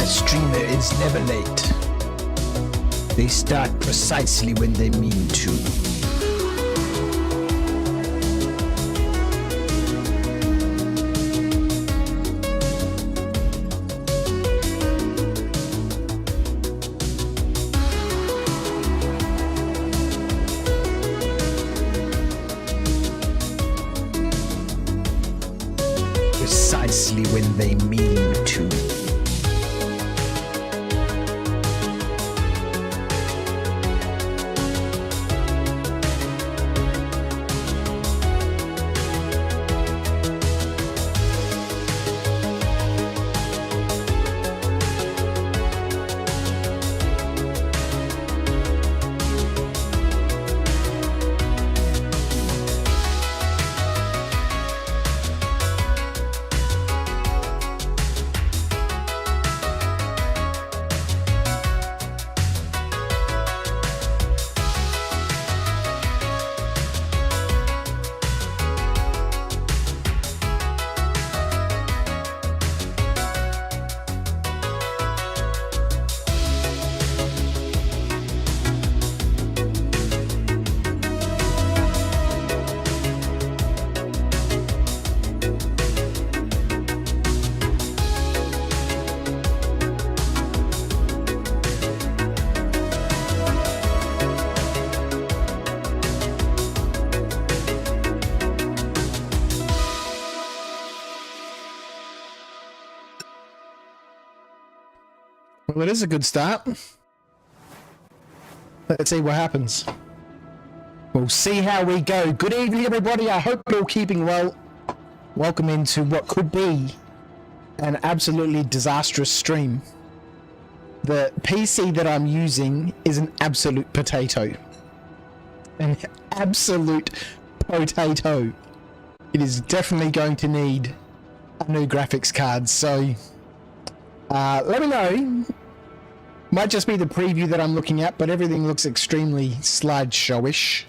streamer is never late. They start precisely when they mean to. Precisely when they mean to. Well, it is a good start. Let's see what happens. We'll see how we go. Good evening, everybody. I hope you're all keeping well. Welcome into what could be an absolutely disastrous stream. The PC that I'm using is an absolute potato. An absolute potato. It is definitely going to need a new graphics card, so let me know. Might just be the preview that I'm looking at, but everything looks extremely slideshowish.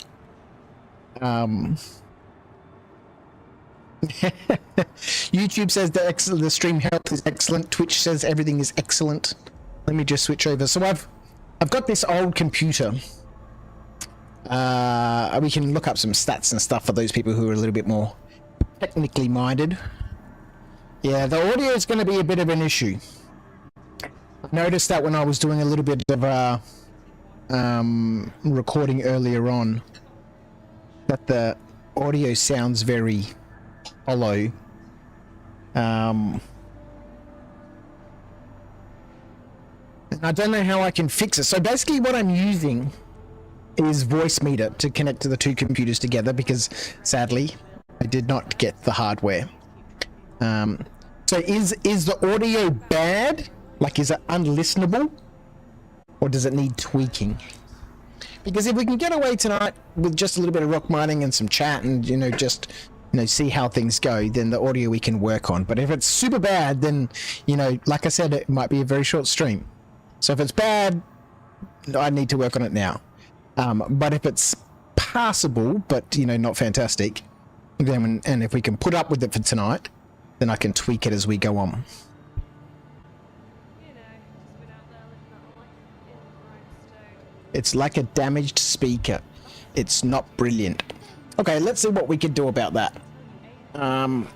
YouTube says the stream health is excellent. Twitch says everything is excellent. Let me just switch over. So I've got this old computer. We can look up some stats and stuff for those people who are a little bit more technically minded. Yeah, the audio is going to be a bit of an issue. I noticed that when I was doing a little bit of recording earlier on, that the audio sounds very hollow. And I don't know how I can fix it. So basically what I'm using is voice meter to connect to the two computers together, because sadly I did not get the hardware. So is the audio bad? Like, is it unlistenable, or does it need tweaking? Because if we can get away tonight with just a little bit of rock mining and some chat and, just, see how things go, then the audio we can work on. But if it's super bad, then, like I said, it might be a very short stream. So if it's bad, I need to work on it now. But if it's passable, but, not fantastic, then, and if we can put up with it for tonight, then I can tweak it as we go on. It's like a damaged speaker. It's not brilliant. Okay, let's see what we can do about that. And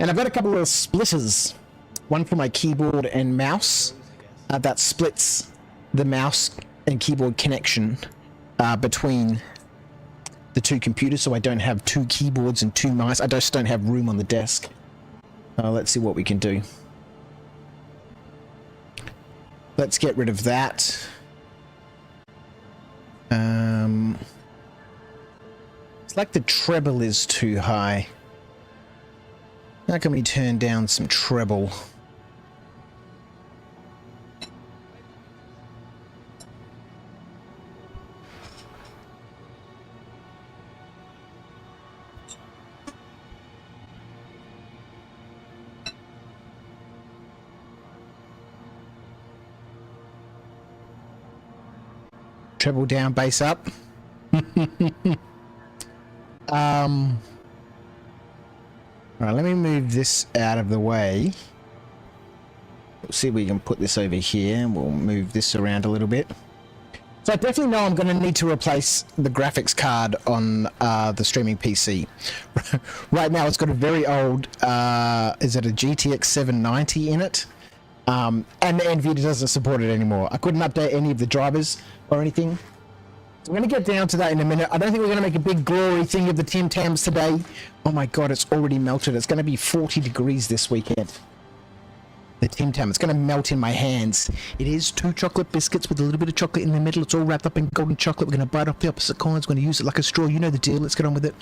I've got a couple of splitters. One for my keyboard and mouse. That splits the mouse and keyboard connection between the two computers, so I don't have two keyboards and two mice. I just don't have room on the desk. Let's see what we can do. Let's get rid of that. It's like the treble is too high. How can we turn down some treble? Treble down, bass up. All right, let me move this out of the way. We'll see if we can put this over here, and we'll move this around a little bit. So I definitely know I'm going to need to replace the graphics card on the streaming PC. Right now it's got a very old, is it a GTX 790 in it? And NVIDIA doesn't support it anymore. I couldn't update any of the drivers or anything. So I'm going to get down to that in a minute. I don't think we're going to make a big glory thing of the Tim Tams today. Oh my god, it's already melted. It's going to be 40 degrees this weekend. The Tim Tam, it's going to melt in my hands. It is 2 chocolate biscuits with a little bit of chocolate in the middle. It's all wrapped up in golden chocolate. We're going to bite off the opposite corners. We're going to use it like a straw. You know the deal. Let's get on with it.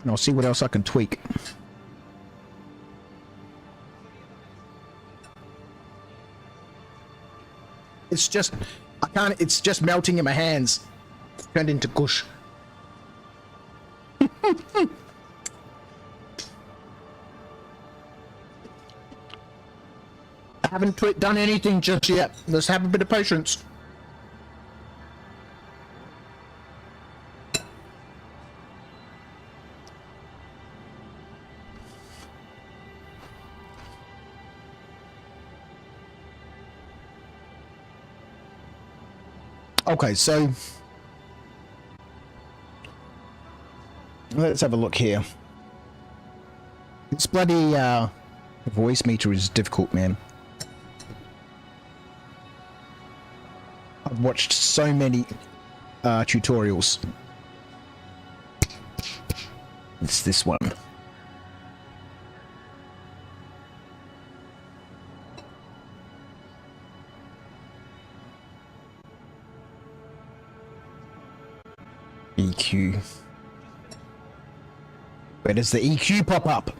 And I'll see what else I can tweak. It's just, I can't, it's just melting in my hands. It's turned into gush. I haven't done anything just yet. Let's have a bit of patience. Okay, so let's have a look here. This bloody voice meter is difficult, man. I've watched so many tutorials. It's this one. EQ. Where does the EQ pop up?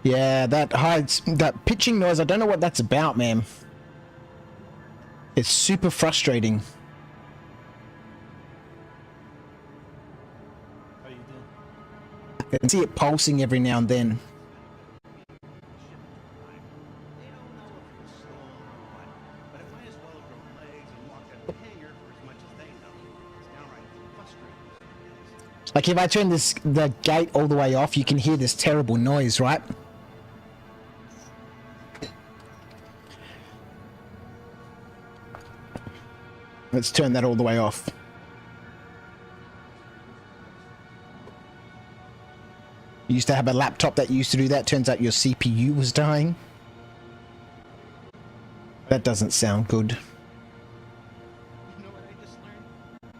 Yeah, that hides that pitching noise. I don't know what that's about, man. It's super frustrating. How you doing? I can see it pulsing every now and then. Like if I turn the gate all the way off, you can hear this terrible noise, right? Let's turn that all the way off. You used to have a laptop that used to do that. Turns out your CPU was dying. That doesn't sound good. You know what I just learned?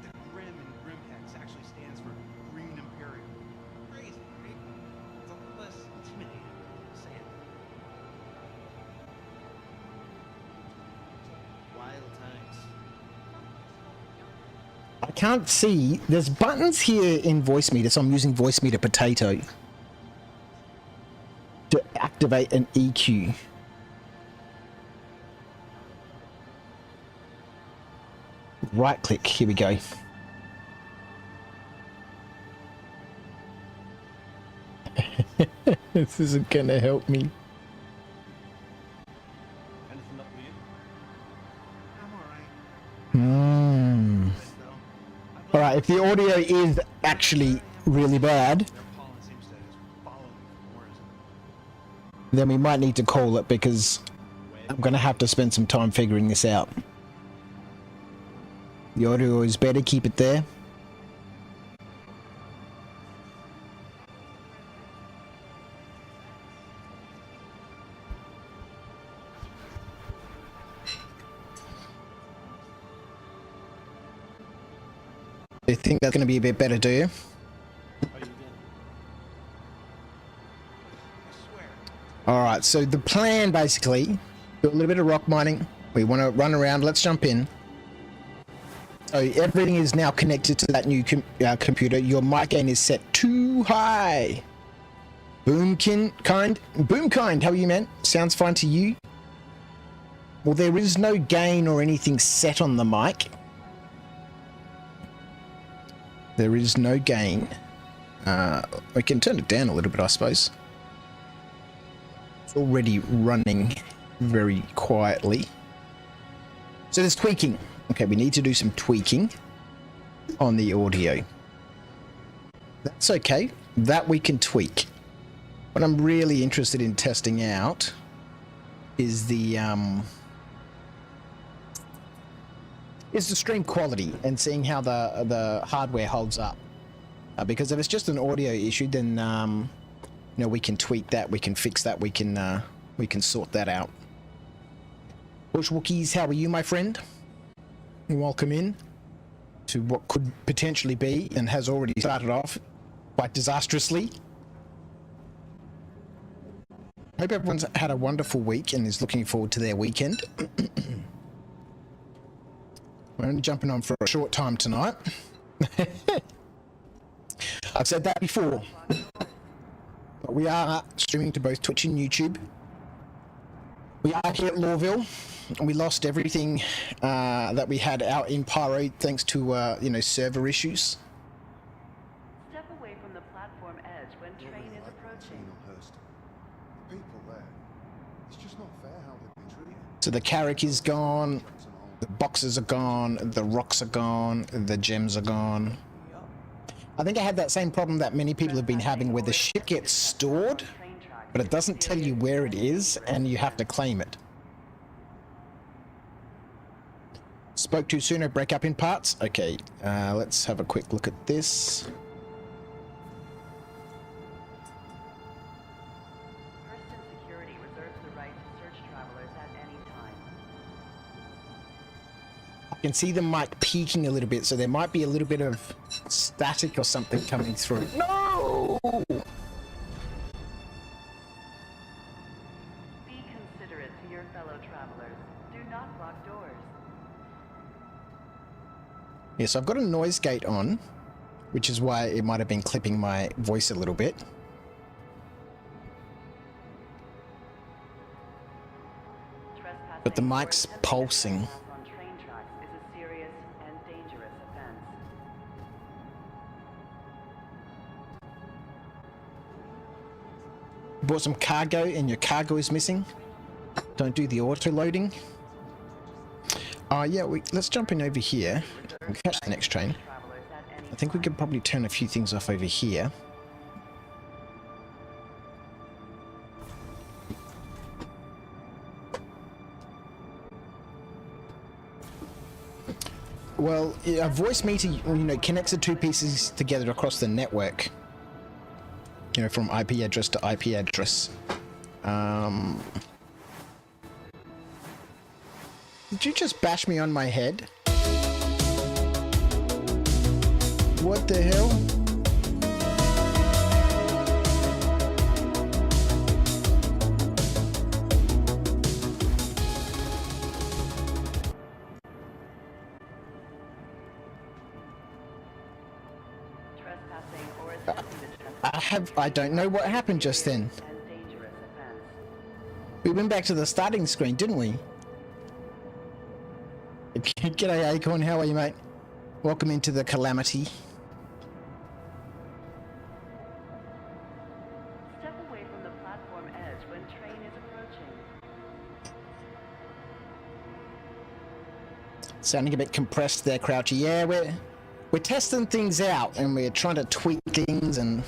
The Grim in Grimhex actually stands for Green Imperial. Crazy, right? It's a little less intimidating. Just saying. Wild times. I can't see. There's buttons here in voice meter, so I'm using voice meter potato to activate an EQ. Right click, here we go. This isn't gonna help me. Anything up with you? I'm alright. Alright, if the audio is actually really bad, Their pollen seems to follow me from Morrison. then we might need to call it because I'm gonna have to spend some time figuring this out. The audio is better, keep it there. You think that's going to be a bit better, do you? How you doing? I swear. Alright, so the plan basically, do a little bit of rock mining. We want to run around, let's jump in. So everything is now connected to that new computer. Your mic gain is set too high. Boomkind, how are you, man? Sounds fine to you? Well, there is no gain or anything set on the mic. There is no gain. We can turn it down a little bit, I suppose. It's already running very quietly. So there's tweaking. Okay, we need to do some tweaking on the audio. That's okay. That we can tweak. What I'm really interested in testing out is the stream quality and seeing how the hardware holds up. Because if it's just an audio issue, then you know, we can tweak that, we can fix that, we can sort that out. Bush Wookiees, how are you, my friend? Welcome in to what could potentially be and has already started off quite disastrously. Hope everyone's had a wonderful week and is looking forward to their weekend. We're only jumping on for a short time tonight. I've said that before. But we are streaming to both Twitch and YouTube. We are here at Lawville. We lost everything that we had out in Pyro thanks to you know, server issues. Step away from the platform edge when train is approaching. People there. It's just not fair how they've been treated. So the Carrick is gone, the boxes are gone, the rocks are gone, the gems are gone. I think I had that same problem that many people have been having where the ship gets stored, but it doesn't tell you where it is and you have to claim it. Spoke too soon, I break up in parts. Okay, let's have a quick look at this. Person security reserves the right to search travelers at any time. I can see the mic peaking a little bit, so there might be a little bit of static or something coming through. No! Be considerate to your fellow travelers. Do not block doors. Yes, I've got a noise gate on, which is why it might have been clipping my voice a little bit. But the mic's pulsing. On train tracks is a serious and dangerous offense. Bought some cargo and your cargo is missing. Don't do the auto loading. Yeah, let's jump in over here and catch the next train. I think we could probably turn a few things off over here. Well, a voice meter, you know, connects the two pieces together across the network. You know, from IP address to IP address. Did you just bash me on my head? What the hell? Trespassing or attempting to trespass I don't know what happened just then. and dangerous offense. We went back to the starting screen, didn't we? G'day Acorn, how are you, mate? Welcome into the calamity. Step away from the platform edge when train is approaching. Sounding a bit compressed there, Crouchy. Yeah, we're testing things out and we're trying to tweak things, and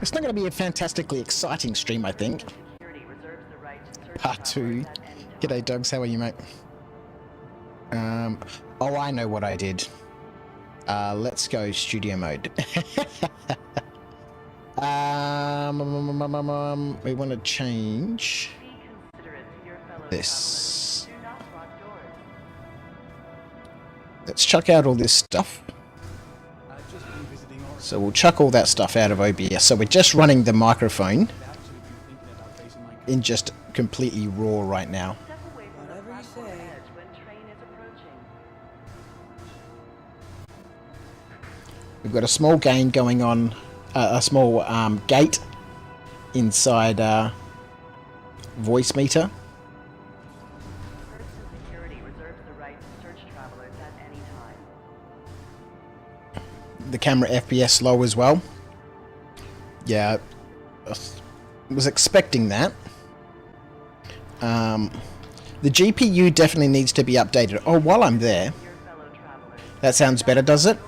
it's not going to be a fantastically exciting stream, I think. Security reserves the right to search Part 2. travelers at any time. G'day Dogs, how are you, mate? Oh, I know what I did. Let's go studio mode. We want to change Be considerate to your fellow this. travelers. Do not block doors. Let's chuck out all this stuff. I've just been visiting our So we'll chuck all that stuff out of OBS. So we're just running the microphone actually been thinking about facing my in just completely raw right now. Step away from the platform edge when train is approaching. We've got a small gain going on, a small gate inside voice meter. Person security reserves the right to search travelers at any time. The camera FPS low as well. Yeah, I was expecting that. The GPU definitely needs to be updated. Oh, while I'm there, that sounds better, does it?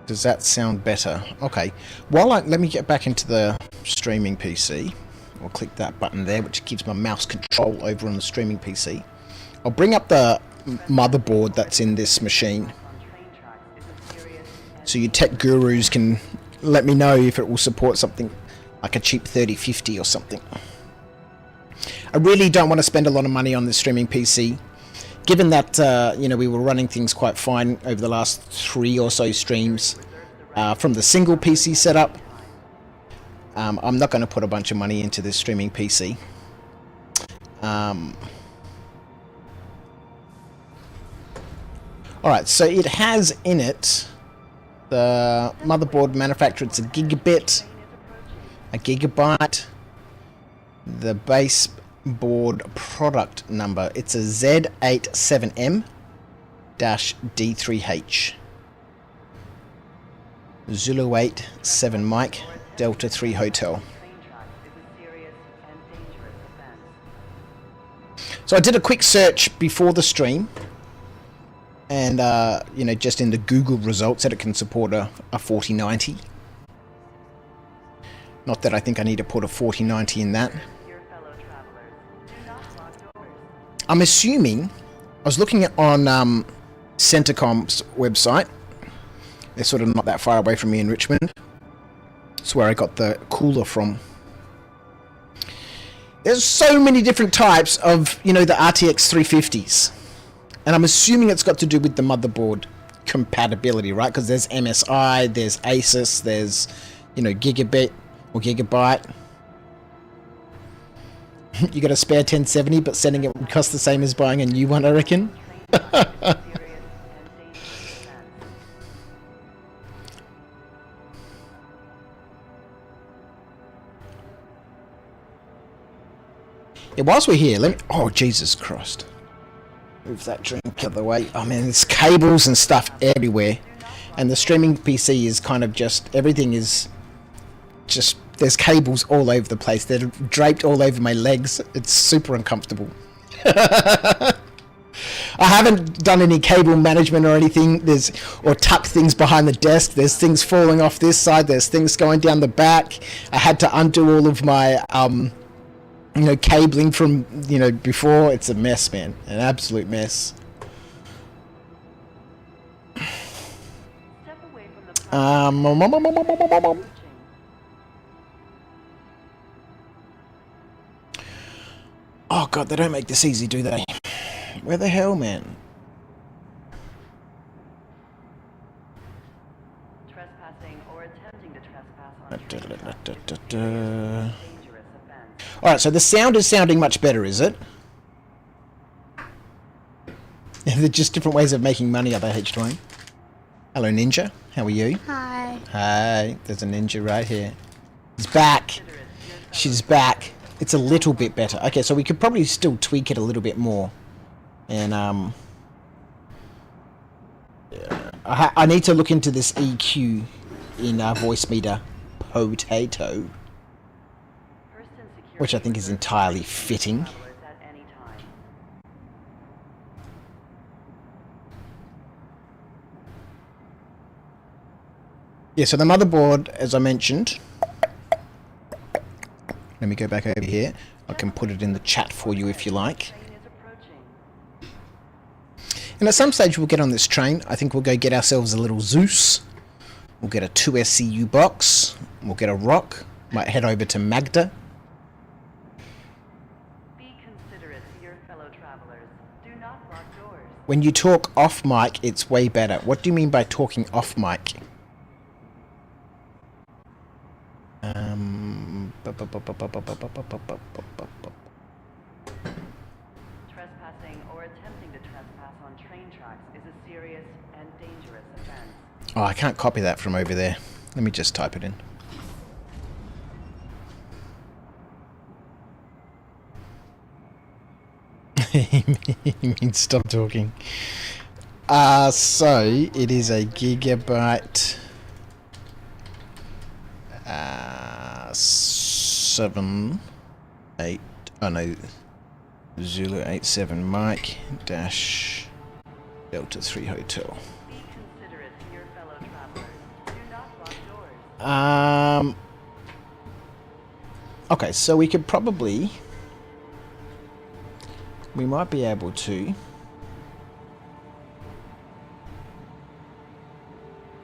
Does that sound better? Okay. Let me get back into the streaming PC. I'll click that button there, which gives my mouse control over on the streaming PC. I'll bring up the motherboard that's in this machine, so you tech gurus can let me know if it will support something like a cheap 3050 or something. I really don't want to spend a lot of money on this streaming PC, given that you know, we were running things quite fine over the last 3 or so streams from the single PC setup. I'm not going to put a bunch of money into this streaming PC. Alright, so it has in it the motherboard manufacturer. It's a gigabit, a gigabyte. The base board product number, it's a Z87M-D3H. Zulu 8 7 Mike Delta 3 Hotel. So I did a quick search before the stream, and you know, just in the Google results, that it can support a 4090. Not that I think I need to put a 4090 in that. I'm assuming, I was looking at on Centacom's website. They're sort of not that far away from me in Richmond. It's where I got the cooler from. There's so many different types of, you know, the RTX 350s. And I'm assuming it's got to do with the motherboard compatibility, right? Because there's MSI, there's Asus, there's, you know, gigabit or gigabyte. You got a spare 1070, but sending it would cost the same as buying a new one, I reckon. Yeah, whilst we're here, let me... Oh, Jesus Christ. Move that drink out of the way. Oh, man, there's cables and stuff everywhere. And the streaming PC is kind of just... Everything is just... There's cables all over the place. They're draped all over my legs. It's super uncomfortable. I haven't done any cable management or anything. Or tucked things behind the desk. There's things falling off this side. There's things going down the back. I had to undo all of my, you know, cabling from, you know, before. It's a mess, man. An absolute mess. Oh god, they don't make this easy, do they? Where the hell, man? Trespassing or attempting to trespass on Alright, so the sound is sounding much better, is it? They're just different ways of making money, are they, H2O? Hello, Ninja. How are you? Hi. Hi. There's a Ninja right here. He's back. She's back. It's a little bit better. Okay, so we could probably still tweak it a little bit more. And, I need to look into this EQ in Voice Meter Potato, which I think is entirely fitting. Yeah, so the motherboard, as I mentioned, let me go back over here. I can put it in the chat for you if you like. And at some stage we'll get on this train. I think we'll go get ourselves a little Zeus. We'll get a 2SCU box. We'll get a ROC. Might head over to Magda. Be considerate to your fellow travelers. Do not lock doors. When you talk off mic, it's way better. What do you mean by talking off mic? Trespassing or attempting to trespass on train tracks is a serious and dangerous offense. Oh, I can't copy that from over there. Let me just type it in. You mean stop talking. So it is a gigabyte 7 8, oh no, Zulu 87 Mike dash Delta 3 Hotel. Be considerate to your fellow travelers. Do not block doors. Okay, so we could probably, we might be able to.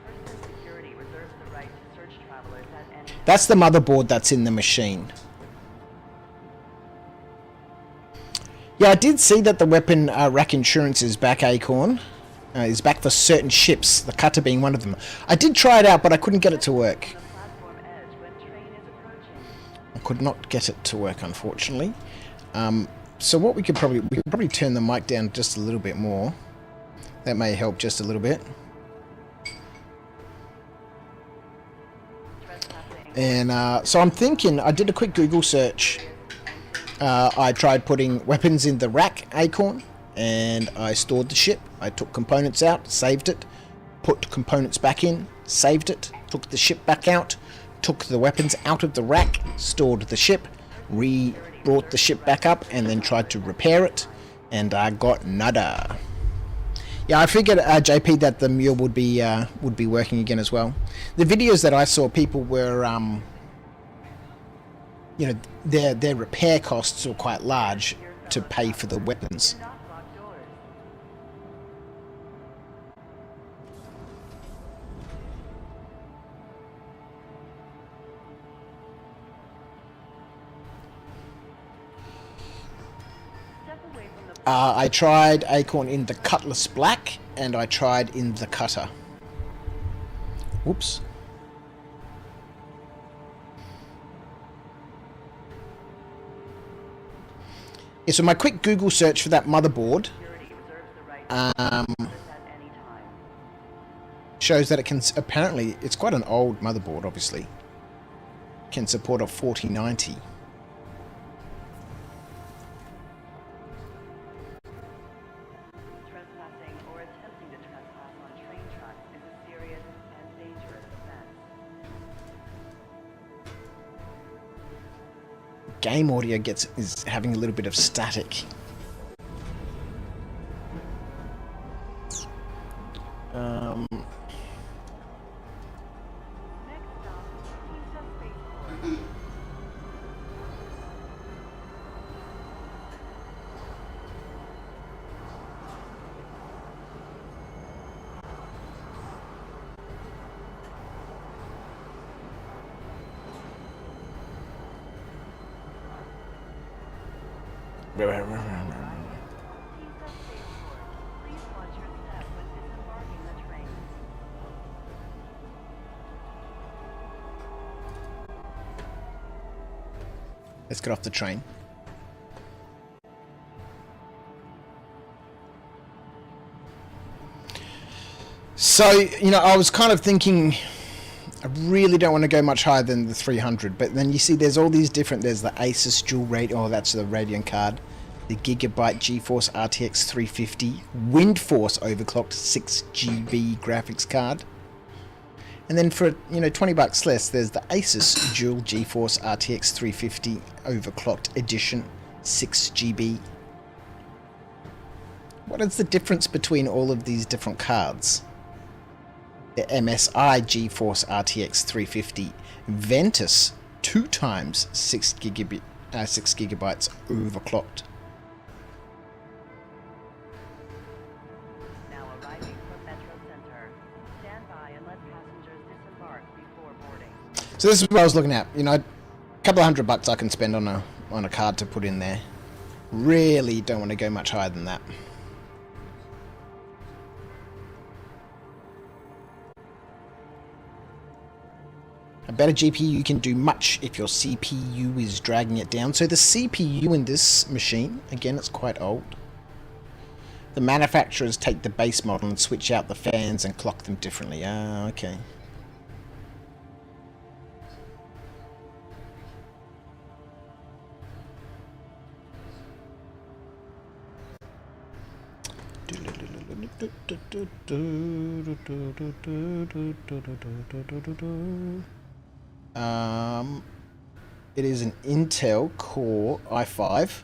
Person security reserves the right to search travelers at any time. That's the motherboard that's in the machine. Yeah, I did see that the weapon rack insurance is back, Acorn. Is back for certain ships, the cutter being one of them. I did try it out, but I couldn't get it to work. The platform edge when train is approaching. I could not get it to work, unfortunately. So what we could probably turn the mic down just a little bit more. That may help just a little bit. Trespassing. And so I'm thinking, I did a quick Google search. I tried putting weapons in the rack, Acorn, and I stored the ship. I took components out, saved it, put components back in, saved it, took the ship back out, took the weapons out of the rack, stored the ship, brought the ship back up, and then tried to repair it, and I got nada. Yeah, I figured, JP, that the mule would be working again as well. The videos that I saw, people were, you know, their repair costs were quite large to pay for the weapons. Do not block doors. Step away from the I tried Acorn in the Cutlass Black, and I tried in the Cutter. Whoops. Yeah, so my quick Google search for that motherboard security reserves the right to search travelers at any time. shows that it can, apparently, it's quite an old motherboard, obviously. Can support a 4090. Trespassing or attempting to trespass on train tracks is a serious and dangerous offense. Game audio is having a little bit of static. Next stop, Pisa Spaceport. Pisa Spaceport. Please watch your step when disembarking the train. Let's get off the train. So, you know, I was kind of thinking, I really don't want to go much higher than the 300, but then you see there's all these different, there's the Asus dual Radeon, oh, that's the Radeon card, the Gigabyte GeForce RTX 350, WindForce overclocked 6GB graphics card. And then for, you know, 20 bucks less, there's the Asus dual GeForce RTX 350 overclocked edition, 6GB. What is the difference between all of these different cards? The MSI GeForce RTX 350 Ventus 2 times 6 gigabytes overclocked. Now arriving from Metro Center. Stand by and let passengers disembark before boarding. So this is what I was looking at. You know, a couple of $100 I can spend on a card to put in there. Really don't want to go much higher than that. A better GPU can do much if your CPU is dragging it down. So the CPU in this machine, again, it's quite old. The manufacturers take the base model and switch out the fans and clock them differently. Ah, okay. It is an Intel Core i5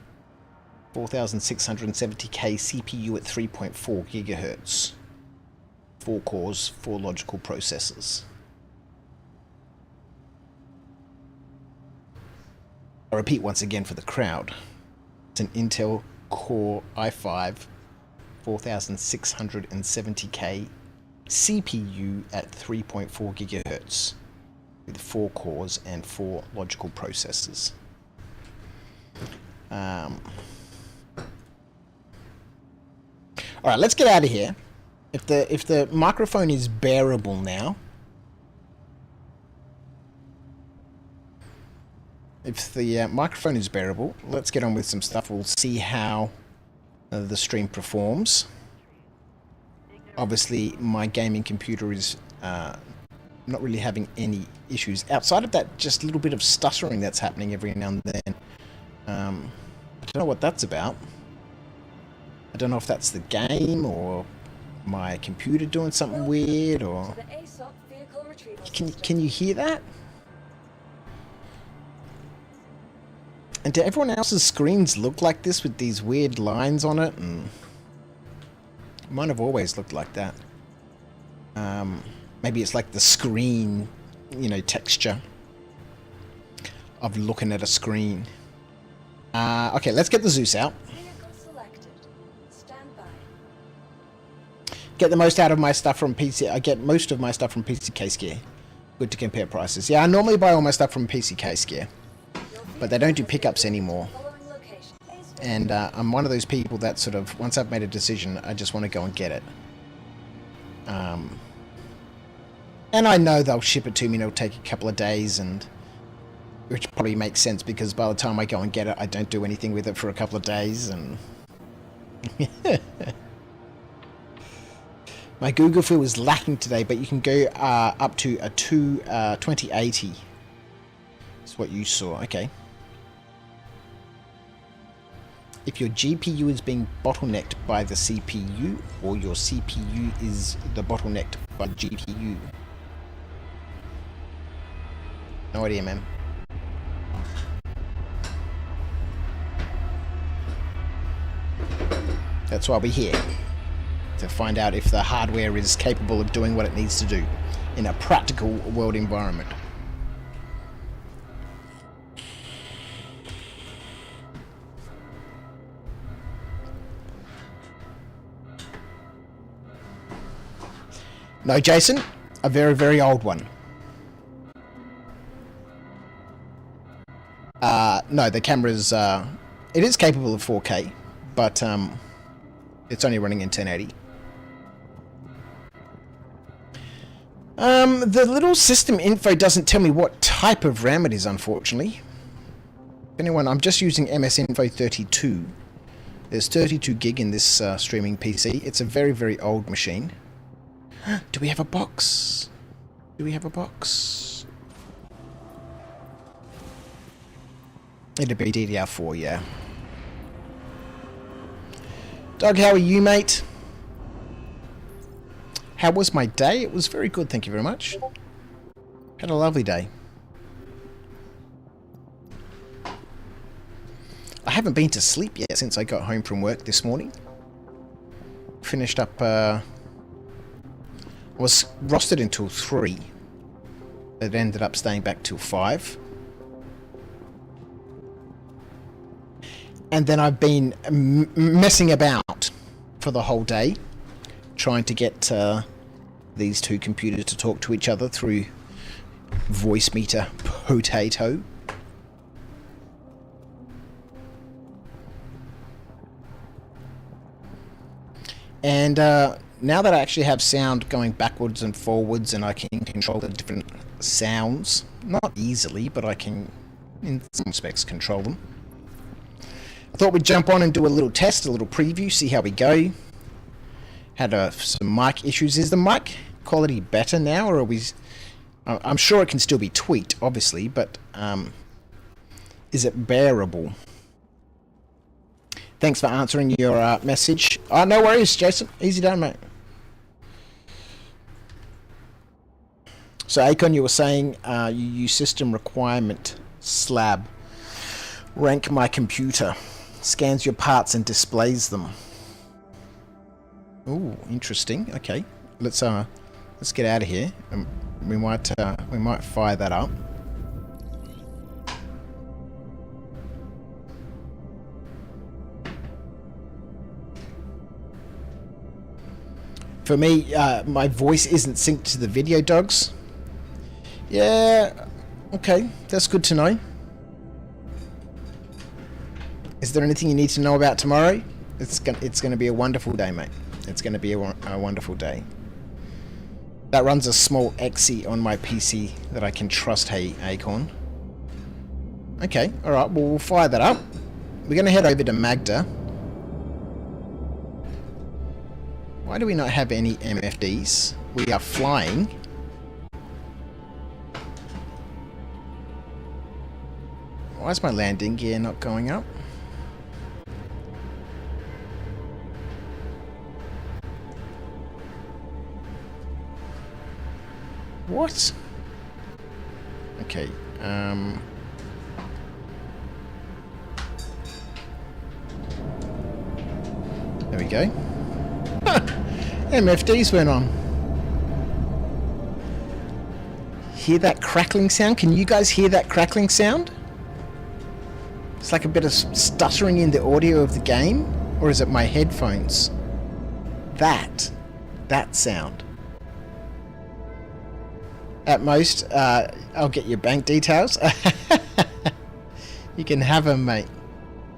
4670K CPU at 3.4 gigahertz. 4 cores, 4 logical processors. I repeat once again for the crowd. It's an Intel Core i5 4670K CPU at 3.4 gigahertz with 4 cores and 4 logical processors. All right, let's get out of here. If the microphone is bearable now, let's get on with some stuff. We'll see how the stream performs. Obviously, my gaming computer is not really having any issues outside of that just little bit of stuttering that's happening every now and then. I don't know what that's about. I don't know if that's the game or my computer doing something weird, or can you hear that? And do everyone else's screens look like this with these weird lines on it? And mine have always looked like that. Maybe it's like the screen, you know, texture of looking at a screen. Okay, let's get the Zeus out. Get the most out of my stuff from PC. I get most of my stuff from PCK Scare. Good to compare prices. Yeah, I normally buy all my stuff from PCK Scare, but they don't do pickups anymore. And I'm one of those people that sort of, once I've made a decision, I just want to go and get it. And I know they'll ship it to me and it'll take a couple of days, and which probably makes sense because by the time I go and get it, I don't do anything with it for a couple of days. And my Google Feel is lacking today, but you can go up to a 2080. That's what you saw. Okay. If your GPU is being bottlenecked by the CPU, or your CPU is the bottlenecked by the GPU. No idea, man. That's why we're here. To find out if the hardware is capable of doing what it needs to do in a practical world environment. No, Jason, a very, very old one. No, the camera's, it is capable of 4K, but it's only running in 1080. The little system info doesn't tell me what type of RAM it is, unfortunately. Anyone, I'm just using MS Info 32. There's 32 gig in this streaming PC. It's a very, very old machine. Do we have a box? Do we have a box? It'd be DDR4, yeah. Doug, how are you, mate? How was my day? It was very good, thank you very much. Had a lovely day. I haven't been to sleep yet since I got home from work this morning. Finished up, I was rostered until 3. It ended up staying back till 5. And then I've been messing about for the whole day, trying to get these two computers to talk to each other through voice meter potato. And now that I actually have sound going backwards and forwards, and I can control the different sounds, not easily, but I can in some respects control them. I thought we'd jump on and do a little test, a little preview, see how we go. Had some mic issues. Is the mic quality better now, or are we... I'm sure it can still be tweaked, obviously, but is it bearable? Thanks for answering your message. Oh, no worries, Jason. Easy done, mate. So, Akon, you were saying you use system requirement Slab. Rank my computer. Scans your parts and displays them. Ooh, interesting. Okay, let's get out of here. We might fire that up. For me, my voice isn't synced to the video, dogs. Yeah, okay, that's good to know. Is there anything you need to know about tomorrow? It's gonna be a wonderful day, mate. It's gonna be a wonderful day. That runs a small exe on my PC that I can trust. Hey, Acorn. Okay, all right. Well, we'll fire that up. We're gonna head over to Magda. Why do we not have any MFDs? We are flying. Why is my landing gear not going up? What? Okay, there we go. MFDs went on. Hear that crackling sound? Can you guys hear that crackling sound? It's like a bit of stuttering in the audio of the game. Or is it my headphones? That sound. At most, I'll get your bank details. You can have them, mate.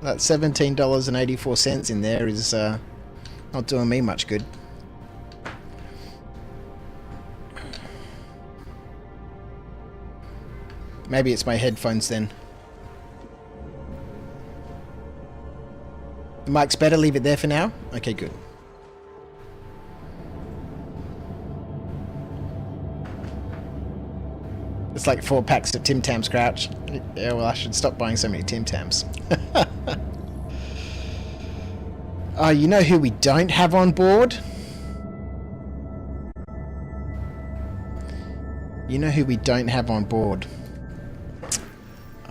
That $17.84 in there is not doing me much good. Maybe it's my headphones then. The mic's better, leave it there for now? Okay, good. It's like 4 packs of Tim Tams, Crouch. Yeah, well, I should stop buying so many Tim Tams. Oh, you know who we don't have on board? You know who we don't have on board?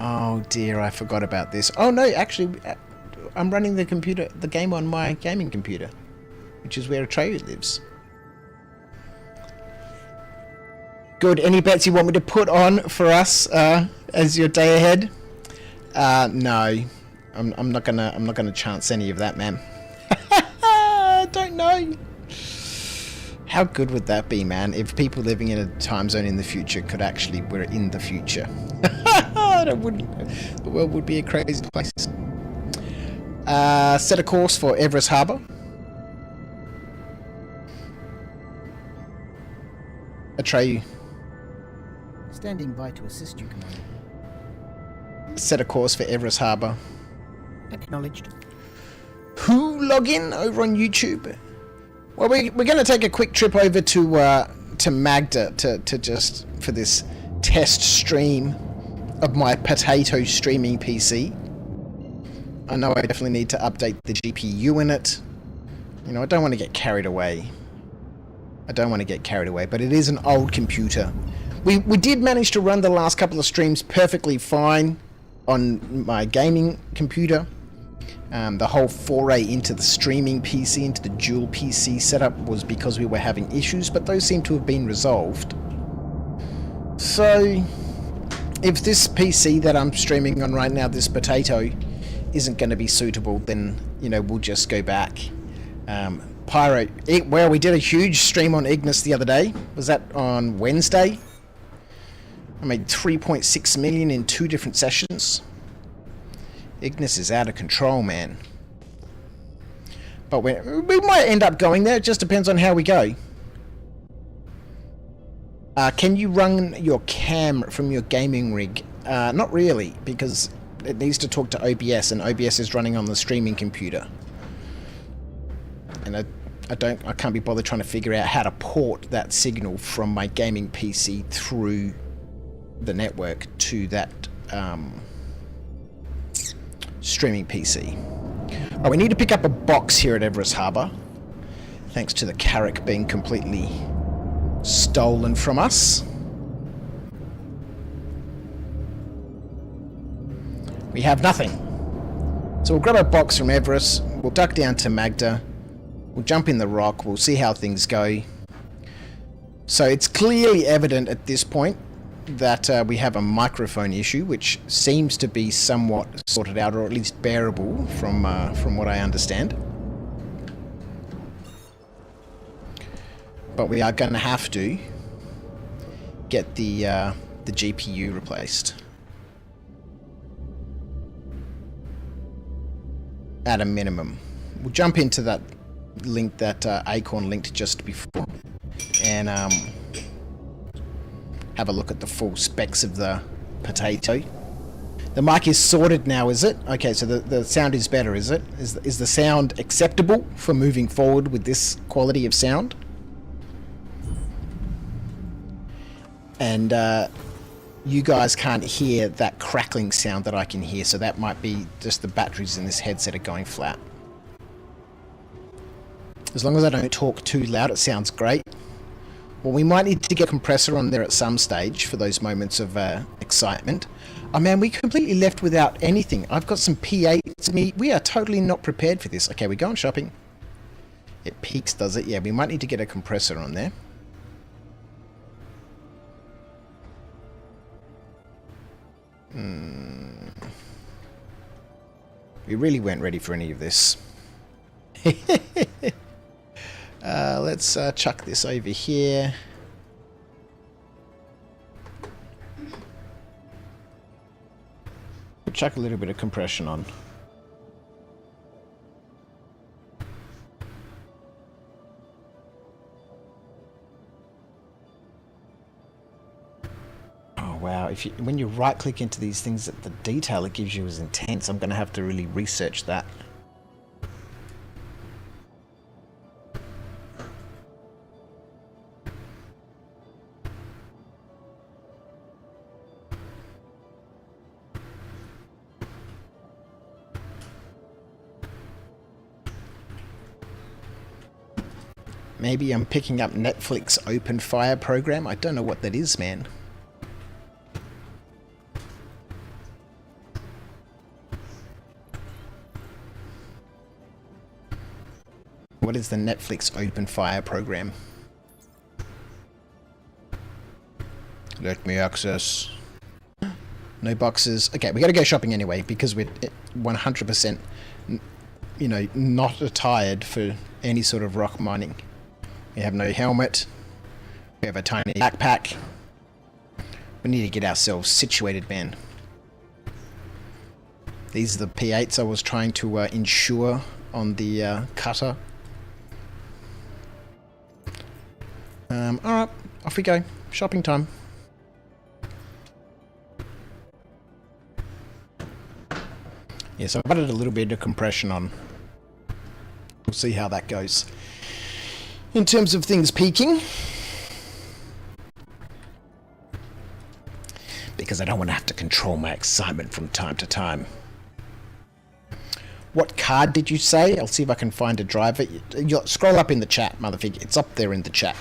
Oh dear, I forgot about this. Oh no, actually, I'm running the game on my gaming computer, which is where Atreyu lives. Good. Any bets you want me to put on for us as your day ahead? No, I'm not gonna chance any of that, man. I don't know. How good would that be, man? If people living in a time zone in the future could actually, we're in the future. The world would be a crazy place. Set a course for Everest Harbour. Atreyu. Standing by to assist you, Commander. Set a course for Everest Harbour. Acknowledged. Who login over on YouTube? Well, we're going to take a quick trip over to Magda to just for this test stream of my potato streaming PC. I know I definitely need to update the GPU in it. You know, I don't want to get carried away. But it is an old computer. We did manage to run the last couple of streams perfectly fine on my gaming computer. The whole foray into the streaming PC, into the dual PC setup was because we were having issues, but those seem to have been resolved. So, if this PC that I'm streaming on right now, this potato, isn't going to be suitable, then, you know, we'll just go back. Well, we did a huge stream on Ignis the other day. Was that on Wednesday? I made 3.6 million in 2 different sessions. Ignis is out of control, man. But we might end up going there. It just depends on how we go. Can you run your cam from your gaming rig? Not really, because it needs to talk to OBS, and OBS is running on the streaming computer. And I can't be bothered trying to figure out how to port that signal from my gaming PC through the network to that streaming PC. Oh, we need to pick up a box here at Everest Harbour, thanks to the Carrack being completely stolen from us. We have nothing. So we'll grab a box from Everest, we'll duck down to Magda, we'll jump in the ROC, we'll see how things go. So it's clearly evident at this point that we have a microphone issue, which seems to be somewhat sorted out, or at least bearable from what I understand. But we are going to have to get the GPU replaced. At a minimum. We'll jump into that link that Acorn linked just before and have a look at the full specs of the potato. The mic is sorted now, is it? Okay, so the sound is better, is it? Is the sound acceptable for moving forward with this quality of sound? And you guys can't hear that crackling sound that I can hear, so that might be just the batteries in this headset are going flat. As long as I don't talk too loud, it sounds great. Well, we might need to get a compressor on there at some stage for those moments of excitement. Oh man, we completely left without anything. I've got some P8s. We are totally not prepared for this. Okay, we're going shopping. It peaks, does it? Yeah, we might need to get a compressor on there. We really weren't ready for any of this. Let's chuck this over here. We'll chuck a little bit of compression on. Oh wow, when you right click into these things, that the detail it gives you is intense. I'm going to have to really research that. Maybe I'm picking up Netflix Open Fire program. I don't know what that is, man. What is the Netflix Open Fire program? Let me access. No boxes. Okay, we got to go shopping anyway because we're 100%, you know, not attired for any sort of rock mining. We have no helmet. We have a tiny backpack. We need to get ourselves situated, man. These are the P8s I was trying to insure on the cutter. Alright, off we go. Shopping time. Yeah, so I've added a little bit of compression on. We'll see how that goes. In terms of things peaking, because I don't want to have to control my excitement from time to time. What card did you say? I'll see if I can find a driver. You'll scroll up in the chat, motherfucker. It's up there in the chat.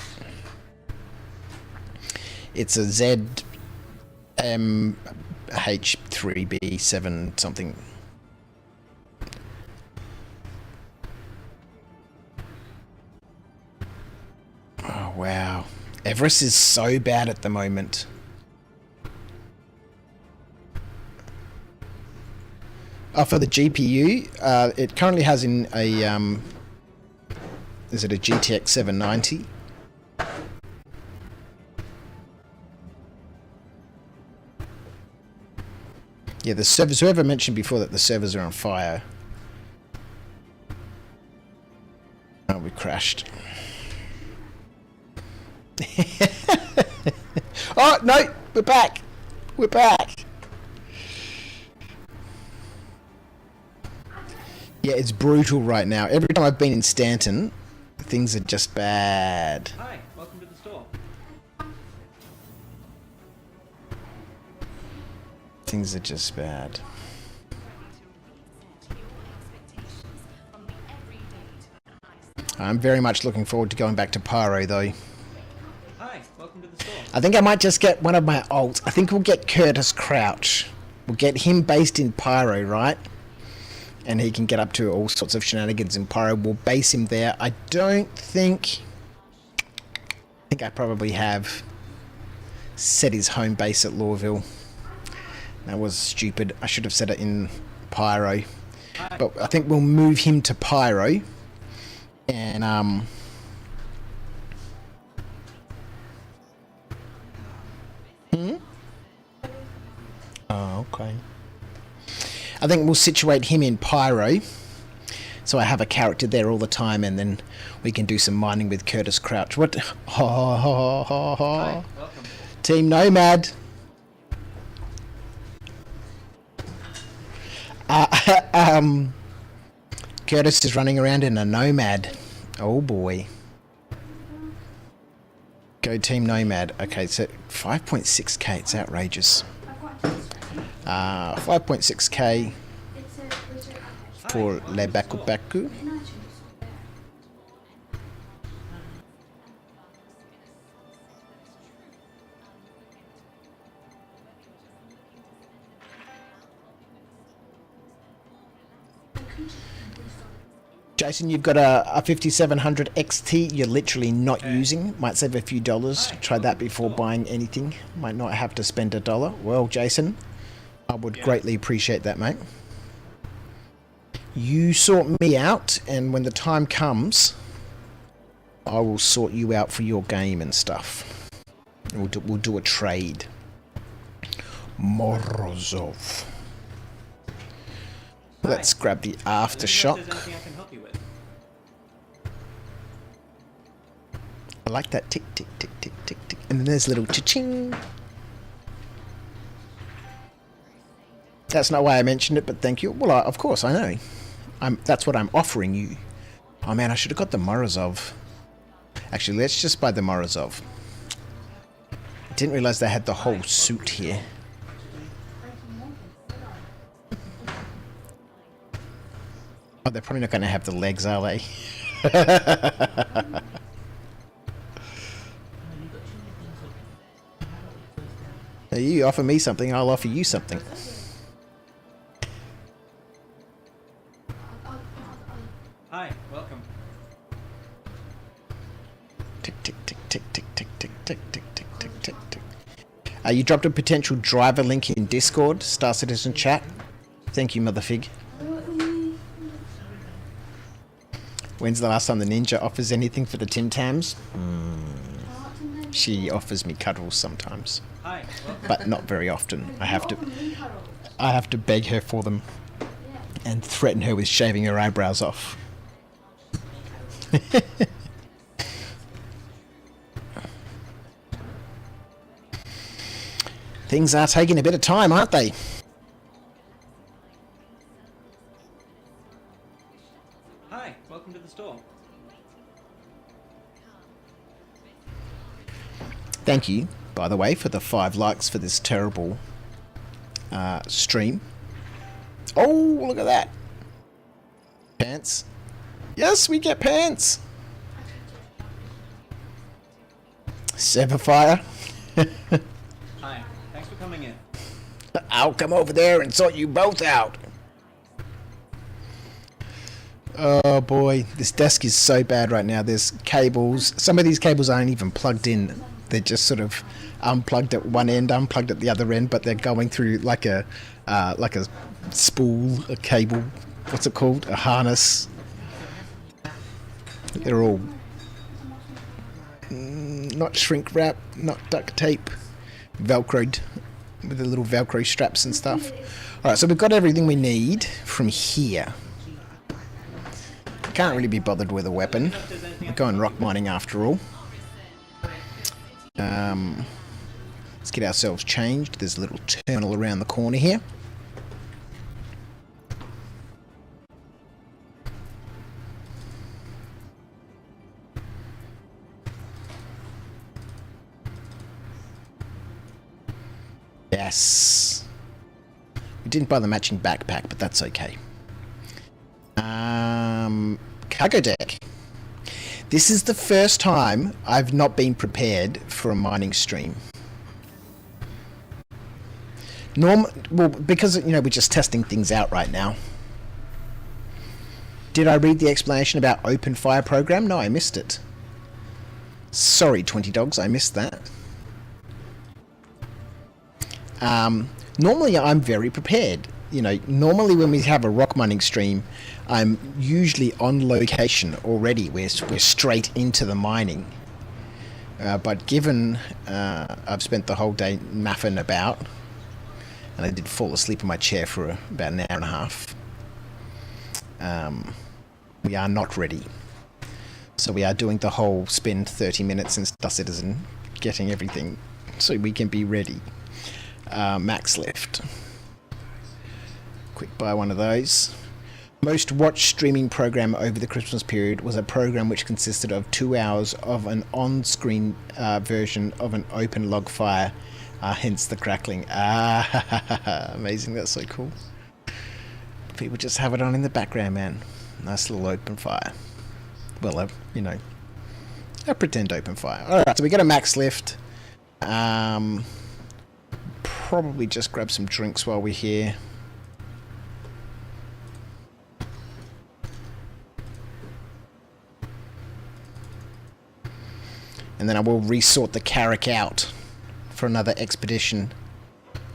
It's a ZMH3B7 something. Oh, wow. Everest is so bad at the moment. For the GPU, it currently has in a, is it a GTX 790? Yeah, the servers, whoever mentioned before that the servers are on fire. Oh, we crashed. Oh, no, we're back. We're back. Yeah, it's brutal right now. Every time I've been in Stanton, things are just bad. Hi, welcome to the store. Things are just bad. I'm very much looking forward to going back to Pyro, though. Hi, welcome to the store. I think I might just get one of my alts. I think we'll get Curtis Crouch. We'll get him based in Pyro, right? And he can get up to all sorts of shenanigans in Pyro. We'll base him there. I think I probably have set his home base at Lawville. That was stupid. I should have set it in Pyro. But I think we'll move him to Pyro. And, Oh, okay. I think we'll situate him in Pyro. So I have a character there all the time, and then we can do some mining with Curtis Crouch. What? Hi, welcome. Team Nomad. Curtis is running around in a Nomad. Oh boy. Go Team Nomad. Okay, so 5.6k. It's outrageous. 5.6k for Le Baku Baku. Jason, you've got a 5700 XT you're literally not using. Might save a few dollars. Try that before buying anything. Might not have to spend $1. Well, Jason, I would greatly appreciate that, mate. You sort me out, and when the time comes, I will sort you out for your game and stuff. We'll do a trade. Morozov. Let's grab the aftershock. I like that tick, tick, tick, tick, tick, tick. And then there's a little cha-ching. That's not why I mentioned it, but thank you. Well, of course, I know. That's what I'm offering you. Oh man, I should have got the Morozov. Actually, let's just buy the Morozov. I didn't realize they had the whole suit here. Oh, they're probably not going to have the legs, are they? You offer me something, I'll offer you something. Hi, welcome. Tick, tick, tick, tick, tick, tick, tick, tick, tick, tick, tick, tick, tick. You dropped a potential driver link in Discord, Star Citizen chat. Thank you, Motherfig. When's the last time the ninja offers anything for the Tim Tams? She offers me cuddles sometimes. Hi, welcome. But not very often. I have to beg her for them and threaten her with shaving her eyebrows off. Things are taking a bit of time, aren't they? Hi, welcome to the store. Thank you, by the way, for the 5 likes for this terrible stream. Oh, look at that. Pants. Yes, we get pants. Severfire. Hi, thanks for coming in. I'll come over there and sort you both out. Oh boy, this desk is so bad right now. There's cables. Some of these cables aren't even plugged in. They're just sort of unplugged at one end, unplugged at the other end, but they're going through like a spool, a cable. What's it called? A harness. They're all not shrink wrap, not duct tape, velcroed with the little velcro straps and stuff. All right, so we've got everything we need from here. Can't really be bothered with a weapon. We're going rock mining after all. Let's get ourselves changed. There's a little terminal around the corner here. Yes. We didn't buy the matching backpack, but that's okay. Cargo deck. This is the first time I've not been prepared for a mining stream. Well, because we're just testing things out right now. Did I read the explanation about open fire program? No, I missed it. Sorry, 20 dogs, I missed that. Normally I'm very prepared. Normally when we have a rock mining stream, I'm usually on location already. We're straight into the mining. But given I've spent the whole day maffing about, and I did fall asleep in my chair for about an hour and a half, we are not ready. So we are doing the whole spend 30 minutes in Star Citizen, getting everything so we can be ready. Max left. Quick buy one of those. Most watched streaming program over the Christmas period was a program which consisted of 2 hours of an on-screen version of an open log fire, hence the crackling. Amazing, that's so cool. People just have it on in the background, man. Nice little open fire. Well, a pretend open fire. Alright, so we got a max lift. Probably just grab some drinks while we're here. And then I will resort the Carrack out for another expedition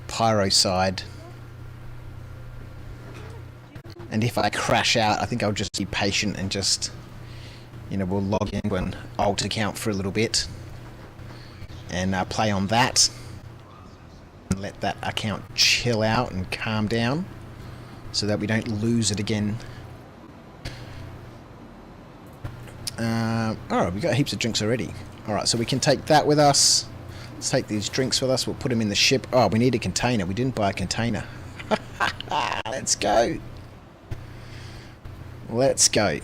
pyro side. And if I crash out, I think I'll just be patient and just, we'll log into an alt account for a little bit and play on that and let that account chill out and calm down so that we don't lose it again. Alright, we got heaps of drinks already. Alright, so we can take that with us. Let's take these drinks with us. We'll put them in the ship. Oh, we need a container. We didn't buy a container. Let's go. Let's go.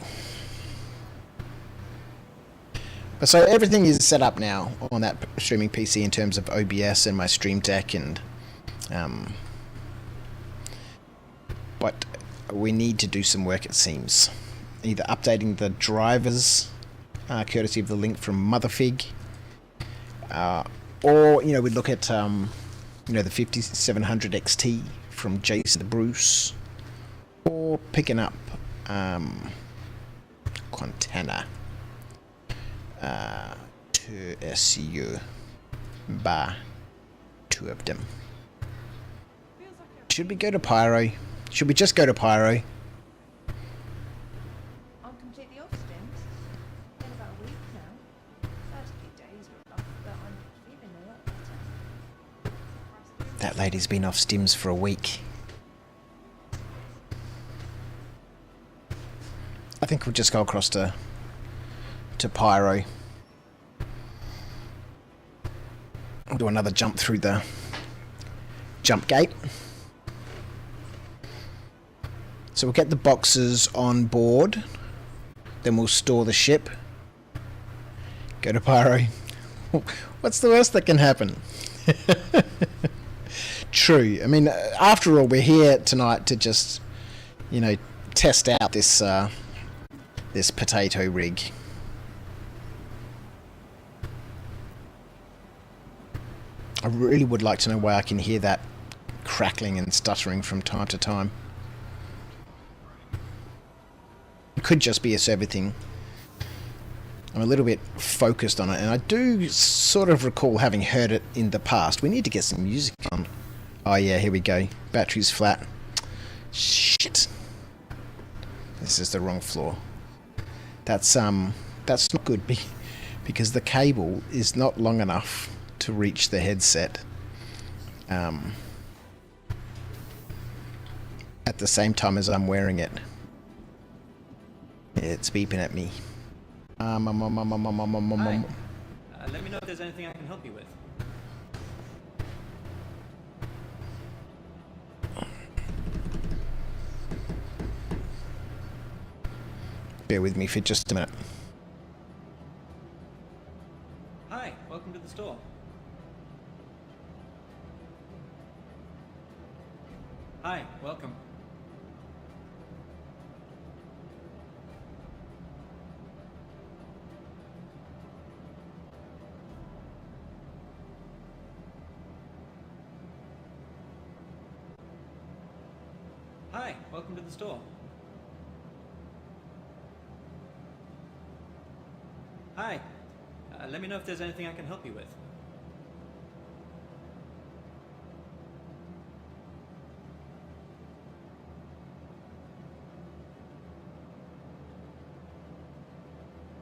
So everything is set up now on that streaming PC in terms of OBS and my Stream Deck, and but we need to do some work, it seems. Either updating the drivers, courtesy of the link from Motherfig, or we'd look at the 5700 XT from Jason the Bruce, or picking up Quintana to SCU by 2 of them. Should we go to Pyro? Should we just go to Pyro? I'm completely off stims. Been about a week now. First few days were rough, but I'm feeling a lot better. That lady's been off stims for a week. I think we'll just go across to Pyro. We'll do another jump through the jump gate. So we'll get the boxes on board. Then we'll store the ship. Go to Pyro. What's the worst that can happen? True. I mean, after all, we're here tonight to just, test out this this potato rig. I really would like to know why I can hear that crackling and stuttering from time to time. It could just be a server thing. I'm a little bit focused on it, and I do sort of recall having heard it in the past. We need to get some music on. Oh yeah, here we go. Battery's flat. Shit. This is the wrong floor. That's not good because the cable is not long enough to reach the headset. At the same time as I'm wearing it. It's beeping at me. Hi. Let me know if there's anything I can help you with. Bear with me for just a minute. Hi, welcome to the store. Hi, welcome. Hi, welcome to the store. Hi, let me know if there's anything I can help you with.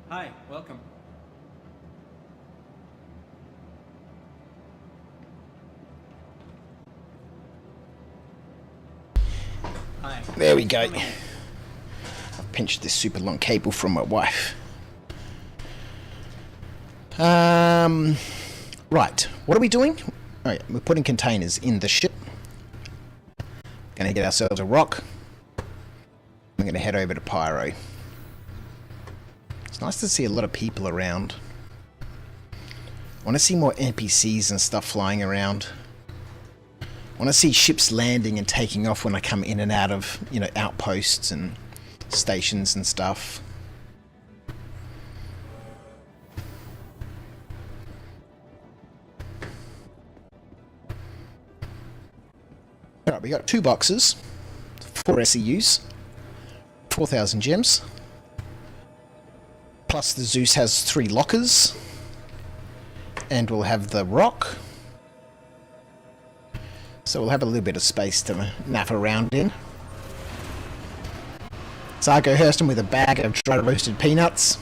Hi, welcome. Hi. There we go. I've pinched this super long cable from my wife. Right. What are we doing? Alright, we're putting containers in the ship. Gonna get ourselves a rock. I'm gonna head over to Pyro. It's nice to see a lot of people around. I want to see more NPCs and stuff flying around. I want to see ships landing and taking off when I come in and out of, you know, outposts and stations and stuff. Alright, we got 2 boxes, 4 SEUs, 4,000 gems. Plus the Zeus has 3 lockers. And we'll have the rock. So we'll have a little bit of space to naff around in. Sargo Hurston with a bag of dry roasted peanuts.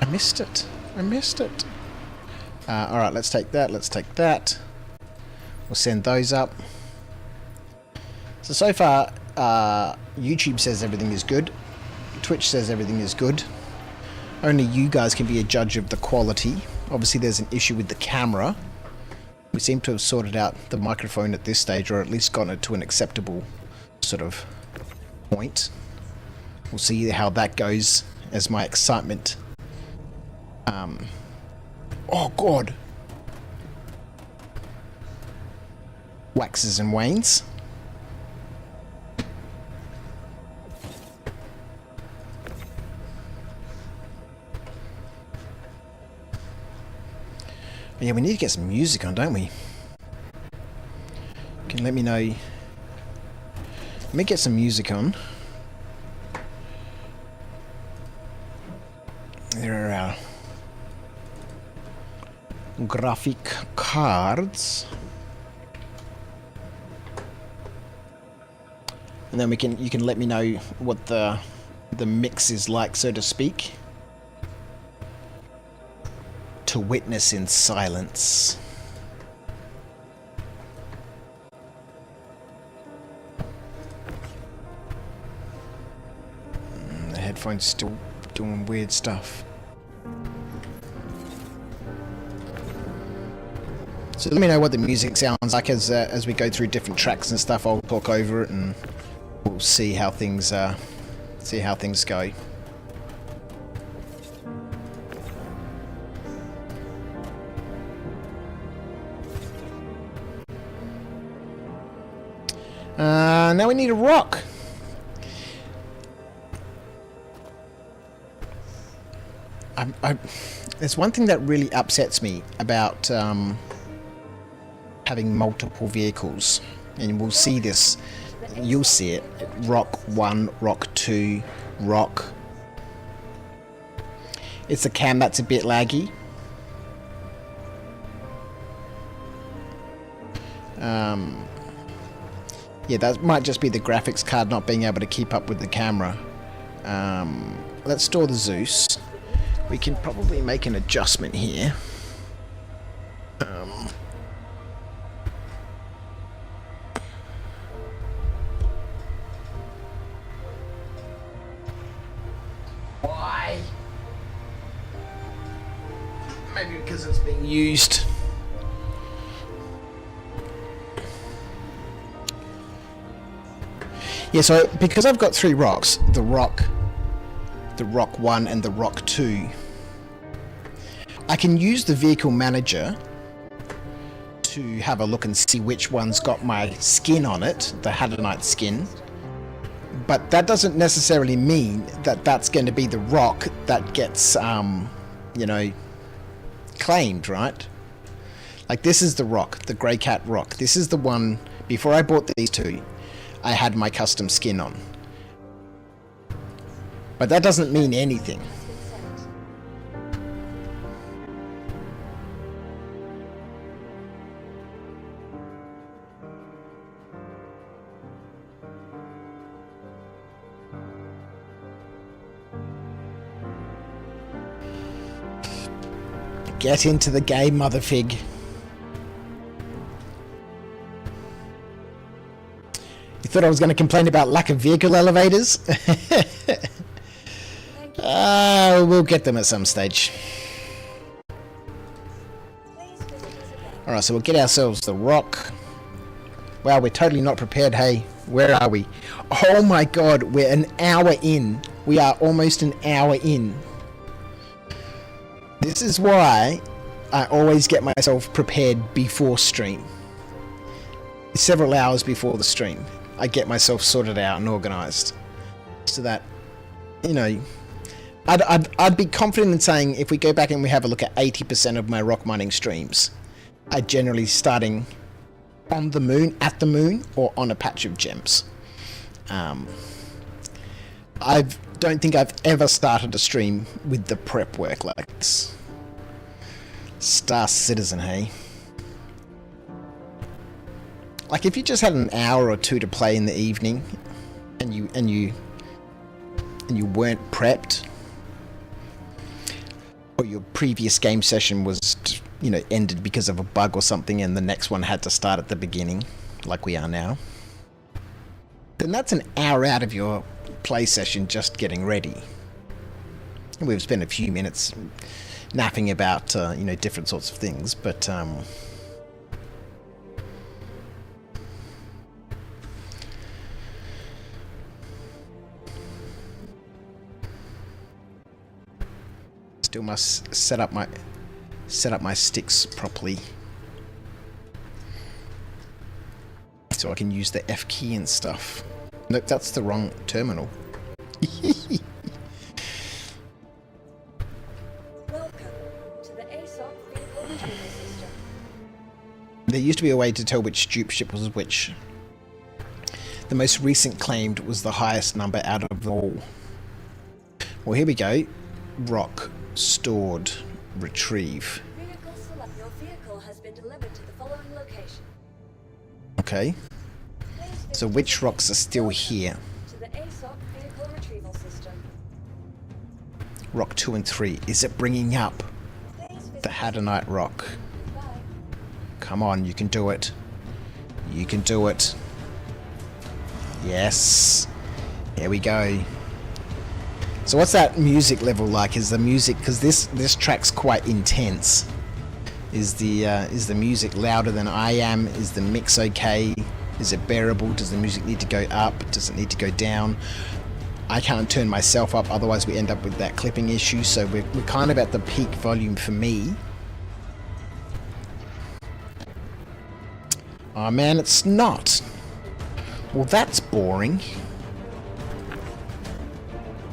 I missed it. I missed it. Alright, let's take that. Let's take that. We'll send those up. So far, YouTube says everything is good. Twitch says everything is good. Only you guys can be a judge of the quality. Obviously there's an issue with the camera. We seem to have sorted out the microphone at this stage, or at least gotten it to an acceptable sort of point. We'll see how that goes as my excitement. Oh god! Waxes and wanes. Yeah, we need to get some music on, don't we? You can let me know. Let me get some music on. There are our graphic cards. And then you can let me know what the mix is like, so to speak. To witness in silence. The headphone's still doing weird stuff. So let me know what the music sounds like as we go through different tracks and stuff. I'll talk over it and we'll see how things go. Now we need a rock. There's one thing that really upsets me about having multiple vehicles, and we'll see this. You'll see it. Rock 1, Rock 2, Rock. It's the cam that's a bit laggy. Yeah, that might just be the graphics card not being able to keep up with the camera. Let's store the Zeus. We can probably make an adjustment here. Why? Maybe because it's being used. Yeah, so because I've got 3 rocks, the Rock 1 and the Rock 2, I can use the vehicle manager to have a look and see which one's got my skin on it, the HADANITE skin. But that doesn't necessarily mean that that's going to be the rock that gets, you know, claimed, right? Like this is the rock, the Grey Cat rock. This is the one Before I bought these two, I had my custom skin on. But that doesn't mean anything. Get into the game, motherfig. You thought I was going to complain about lack of vehicle elevators? We'll get them at some stage. Alright, so we'll get ourselves the ROC. Wow, we're totally not prepared, hey. Where are we? Oh my god, we're an hour in. We are almost an hour in. This is why I always get myself prepared before stream. Several hours before the stream, I get myself sorted out and organised. So that, you know, I'd be confident in saying if we go back and we have a look at 80% of my rock mining streams, are generally starting on the moon, at the moon, or on a patch of gems. I don't think I've ever started a stream with the prep work like this. Star Citizen, hey? Like if you just had an hour or two to play in the evening, and you weren't prepped, or your previous game session was, you know, ended because of a bug or something, and the next one had to start at the beginning, like we are now, then that's an hour out of your play session just getting ready. And we've spent a few minutes napping about, you know, different sorts of things, but still must set up my sticks properly so I can use the F key and stuff. Nope, that's the wrong terminal. Welcome to the ASOC vehicle retrieval system. There used to be a way to tell which dupe ship was which. The most recent claimed was the highest number out of all. Well, here we go. ROC stored retrieve. Vehicle select. Your vehicle has been delivered to the following location. Okay. So which rocks are still here? To the ASOC vehicle retrieval system. Rock 2 and 3. Is it bringing up Please visit the HADANITE rock? Bye. Come on, you can do it. You can do it. Yes. Here we go. So what's that music level like? Is the music, because this track's quite intense. Is the music louder than I am? Is the mix okay? Is it bearable? Does the music need to go up? Does it need to go down? I can't turn myself up, otherwise we end up with that clipping issue. So we're kind of at the peak volume for me. Oh man, it's not. Well, that's boring.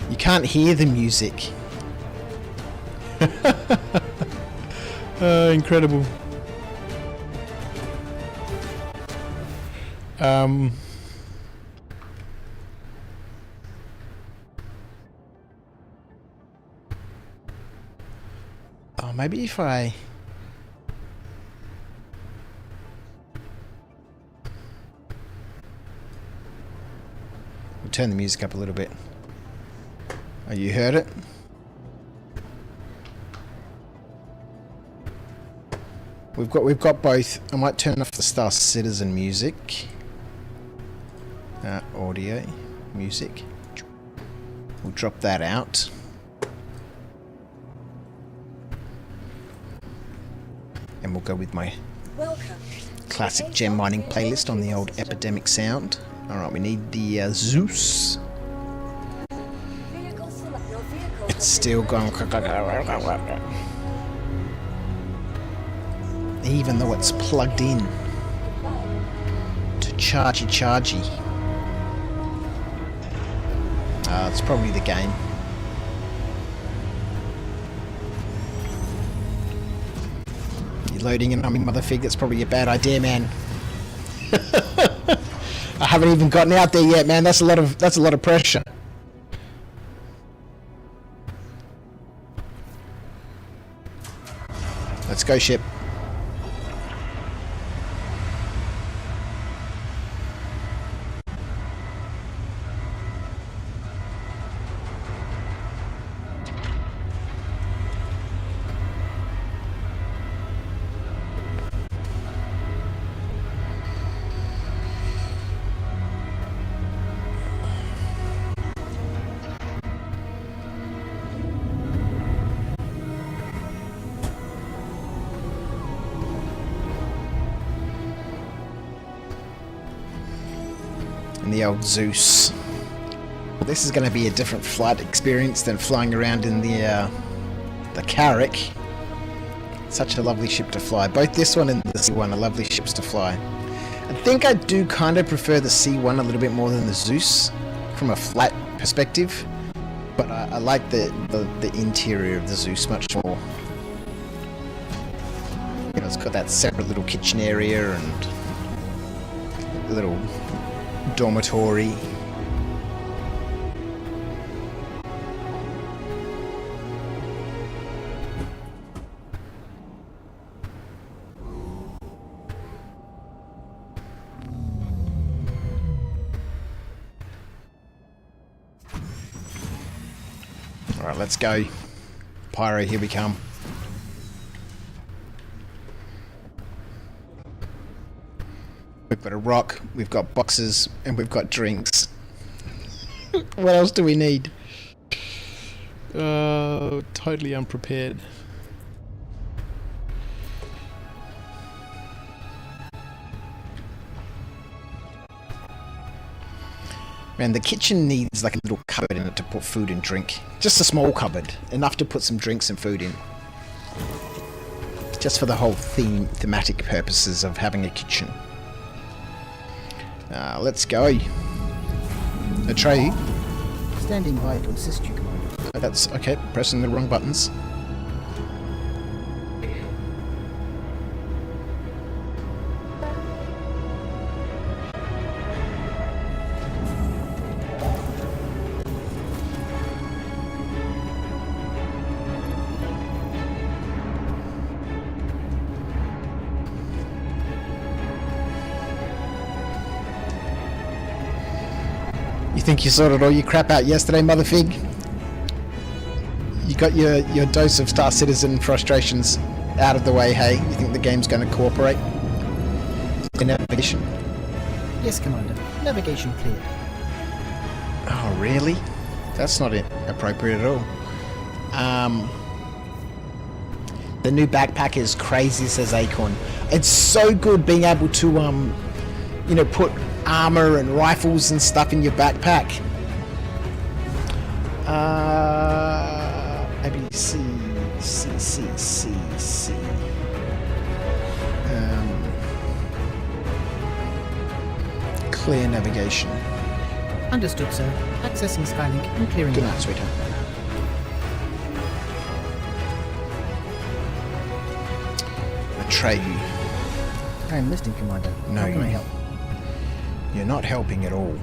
You can't hear the music. Incredible. Oh, maybe if I... We'll turn the music up a little bit. Oh, you heard it? We've got both. I might turn off the Star Citizen music. Audio, music. We'll drop that out. And we'll go with my classic gem mining playlist on the old Epidemic sound. Alright, we need the Zeus. It's still going. Even though it's plugged in to chargy. It's probably the game. You're loading and humming, motherfig. That's probably a bad idea, man. I haven't even gotten out there yet, man. That's a lot of pressure. Let's go, ship. And the old Zeus. This is going to be a different flight experience than flying around in the Carrack. Such a lovely ship to fly. Both this one and the C1 are lovely ships to fly. I think I do kind of prefer the C1 a little bit more than the Zeus from a flight perspective, but I like the interior of the Zeus much more. You know, it's got that separate little kitchen area and a little dormitory. Alright, let's go. Pyro, here we come. We've got a rock, we've got boxes, and we've got drinks. What else do we need? Totally unprepared. Man, the kitchen needs like a little cupboard in it to put food and drink. Just a small cupboard, enough to put some drinks and food in. Just for the whole thematic purposes of having a kitchen. Let's go. Atreyu. Standing by to assist you, Commander. Oh, that's okay. Pressing the wrong buttons. You think you sorted all your crap out yesterday, Motherfig? You got your dose of Star Citizen frustrations out of the way, hey? You think the game's going to cooperate? In navigation? Yes, Commander. Navigation clear. Oh, really? That's not appropriate at all. The new backpack is crazy, says Acorn. It's so good being able to, you know, put armor and rifles and stuff in your backpack. Maybe C. Clear navigation. Understood, sir. Accessing Skylink and clearing Good the night, sweetheart. Atreyu. I am listening, Commander. No, How can I help? You're not helping at all.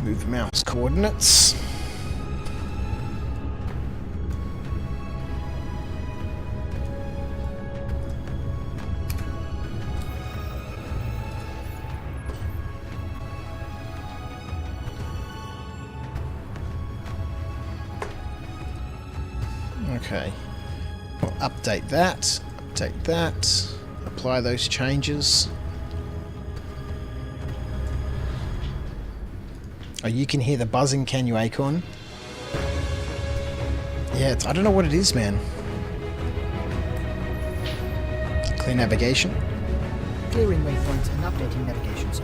Move mouse coordinates. Okay. We'll update that. Update that. Apply those changes. Oh, you can hear the buzzing, can you, Acorn? Yeah, I don't know what it is, man. Clear navigation. Clearing waypoints and updating navigation, sir.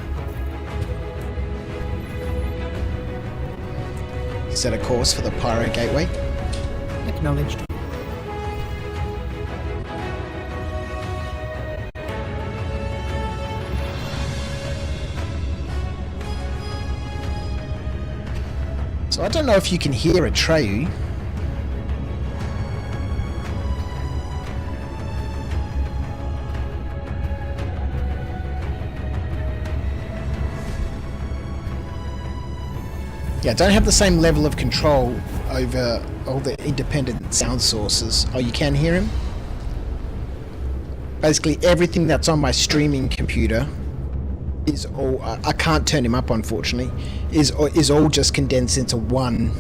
Set a course for the Pyro Gateway. Acknowledged. So I don't know if you can hear Atreyu. Yeah, I don't have the same level of control over all the independent sound sources. Oh, you can hear him? Basically, everything that's on my streaming computer is all... I can't turn him up, unfortunately. Is all just condensed into one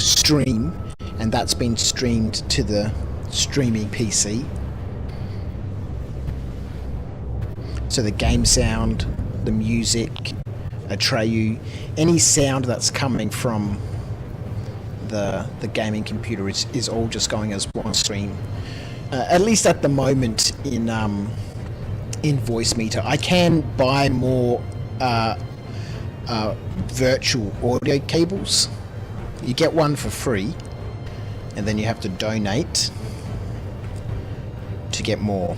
stream, and that's been streamed to the streaming PC. So the game sound, the music, Atreyu, any sound that's coming from the gaming computer is all just going as one stream. At least at the moment in Voice Meter. I can buy more virtual audio cables. You get one for free, and then you have to donate to get more.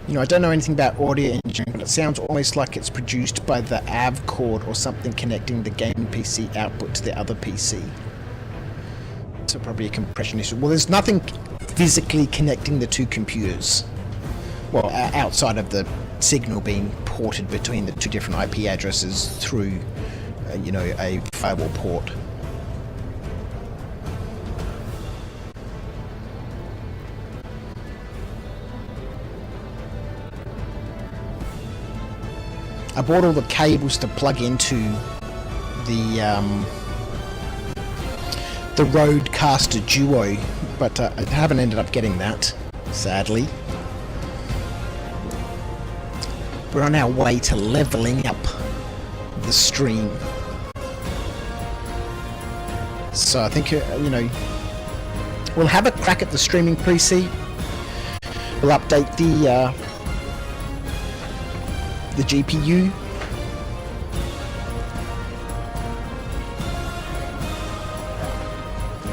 You know, I don't know anything about audio engineering, but it sounds almost like it's produced by the AV cord or something connecting the gaming PC output to the other PC. So probably a compression issue. Well, there's nothing physically connecting the two computers. Well, outside of the signal being ported between the two different IP addresses through, you know, a firewall port. I bought all the cables to plug into the Rodecaster Duo, but I haven't ended up getting that, sadly. We're on our way to leveling up the stream. So I think, you know, we'll have a crack at the streaming PC. We'll update the GPU.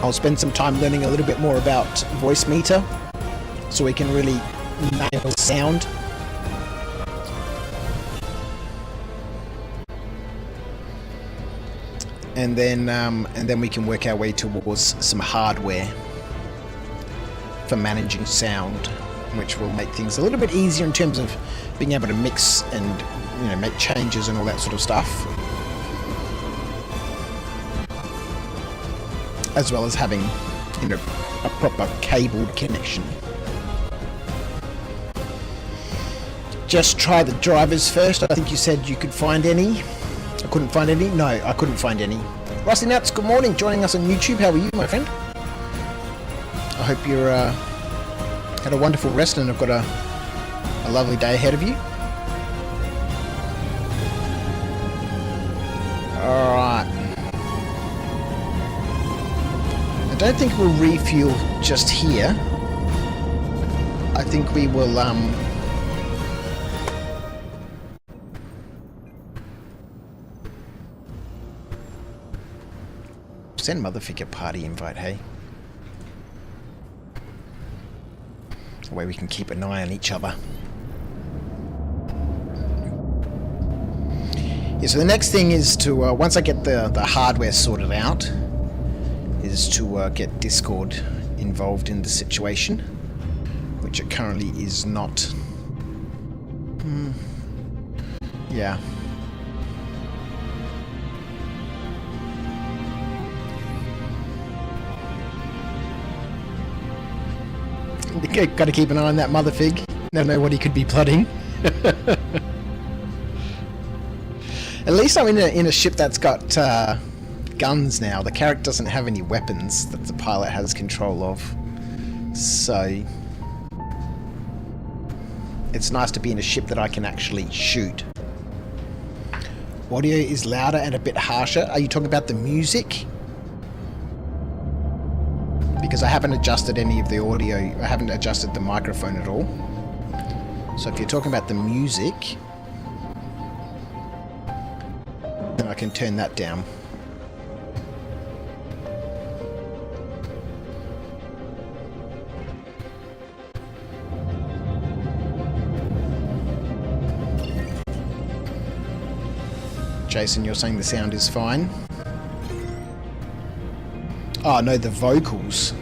I'll spend some time learning a little bit more about Voice Meter so we can really nail sound. And then we can work our way towards some hardware for managing sound, which will make things a little bit easier in terms of being able to mix and, you know, make changes and all that sort of stuff, as well as having, you know, a proper cabled connection. Just try the drivers first. I think you said you could find any. I couldn't find any? No, I couldn't find any. Rusty Nuts, good morning, joining us on YouTube. How are you, my friend? I hope you're had a wonderful rest and have got a lovely day ahead of you. Alright. I don't think we'll refuel just here. I think we will send Motherfigure party invite, hey? That way we can keep an eye on each other. Yeah, so the next thing is to, once I get the hardware sorted out, is to get Discord involved in the situation, which it currently is not. Yeah. Got to keep an eye on that Motherfig. Never know what he could be plotting. At least I'm in a ship that's got guns now. The character doesn't have any weapons that the pilot has control of. So it's nice to be in a ship that I can actually shoot. Audio is louder and a bit harsher. Are you talking about the music? Because I haven't adjusted any of the audio. I haven't adjusted the microphone at all. So if you're talking about the music, then I can turn that down. Jason, you're saying the sound is fine? Oh no, the vocals.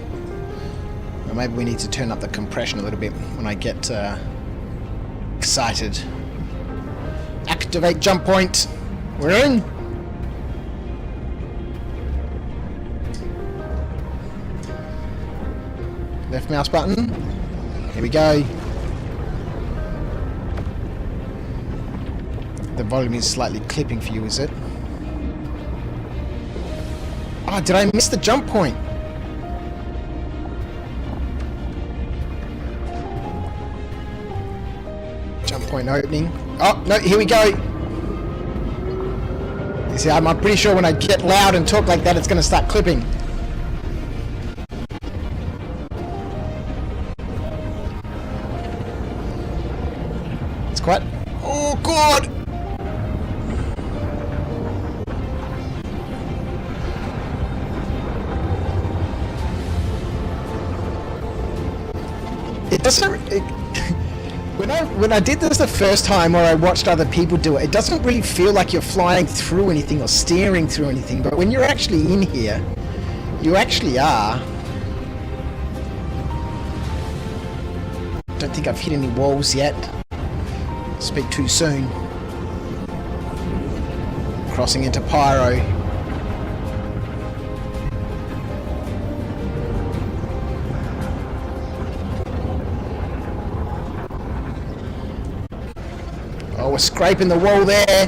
Well, maybe we need to turn up the compression a little bit when I get excited. Activate jump point. We're in. Left mouse button. Here we go. The volume is slightly clipping for you, is it? Oh, did I miss the jump point? Jump point opening. Oh, no, here we go. You see, I'm pretty sure when I get loud and talk like that, it's going to start clipping. It's quite... Oh, God! It doesn't... When I did this the first time, or I watched other people do it, it doesn't really feel like you're flying through anything or steering through anything, but when you're actually in here, you actually are. Don't think I've hit any walls yet. Speak too soon. Crossing into Pyro. Oh, we're scraping the wall there.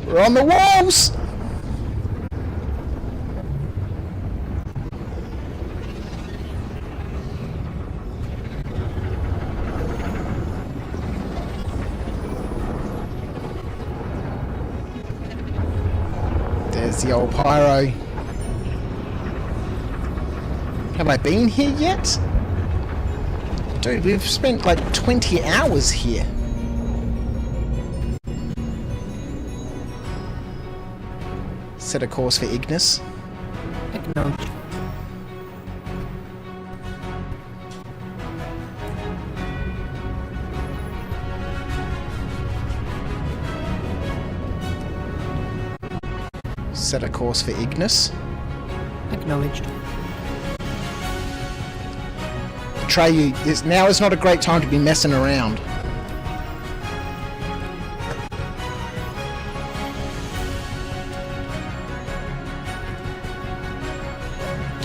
We're on the walls. There's the old Pyro. Have I been here yet? Dude, we've spent like 20 hours here. Set a course for Ignis. Acknowledged. Set a course for Ignis. Acknowledged. Atreyu, now is not a great time to be messing around.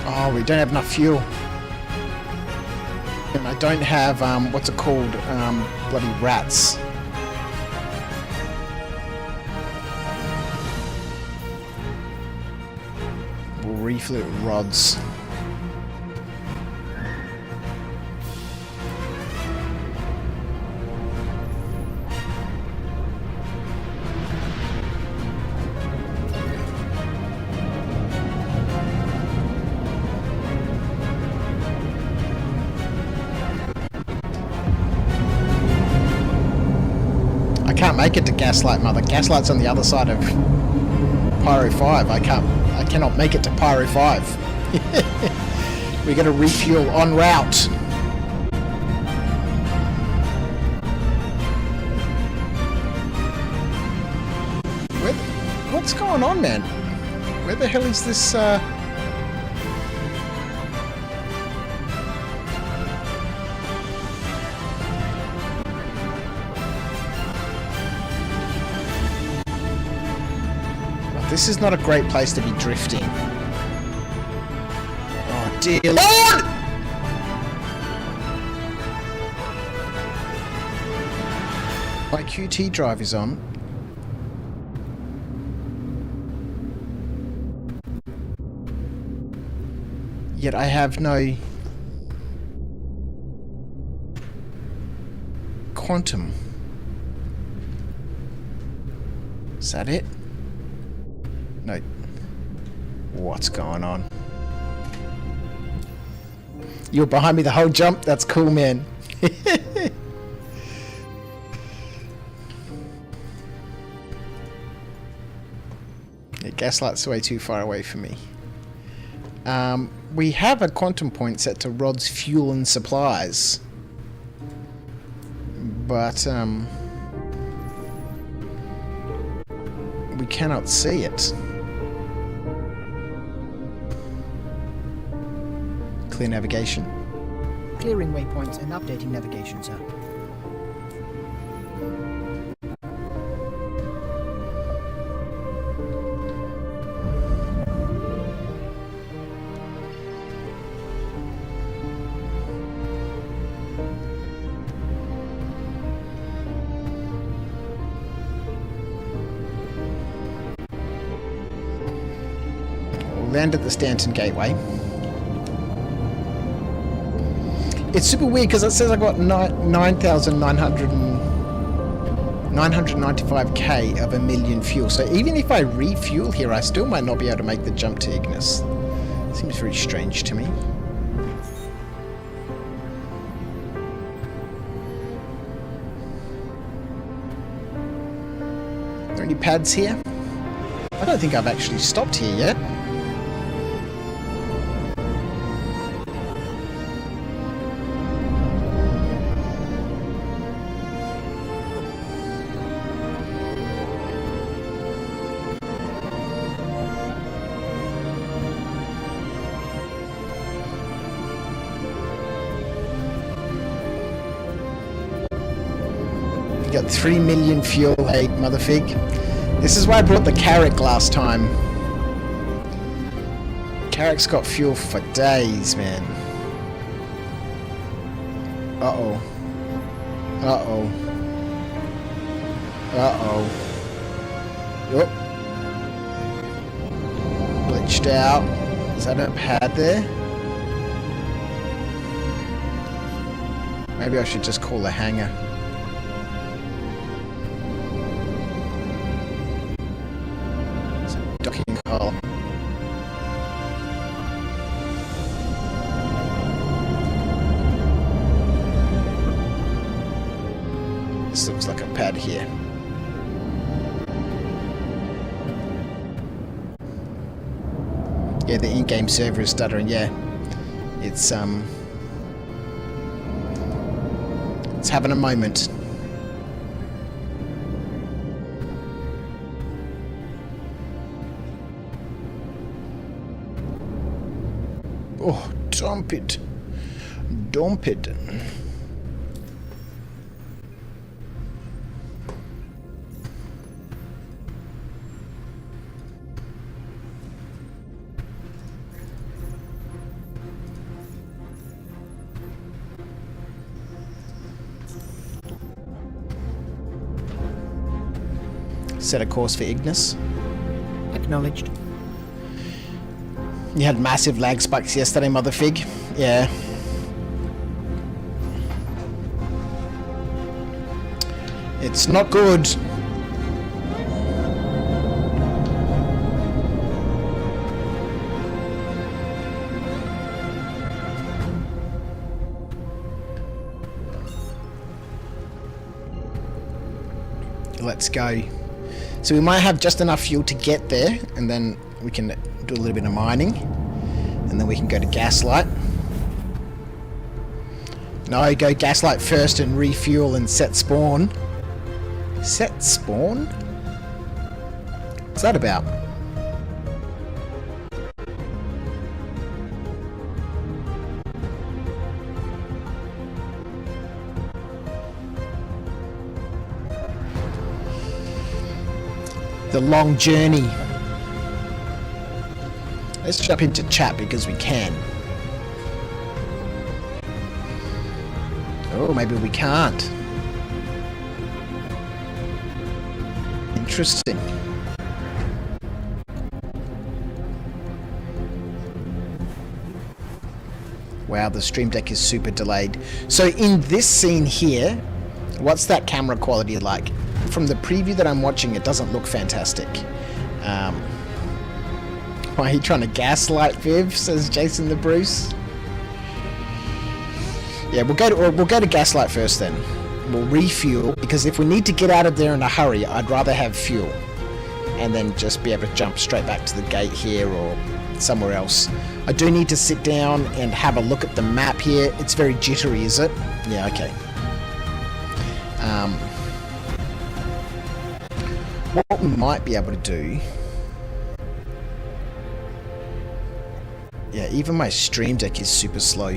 Oh, we don't have enough fuel. And I don't have, what's it called? Bloody rats. We'll refill it with rods. I can't make it to Gaslight, Mother. Gaslight's on the other side of Pyro 5. I cannot make it to Pyro 5. We're gonna refuel en route. What's going on, man? Where the hell is this, This is not a great place to be drifting. Oh dear Lord! My QT drive is on. Yet I have no quantum. Is that it? No. What's going on? You were behind me the whole jump? That's cool, man. Yeah, Gaslight's way too far away from me. We have a quantum point set to Rod's fuel and supplies. But, we cannot see it. Clear navigation. Clearing waypoints and updating navigation, sir. We'll land at the Stanton Gateway. It's super weird because it says I got 995k of a million fuel. So even if I refuel here, I still might not be able to make the jump to Ignis. Seems very strange to me. Are there any pads here? I don't think I've actually stopped here yet. You got 3 million fuel, hey, motherfig. This is why I brought the Carrack last time. Carrack's got fuel for days, man. Uh-oh. Uh-oh. Uh-oh. Yup. Glitched out. Is that a pad there? Maybe I should just call the hangar. Docking hull. This looks like a pad here. Yeah, the in-game server is stuttering. Yeah, it's having a moment. Oh, dump it. Dump it. Set a course for Ignis. Acknowledged. You had massive lag spikes yesterday, motherfig. Yeah. It's not good. Let's go. So we might have just enough fuel to get there, and then we can do a little bit of mining, and then we can go to Gaslight. No, go Gaslight first and refuel and set spawn. Set spawn? What's that about? The long journey. Let's jump into chat because we can. Oh, maybe we can't. Interesting. Wow, the stream deck is super delayed. So in this scene here, what's that camera quality like? From the preview that I'm watching, it doesn't look fantastic. Why are you trying to gaslight Viv? Says Jason the Bruce. Yeah, we'll go to Gaslight first then. We'll refuel, because if we need to get out of there in a hurry, I'd rather have fuel, and then just be able to jump straight back to the gate here or somewhere else. I do need to sit down and have a look at the map here. It's very jittery, is it? Yeah, okay. What we might be able to do Yeah, even my stream deck is super slow.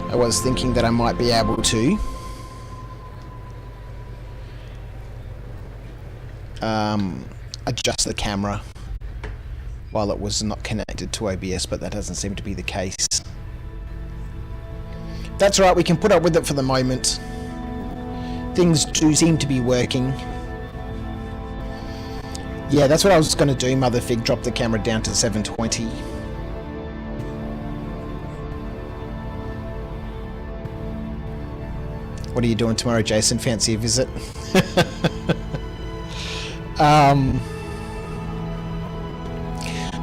I was thinking that I might be able to adjust the camera while it was not connected to OBS, but that doesn't seem to be the case. That's right, we can put up with it for the moment. Things do seem to be working. Yeah, that's what I was going to do, Mother Fig, drop the camera down to 720. What are you doing tomorrow, Jason? Fancy a visit?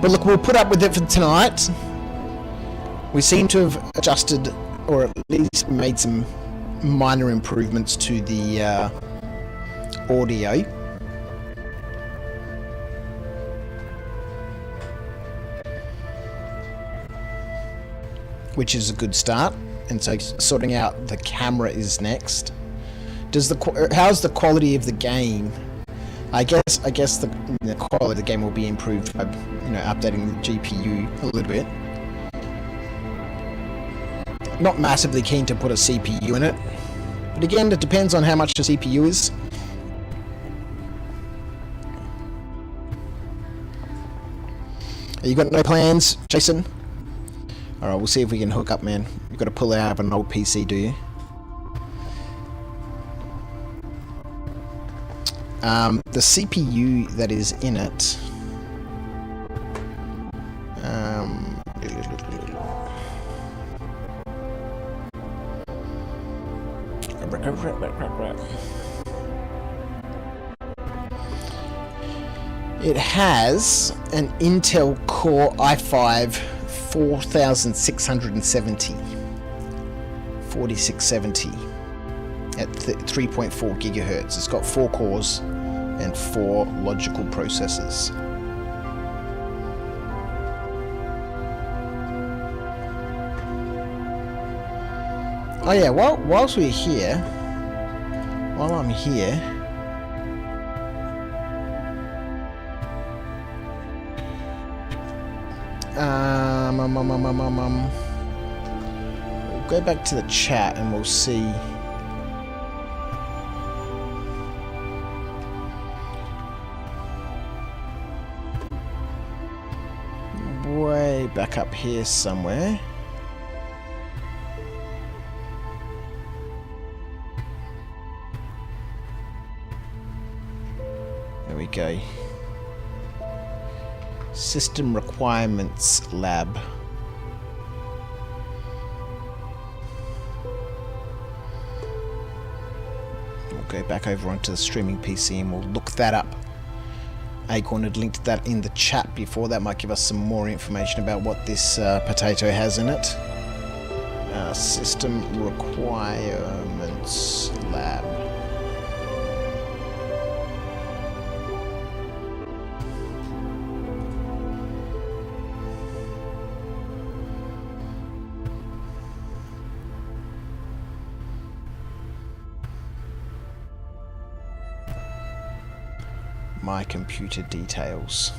But look, we'll put up with it for tonight. We seem to have adjusted, or at least made some minor improvements to the audio. Which is a good start. And so sorting out the camera is next. How's the quality of the game? I guess the quality of the game will be improved by updating the GPU a little bit. Not massively keen to put a CPU in it, but again, it depends on how much the CPU is. You got no plans, Jason? Alright, we'll see if we can hook up, man. You've got to pull out of an old PC, do you? The CPU that is in it... It has an Intel Core i5 4670 at 3.4 gigahertz. It's got 4 cores and 4 logical processors. Oh yeah, whilst we're here, while I'm here, we'll go back to the chat and we'll see. Way back up here somewhere. There we go. System Requirements Lab. We'll go back over onto the streaming PC and we'll look that up. Acorn had linked that in the chat before. That might give us some more information about what this potato has in it. System Requirements Lab. My computer details.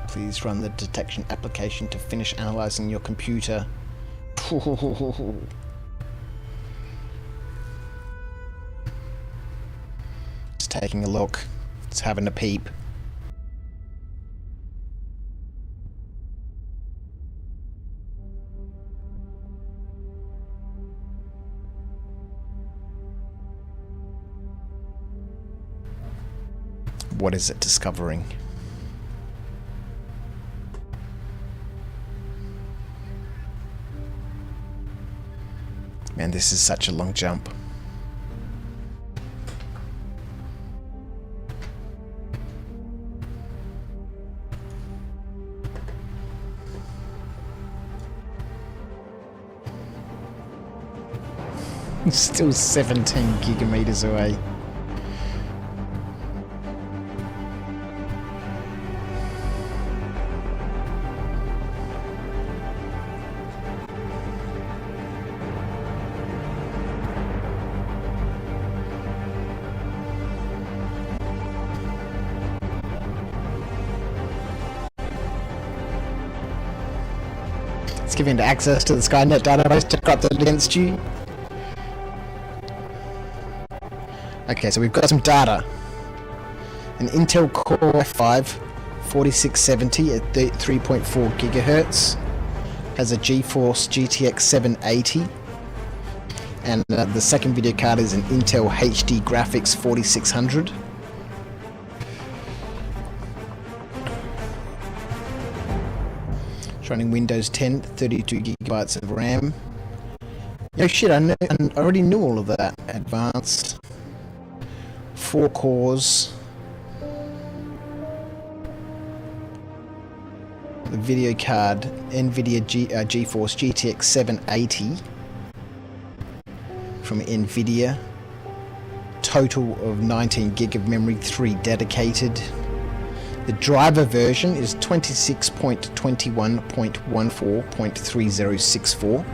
Please run the detection application to finish analyzing your computer. Just taking a look. It's having a peep. What is it discovering? Man, this is such a long jump. Still 17 gigameters away. It's giving access to the Skynet database to corrupt it against you. Okay, so we've got some data. An Intel Core i5 4670 at 3.4 gigahertz has a GeForce GTX 780, and the second video card is an Intel HD Graphics 4600. It's running Windows 10, 32 gigabytes of RAM. Oh shit, I already knew all of that. Advanced. 4 cores. The video card, NVIDIA GeForce GTX 780 from NVIDIA. Total of 19 gig of memory, 3 dedicated. The driver version is 26.21.14.3064.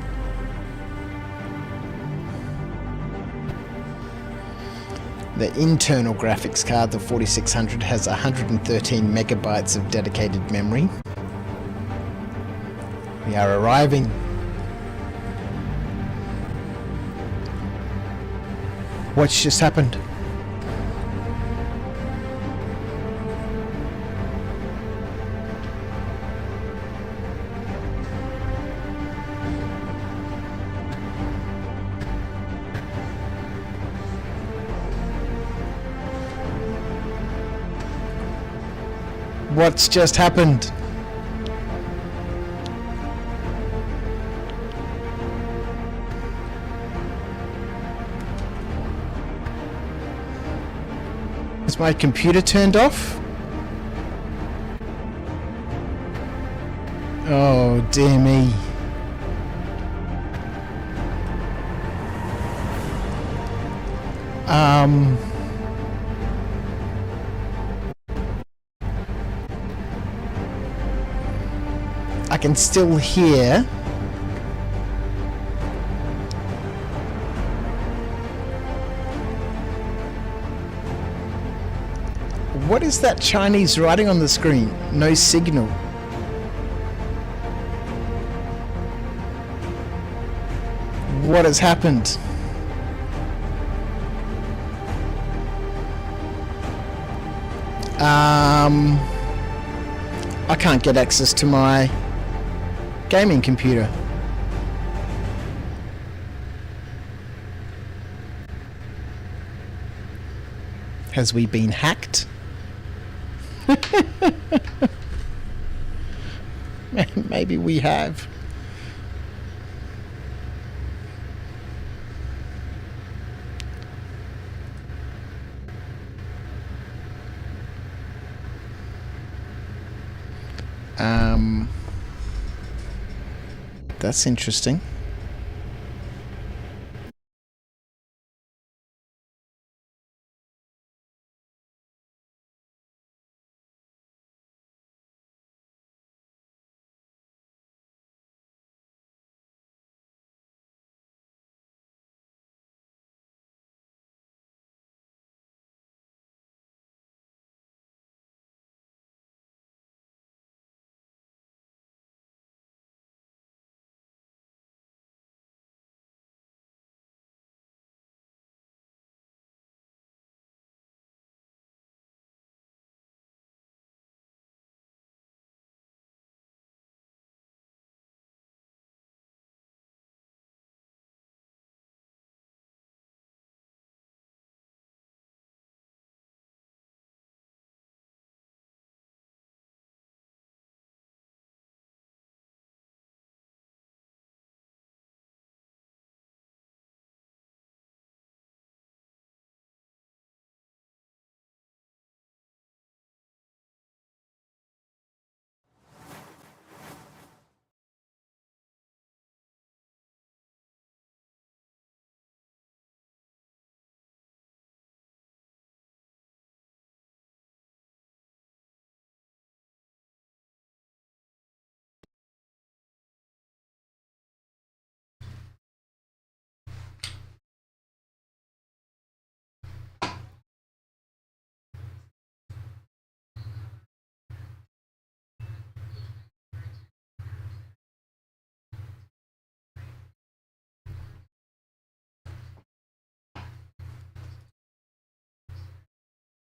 The internal graphics card, the 4600, has 113 megabytes of dedicated memory. We are arriving. What's just happened? What's just happened? Is my computer turned off? Oh dear me. I can still hear. What is that Chinese writing on the screen? No signal. What has happened? I can't get access to my gaming computer. Has we been hacked? Maybe we have. That's interesting.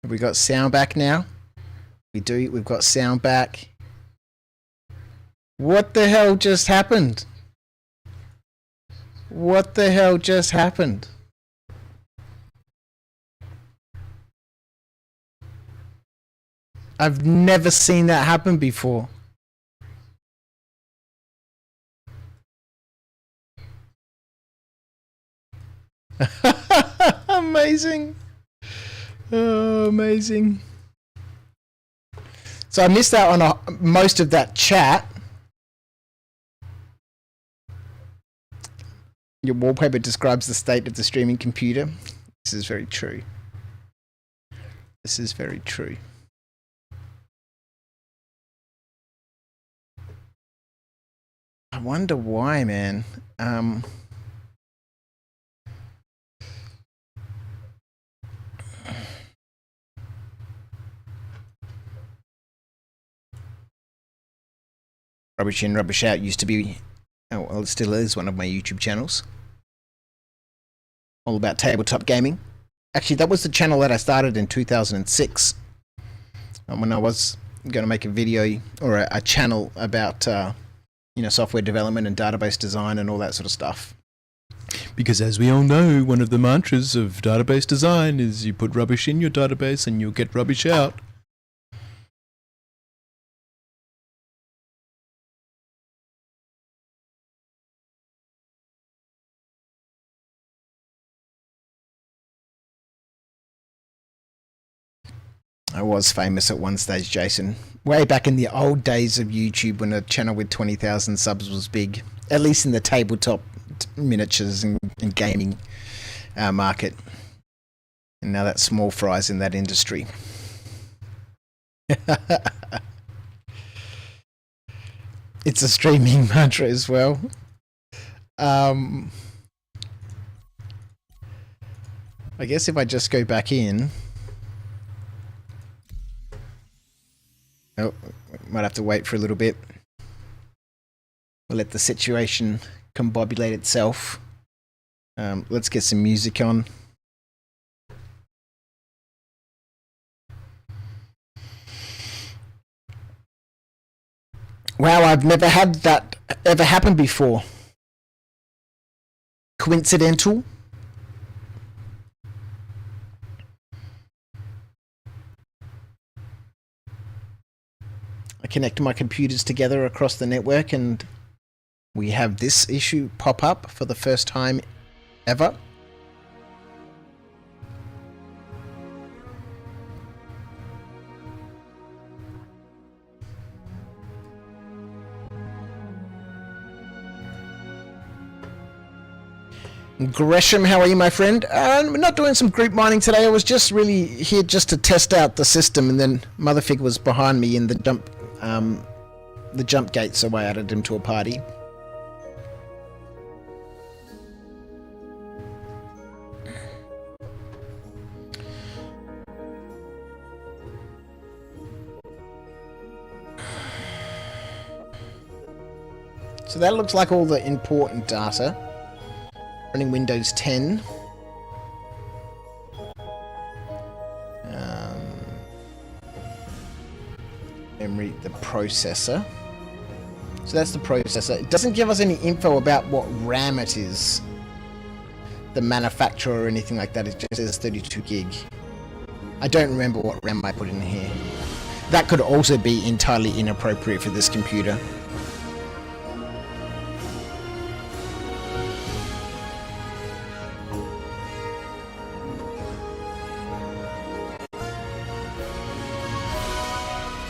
Have we got sound back now? We do. We've got sound back. What the hell just happened? What the hell just happened? I've never seen that happen before. Amazing. Oh, amazing. So I missed out on most of that chat. Your wallpaper describes the state of the streaming computer. This is very true. This is very true. I wonder why, man. Rubbish In, Rubbish Out used to be, oh, well, it still is one of my YouTube channels. All about tabletop gaming. Actually, that was the channel that I started in 2006. When I was going to make a video or a channel about, you know, software development and database design and all that sort of stuff. Because as we all know, one of the mantras of database design is you put rubbish in your database and you'll get rubbish out. I was famous at one stage, Jason. Way back in the old days of YouTube when a channel with 20,000 subs was big. At least in the tabletop miniatures and gaming market. And now that's small fries in that industry. It's a streaming mantra as well. I guess if I just go back in... Oh, might have to wait for a little bit. We'll let the situation combobulate itself. Let's get some music on. Wow, I've never had that ever happen before. Coincidental? I connect my computers together across the network and we have this issue pop up for the first time ever. Gresham, how are you, my friend? We're not doing some group mining today. I was just really here just to test out the system, and then Motherfig was behind me in the jump gate, so I added him to a party. So that looks like all the important data. Running Windows 10. Memory, the processor. So that's the processor. It doesn't give us any info about what RAM it is. The manufacturer or anything like that. It just says 32 gig. I don't remember what RAM I put in here. That could also be entirely inappropriate for this computer.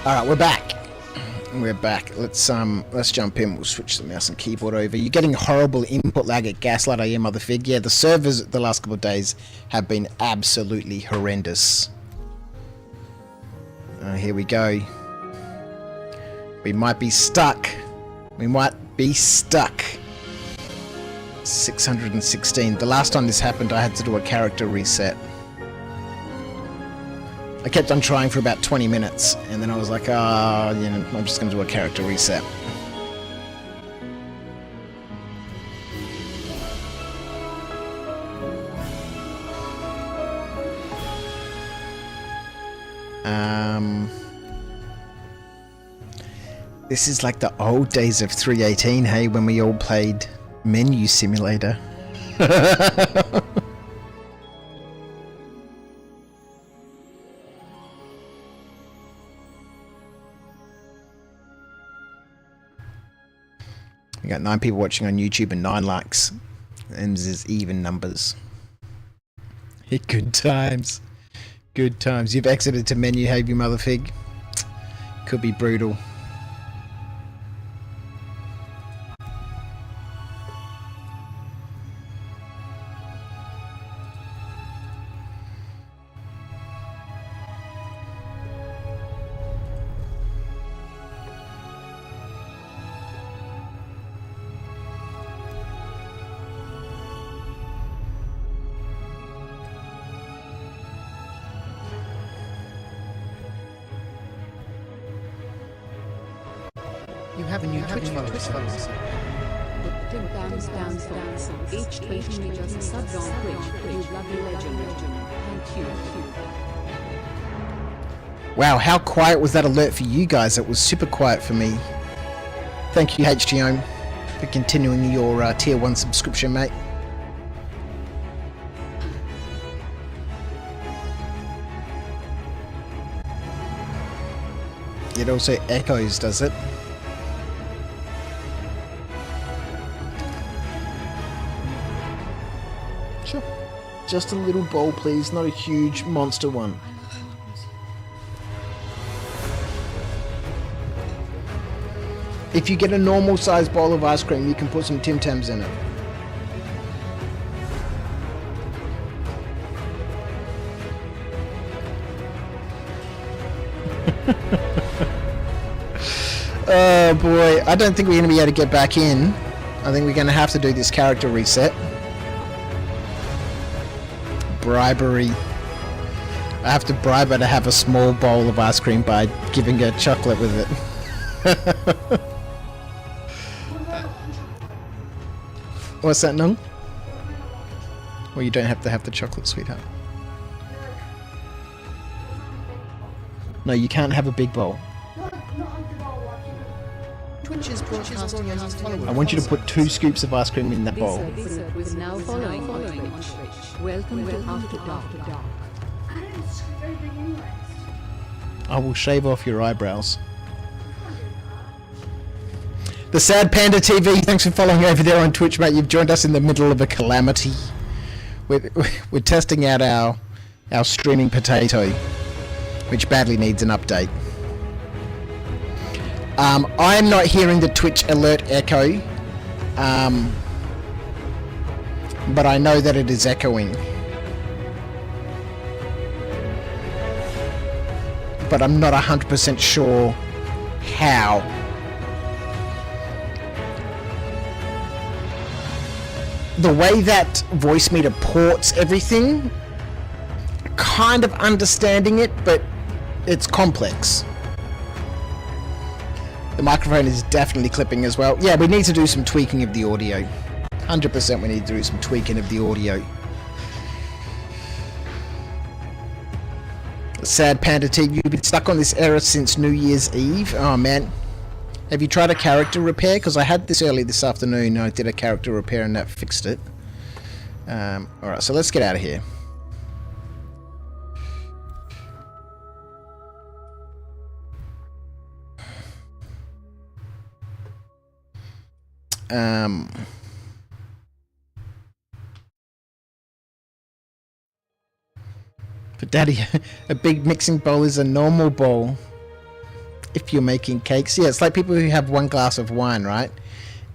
All right, we're back. We're back. Let's jump in. We'll switch the mouse and keyboard over. You're getting horrible input lag at Gaslight. I am, Motherfig. Yeah, the servers the last couple of days have been absolutely horrendous. Here we go. We might be stuck. We might be stuck. 616. The last time this happened, I had to do a character reset. I kept on trying for about 20 minutes, and then I was like, you know, I'm just going to do a character reset. This is like the old days of 318, hey, when we all played Menu Simulator. We got 9 people watching on YouTube and 9 likes. And this is even numbers. Good times. Good times. You've exited to menu, have you, mother fig? Could be brutal. You have a new Twitch followers. Each tweet me just subbed on Twitch. You lovely legend. Thank you. Wow, how quiet was that alert for you guys? It was super quiet for me. Thank you, HGO, for continuing your tier 1 subscription, mate. It also echoes, does it? Sure. Just a little bowl, please, not a huge monster one. If you get a normal sized bowl of ice cream, you can put some Tim Tams in it. Oh boy, I don't think we're going to be able to get back in. I think we're going to have to do this character reset. Bribery. I have to bribe her to have a small bowl of ice cream by giving her chocolate with it. What's that, Nung? Well, you don't have to have the chocolate, sweetheart. No, you can't have a big bowl. Twitch is broadcasting as his followers. I want you to put 2 scoops of ice cream in that bowl. This is now following on Twitch. Welcome to After Dark. I will shave off your eyebrows. The Sad Panda TV, thanks for following over there on Twitch, mate. You've joined us in the middle of a calamity. We're testing out our streaming potato, which badly needs an update. I am not hearing the Twitch alert echo, but I know that it is echoing. But I'm not 100% sure how. The way that voice meter ports everything, kind of understanding it, but it's complex. The microphone is definitely clipping as well. Yeah, we need to do some tweaking of the audio. 100% we need to do some tweaking of the audio. Sad Panda T, you've been stuck on this error since New Year's Eve. Oh man. Have you tried a character repair? Because I had this early this afternoon. I did a character repair and that fixed it. Alright, so let's get out of here. But Daddy, a big mixing bowl is a normal bowl. If you're making cakes, yeah, it's like people who have 1 glass of wine, right?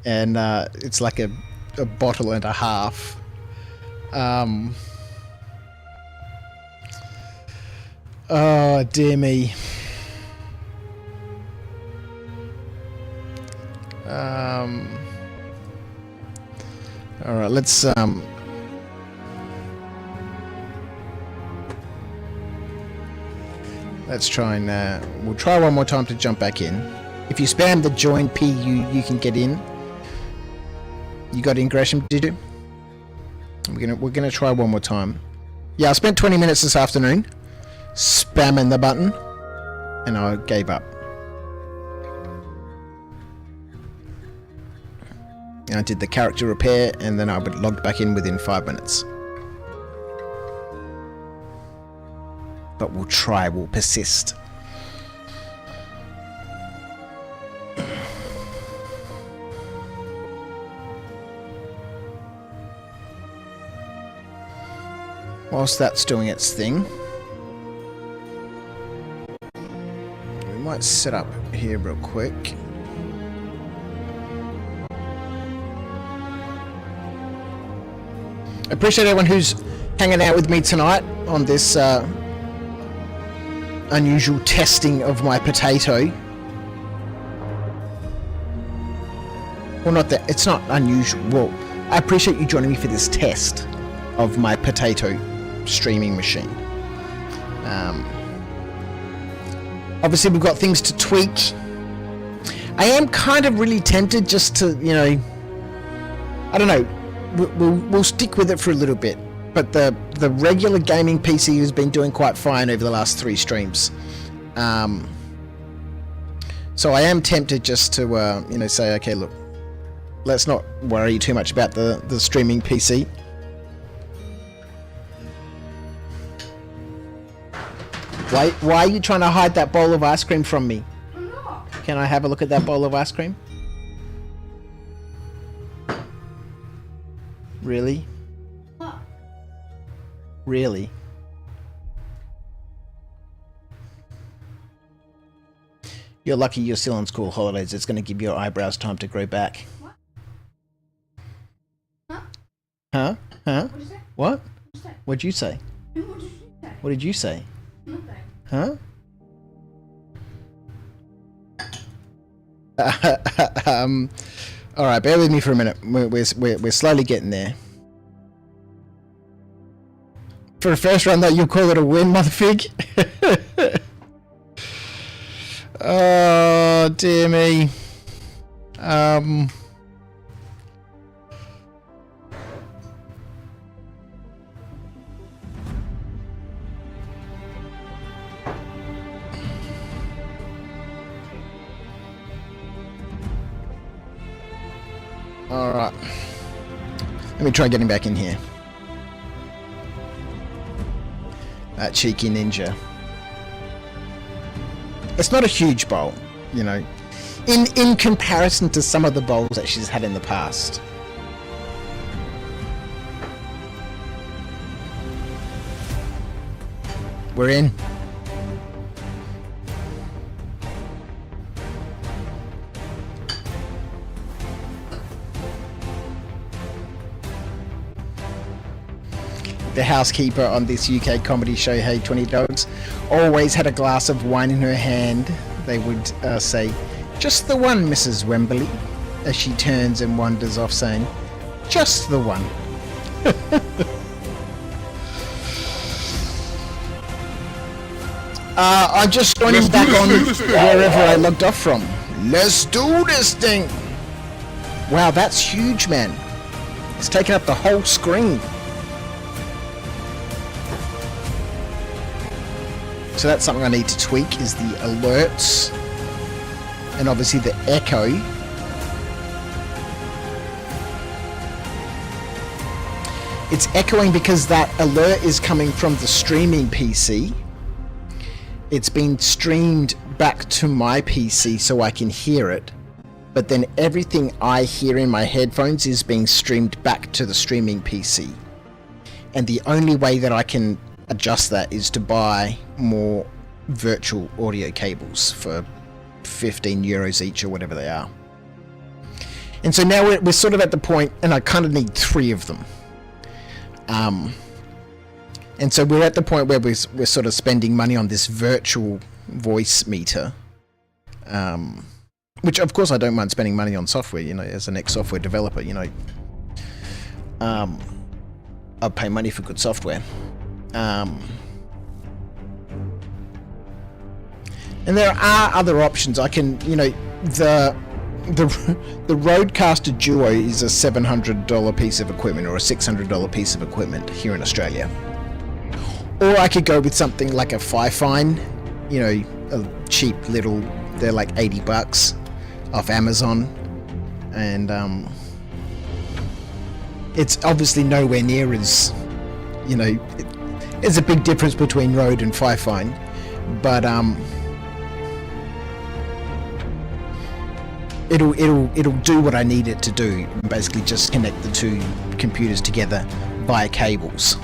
And it's like a bottle and a half. Oh dear me. All right, let's try and we'll try one more time to jump back in. If you spam the join P, you can get in. You got in, Gresham? Did you? We're gonna try one more time. Yeah, I spent 20 minutes this afternoon, spamming the button, and I gave up. I did the character repair, and then I would log back in within 5 minutes. But we'll try, we'll persist. Whilst that's doing its thing, we might set up here real quick. I appreciate everyone who's hanging out with me tonight on this unusual testing of my potato. Well, not that it's not unusual. Well, I appreciate you joining me for this test of my potato streaming machine. Obviously, we've got things to tweak. I am kind of really tempted just to, you know, I don't know. We'll stick with it for a little bit, but the regular gaming PC has been doing quite fine over the last 3 streams, so I am tempted just to you know, say, okay, look, let's not worry too much about the streaming PC. Why are you trying to hide that bowl of ice cream from me? I'm not. Can I have a look at that bowl of ice cream? Really? What? Really? You're lucky you're still on school holidays. It's going to give your eyebrows time to grow back. What? Huh? Huh? Huh? What did you say? What? What did you say? What'd you say? What did you say? What did you say? Nothing. Huh? All right, bear with me for a minute. We're slowly getting there. For a first run, though, you'll call it a win, motherfig. Oh dear me. All right. Let me try getting back in here. That cheeky ninja. It's not a huge bowl, you know, in comparison to some of the bowls that she's had in the past. We're in. The housekeeper on this UK comedy show, Hey 20 Dogs, always had a glass of wine in her hand. They would say, "Just the one, Mrs. Wembley," as she turns and wanders off saying, "Just the one." I'm just joining back on wherever I logged off from. Let's do this thing! Wow, that's huge, man. It's taken up the whole screen. So that's something I need to tweak, is the alerts and obviously the echo. It's echoing because that alert is coming from the streaming PC. It's been streamed back to my PC so I can hear it, but then everything I hear in my headphones is being streamed back to the streaming PC. And the only way that I can adjust that is to buy more virtual audio cables for 15 euros each or whatever they are. And so now we're sort of at the point, and I kind of need 3 of them. And so we're at the point where we're sort of spending money on this virtual voice meter, which of course I don't mind spending money on software, you know, as an ex-software developer, you know, I'll pay money for good software. And there are other options. I can, you know, the Rodecaster Duo is a $700 piece of equipment or a $600 piece of equipment here in Australia. Or I could go with something like a Fifine, you know, a cheap little, they're like $80 off Amazon. And it's obviously nowhere near as, you know, there's a big difference between Rode and Fifine. But it'll do what I need it to do, and basically just connect the two computers together via cables.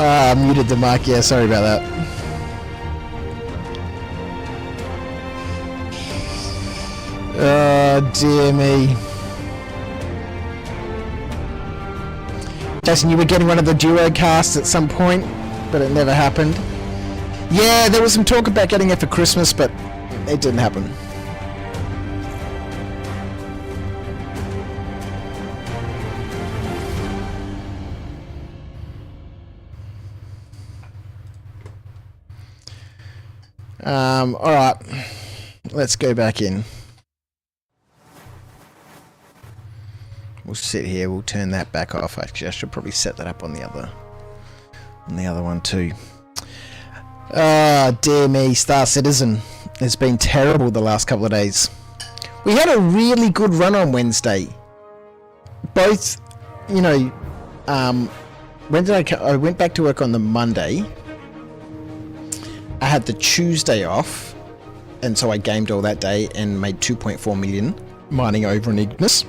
I muted the mic, yeah, sorry about that. Oh, dear me. Jason, you were getting one of the duo casts at some point, but it never happened. Yeah, there was some talk about getting it for Christmas, but it didn't happen. Alright, let's go back in. We'll sit here, we'll turn that back off. Actually, I should probably set that up on the other one too. Ah, dear me, Star Citizen. It's been terrible the last couple of days. We had a really good run on Wednesday. Both, you know, when did I went back to work on the Monday. I had the Tuesday off, and so I gamed all that day and made 2.4 million mining over in Ignis.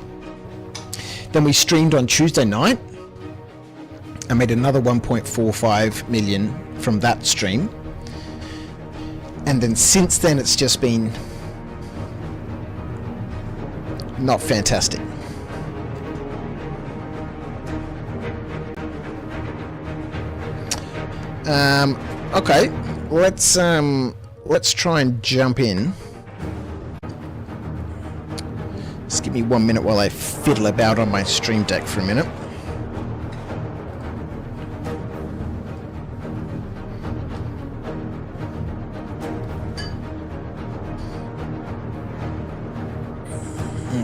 Then we streamed on Tuesday night. I made another 1.45 million from that stream. And then since then it's just been not fantastic. Okay. Let's try and jump in. Just give me 1 minute while I fiddle about on my stream deck for a minute.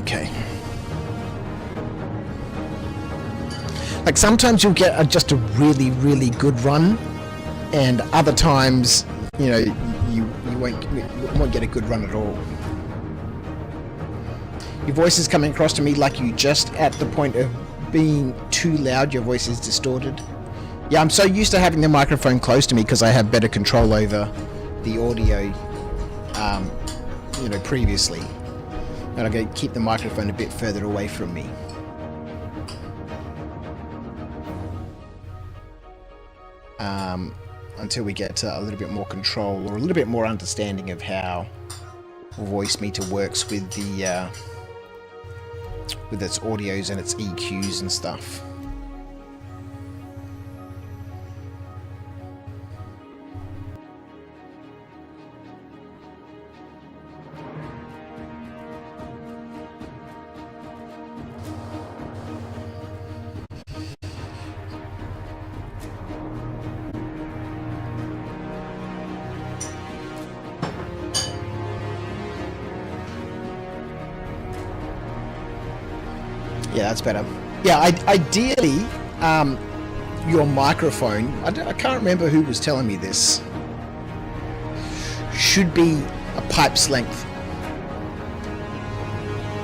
Okay. Like sometimes you'll get just a really, really good run, and other times, you know, you won't get a good run at all. Your voice is coming across to me like you just at the point of being too loud, your voice is distorted. Yeah, I'm so used to having the microphone close to me because I have better control over the audio, you know, previously. And I'm going to keep the microphone a bit further away from me. Until we get a little bit more control or a little bit more understanding of how voice meter works with the with its audios and its EQs and stuff. Yeah, that's better. Yeah, ideally, your microphone, I can't remember who was telling me this, should be a pipe's length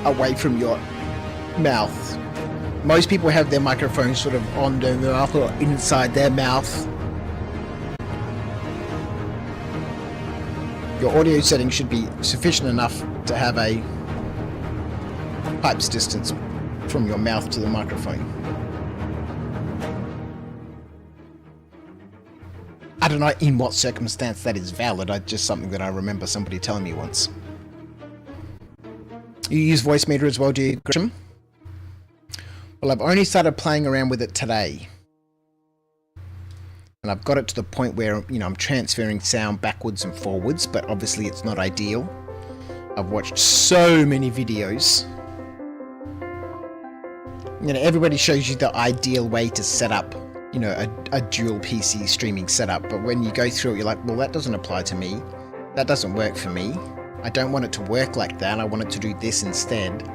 away from your mouth. Most people have their microphones sort of on their mouth or inside their mouth. Your audio setting should be sufficient enough to have a pipe's distance from your mouth to the microphone. I don't know in what circumstance that is valid. Just something that I remember somebody telling me once. You use voice meter as well, do you, Grisham? Well, I've only started playing around with it today. And I've got it to the point where, you know, I'm transferring sound backwards and forwards, but obviously it's not ideal. I've watched so many videos. You know, everybody shows you the ideal way to set up, you know, a dual PC streaming setup, but when you go through it, you're like, well, that doesn't apply to me. That doesn't work for me. I don't want it to work like that. I want it to do this instead.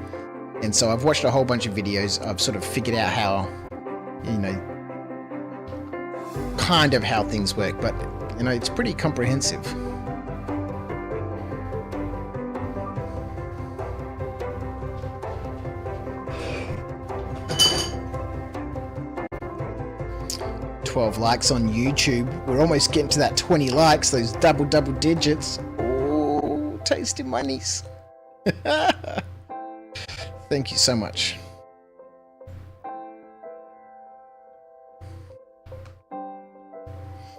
And so I've watched a whole bunch of videos. I've sort of figured out how, you know, kind of how things work, but, you know, it's pretty comprehensive. Likes on YouTube. We're almost getting to that 20 likes, those double digits. Oh, tasty monies. Thank you so much.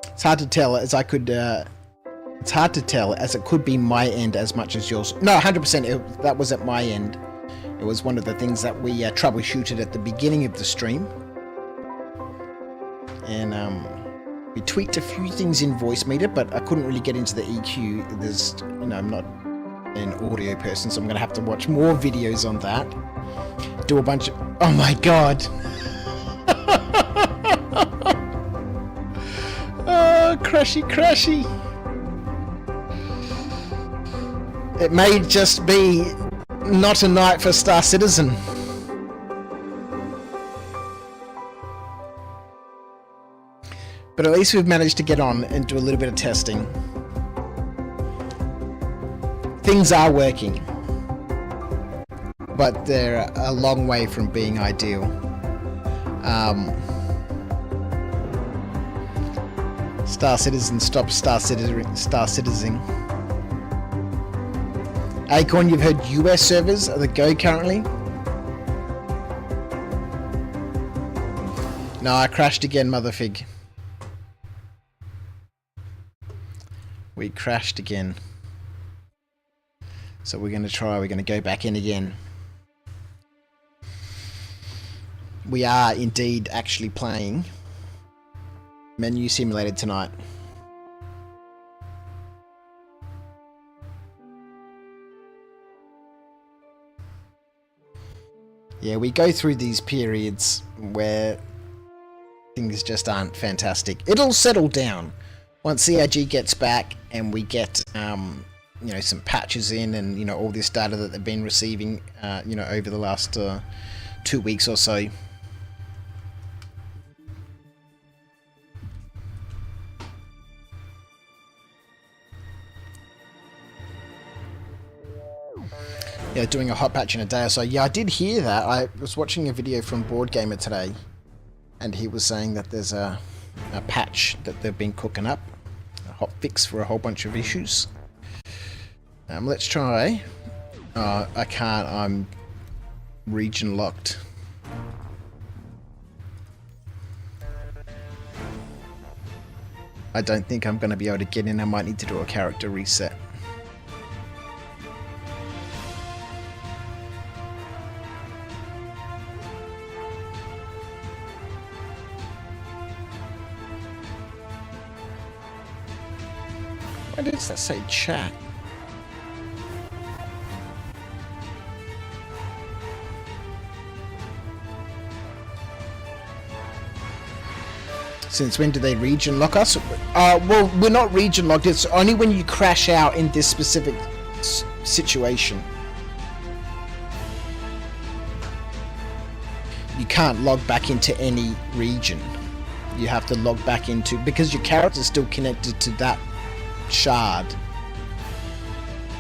It's hard to tell as I could it's hard to tell as it could be my end as much as yours. No, 100% that was at my end. It was one of the things that we troubleshooted at the beginning of the stream. And we tweaked a few things in voice meter, but I couldn't really get into the EQ. There's, you know, I'm not an audio person, so I'm gonna have to watch more videos on that. Do a bunch of, oh my god. Oh, crashy. It may just be not a night for Star Citizen. But at least we've managed to get on and do a little bit of testing. Things are working, but they're a long way from being ideal. Star Citizen, stop Star Citizen. Acorn, you've heard US servers are the go currently? No, I crashed again, motherfig. We crashed again. So we're going to go back in again. We are indeed actually playing Menu Simulated tonight. Yeah, we go through these periods where things just aren't fantastic. It'll settle down. Once CIG gets back and we get, you know, some patches in and, you know, all this data that they've been receiving, you know, over the last 2 weeks or so. Yeah, doing a hot patch in a day or so. Yeah, I did hear that. I was watching a video from Board Gamer today, and he was saying that there's a patch that they've been cooking up, a hot fix for a whole bunch of issues. Let's try. I can't. I'm region locked. I don't think I'm going to be able to get in. I might need to do a character reset. Why does that say chat? Since when do they region lock us? Well, we're not region locked. It's only when you crash out in this specific situation. You can't log back into any region. You have to log back into, because your character's still connected to that shard.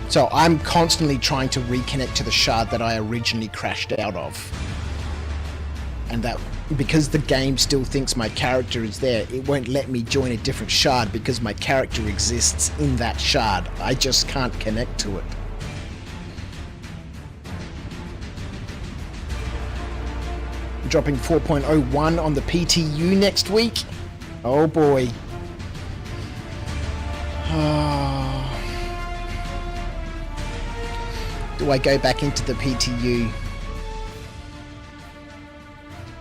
So I'm constantly trying to reconnect to the shard that I originally crashed out of. And that, because the game still thinks my character is there, it won't let me join a different shard because my character exists in that shard. I just can't connect to it. Dropping 4.01 on the PTU next week. Oh boy. Do I go back into the PTU?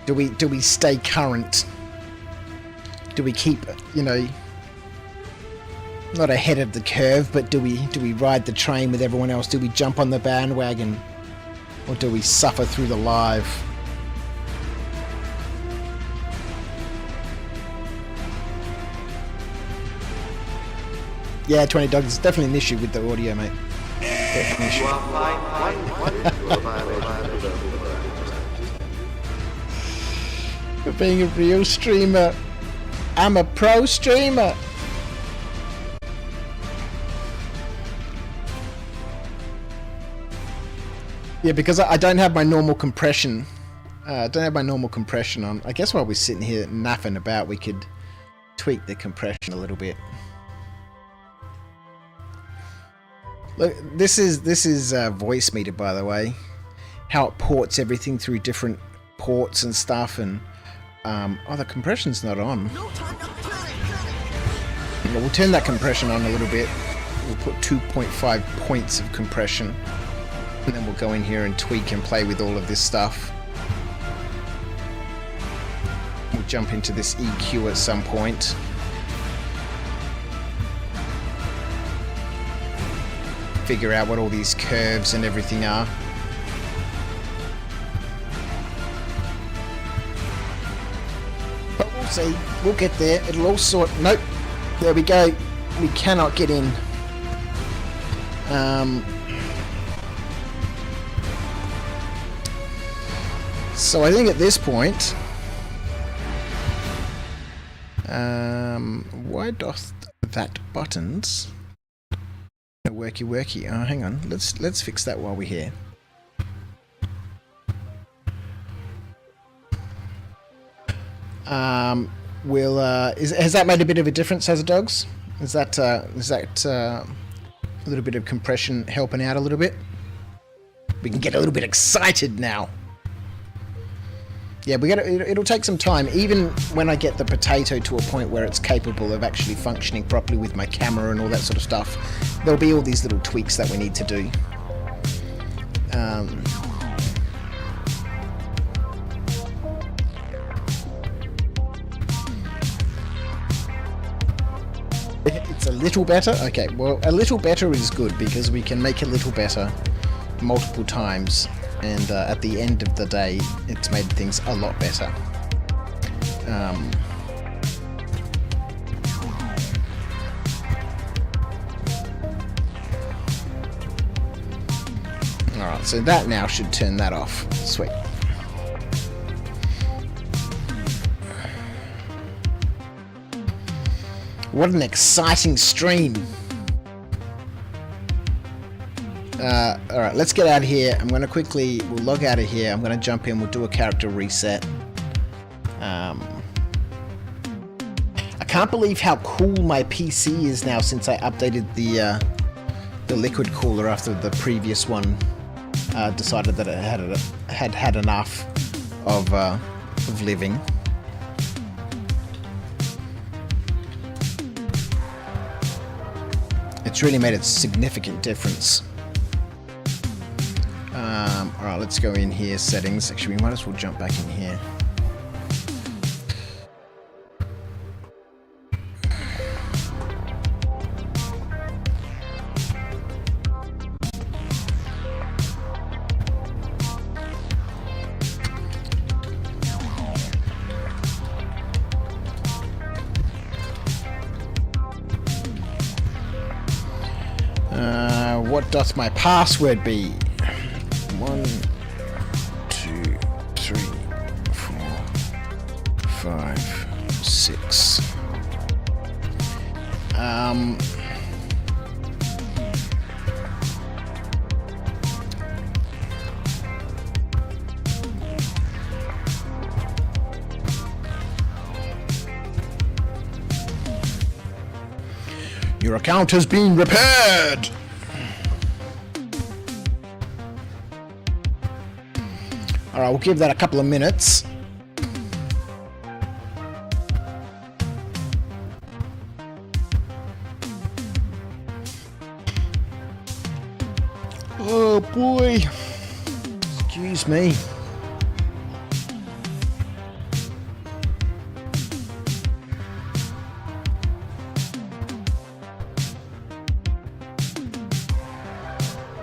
Do we stay current? Do we keep, you know, not ahead of the curve, but do we ride the train with everyone else? Do we jump on the bandwagon? Or do we suffer through the live? Yeah, 20 dogs is definitely an issue with the audio, mate. Definitely an issue. For being a real streamer. I'm a pro streamer. Yeah, because I don't have my normal compression. I don't have my normal compression on. I guess while we're sitting here naffing about, we could tweak the compression a little bit. Look, this is voice meter, by the way. How it ports everything through different ports and stuff, and oh, the compression's not on. We'll turn that compression on a little bit. We'll put 2.5 points of compression, and then we'll go in here and tweak and play with all of this stuff. We'll jump into this EQ at some point. Figure out what all these curves and everything are. But we'll see. We'll get there. It'll all sort. Nope. There we go. We cannot get in. So I think at this point, why doth that buttons? Worky. Oh, hang on. Let's fix that while we're here. Has that made a bit of a difference, has it, dogs? Is that a little bit of compression helping out a little bit? We can get a little bit excited now. Yeah, it'll take some time. Even when I get the potato to a point where it's capable of actually functioning properly with my camera and all that sort of stuff, there'll be all these little tweaks that we need to do. It's a little better? Okay, well, a little better is good because we can make a little better multiple times. And at the end of the day, it's made things a lot better. Alright, so that now should turn that off. Sweet. What an exciting stream! Alright, let's get out of here. I'm going to we'll log out of here. I'm going to jump in, we'll do a character reset. I can't believe how cool my PC is now since I updated the liquid cooler after the previous one decided that it had enough of living. It's really made a significant difference. Alright, let's go in here, settings. Actually, we might as well jump back in here. What doth my password be? 1, 2, 3, 4, 5, 6. Your account has been repaired! Alright, we'll give that a couple of minutes. Oh, Oh boy. Excuse me.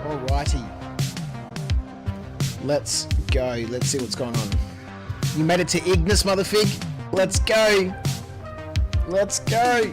Alrighty. Let's go. Let's see what's going on. You made it to Ignis, Motherfig. Let's go. Let's go.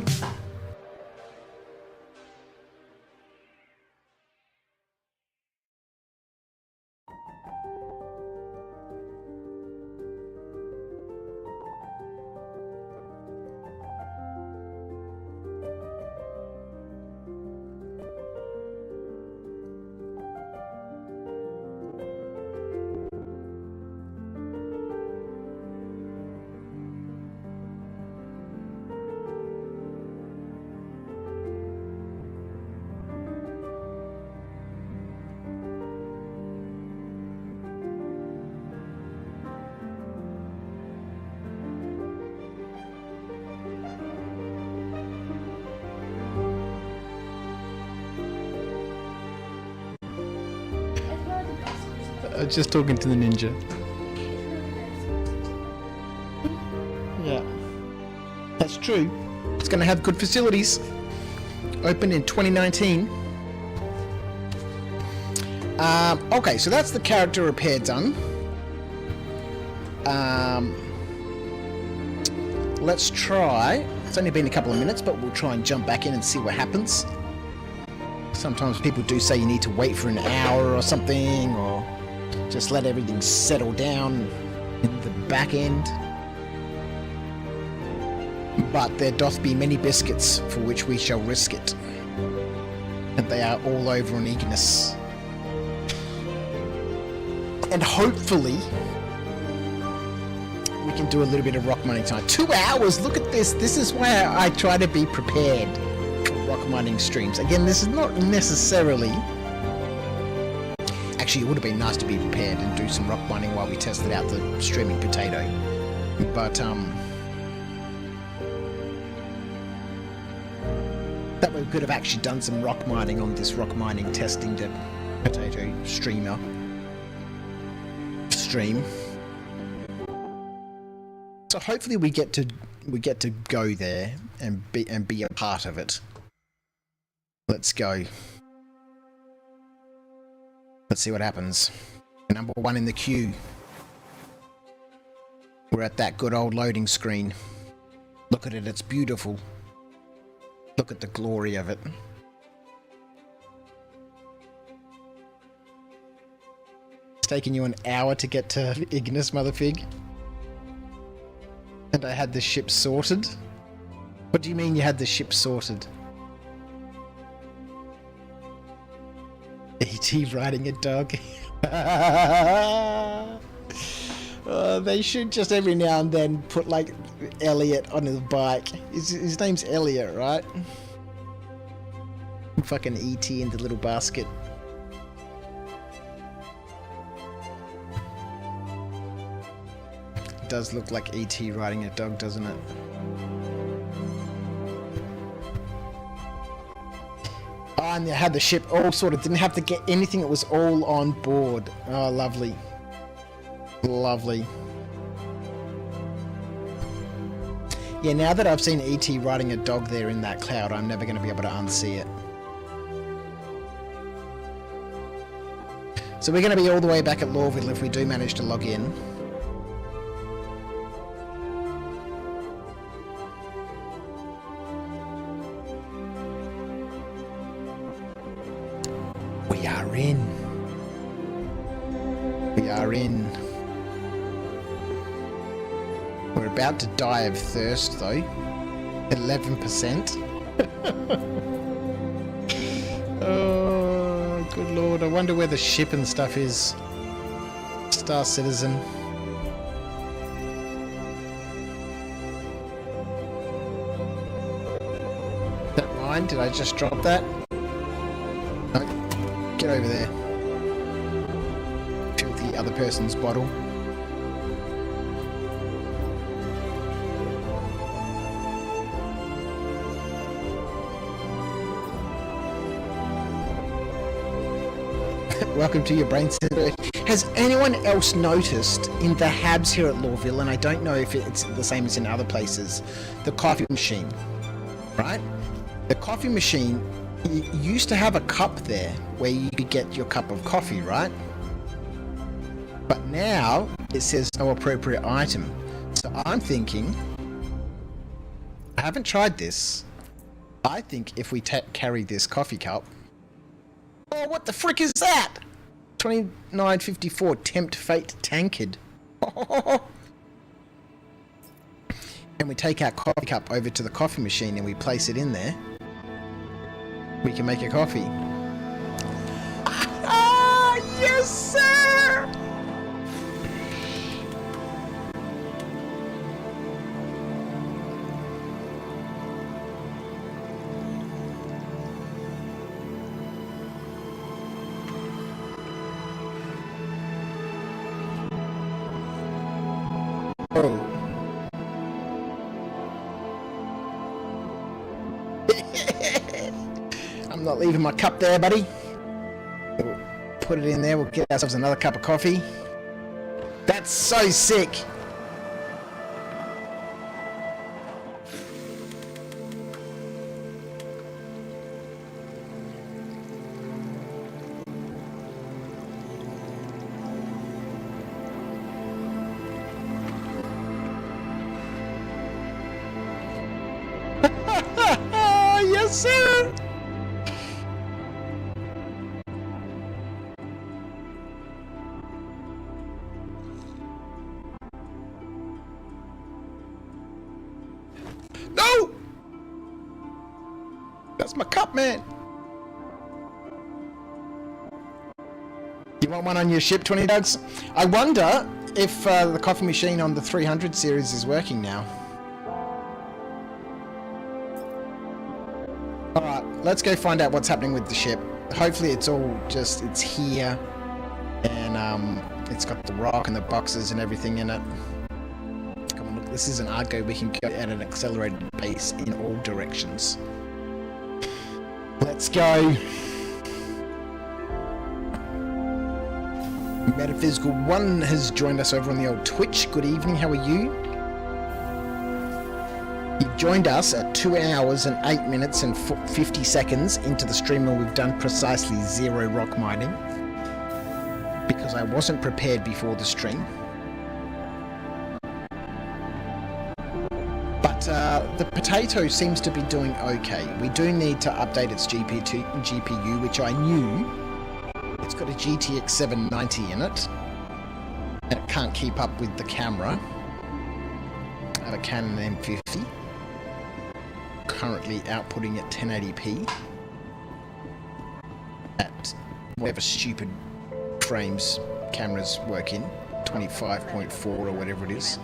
Just talking to the ninja. Yeah. That's true. It's going to have good facilities. Opened in 2019. Okay, so that's the character repair done. Let's try. It's only been a couple of minutes, but we'll try and jump back in and see what happens. Sometimes people do say you need to wait for an hour or something, or just let everything settle down in the back end. But there doth be many biscuits for which we shall risk it. And they are all over on Ignis. And hopefully we can do a little bit of rock mining tonight. 2 hours, look at this. This is why I try to be prepared for rock mining streams. Again, this is not necessarily... Actually, it would have been nice to be prepared and do some rock mining while we tested out the streaming potato. But, that way we could have actually done some rock mining on this rock mining testing the potato stream. So hopefully we get to go there and be a part of it. Let's go. Let's see what happens. Number 1 in the queue. We're at that good old loading screen. Look at it, it's beautiful. Look at the glory of it. It's taken you an hour to get to Ignis, Motherfig. And I had the ship sorted? What do you mean you had the ship sorted? E.T. riding a dog. They should just every now and then put like Elliot on his bike. His name's Elliot, right? Fucking E.T. in the little basket. It does look like E.T. riding a dog, doesn't it? Oh, and they had the ship all sorted. Didn't have to get anything. It was all on board. Oh, lovely. Lovely. Yeah, now that I've seen E.T. riding a dog there in that cloud, I'm never going to be able to unsee it. So we're going to be all the way back at Lawville if we do manage to log in. We are in. We are in. We're about to die of thirst though. 11%. Oh, good lord. I wonder where the ship and stuff is. Star Citizen. Is that mine? Did I just drop that? No. Get over there. Fill the other person's bottle. Welcome to your brain center. Has anyone else noticed in the Habs here at Lawville, and I don't know if it's the same as in other places, the coffee machine, right? The coffee machine, you used to have a cup there where you could get your cup of coffee, right? But now it says no appropriate item. So I'm thinking, I haven't tried this. I think if we carry this coffee cup. Oh, what the frick is that? 2954 Tempt Fate Tankard. And we take our coffee cup over to the coffee machine and we place it in there. We can make a coffee. Ah, yes, sir! Oh. I'm not leaving my cup there, buddy. We'll put it in there. We'll get ourselves another cup of coffee. That's so sick. Yes, sir. No! That's my cup, man. You want one on your ship, 20 Dugs? I wonder if the coffee machine on the 300 series is working now. Alright, let's go find out what's happening with the ship. Hopefully it's all just, it's here. And it's got the ROC and the boxes and everything in it. Come on, look, this is an Argo. We can go at an accelerated pace in all directions. Let's go. Metaphysical 1 has joined us over on the old Twitch. Good evening, how are you? You've joined us at 2 hours and 8 minutes and 50 seconds into the stream where we've done precisely 0 rock mining. Because I wasn't prepared before the stream. But the potato seems to be doing okay. We do need to update its GPU, which I knew. It's got a GTX 790 in it. And it can't keep up with the camera. I have a Canon M50. Currently outputting at 1080p. At whatever stupid frames cameras work in. 25.4 or whatever it is.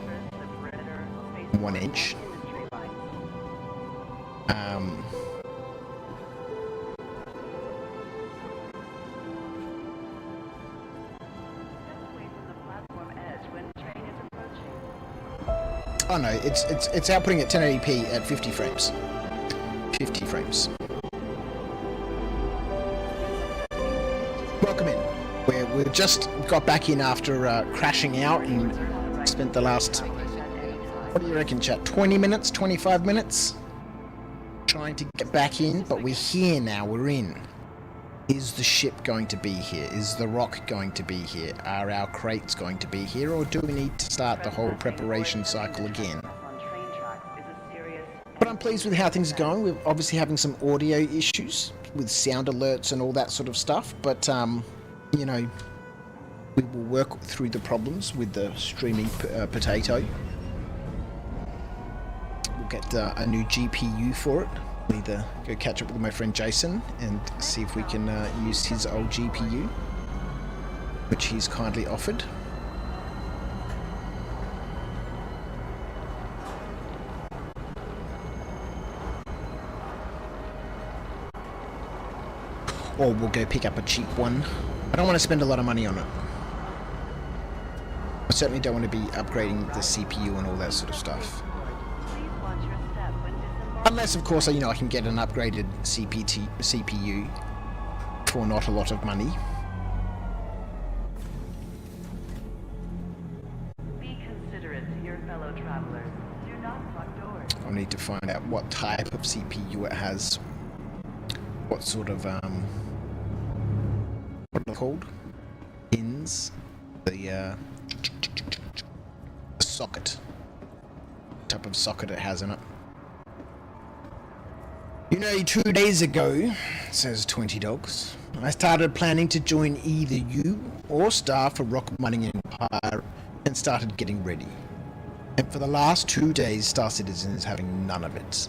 1 inch. Oh no, it's outputting at 1080p at 50 frames. 50 frames. Welcome in. We've just got back in after crashing out and spent the last, what do you reckon, chat? 20 minutes, 25 minutes? Trying to get back in, but we're here now, we're in. Is the ship going to be here? Is the ROC going to be here? Are our crates going to be here? Or do we need to start the whole preparation cycle again? But I'm pleased with how things are going. We're obviously having some audio issues with sound alerts and all that sort of stuff. But, you know, we will work through the problems with the streaming potato. We'll get a new GPU for it. Either go catch up with my friend Jason and see if we can use his old GPU, which he's kindly offered. Or we'll go pick up a cheap one. I don't want to spend a lot of money on it. I certainly don't want to be upgrading the CPU and all that sort of stuff. Unless, of course, you know, I can get an upgraded CPU for not a lot of money. I'll need to find out what type of CPU it has. What sort of, what are they called? Pins? The socket. Type of socket it has in it. You know, 2 days ago, says 20 Dogs, I started planning to join either you or Star for Rock Mining Empire and started getting ready. And for the last 2 days, Star Citizen is having none of it.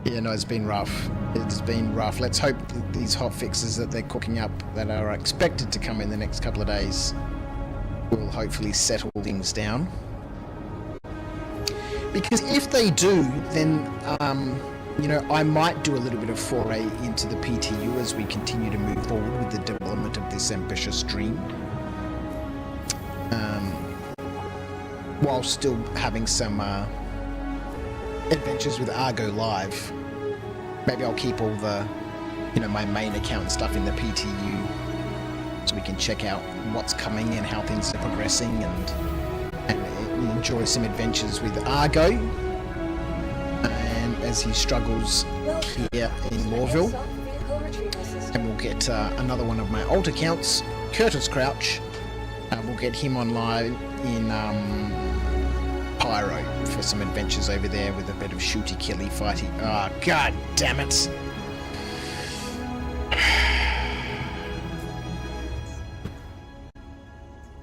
Yeah, no, it's been rough. It's been rough. Let's hope that these hot fixes that they're cooking up that are expected to come in the next couple of days will hopefully settle things down. Because if they do, then, you know, I might do a little bit of foray into the PTU as we continue to move forward with the development of this ambitious dream. While still having some adventures with Argo Live. Maybe I'll keep all the, you know, my main account and stuff in the PTU so we can check out what's coming and how things are progressing and enjoy some adventures with Argo and as he struggles here in Lawville. And we'll get another one of my old accounts, Curtis Crouch. We'll get him online in Pyro for some adventures over there with a bit of shooty killy fighty. Oh, god damn it.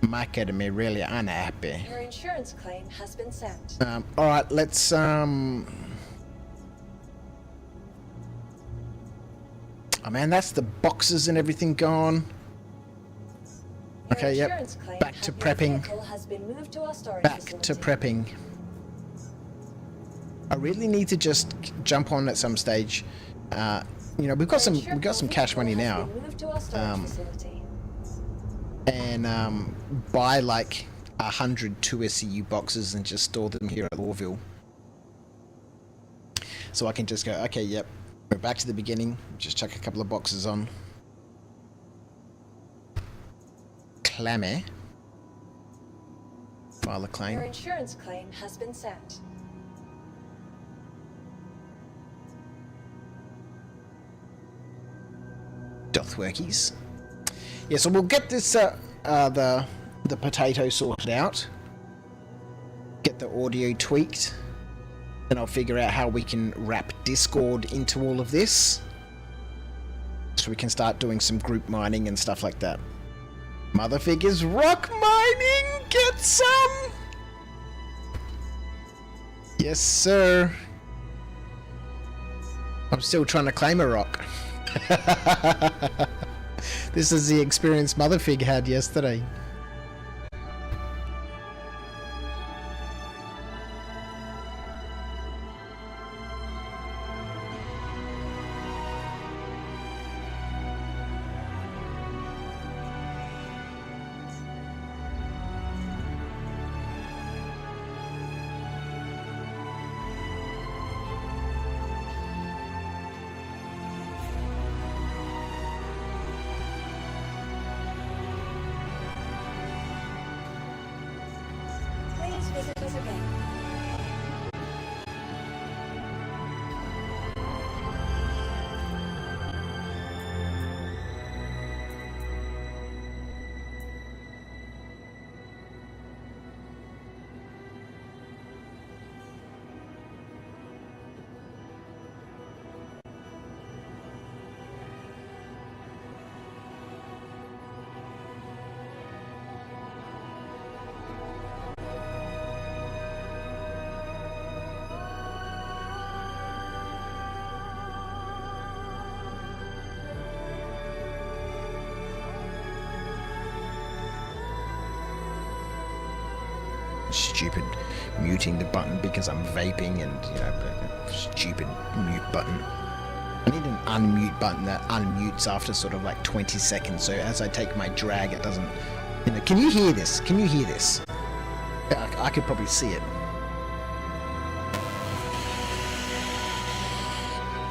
Mike had me really unhappy. Your insurance claim has been sent. Alright, let's oh man, that's the boxes and everything gone. Okay, yep. Back to prepping. Back to prepping. I really need to just jump on at some stage. You know, we've got some cash money now. And buy like 100 2SCU boxes and just store them here at Lawville. So I can just go, okay, yep, we're back to the beginning. Just chuck a couple of boxes on. Clame. File a claim. Your insurance claim has been sent. Dothworkies. Yeah, so we'll get this the potato sorted out. Get the audio tweaked. Then I'll figure out how we can wrap Discord into all of this. So we can start doing some group mining and stuff like that. Mother figures rock mining! Get some! Yes, sir. I'm still trying to claim a rock. This is the experience Motherfig had yesterday. Stupid muting the button because I'm vaping and, you know, stupid mute button. I need an unmute button that unmutes after sort of like 20 seconds, so as I take my drag it doesn't, you know. Can you hear this? Can you hear this? I could probably see it.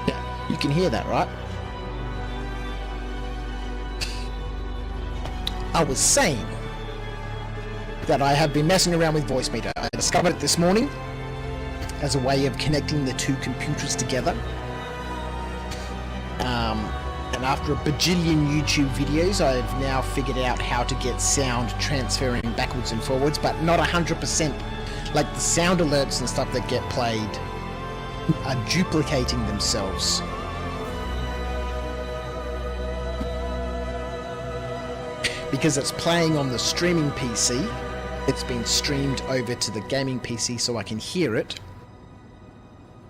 Yeah, you can hear that, right? I was saying that I have been messing around with voice meter. I discovered it this morning. as a way of connecting the two computers together. And after a bajillion YouTube videos, I've now figured out how to get sound transferring backwards and forwards, but not 100%. Like the sound alerts and stuff that get played are duplicating themselves. Because it's playing on the streaming PC, it's been streamed over to the gaming PC so I can hear it,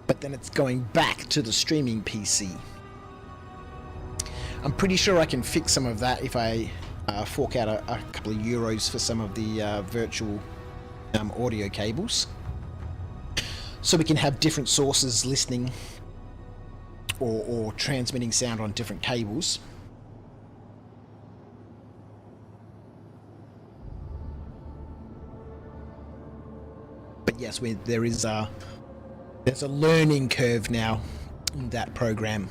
but then it's going back to the streaming PC. I'm pretty sure I can fix some of that if I fork out a couple of euros for some of the virtual audio cables, so we can have different sources listening or transmitting sound on different cables. But yes, there's a learning curve now in that program.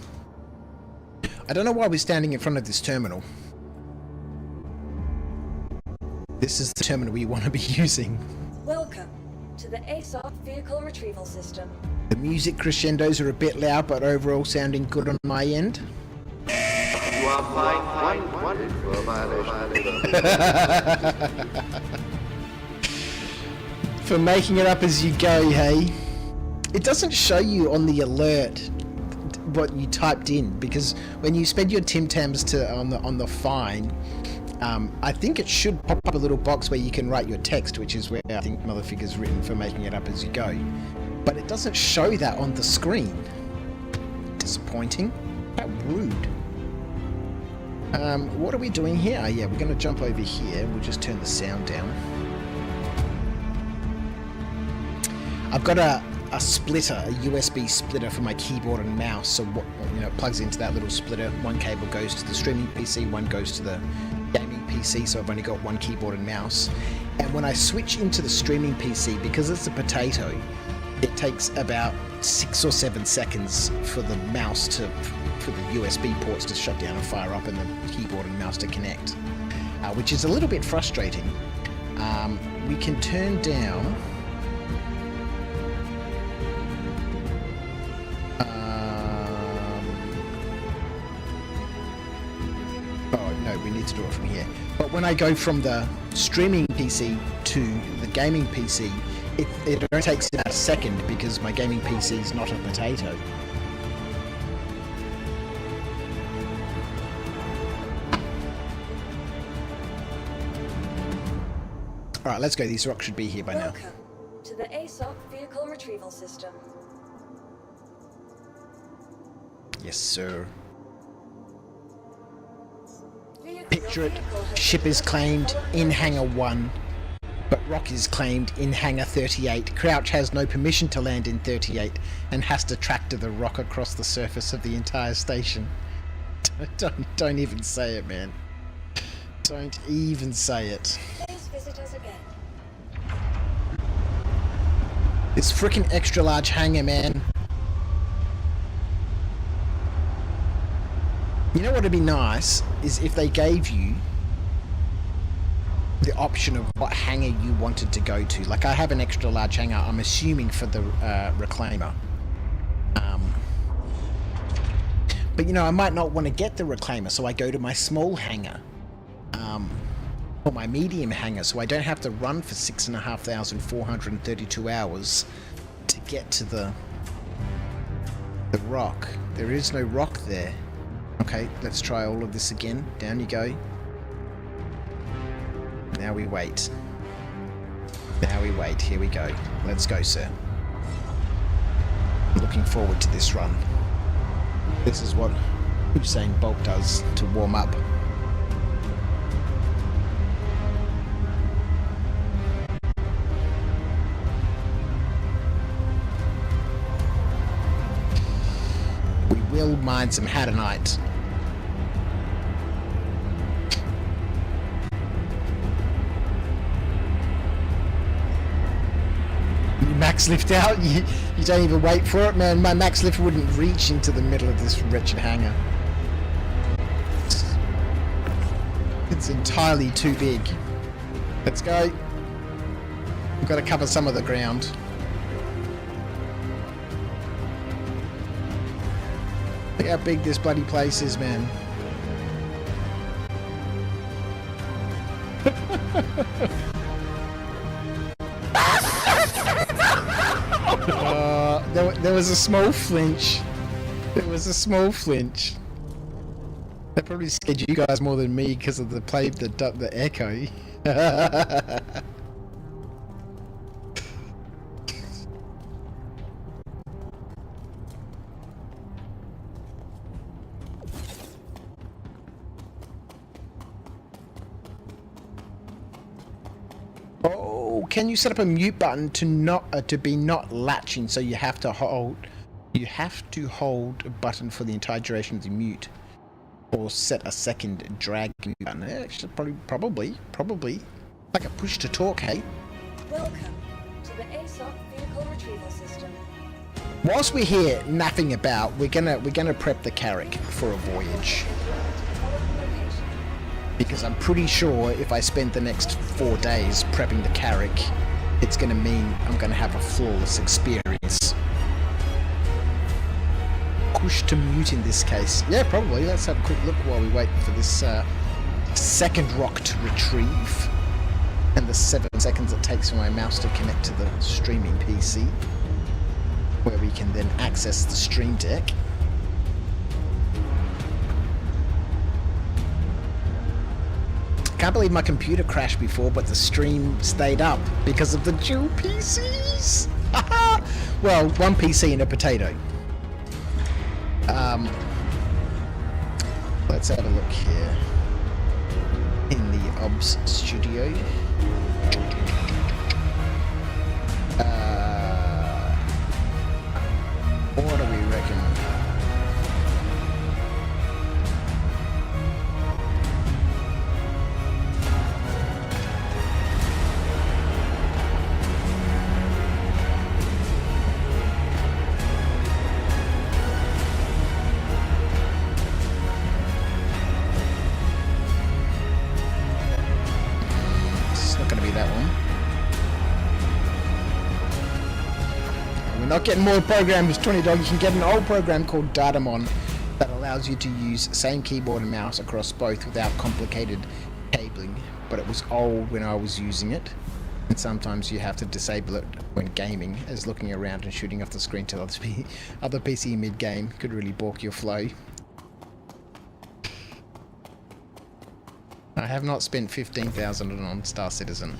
I don't know why we're standing in front of this terminal. This is the terminal we want to be using. Welcome to the ASOC Vehicle Retrieval System. The music crescendos are a bit loud, but overall sounding good on my end. You are fined 100 for a violation. For making it up as you go, hey? It doesn't show you on the alert what you typed in, because when you spend your Tim Tams on the fine, I think it should pop up a little box where you can write your text, which is where I think Mother Figure's written for making it up as you go. But it doesn't show that on the screen. Disappointing. How rude. What are we doing here? Yeah, we're going to jump over here. We'll just turn the sound down. I've got a splitter, a USB splitter for my keyboard and mouse. So what, it plugs into that little splitter. One cable goes to the streaming PC, one goes to the gaming PC. So I've only got one keyboard and mouse. And when I switch into the streaming PC, because it's a potato, it takes about 6 or 7 seconds for the mouse for the USB ports to shut down and fire up, and the keyboard and mouse to connect, which is a little bit frustrating. We can turn down. We need to do it from here. But when I go from the streaming PC to the gaming PC, it only takes about a second, because my gaming PC is not a potato. Alright, let's go. These rocks should be here by now. Welcome to the ASOC Vehicle Retrieval System. Yes, sir. Picture it, ship is claimed in Hangar 1, but ROC is claimed in Hangar 38. Crouch has no permission to land in 38 and has to tractor the ROC across the surface of the entire station. Don't even say it, man. Don't even say it. Please visit us again. This frickin' extra large hangar, man. You know what would be nice is if they gave you the option of what hangar you wanted to go to. Like, I have an extra large hangar, I'm assuming for the reclaimer. But I might not want to get the reclaimer, so I go to my small hangar. Or my medium hangar, so I don't have to run for 6,432 hours to get to the ROC. There is no ROC there. Okay, let's try all of this again. Down you go. Now we wait. Now we wait. Here we go. Let's go, sir. Looking forward to this run. This is what Usain Bolt does to warm up. We will mine some HADANITE. Max lift out, you don't even wait for it, man. My max lift wouldn't reach into the middle of this wretched hangar. It's entirely too big. Let's go. We've got to cover some of the ground. Look how big this bloody place is, man. There was a small flinch. There was a small flinch. That probably scared you guys more than me because of the echo. Oh, can you set up a mute button to be not latching? So you have to hold a button for the entire duration of the mute, or set a second drag mute button. Actually, probably like a push to talk. Hey. Welcome to the ASOC vehicle retrieval system. Whilst we're here naffing about, we're gonna prep the Carrack for a voyage. Because I'm pretty sure if I spend the next 4 days prepping the Carrack, it's going to mean I'm going to have a flawless experience. Push to mute in this case. Yeah, probably. Let's have a quick look while we wait for this second ROC to retrieve. And the 7 seconds it takes for my mouse to connect to the streaming PC, where we can then access the Stream Deck. Can't believe my computer crashed before, but the stream stayed up because of the dual PCs. Well, one PC and a potato. Let's have a look here in the OBS studio. What do we reckon? Not getting more programs, $20. You can get an old program called Datamon that allows you to use same keyboard and mouse across both without complicated cabling, but it was old when I was using it, and sometimes you have to disable it when gaming, as looking around and shooting off the screen to other PC mid-game could really balk your flow. I have not spent $15,000 on Star Citizen.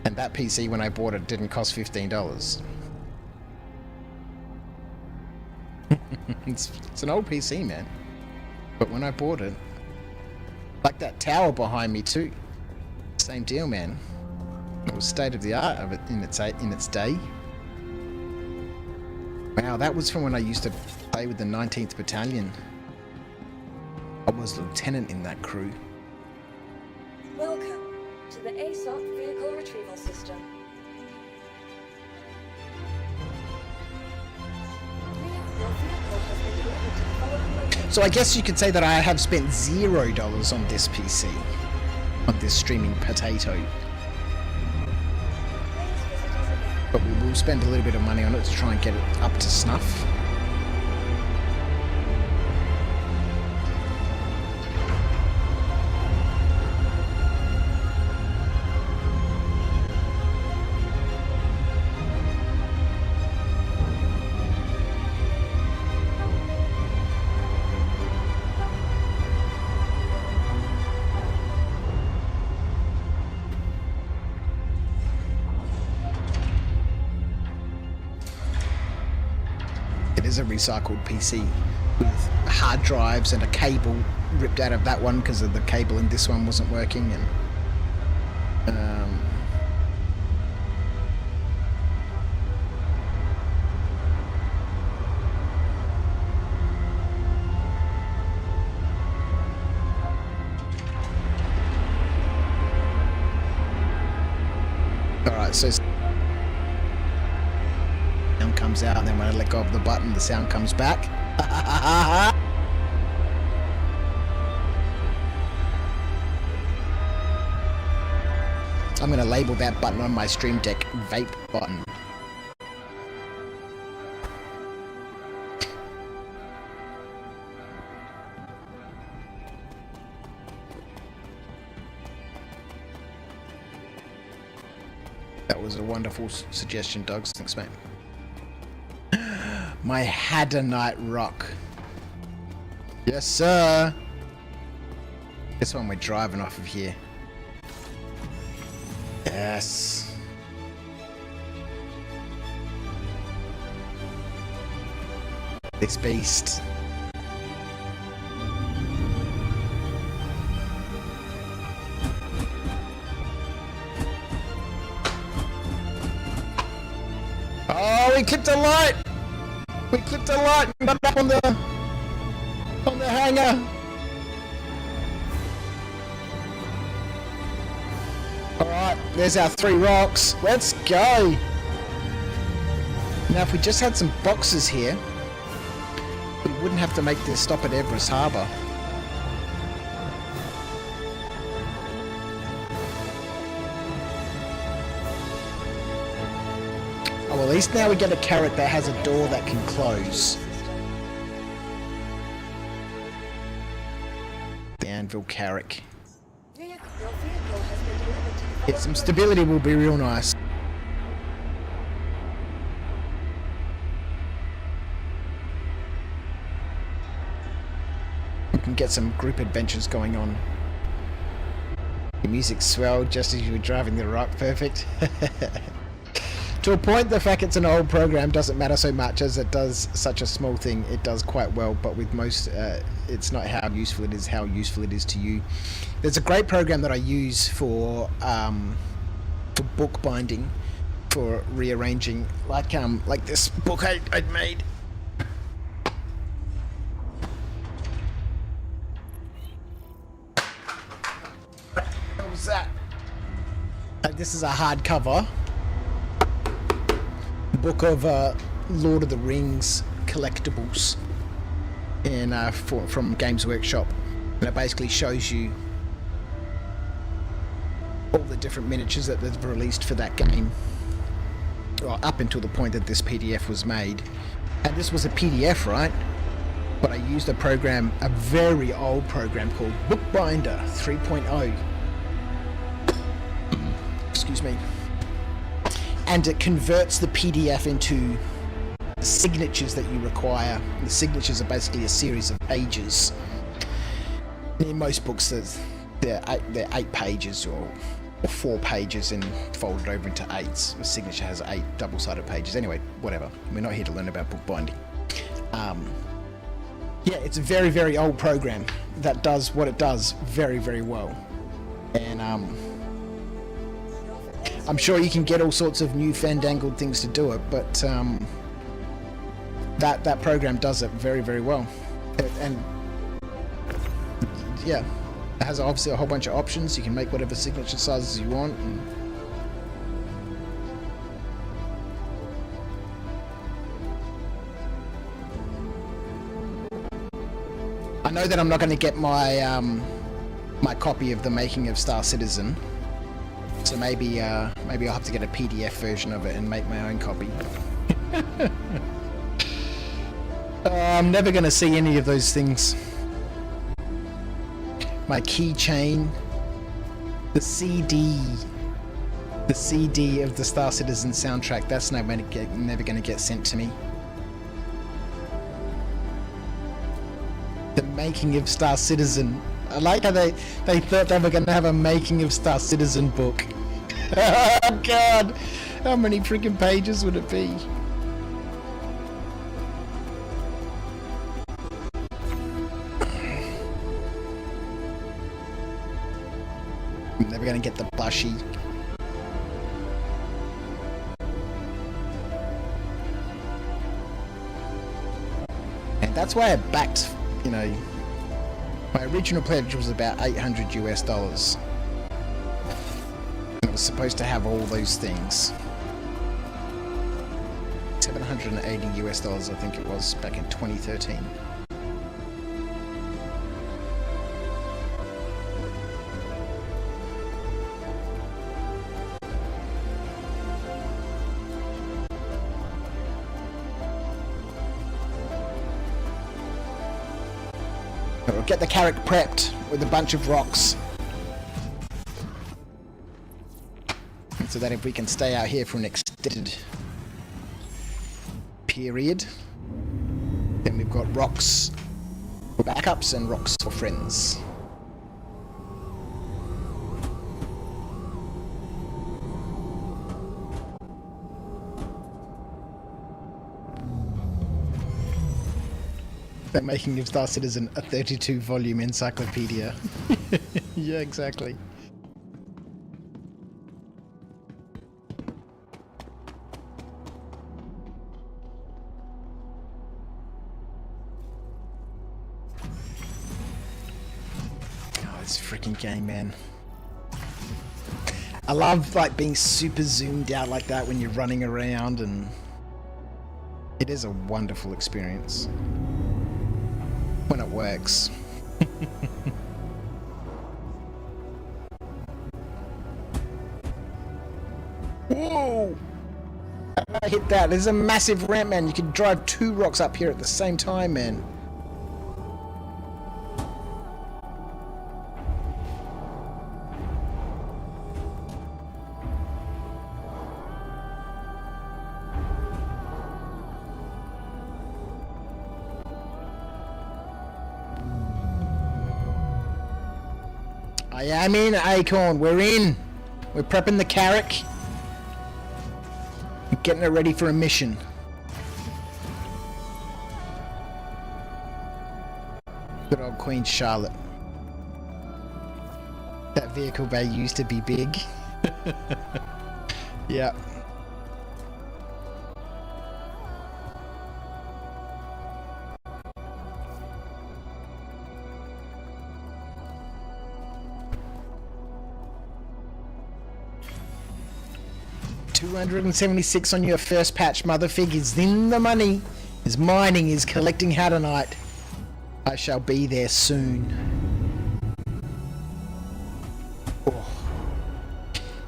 And that PC, when I bought it, didn't cost $15. It's an old PC, man. But when I bought it, like that tower behind me too, same deal, man. It was state of the art of it in its day. Wow, that was from when I used to play with the 19th Battalion. I was lieutenant in that crew. Welcome to the ASOC vehicle retrieval system. Your vehicle has been delivered to the following location. So I guess you could say that I have spent $0 on this PC, on this streaming potato. Please visit us again. But we will spend a little bit of money on it to try and get it up to snuff. A recycled PC with hard drives and a cable ripped out of that one because of the cable in this one wasn't working, and alright, so comes out, and then when I let go of the button, the sound comes back. I'm going to label that button on my Stream Deck vape button. wonderful suggestion, Dogs. Thanks, mate. My HADANITE ROC. Yes, sir. This one we're driving off of here. Yes. This beast. Oh, we clipped a light! We clipped a light and got up on the hanger. Alright, there's our 3 rocks. Let's go! Now if we just had some boxes here, we wouldn't have to make this stop at Everest Harbour. Oh, well, at least now we get a carrot that has a door that can close. The anvil carrot. Your vehicle has been delivered to the Yeah, some stability will be real nice. We can get some group adventures going on. The music swelled just as you were driving the rock. Perfect. To a point, the fact it's an old program doesn't matter so much as it does such a small thing. It does quite well, but with most, it's not how useful it is to you. There's a great program that I use for bookbinding, for rearranging, like this book I'd made. What was that? This is a hardcover book of Lord of the Rings collectibles from Games Workshop, and it basically shows you all the different miniatures that they've released for that game, well, up until the point that this PDF was made. And this was a PDF, right? But I used a program, a very old program called Bookbinder 3.0. Excuse me. And it converts the PDF into signatures that you require. The signatures are basically a series of pages. In most books, they're 8 pages or 4 pages and folded over into 8s. A signature has 8 double-sided pages. Anyway, whatever. We're not here to learn about bookbinding. Yeah, it's a very, very old program that does what it does very, very well. And I'm sure you can get all sorts of new fandangled things to do it, but that program does it very, very well. And yeah, it has obviously a whole bunch of options. You can make whatever signature sizes you want. And I know that I'm not going to get my my copy of The Making of Star Citizen. So maybe I'll have to get a PDF version of it and make my own copy. I'm never going to see any of those things. My keychain, the CD of the Star Citizen soundtrack, that's never going to get sent to me. The Making of Star Citizen. I like how they thought they were going to have a Making of Star Citizen book. Oh god! How many freaking pages would it be? I'm never going to get the plushie. And that's why I backed, you know, my original pledge was about $800 US. It was supposed to have all those things. $780 US, I think it was, back in 2013. We'll get the carrot prepped with a bunch of rocks. It's so that if we can stay out here for an extended period, then we've got rocks for backups and rocks for friends. They're making of Star Citizen a 32-volume encyclopedia. Yeah, exactly. Oh, this freaking game, man. I love like being super zoomed out like that when you're running around, and it is a wonderful experience when it works. Whoa! I hit that. There's a massive ramp, man. You can drive 2 rocks up here at the same time, man. I am in, Acorn. We're in. We're prepping the Carrack. Getting it ready for a mission. Good old Queen Charlotte. That vehicle bay used to be big. Yeah. $276 on your first patch, Motherfig is in the money. Is mining, is collecting Hadanite. I shall be there soon. Oh.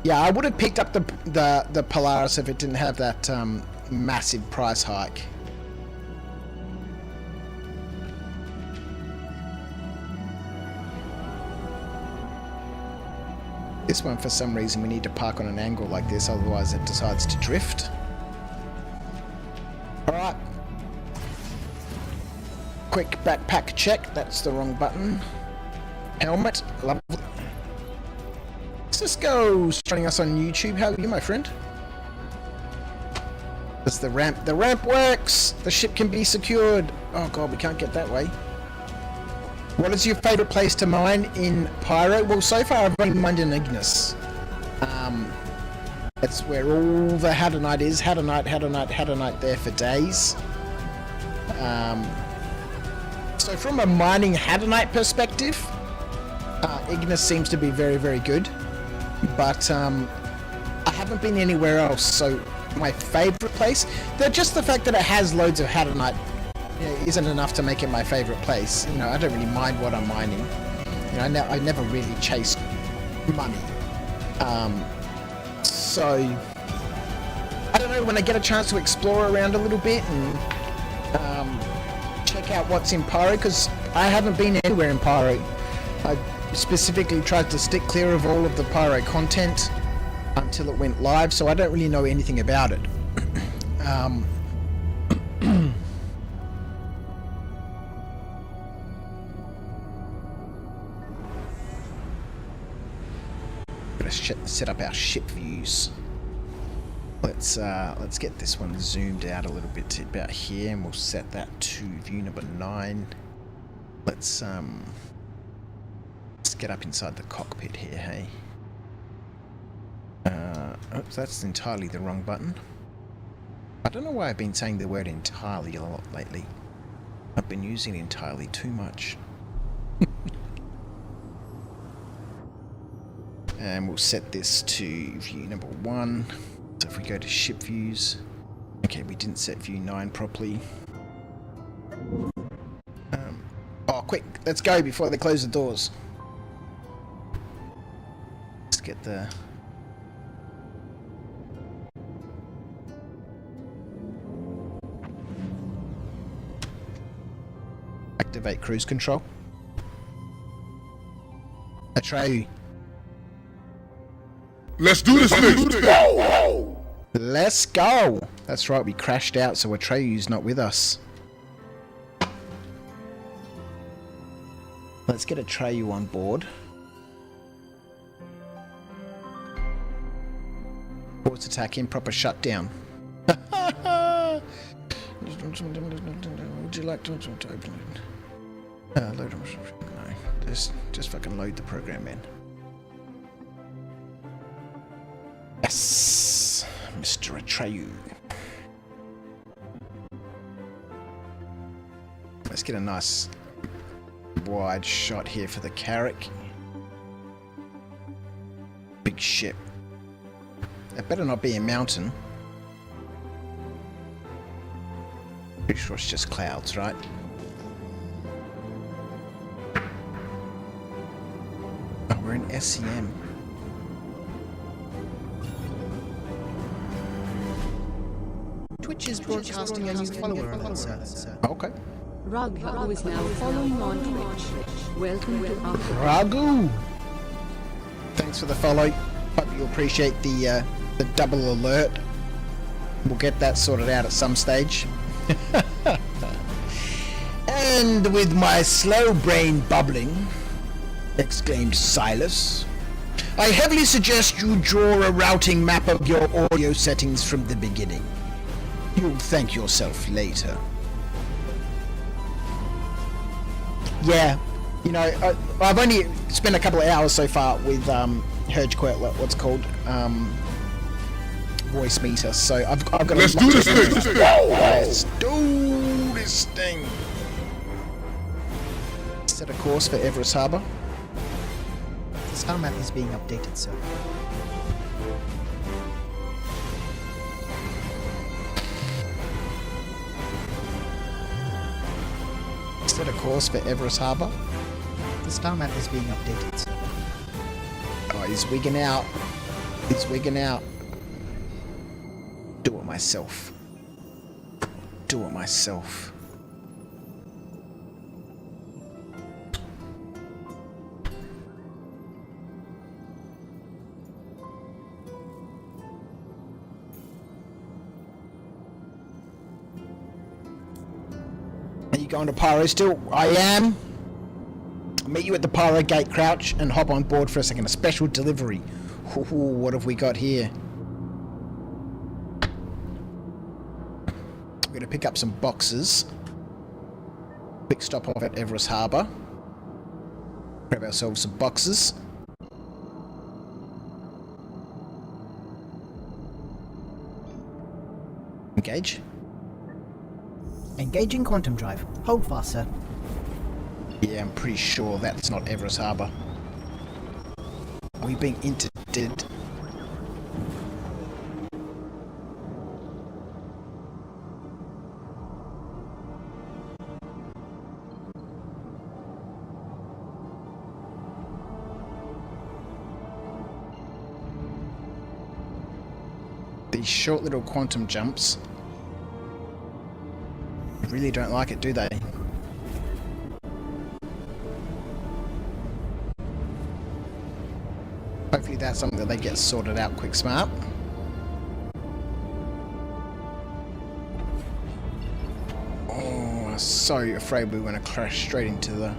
Yeah, I would have picked up the Polaris if it didn't have that massive price hike. This one, for some reason, we need to park on an angle like this, otherwise it decides to drift. Alright. Quick backpack check. That's the wrong button. Helmet. Lovely. Cisco's joining us on YouTube. How are you, my friend? There's the ramp. The ramp works! The ship can be secured. Oh god, we can't get that way. What is your favourite place to mine in Pyro? Well, so far I've only mined in Ignis. That's where all the Hadanite is. Hadanite there for days. So from a mining Hadanite perspective, Ignis seems to be very, very good. But I haven't been anywhere else, so my favourite place, just the fact that it has loads of Hadanite isn't enough to make it my favourite place. You know, I don't really mind what I'm mining. You know, I never really chase money. So I don't know, when I get a chance to explore around a little bit and check out what's in Pyro, because I haven't been anywhere in Pyro. I specifically tried to stick clear of all of the Pyro content until it went live, so I don't really know anything about it. Set up our ship views. Let's get this one zoomed out a little bit to about here, and we'll set that to view number 9. Let's get up inside the cockpit here, hey. Oops, that's entirely the wrong button. I don't know why I've been saying the word entirely a lot lately. I've been using it entirely too much. And we'll set this to view number 1. So if we go to ship views, okay, we didn't set view 9 properly. Oh, quick, let's go before they close the doors. Let's get the... Activate cruise control. Atreyu. Let's do this thing. Let's go. That's right, we crashed out, so Atreyu's not with us. Let's get Atreyu on board. Force attack in, proper shutdown. Would you like to open it? Load them. No, just fucking load the program in. Yes, Mr. Atreyu. Let's get a nice wide shot here for the Carrack. Big ship. It better not be a mountain. Pretty sure it's just clouds, right? Oh, we're in SEM. Twitch is broadcasting a new follower alert, sir. Okay. Raghu is now following on Twitch. Welcome to our Ragu! Thanks for the follow. Hope you appreciate the double alert. We'll get that sorted out at some stage. And with my slow brain bubbling, exclaimed Silas, I heavily suggest you draw a routing map of your audio settings from the beginning. You'll thank yourself later. Yeah, you know, I've only spent a couple of hours so far with Hergequet, what's called voice meter. So I've got. Let's do this thing. Let's do this thing. Set a course for Everest Harbour. The star map is being updated, sir. Set a course for Everest Harbour. The star map is being updated, sir. Oh, he's wigging out. He's wigging out. Do it myself. Do it myself. Are you going to Pyro still? I am. I'll meet you at the Pyro Gate, Crouch, and hop on board for a second. A special delivery. Ooh, what have we got here? We're going to pick up some boxes. Quick stop off at Everest Harbour. Grab ourselves some boxes. Engage. Engaging quantum drive. Hold fast, sir. Yeah, I'm pretty sure that's not Everest Harbour. Are we being interdicted? These short little quantum jumps really don't like it, do they? Hopefully that's something that they get sorted out quick smart. Oh, I'm so afraid we're going to crash straight into the...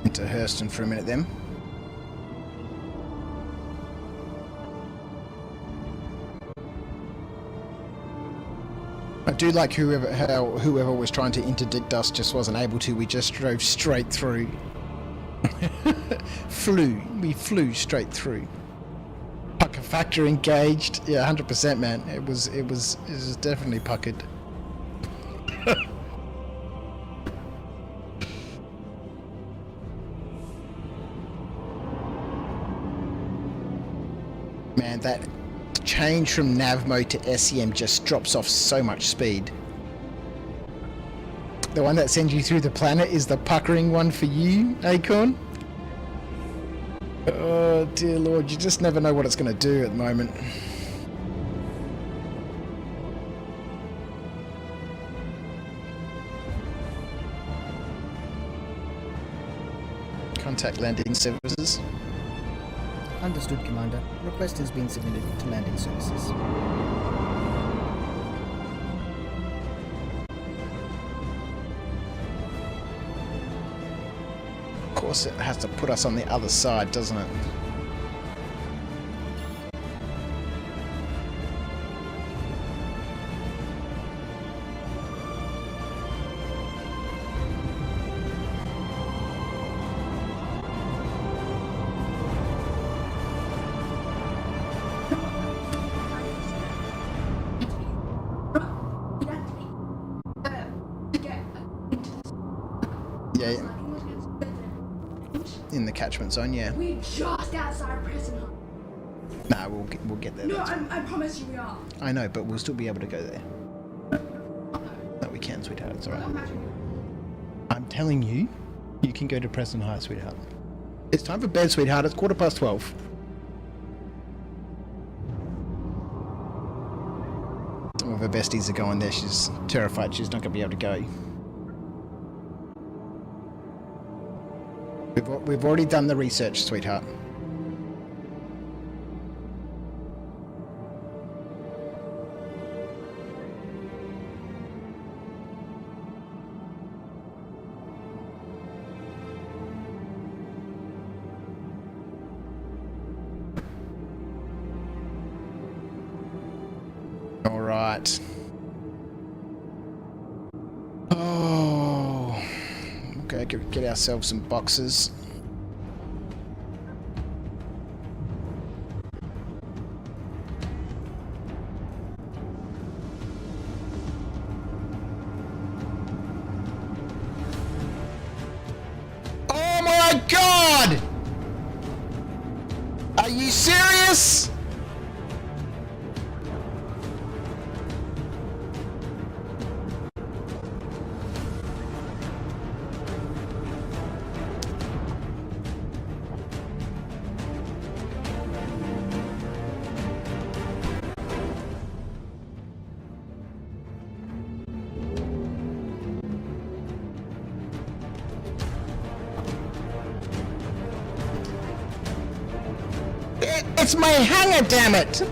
into Hurston for a minute then. I do like whoever was trying to interdict us just wasn't able to. We just drove straight through. We flew straight through. Pucker factor engaged. Yeah, 100%, man. It was definitely puckered. Man, that change from nav mode to SEM just drops off so much speed. The one that sends you through the planet is the puckering one for you, Acorn? Oh dear lord, you just never know what it's going to do at the moment. contact landing services. Understood, Commander. Request has been submitted to landing services. Of course, it has to put us on the other side, doesn't it? Yeah, yeah. In the catchment zone, yeah. We're just outside President. Nah, we'll get there. No, that's all. I promise you we are. I know, but we'll still be able to go there. No, we can, sweetheart. It's alright. I'm telling you, you can go to Preston High, sweetheart. It's time for bed, sweetheart. It's 12:15. Some of her besties are going there. She's terrified she's not going to be able to go. We've already done the research, sweetheart. All right. Oh, okay. Get ourselves some boxes. Oh my God! Are you serious? It's my hanger, damn it!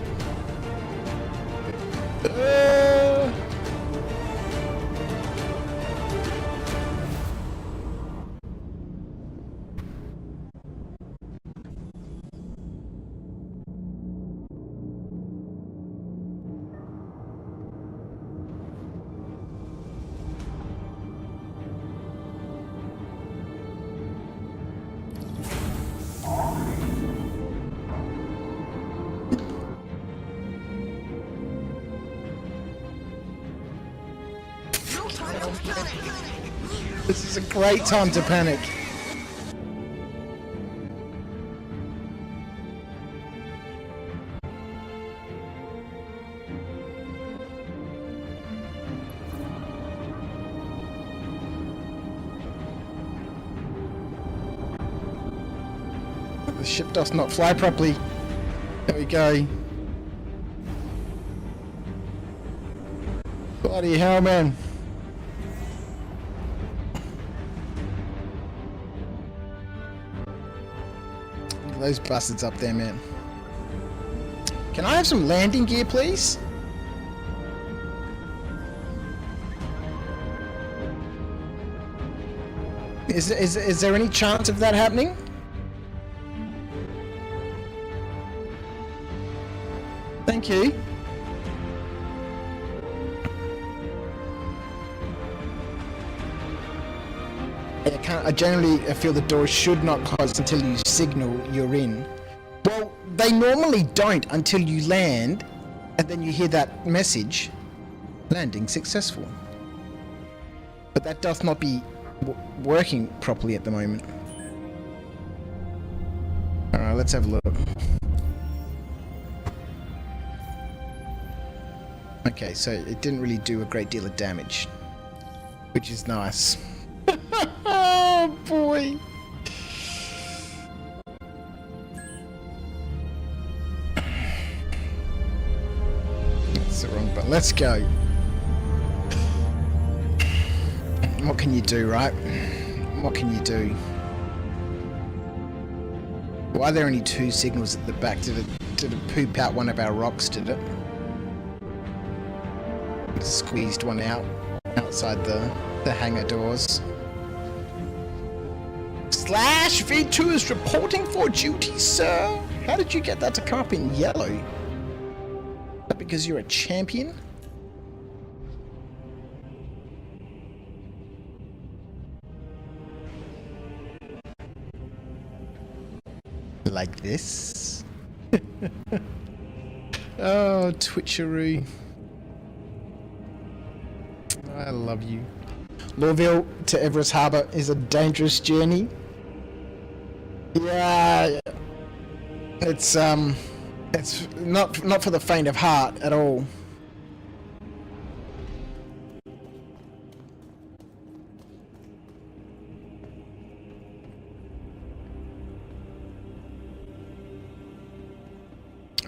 This is a great time to panic. The ship does not fly properly. There we go. Bloody hell, man. Those bastards up there, man. Can I have some landing gear, please? Is there any chance of that happening? Thank you. I generally feel the door should not close until you signal you're in. Well, they normally don't until you land, and then you hear that message, landing successful. But that does not be working properly at the moment. Alright, let's have a look. Okay, so it didn't really do a great deal of damage, which is nice. Oh boy. That's the wrong button. Let's go. What can you do, right? What can you do? Why are there only 2 signals at the back? Did it poop out one of our rocks, did it? Squeezed one out outside the hangar doors. Slash V2 is reporting for duty, sir. How did you get that to come up in yellow? Is that because you're a champion? Like this? Oh, Twitcheroo. I love you. Lawville to Everest Harbour is a dangerous journey. Yeah, it's not for the faint of heart at all.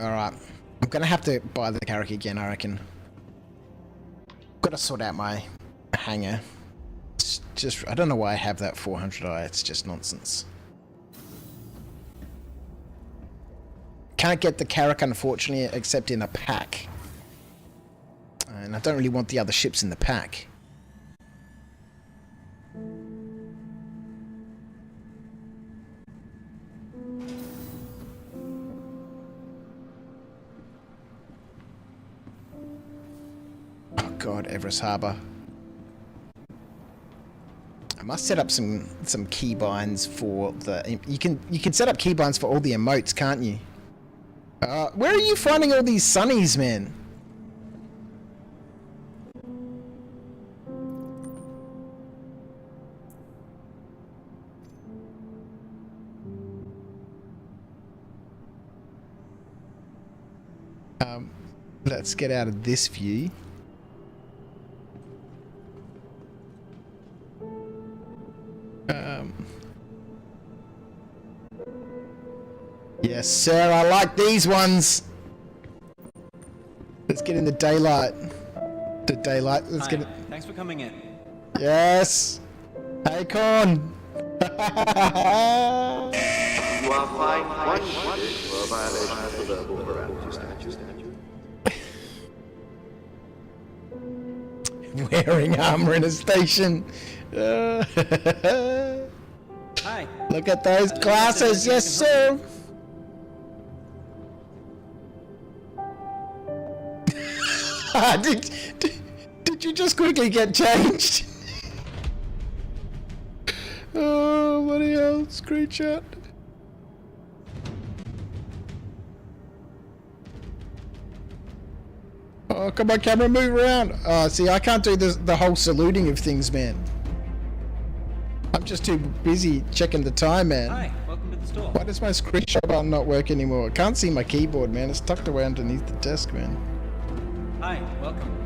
Alright, I'm gonna have to buy the carrick again, I reckon. Gotta sort out my hangar. It's just, I don't know why I have that 400i, it's just nonsense. Can't get the carrick, unfortunately, except in a pack. And I don't really want the other ships in the pack. God, Everest Harbour. I must set up some keybinds for the. You can set up keybinds for all the emotes, can't you? Where are you finding all these sunnies, man? Let's get out of this view. Yes, sir, I like these ones. Let's get in the daylight. The daylight. Let's get it. Thanks for coming in. Yes. Hey, Corn. You are fined 100 for a violation of the verbal parameters statute. Wearing armor in a station. Hi. Look at those glasses. Yes, sir. Did you just quickly get changed? Oh, bloody hell, screenshot. Oh, come on, camera, move around. Oh, see, I can't do the whole saluting of things, man. I'm just too busy checking the time, man. Hi, welcome to the store. Why does my screenshot button not work anymore? I can't see my keyboard, man. It's tucked away underneath the desk, man. Hi, welcome.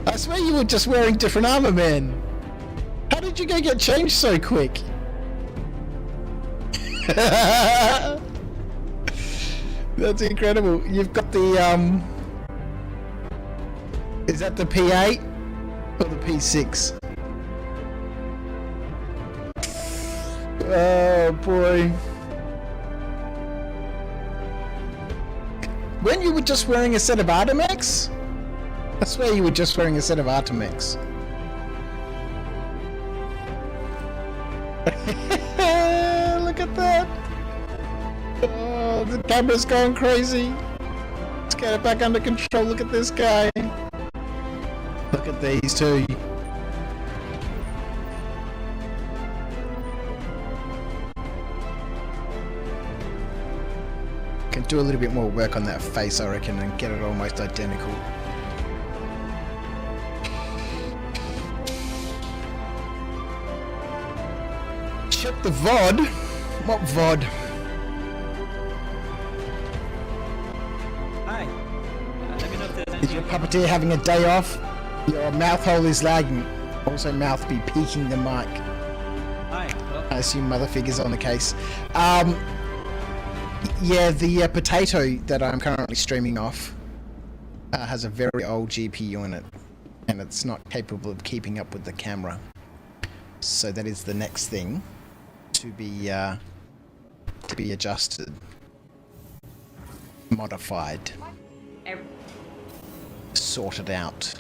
I swear you were just wearing different armor, man. How did you go get changed so quick? That's incredible. You've got the, is that the P8 or the P6? Oh, boy. When you were just wearing a set of Artemex? I swear you were just wearing a set of Artemex. Look at that! Oh, the camera's going crazy. Let's get it back under control. Look at this guy. Look at these two. Can do a little bit more work on that face, I reckon, and get it almost identical. Check the VOD. What VOD? Hi. Let me know if there's Is anything. your puppeteer having a day off? Your mouth hole is lagging. Also, mouth be peeking the mic. Hi. Well, I assume mother figure's on the case. Yeah, the potato that I'm currently streaming off has a very old GPU in it, and it's not capable of keeping up with the camera. So that is the next thing to be adjusted, modified, sorted out.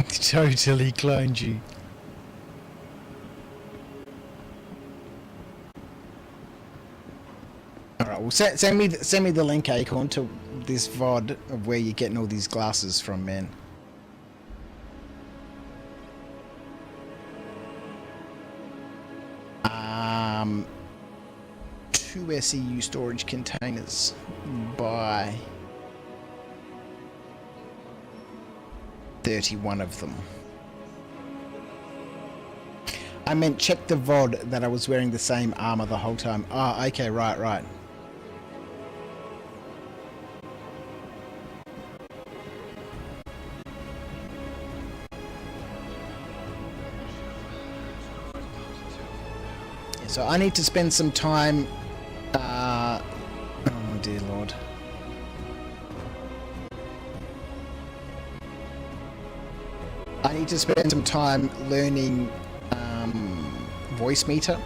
Totally cloned you. Alright, well send me the link, Acorn, to this VOD of where you're getting all these glasses from, man. Two SEU storage containers by 31 of them. I meant check the VOD that I was wearing the same armor the whole time. Ah, okay, right. So I need to spend some time, oh dear Lord. I need to spend some time learning voice meter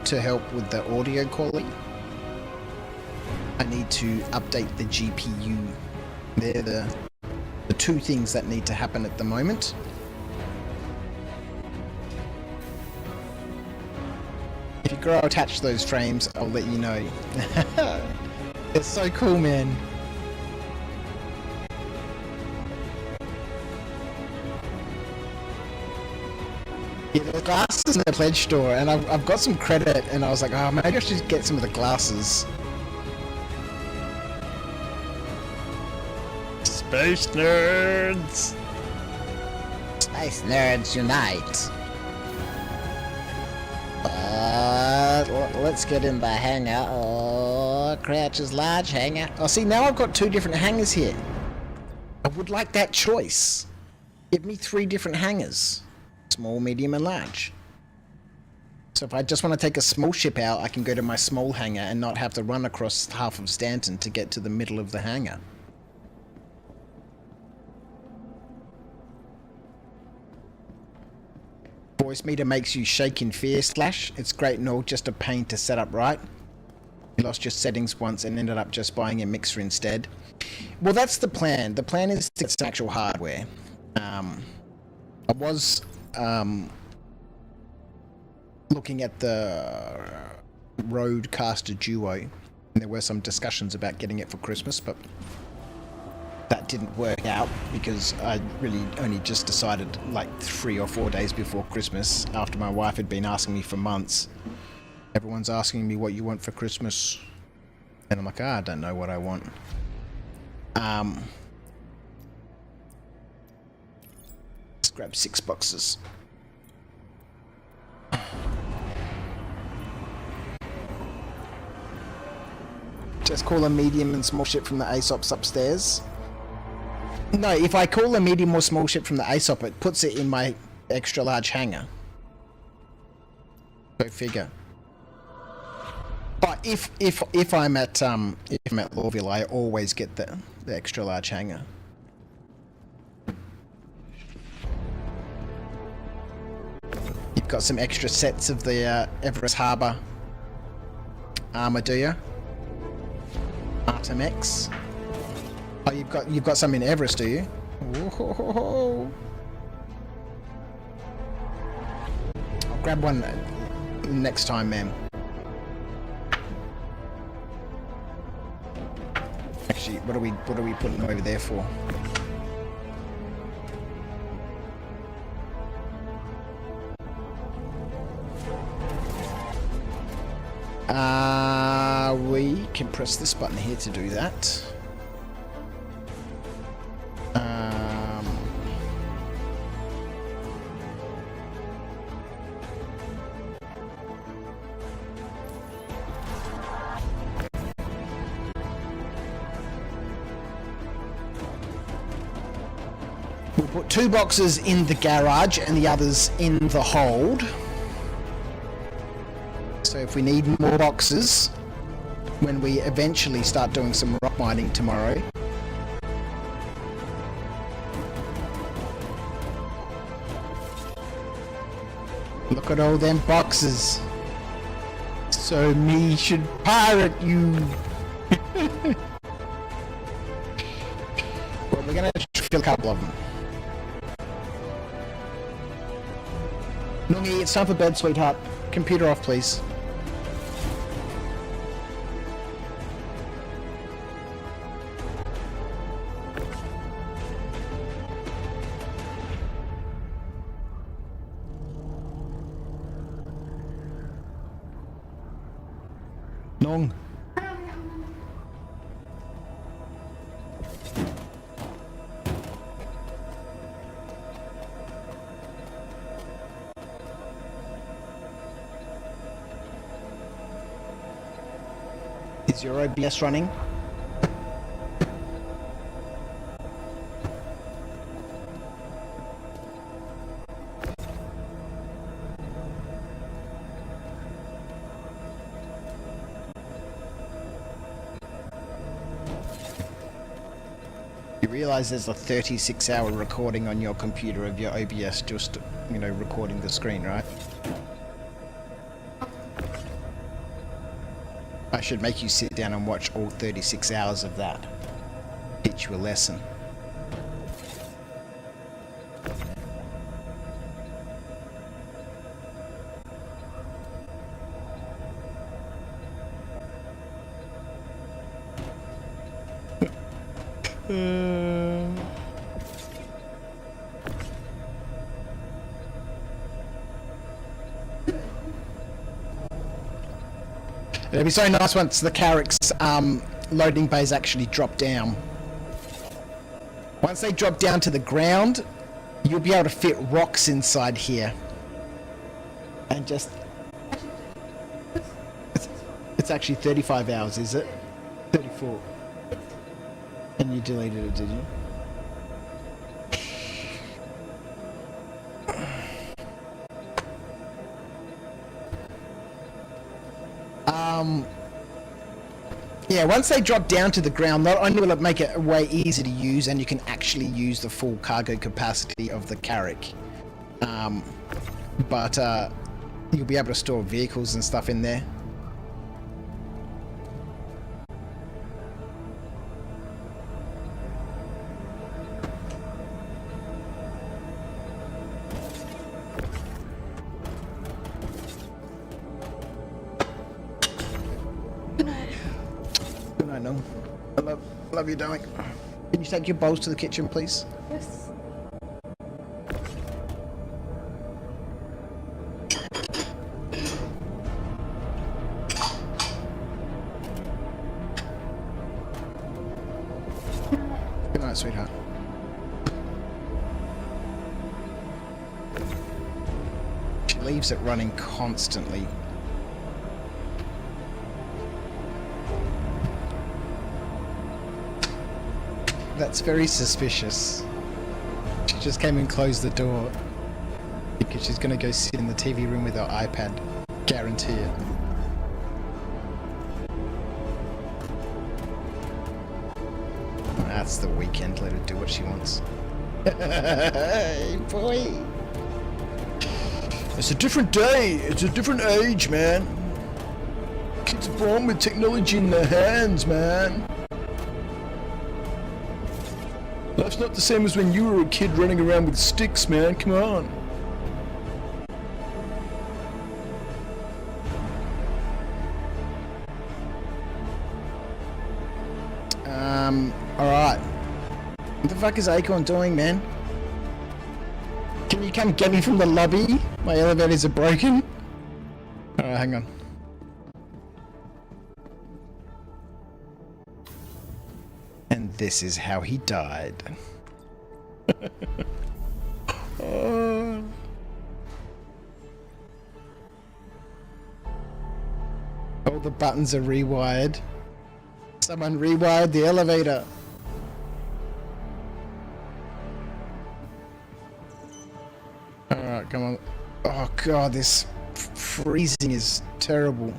to help with the audio quality. I need to update the GPU. They're the two things that need to happen at the moment. If you grow attach those frames, I'll let you know. It's so cool, man. Yeah, the glasses in the pledge store, and I've got some credit, and I was like, oh, maybe I should get some of the glasses. Space nerds! Space nerds unite! Let's get in the hangar. Oh, Crouch's large hangar. Oh, see, now I've got two different hangars here. I would like that choice. Give me 3 different hangars. Small, medium, and large. So if I just want to take a small ship out, I can go to my small hangar and not have to run across half of Stanton to get to the middle of the hangar. Voice meter makes you shake in fear, Slash. It's great and all, just a pain to set up right. You lost your settings once and ended up just buying a mixer instead. Well, that's the plan. The plan is to get some actual hardware. I was looking at the Rodecaster Duo, and there were some discussions about getting it for Christmas, but that didn't work out because I really only just decided like 3 or 4 days before Christmas, after my wife had been asking me for months. Everyone's asking me what you want for Christmas, and I'm like, I don't know what I want. Let's grab 6 boxes. Just call a medium and small ship from the ASOPs upstairs. No, if I call a medium or small ship from the ASOP, it puts it in my extra large hangar. Go figure. But if I'm at Lawville, I always get the extra large hangar. You've got some extra sets of the Everest Harbour armor, do you? Artemex. Oh, you've got some in Everest, do you? Whoa. I'll grab one next time, ma'am. Actually, what are we putting over there for? We can press this button here to do that. We'll put 2 boxes in the garage and the others in the hold. So if we need more boxes, when we eventually start doing some rock mining tomorrow. Look at all them boxes. So me should pirate you. Well, we're gonna fill a couple of them. Nungi, it's time for bed, sweetheart. Computer off, please. Nung. Is your OBS running? You realize there's a 36-hour recording on your computer of your OBS just, you know, recording the screen, right? I should make you sit down and watch all 36 hours of that. Teach you a lesson. It'd be so nice once the Carrick's loading bays actually drop down. Once they drop down to the ground, you'll be able to fit rocks inside here. And just... It's actually 35 hours, is it? 34. And you deleted it, did you? Yeah, once they drop down to the ground, not only will it make it way easier to use, and you can actually use the full cargo capacity of the Carrick, but you'll be able to store vehicles and stuff in there. I love you, darling. Can you take your bowls to the kitchen, please? Yes. Good night, sweetheart. She leaves it running constantly. That's very suspicious. She just came and closed the door because she's gonna go sit in the TV room with her iPad. Guarantee it. That's the weekend. Let her do what she wants. Hey, boy. It's a different day. It's a different age, man. Kids are born with technology in their hands, man. Life's not the same as when you were a kid running around with sticks, man. Come on. Alright. What the fuck is Acorn doing, man? Can you come get me from the lobby? My elevators are broken. Alright, hang on. And this is how he died. Oh. All the buttons are rewired. Someone rewired the elevator. Alright, come on. Oh god, this freezing is terrible.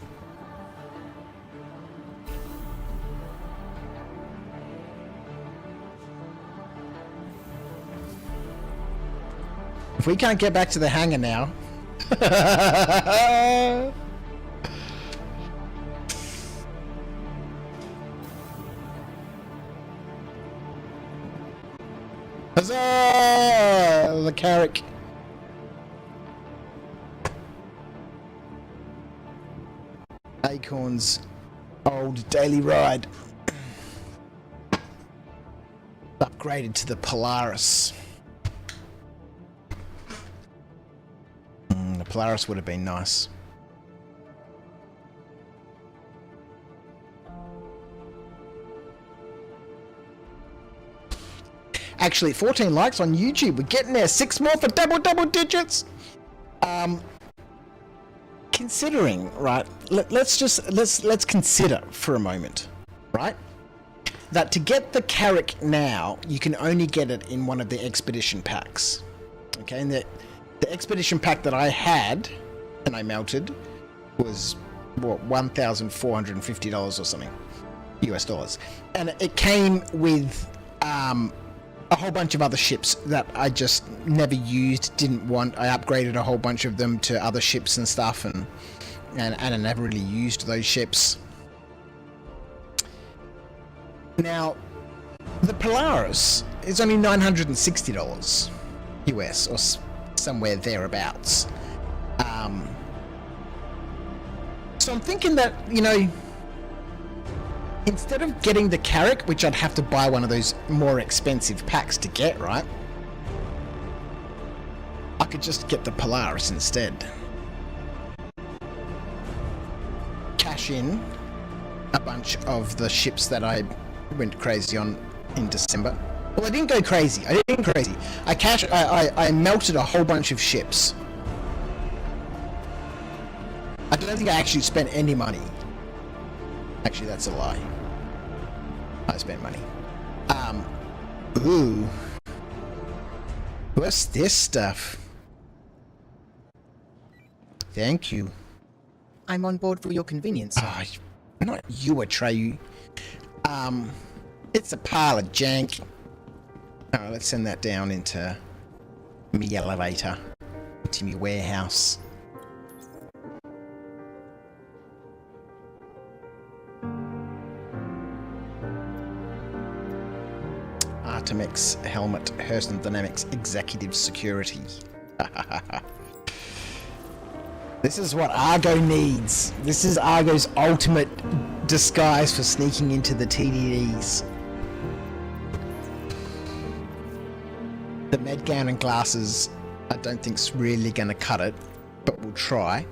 If we can't get back to the hangar now. Huzzah! The Carrick. Acorn's old daily ride. Upgraded to the Polaris. The Polaris would have been nice. Actually, 14 likes on YouTube. We're getting there. 6 more for double digits. Considering, right? Let's consider for a moment, right? That to get the Carrick now, you can only get it in one of the expedition packs. Okay, and the expedition pack that I had and I melted was what, $1,450 or something, US dollars, and it came with a whole bunch of other ships that I just never used, didn't want. I upgraded a whole bunch of them to other ships and stuff, and I never really used those ships. Now, the Polaris is only $960 US, or somewhere thereabouts. So I'm thinking that, you know, instead of getting the Carrick, which I'd have to buy one of those more expensive packs to get, right? I could just get the Polaris instead. Cash in a bunch of the ships that I went crazy on in December. Well, I didn't go crazy. I melted a whole bunch of ships. I don't think I actually spent any money. Actually, that's a lie. I spent money. Ooh. What's this stuff? Thank you. I'm on board for your convenience. Oh, not you, Atreyu. It's a pile of jank. Alright, let's send that down into me elevator. Into me warehouse. Artemex helmet, Hurston Dynamics Executive Security. This is what Argo needs. This is Argo's ultimate disguise for sneaking into the TDDs. The med gown and glasses, I don't think's really going to cut it, but we'll try.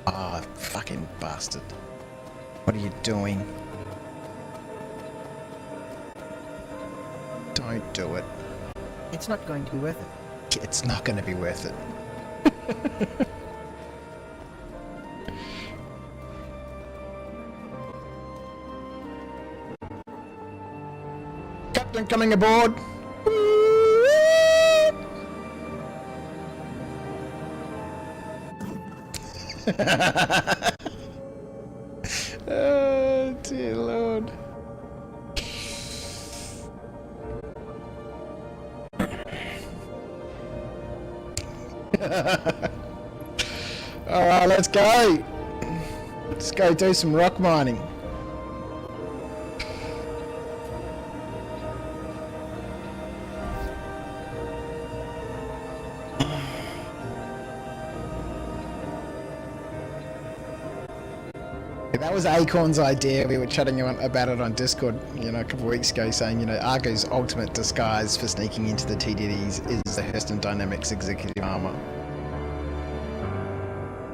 Ah, oh, fucking bastard. What are you doing? Don't do it. It's not going to be worth it. It's not going to be worth it. Captain coming aboard. Oh, dear Lord. Alright, let's go. Let's go do some rock mining. That was Acorn's idea. We were chatting about it on Discord, you know, a couple of weeks ago, saying, you know, Argo's ultimate disguise for sneaking into the TDDs is the Hurston Dynamics Executive Armor.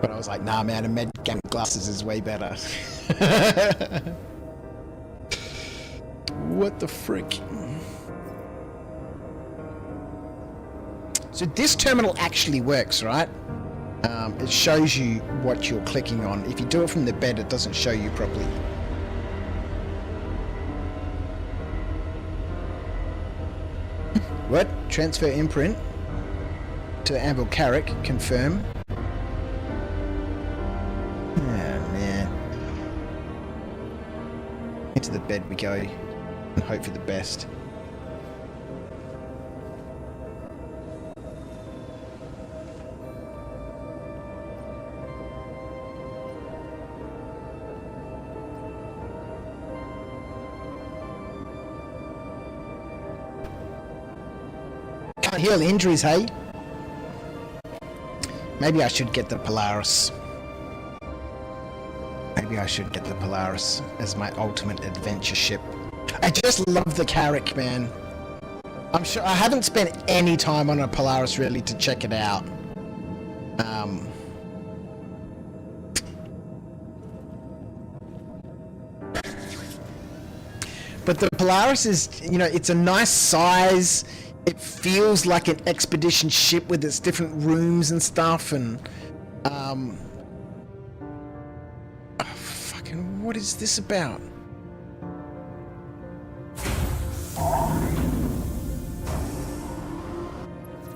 But I was like, nah, man, a med gown glasses is way better. What the frick? So this terminal actually works, right? It shows you what you're clicking on. If you do it from the bed, it doesn't show you properly. What? Transfer imprint to Anvil Carrick. Confirm. Oh, man. Into the bed we go and hope for the best. Can't heal injuries, hey? Maybe I should get the Polaris. Maybe I should get the Polaris as my ultimate adventure ship. I just love the Carrack, man. I'm sure I haven't spent any time on a Polaris really to check it out. But the Polaris is, you know, it's a nice size. It feels like an expedition ship with its different rooms and stuff, and oh, fucking, what is this about?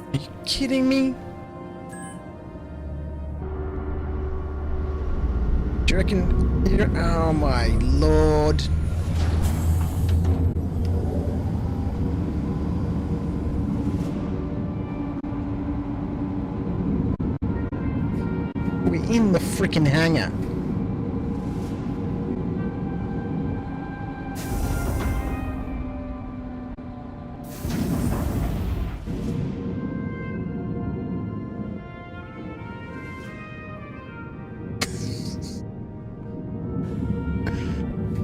Are you kidding me? Do you reckon? Oh my lord. We're in the freaking hangar.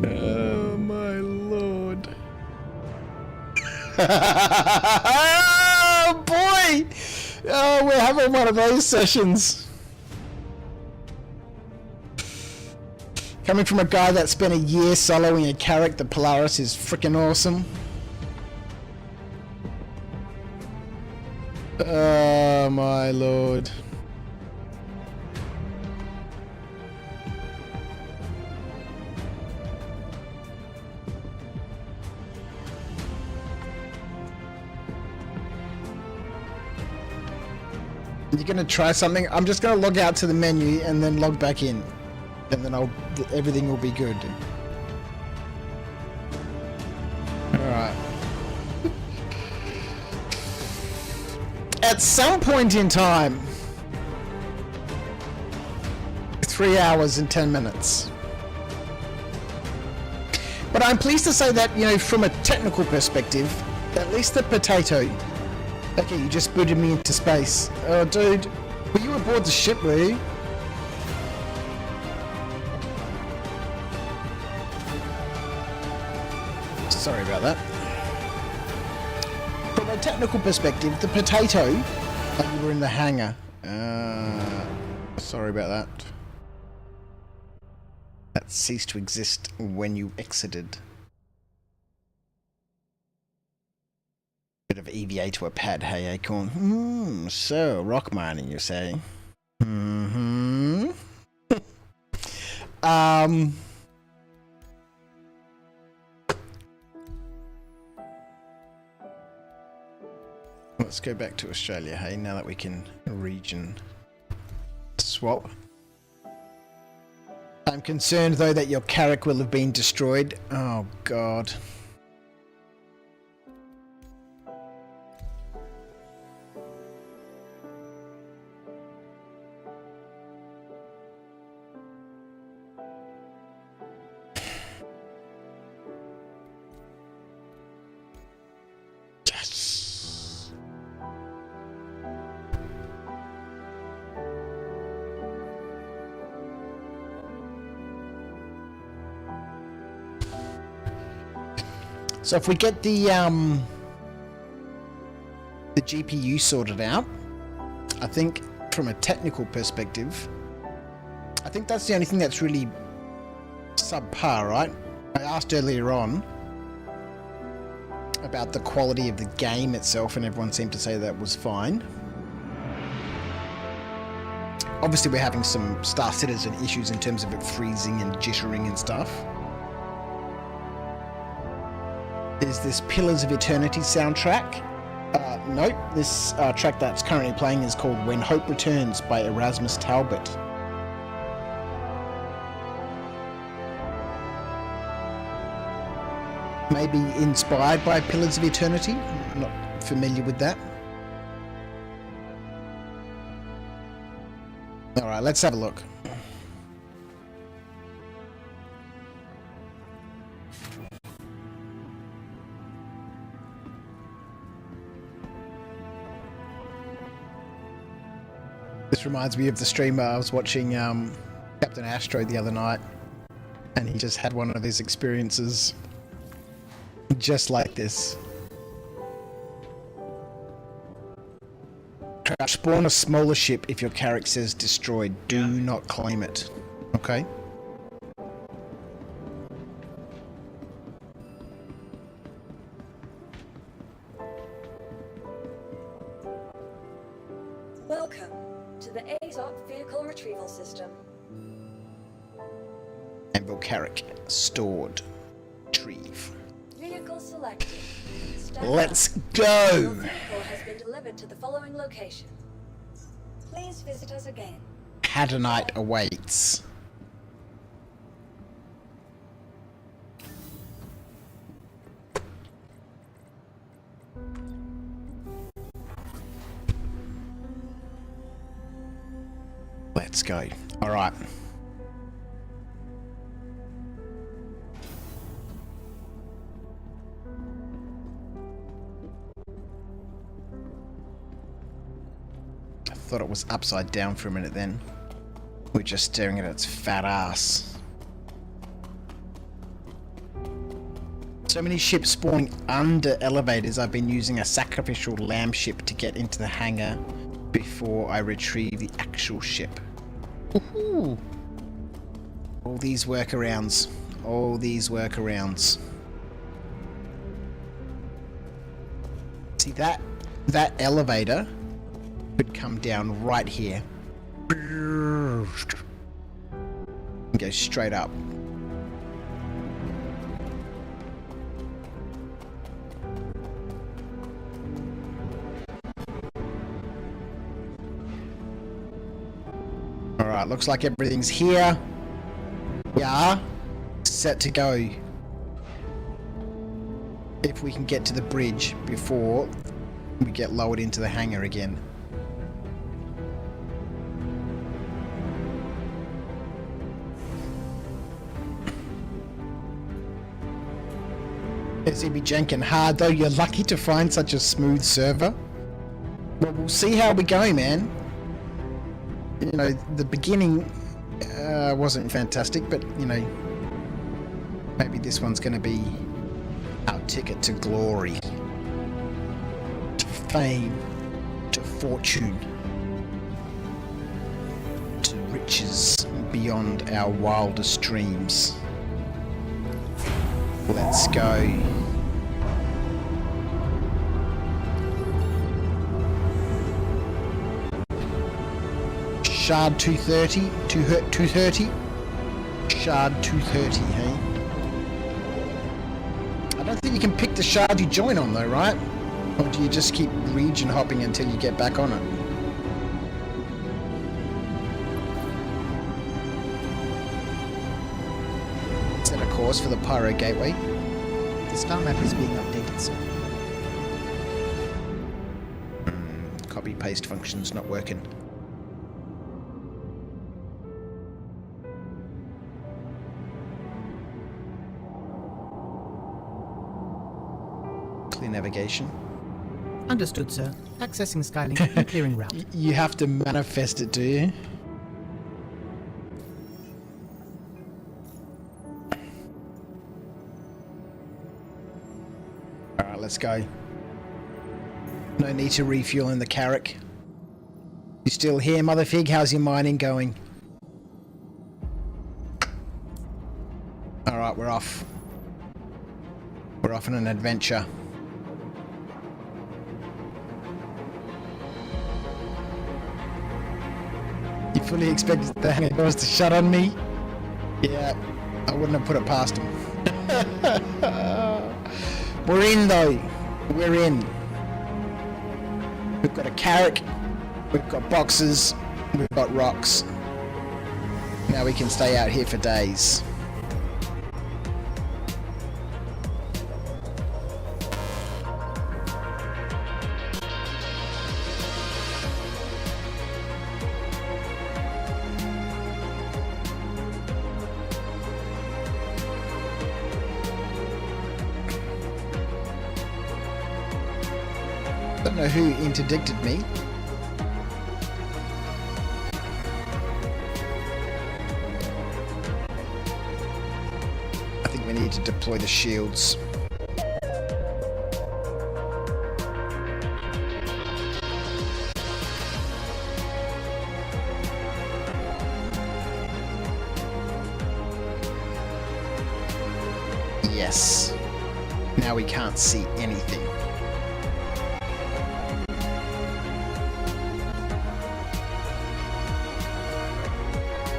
Oh my lord. Oh boy! Oh, we're having one of those sessions. Coming from a guy that spent a year soloing a Carrack, the Polaris is freaking awesome. Oh my lord. You're gonna try something? I'm just gonna log out to the menu and then log back in. And then everything will be good. Alright. At some point in time, 3 hours and 10 minutes. But I'm pleased to say that, you know, from a technical perspective, at least the potato. Okay, you just booted me into space. Oh, dude. Were you aboard the ship, were you? Sorry about that. From a technical perspective, the potato... Oh, you were in the hangar. Sorry about that. That ceased to exist when you exited. Bit of EVA to a pad, hey Acorn. So, rock mining, you say? Let's go back to Australia, hey, now that we can region swap. I'm concerned, though, that your Carrack will have been destroyed. Oh, God. So if we get the GPU sorted out, I think from a technical perspective, I think that's the only thing that's really subpar, right? I asked earlier on about the quality of the game itself, and everyone seemed to say that was fine. Obviously we're having some Star Citizen issues in terms of it freezing and jittering and stuff. Is this Pillars of Eternity soundtrack? Nope. This track that's currently playing is called When Hope Returns by Erasmus Talbot. Maybe inspired by Pillars of Eternity? I'm not familiar with that. Alright, let's have a look. Just reminds me of the streamer I was watching, Captain Astro the other night, and he just had one of his experiences just like this. Crouch, spawn a smaller ship if your character says destroyed. Do not claim it. Okay? Welcome to the HOC Vehicle Retrieval System. Anvil Carrick stored. Retrieve. Vehicle selected. Stand Let's by. go! Your vehicle has been delivered to the following location. Please visit us again. HADANITE awaits. Let's go. All right. I thought it was upside down for a minute then. We're just staring at its fat ass. So many ships spawning under elevators, I've been using a sacrificial lamb ship to get into the hangar before I retrieve the actual ship. Woohoo! All these workarounds. All these workarounds. See that elevator could come down right here. And go straight up. Alright, looks like everything's here. Yeah. Set to go. If we can get to the bridge before we get lowered into the hangar again. SEB Jenkin, hard though, you're lucky to find such a smooth server. Well, we'll see how we go, man. You know, the beginning wasn't fantastic, but, you know, maybe this one's going to be our ticket to glory, to fame, to fortune, to riches beyond our wildest dreams. Let's go. Shard 230, 230. Shard 230, hey? I don't think you can pick the shard you join on though, right? Or do you just keep region hopping until you get back on it? Set a course for the Pyro Gateway. The star map is being updated, sir. Copy paste function's not working. Clear navigation. Understood, sir. Accessing Skylink and clearing route. You have to manifest it, do you? Alright, let's go. No need to refuel in the Carrick. You still here, Motherfig? How's your mining going? Alright, we're off. We're off on an adventure. You fully expected the hangar doors to shut on me? Yeah, I wouldn't have put it past him. We're in though. We're in. We've got a Carrick, we've got boxes, we've got rocks. Now we can stay out here for days. Don't know who interdicted me. deploy the shields. Yes. Now we can't see anything.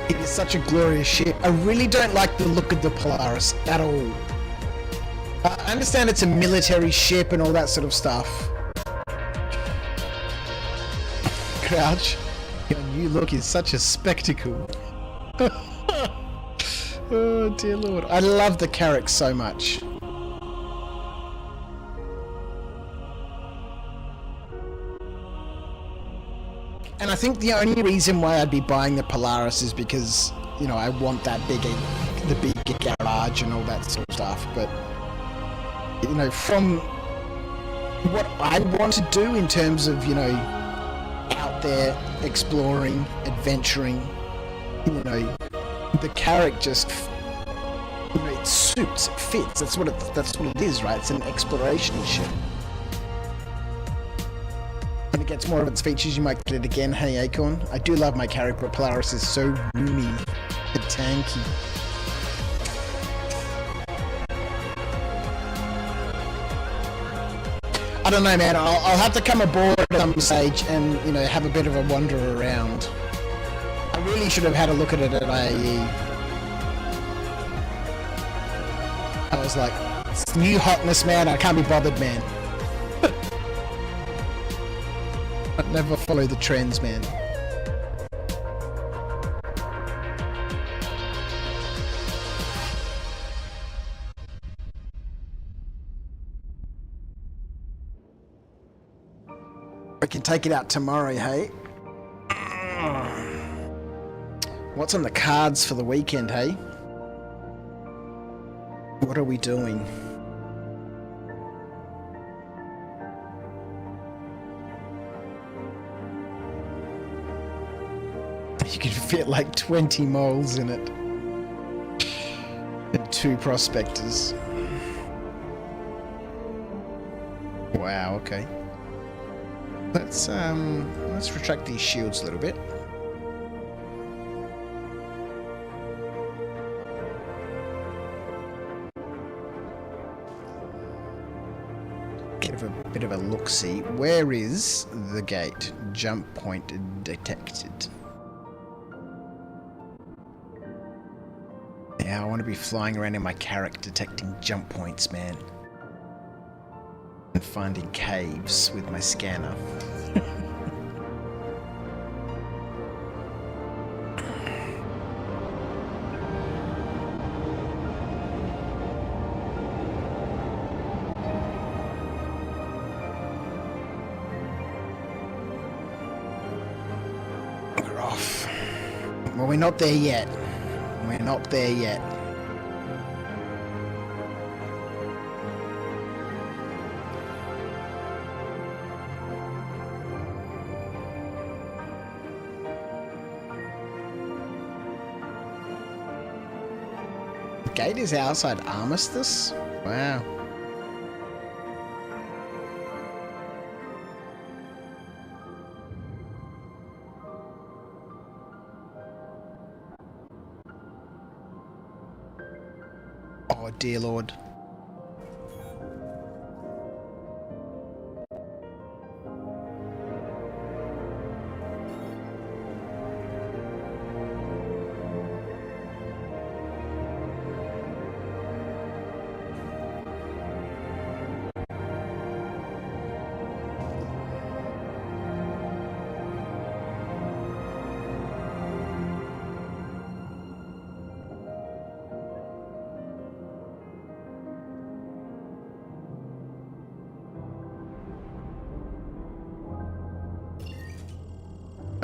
It is such a glorious ship. I really don't like the look of the Polaris at all. I understand it's a military ship and all that sort of stuff. Crouch, your new look is such a spectacle. Oh dear lord. I love the Carrack so much. And I think the only reason why I'd be buying the Polaris is because, you know, I want that the bigger garage and all that sort of stuff. But, you know, from what I want to do in terms of, you know, out there exploring, adventuring, you know, the Carrack just, you know, it suits, it fits. That's what it is, right? It's an exploration ship. When it gets more of its features, you might get it again, Honey Acorn. I do love my Carrack, but Polaris is so roomy and tanky. I don't know, man. I'll have to come aboard at some stage and, you know, have a bit of a wander around. I really should have had a look at it at IAE. I was like, it's new hotness, man. I can't be bothered, man. I'd never follow the trends, man. We can take it out tomorrow, hey? What's on the cards for the weekend, hey? What are we doing? You can fit like 20 moles in it. And 2 prospectors. Wow, okay. Let's retract these shields a little bit. Give a bit of a look-see. Where is the gate? Jump point detected. Yeah, I want to be flying around in my Carrack detecting jump points, man. And finding caves with my scanner. We're off. Well, we're not there yet. We're not there yet. The gate is outside Armistice? Wow. Oh dear lord.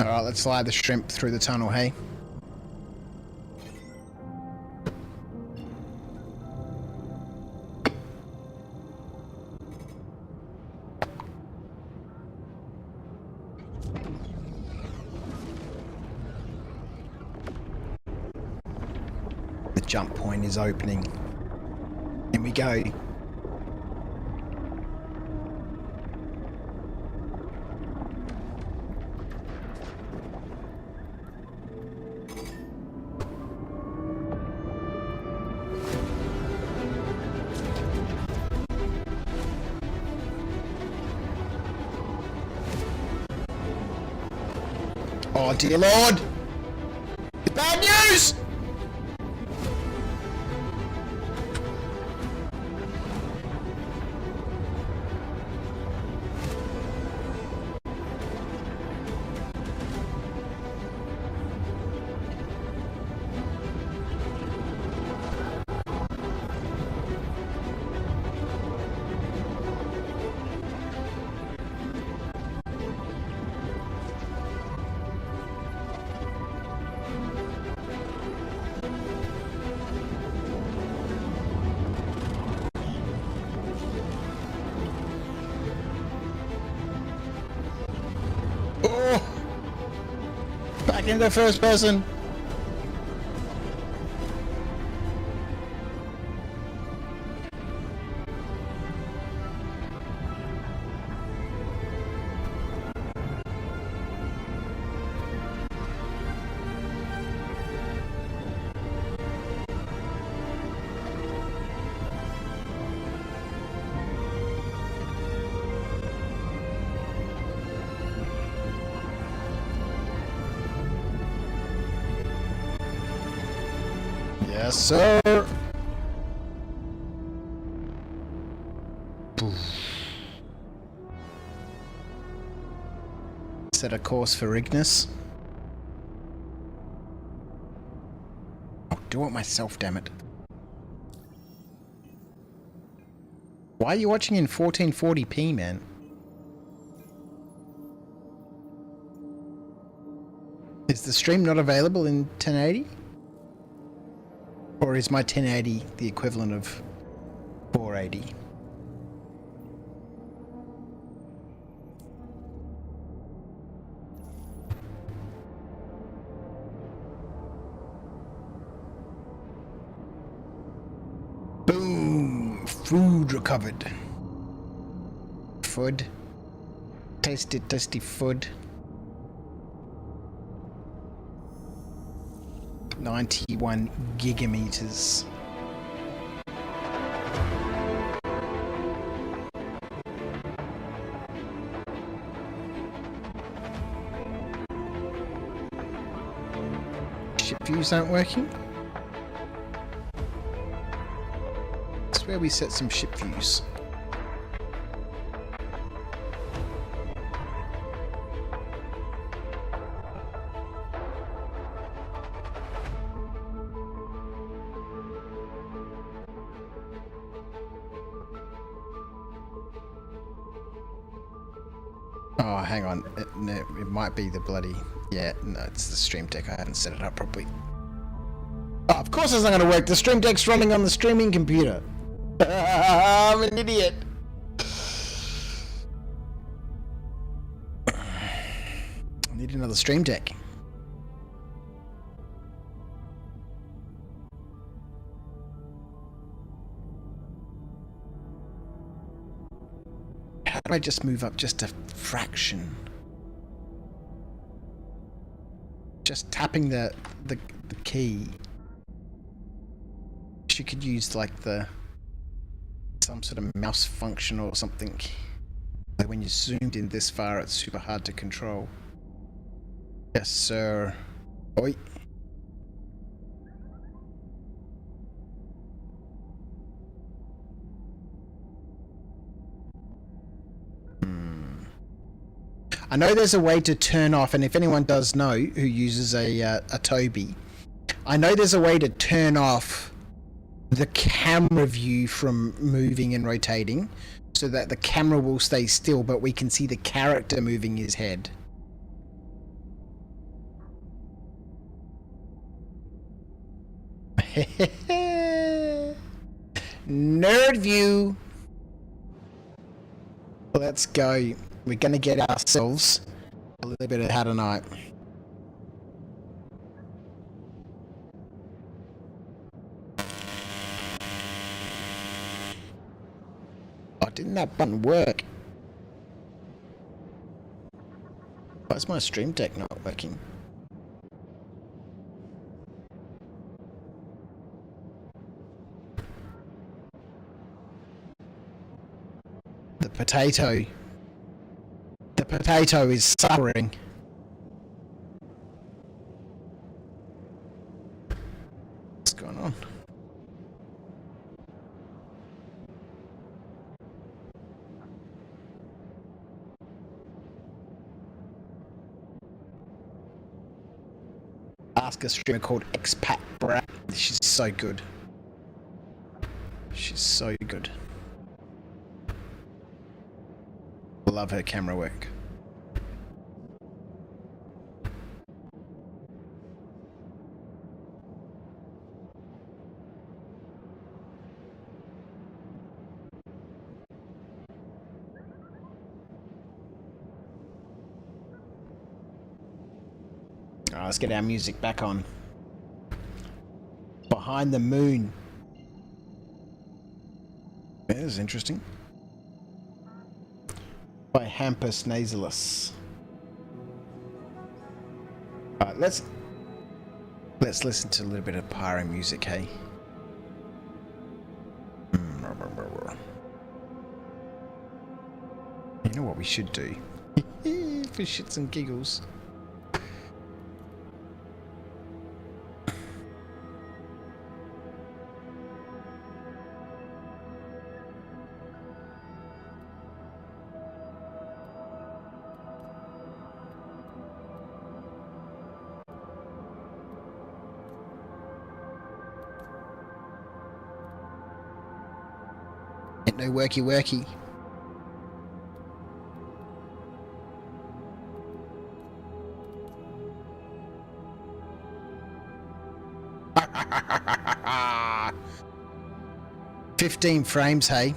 Alright, let's fly the shrimp through the tunnel, hey? The jump point is opening. Here we go. Oh dear Lord! It's bad news! Oh! Back into first person. Yes, sir. Set a course for Ignis. I'll do it myself, damn it. Why are you watching in 1440p, man? Is the stream not available in 1080? Or is my 1080 the equivalent of 480? Boom! Food recovered. Food. Tasty, tasty food. 91 gigameters. Ship views aren't working? That's where we set some ship views. Oh, hang on. No, it might be the bloody... Yeah, no, it's the stream deck. I haven't set it up properly. Oh, of course it's not going to work. The stream deck's running on the streaming computer. I'm an idiot. I need another stream deck. How do I just move up just a fraction? Just tapping the key. She could use like some sort of mouse function or something. Like when you're zoomed in this far, it's super hard to control. Yes, sir. Oi. I know there's a way to turn off, and if anyone does know who uses a Toby, I know there's a way to turn off the camera view from moving and rotating so that the camera will stay still, but we can see the character moving his head. Nerd view. Let's go. We're gonna get ourselves a little bit of HADANITE. didn't that button work? Why is my stream deck not working? The potato. The potato is suffering. What's going on? Ask a streamer called Expat Brat. She's so good. She's so good. Love her camera work. Oh, let's get our music back on. Behind the Moon. That is interesting. By Hampus Nasalis. Alright, let's listen to a little bit of pyro music, hey? You know what we should do? For shits and giggles. Ain't no worky worky. $15 frames, hey?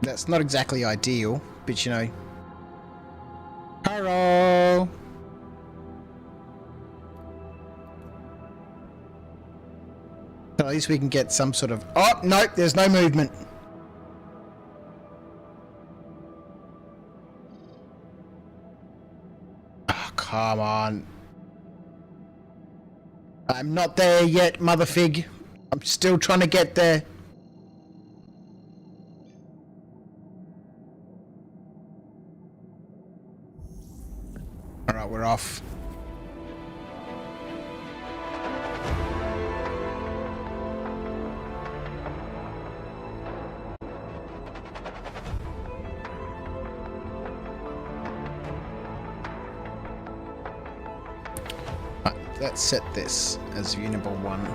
That's not exactly ideal, but you know. Hello! At least we can get some sort of... Oh, nope, there's no movement. Oh, come on. I'm not there yet, motherfig. I'm still trying to get there. Alright, we're off. Let's set this as view number 1.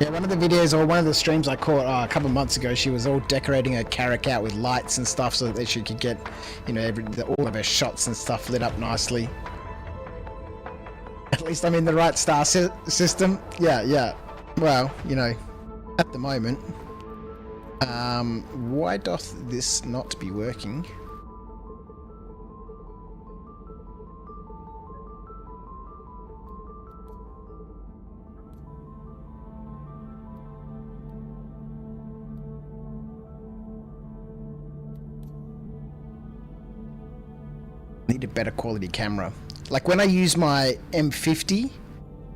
Yeah, one of the videos or one of the streams I caught a couple months ago, she was all decorating her carrick out with lights and stuff so that she could get, you know, all of her shots and stuff lit up nicely. At least I'm in the right star system. Yeah. Well, you know, at the moment. Why doth this not be working? Need a better quality camera. Like when I use my M50,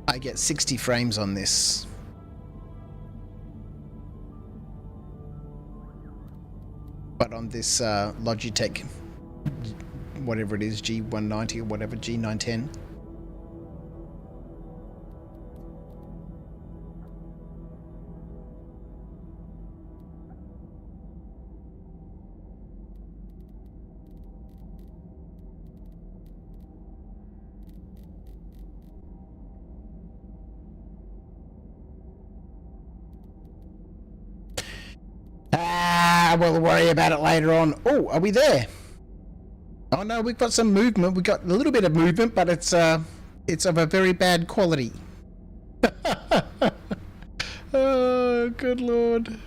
I get 60 frames on this. But on this Logitech, whatever it is, G190 or whatever, G910. We'll worry about it later on. Oh, are we there? Oh no, we've got some movement. We've got a little bit of movement, but it's of a very bad quality. Oh, good lord.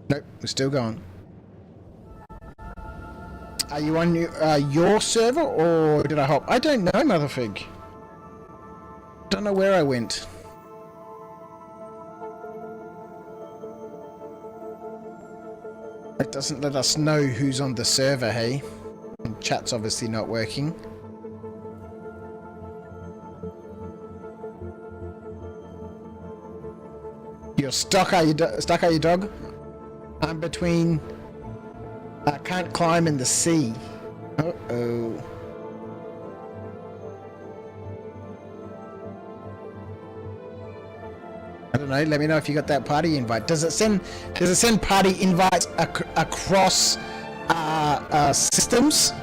Nope, we're still going. Are you on your server or did I hop? I don't know, motherfig. Don't know where I went. Doesn't let us know who's on the server, hey? And chat's obviously not working. You're stuck, are you, stuck, are you, dog? I'm between... I can't climb in the sea. Uh-oh. I don't know, let me know if you got that party invite. Does it send party invites across systems?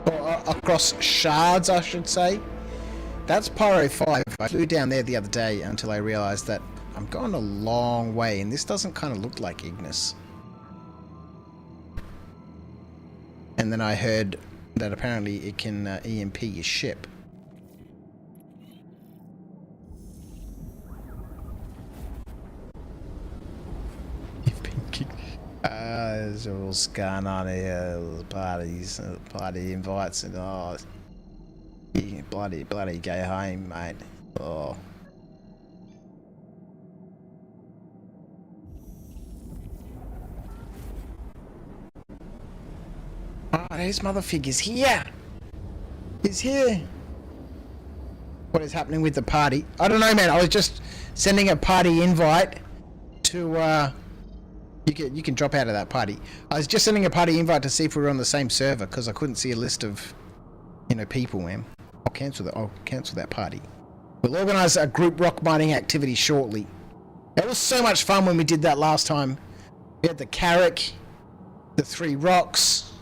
Or across shards, I should say. That's Pyro 5. I flew down there the other day until I realized that I'm going a long way and this doesn't kind of look like Ignis. And then I heard that apparently it can EMP your ship. You've been kicked. There's all going on here, parties, party invites, and oh, you bloody go home, mate. Oh. Oh, this motherfucker is here! He's here! What is happening with the party? I don't know, man. I was just sending a party invite to, You can drop out of that party. I was just sending a party invite to see if we were on the same server, because I couldn't see a list of, you know, people, man. I'll cancel that party. We'll organise a group rock mining activity shortly. It was so much fun when we did that last time. We had the Carrack, the 3 rocks.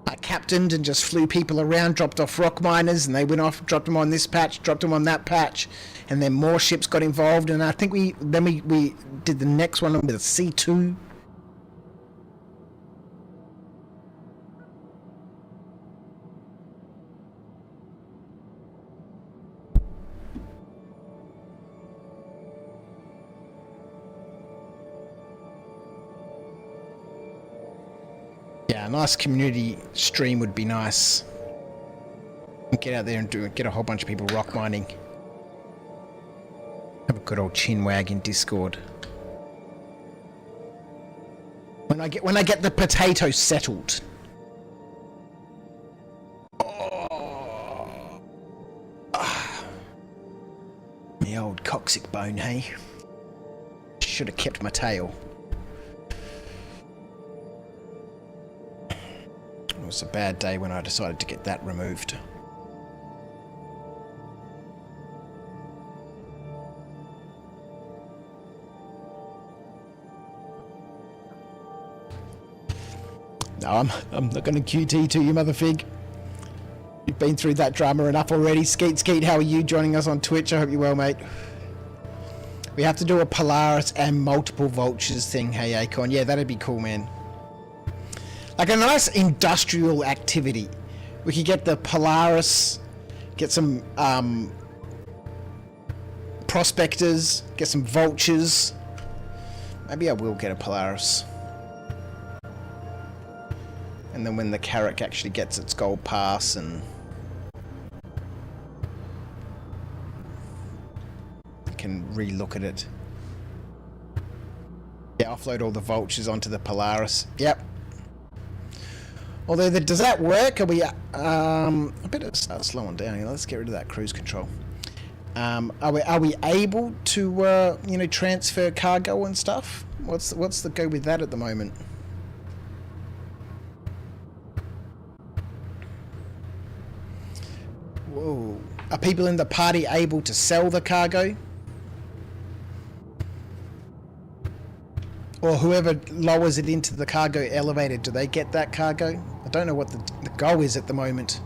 I captained and just flew people around, dropped off rock miners, and they went off, dropped them on this patch, dropped them on that patch, and then more ships got involved. And I think we did the next one with a C2. Yeah, a nice community stream would be nice. Get out there and get a whole bunch of people rock mining. Have a good old chinwag in Discord. When I get the potato settled. Oh. Me old coccyx bone, hey? Should have kept my tail. It was a bad day when I decided to get that removed. No, I'm not going to QT to you, motherfig. You've been through that drama enough already. Skeet, how are you joining us on Twitch? I hope you're well, mate. We have to do a Polaris and multiple vultures thing. Hey, Acorn. Yeah, that'd be cool, man. Like a nice industrial activity. We could get the Polaris, get some prospectors, get some vultures. Maybe I will get a Polaris. And then when the Carrack actually gets its gold pass and you can re-look at it. Yeah, offload all the vultures onto the Polaris. Yep. Although, does that work? Are we, I better start slowing down here. Let's get rid of that cruise control. Are we able to, you know, transfer cargo and stuff? What's the go with that at the moment? Whoa. Are people in the party able to sell the cargo? Or whoever lowers it into the cargo elevator, do they get that cargo? I don't know what the goal is at the moment.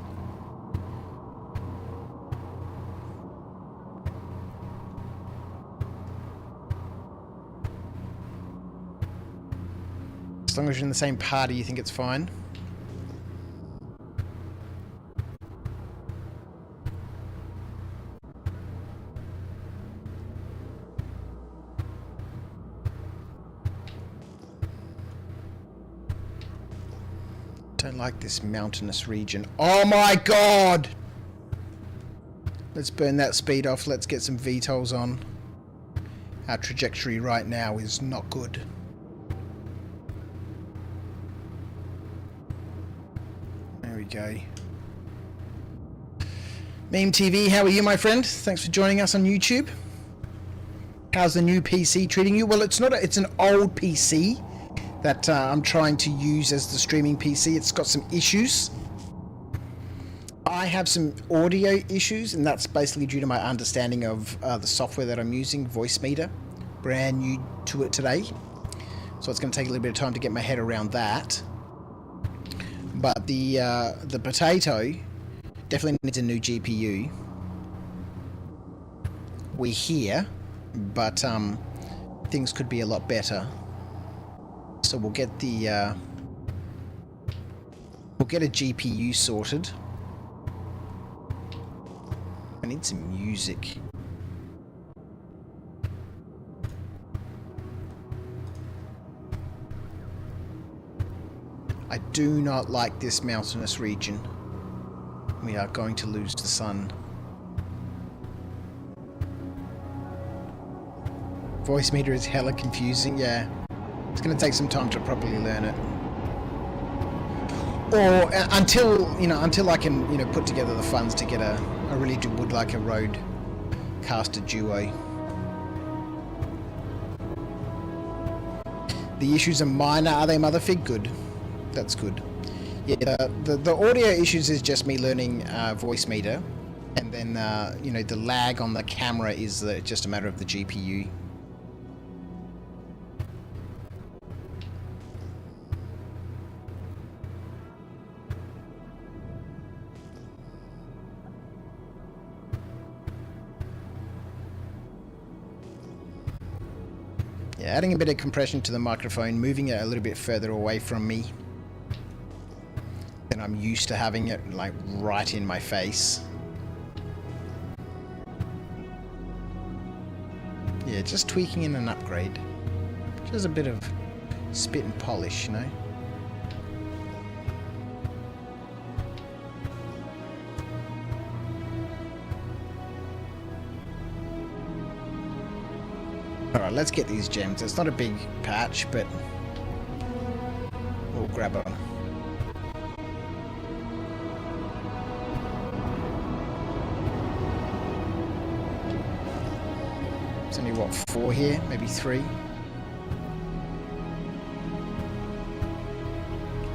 As long as you're in the same party, you think it's fine? Don't like this mountainous region. Oh my god! Let's burn that speed off. Let's get some VTOLs on. Our trajectory right now is not good. There we go. Meme TV, how are you, my friend? Thanks for joining us on YouTube. How's the new PC treating you? Well, it's not. It's an old PC that I'm trying to use as the streaming PC. It's got some issues. I have some audio issues, and that's basically due to my understanding of the software that I'm using, Voicemeeter. Brand new to it today, so it's going to take a little bit of time to get my head around that. But the potato definitely needs a new GPU. We're here, but things could be a lot better. So we'll get a GPU sorted. I need some music. I do not like this mountainous region. We are going to lose the sun. Voicemeeter is hella confusing, yeah. It's going to take some time to properly learn it. Or until I can, put together the funds to get I really would like a Rodecaster Duo. The issues are minor, are they, Motherfig? Good. That's good. Yeah, the audio issues is just me learning Voicemeeter, and then the lag on the camera is just a matter of the GPU. Yeah, adding a bit of compression to the microphone, moving it a little bit further away from me. Then I'm used to having it like right in my face. Yeah, just tweaking in an upgrade. Just a bit of spit and polish, Alright, let's get these gems. It's not a big patch, but we'll grab them. There's only, what, 4 here? Maybe 3?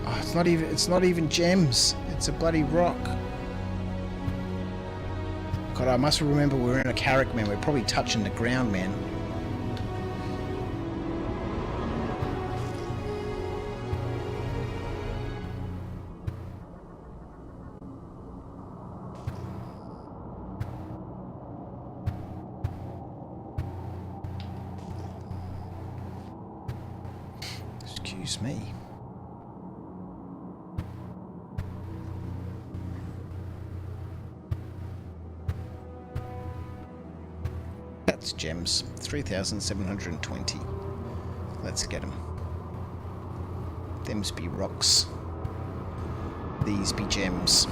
Oh, it's not even gems. It's a bloody rock. God, I must remember we're in a Carrack, man. We're probably touching the ground, man. Excuse me. That's gems. 3,720. Let's get them. Them's be rocks. These be gems.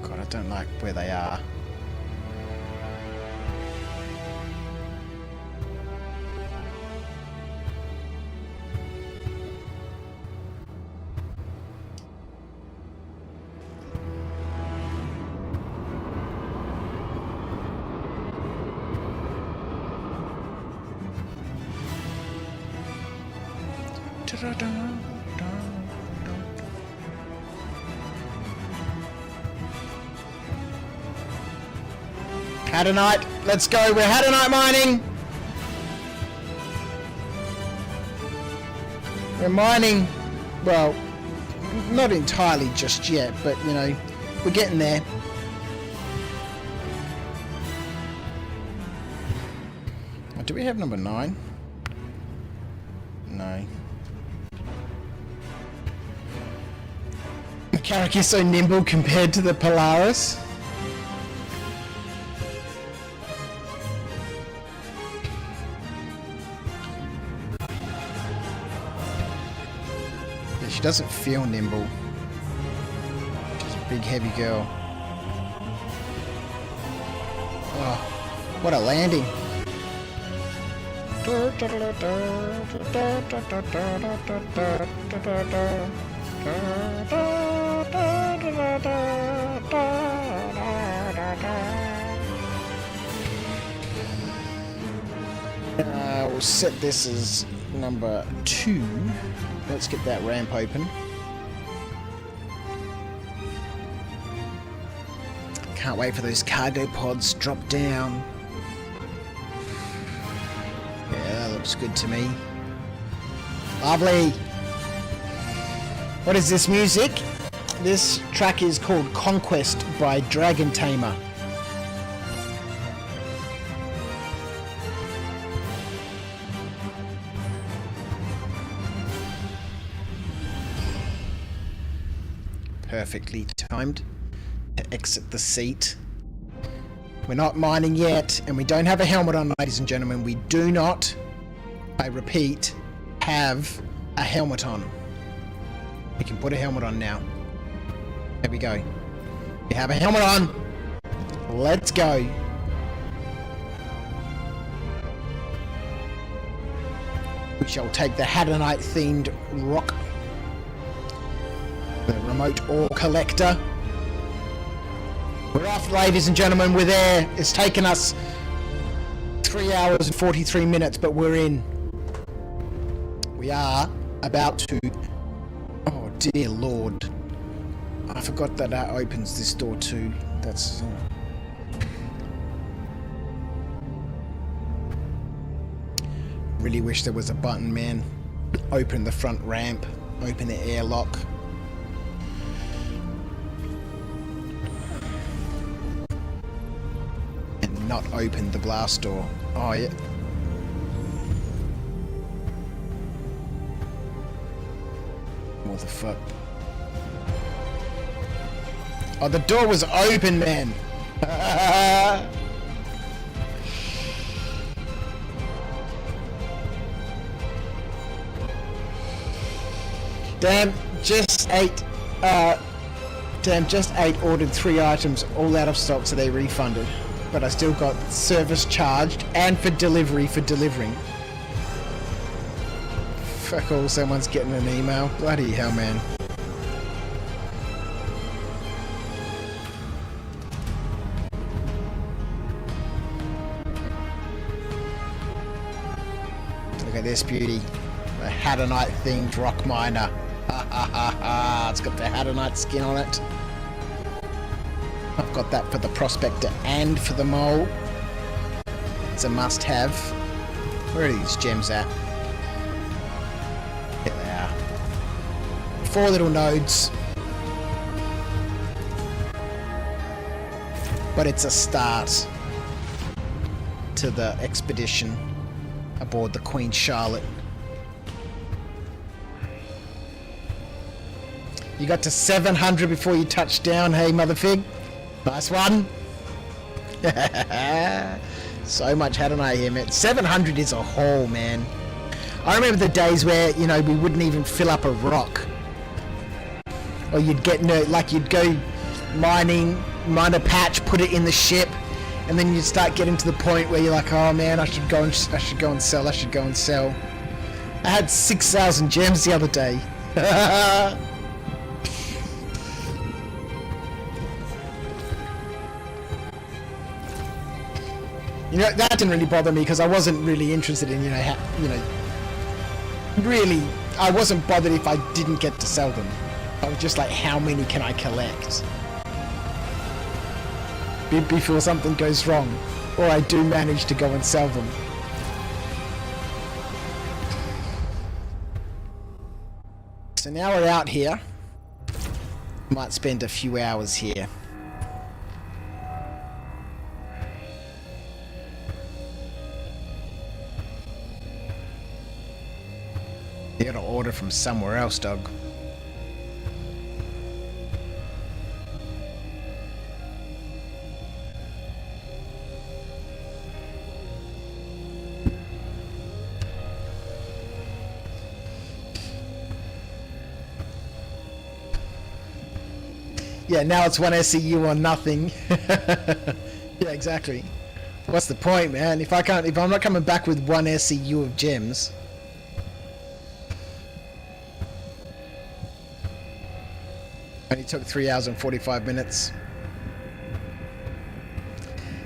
God, I don't like where they are. Hadanite, let's go. We're Hadanite mining. We're mining, well, not entirely just yet, but we're getting there. Oh, do we have number 9? No. The Carrack is so nimble compared to the Polaris. She doesn't feel nimble. She's a big, heavy girl. Oh, what a landing. We'll set this as number 2. Let's get that ramp open. Can't wait for those cargo pods to drop down. Yeah, that looks good to me. Lovely. What is this music? This track is called Conquest by Dragon Tamer. Perfectly timed to exit the seat. We're not mining yet, and we don't have a helmet on, ladies and gentlemen. We do not, I repeat, have a helmet on. We can put a helmet on now. There we go. We have a helmet on. Let's go. We shall take the HADANITE themed ROC. The remote ore collector. We're off, ladies and gentlemen. We're there. It's taken us 3 hours and 43 minutes, but we're in. We are about to... Oh, dear Lord. I forgot that that opens this door too. That's... Really wish there was a button, man. Open the front ramp. Open the airlock. And not open the blast door. Oh, yeah. What the fuck? Oh, the door was open, man. Damn, just ate ordered 3 items, all out of stock, so they refunded. But I still got service charged and for delivery for delivering. Fuck all, someone's getting an email. Bloody hell, man. Look at this beauty. The HADANITE themed rock miner. Ha ha ha ha. It's got the HADANITE skin on it. I've got that for the prospector and for the mole. It's a must have. Where are these gems at? Here they are. 4 little nodes. But it's a start to the expedition aboard the Queen Charlotte. You got to 700 before you touched down, hey motherfig. Nice one. So much HADANITE here, man. 700 is a haul, man. I remember the days where, you know, we wouldn't even fill up a rock. Or you'd get, like you'd go mine a patch, put it in the ship, and then you'd start getting to the point where you're like, oh man, I should go and sell. I had 6,000 gems the other day. You know, that didn't really bother me because I wasn't really interested in, really, I wasn't bothered if I didn't get to sell them. I was just like, how many can I collect? Before something goes wrong, or I do manage to go and sell them. So now we're out here. Might spend a few hours here. You gotta order from somewhere else, dog. Yeah, now it's 1 SCU or nothing. Yeah, exactly. What's the point, man? If I'm not coming back with 1 SCU of gems. Only took 3 hours and 45 minutes.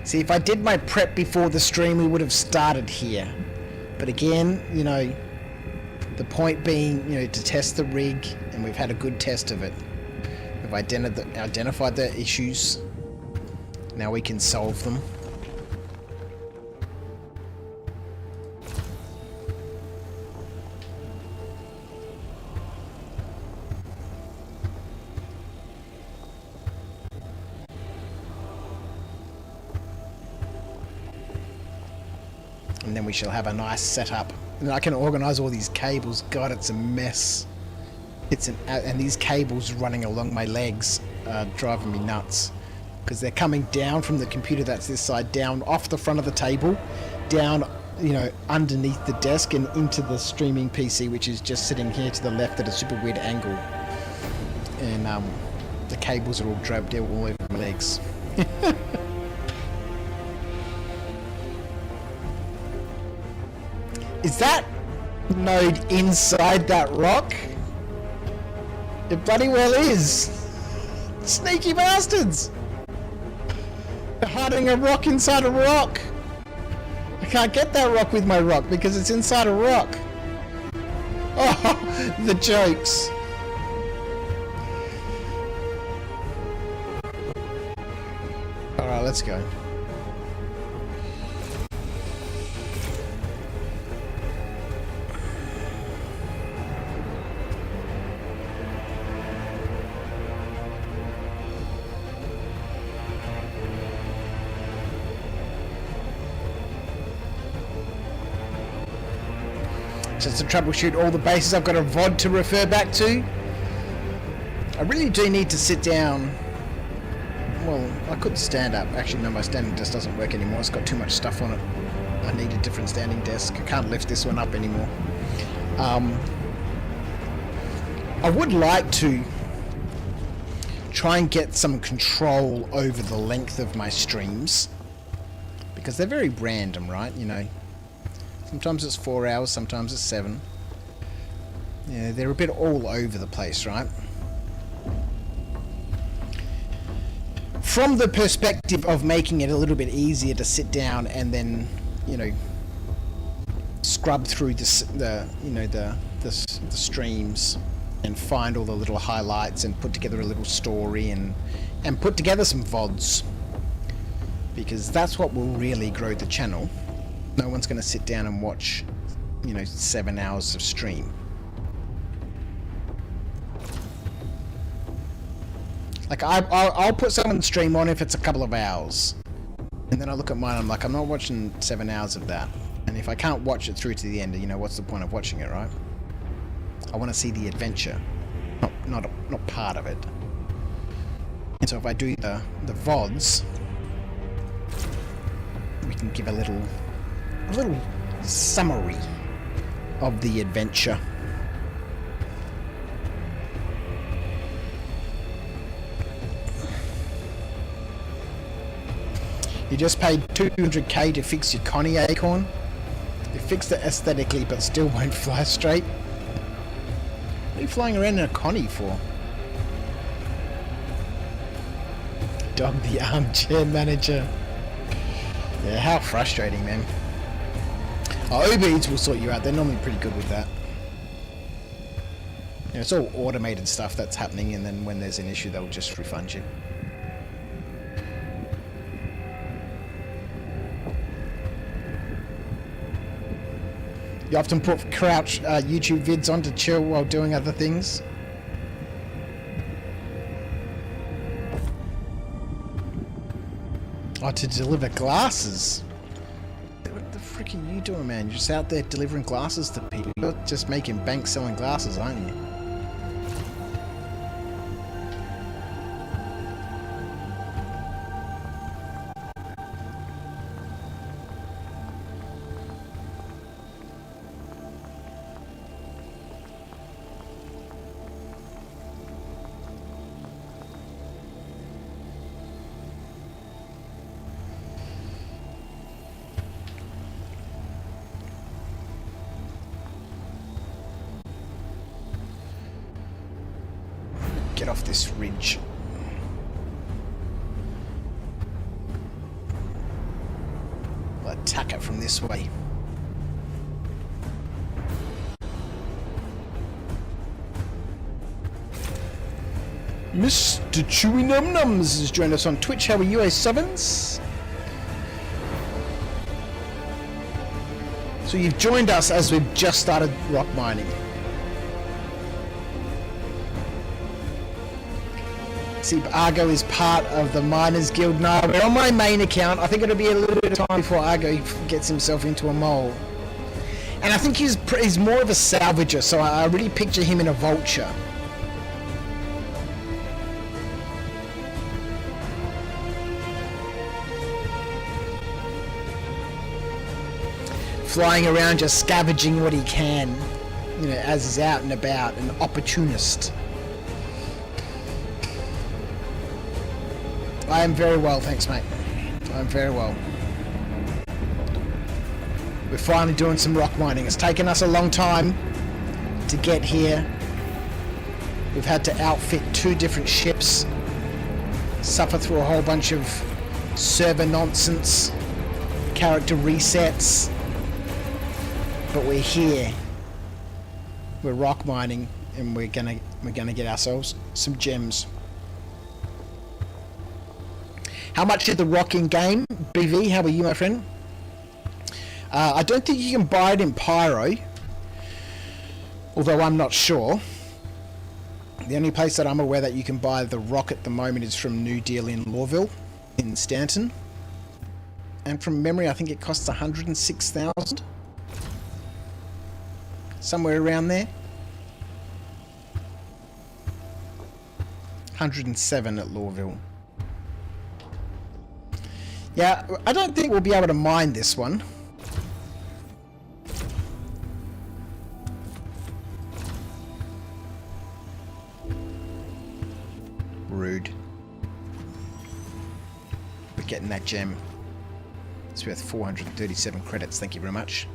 See, if I did my prep before the stream, we would have started here. But again, you know, the point being, you know, to test the rig, and we've had a good test of it. We've identified the issues. Now we can solve them. And then we shall have a nice setup. And I can organize all these cables. God, it's a mess. And these cables running along my legs are driving me nuts. Because they're coming down from the computer that's this side, down off the front of the table, down, you know, underneath the desk and into the streaming PC, which is just sitting here to the left at a super weird angle. And the cables are all draped out all over my legs. Is that node inside that rock? It bloody well is. Sneaky bastards. They're hiding a rock inside a rock. I can't get that rock with my rock because it's inside a rock. Oh, the jokes. Alright, let's go. Just to troubleshoot all the bases, I've got a VOD to refer back to. I really do need to sit down. Well, I could stand up. Actually, no, my standing desk doesn't work anymore. It's got too much stuff on it. I need a different standing desk. I can't lift this one up anymore. I would like to try and get some control over the length of my streams. Because they're very random, right? You know. Sometimes it's 4 hours, sometimes it's 7. Yeah, they're a bit all over the place, right? From the perspective of making it a little bit easier to sit down and then, you know, scrub through the streams and find all the little highlights and put together a little story and put together some VODs. Because that's what will really grow the channel. No one's going to sit down and watch, you know, 7 hours of stream. Like, I'll put someone's stream on if it's a couple of hours. And then I look at mine, I'm like, I'm not watching 7 hours of that. And if I can't watch it through to the end, you know, what's the point of watching it, right? I want to see the adventure, not part of it. And so if I do the VODs, we can give a little summary of the adventure. You just paid 200k to fix your Connie Acorn. You fixed it aesthetically but still won't fly straight. What are you flying around in a Connie for? Dog the armchair manager. Yeah, how frustrating, man. Uber Eats will sort you out. They're normally pretty good with that. You know, it's all automated stuff that's happening, and then when there's an issue, they'll just refund you. You often put crouch YouTube vids on to chill while doing other things. Oh, to deliver glasses. What the frick are you doing, man? You're just out there delivering glasses to people. You're just making bank selling glasses, aren't you? get off this ridge. We'll attack it from this way. Mr. Chewy Num Nums has joined us on Twitch. How are you, A7s? So you've joined us as we've just started rock mining. See, Argo is part of the Miners Guild now. We're on my main account. I think it'll be a little bit of time before Argo gets himself into a mole. And I think he's more of a salvager, so I really picture him in a vulture. Flying around just scavenging what he can, you know, as he's out and about, an opportunist. I am very well, thanks mate. I'm very well. We're finally doing some rock mining. It's taken us a long time to get here. We've had to outfit 2 different ships, suffer through a whole bunch of server nonsense, character resets. But we're here. We're rock mining, and we're gonna get ourselves some gems. How much is the rock in game? BV, how are you, my friend? I don't think you can buy it in Pyro, although I'm not sure. The only place that I'm aware that you can buy the rock at the moment is from New Deal in Lawville, in Stanton. And from memory, I think it costs 106,000. Somewhere around there. 107 at Lawville. Yeah, I don't think we'll be able to mine this one. Rude. We're getting that gem. It's worth 437 credits, thank you very much.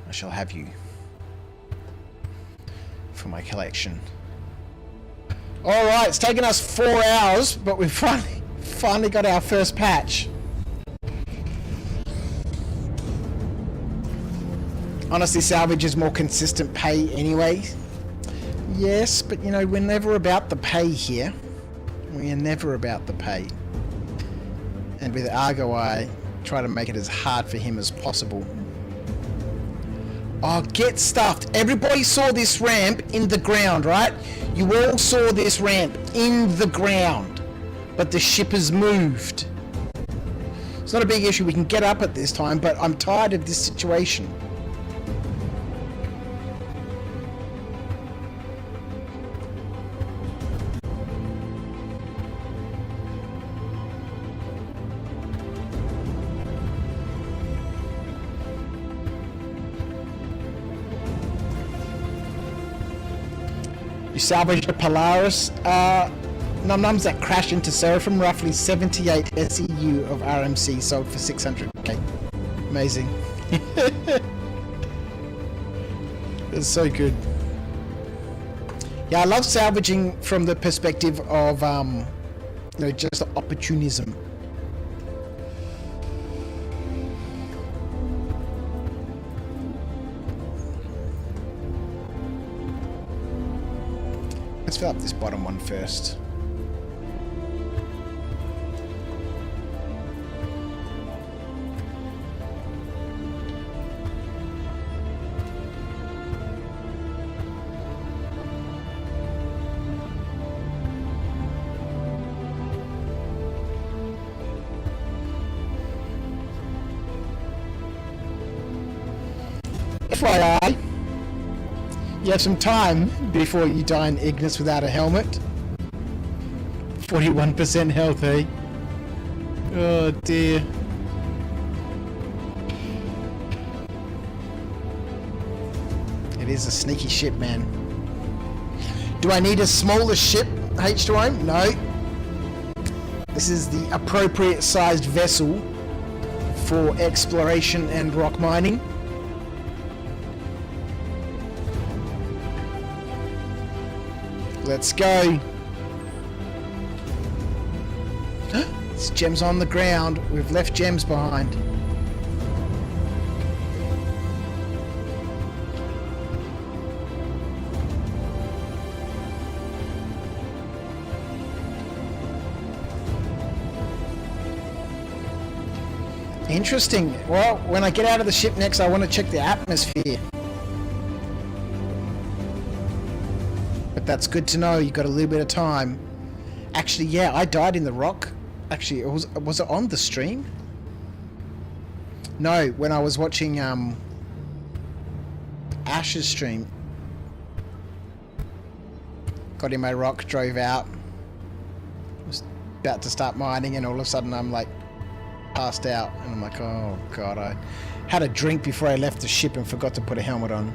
I shall have you for my collection. Alright, it's taken us 4 hours, but we've finally got our first patch. Honestly, salvage is more consistent pay anyway. Yes, but you know, we're never about the pay here. We are never about the pay. And with Argo, I try to make it as hard for him as possible. Oh, get stuffed. Everybody saw this ramp in the ground, right? You all saw this ramp in the ground. But the ship has moved. It's not a big issue. We can get up at this time, but I'm tired of this situation. You salvaged a Polaris. Num-nums that crashed into Seraphim, roughly 78 SEU of RMC sold for 600k. Amazing. It's so good. Yeah, I love salvaging from the perspective of, you know, just opportunism. Let's fill up this bottom one first. FYI, you have some time before you die in Ignis without a helmet. 41% health, eh? Oh dear. It is a sneaky ship, man. Do I need a smaller ship, H2O? No. This is the appropriate sized vessel for exploration and rock mining. Let's go. It's gems on the ground. We've left gems behind. Interesting. Well, when I get out of the ship next, I want to check the atmosphere. But that's good to know. You got a little bit of time. Actually, yeah, I died in the rock. Actually, was it on the stream? No, when I was watching Ash's stream. Got in my rock, drove out. Was about to start mining, and all of a sudden I'm like passed out, and I'm like, oh god, I had a drink before I left the ship and forgot to put a helmet on.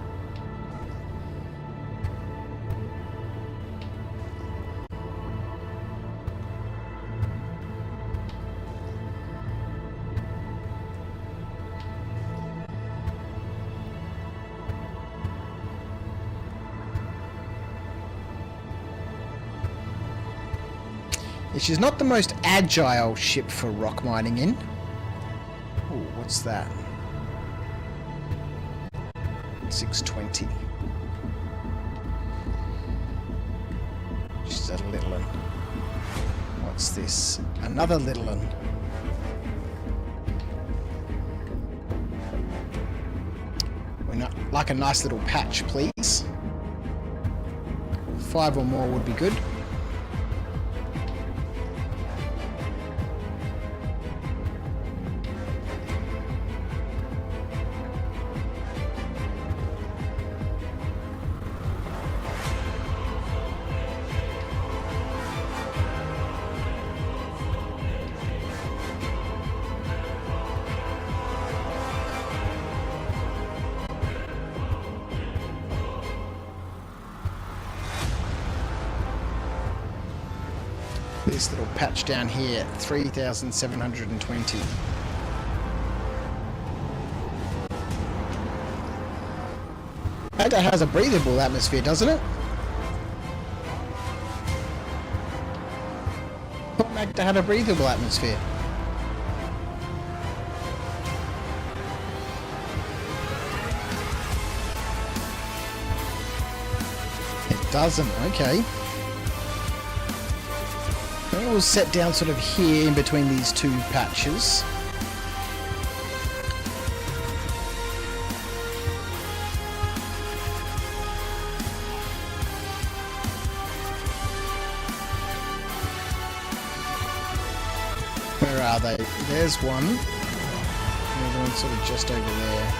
She's not the most agile ship for rock mining in. Oh, what's that? 620. She's a little one. What's this? Another little one. We're not like a nice little patch, please. 5 or more would be good. This little patch down here, 3,720. Magda has a breathable atmosphere, doesn't it? I thought Magda had a breathable atmosphere. It doesn't, okay. It was set down sort of here in between these two patches. Where are they? There's one. The other one's sort of just over there.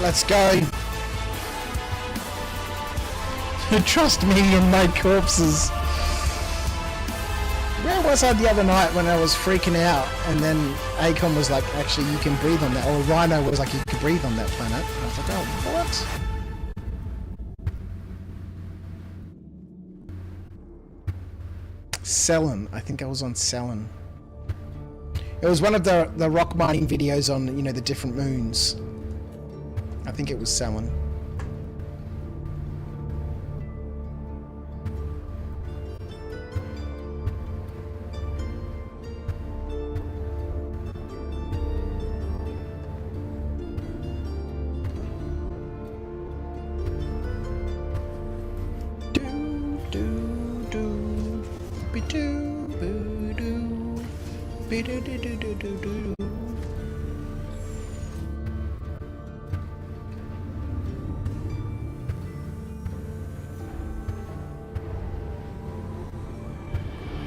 Let's go. Trust me and my corpses. Where was I the other night when I was freaking out and then Acon was like, actually you can breathe on that, or Rhino was like, you can breathe on that planet. And I was like, oh, what? Cellin. I think I was on Cellin. It was one of the rock mining videos on, you know, the different moons. I think it was Cellin.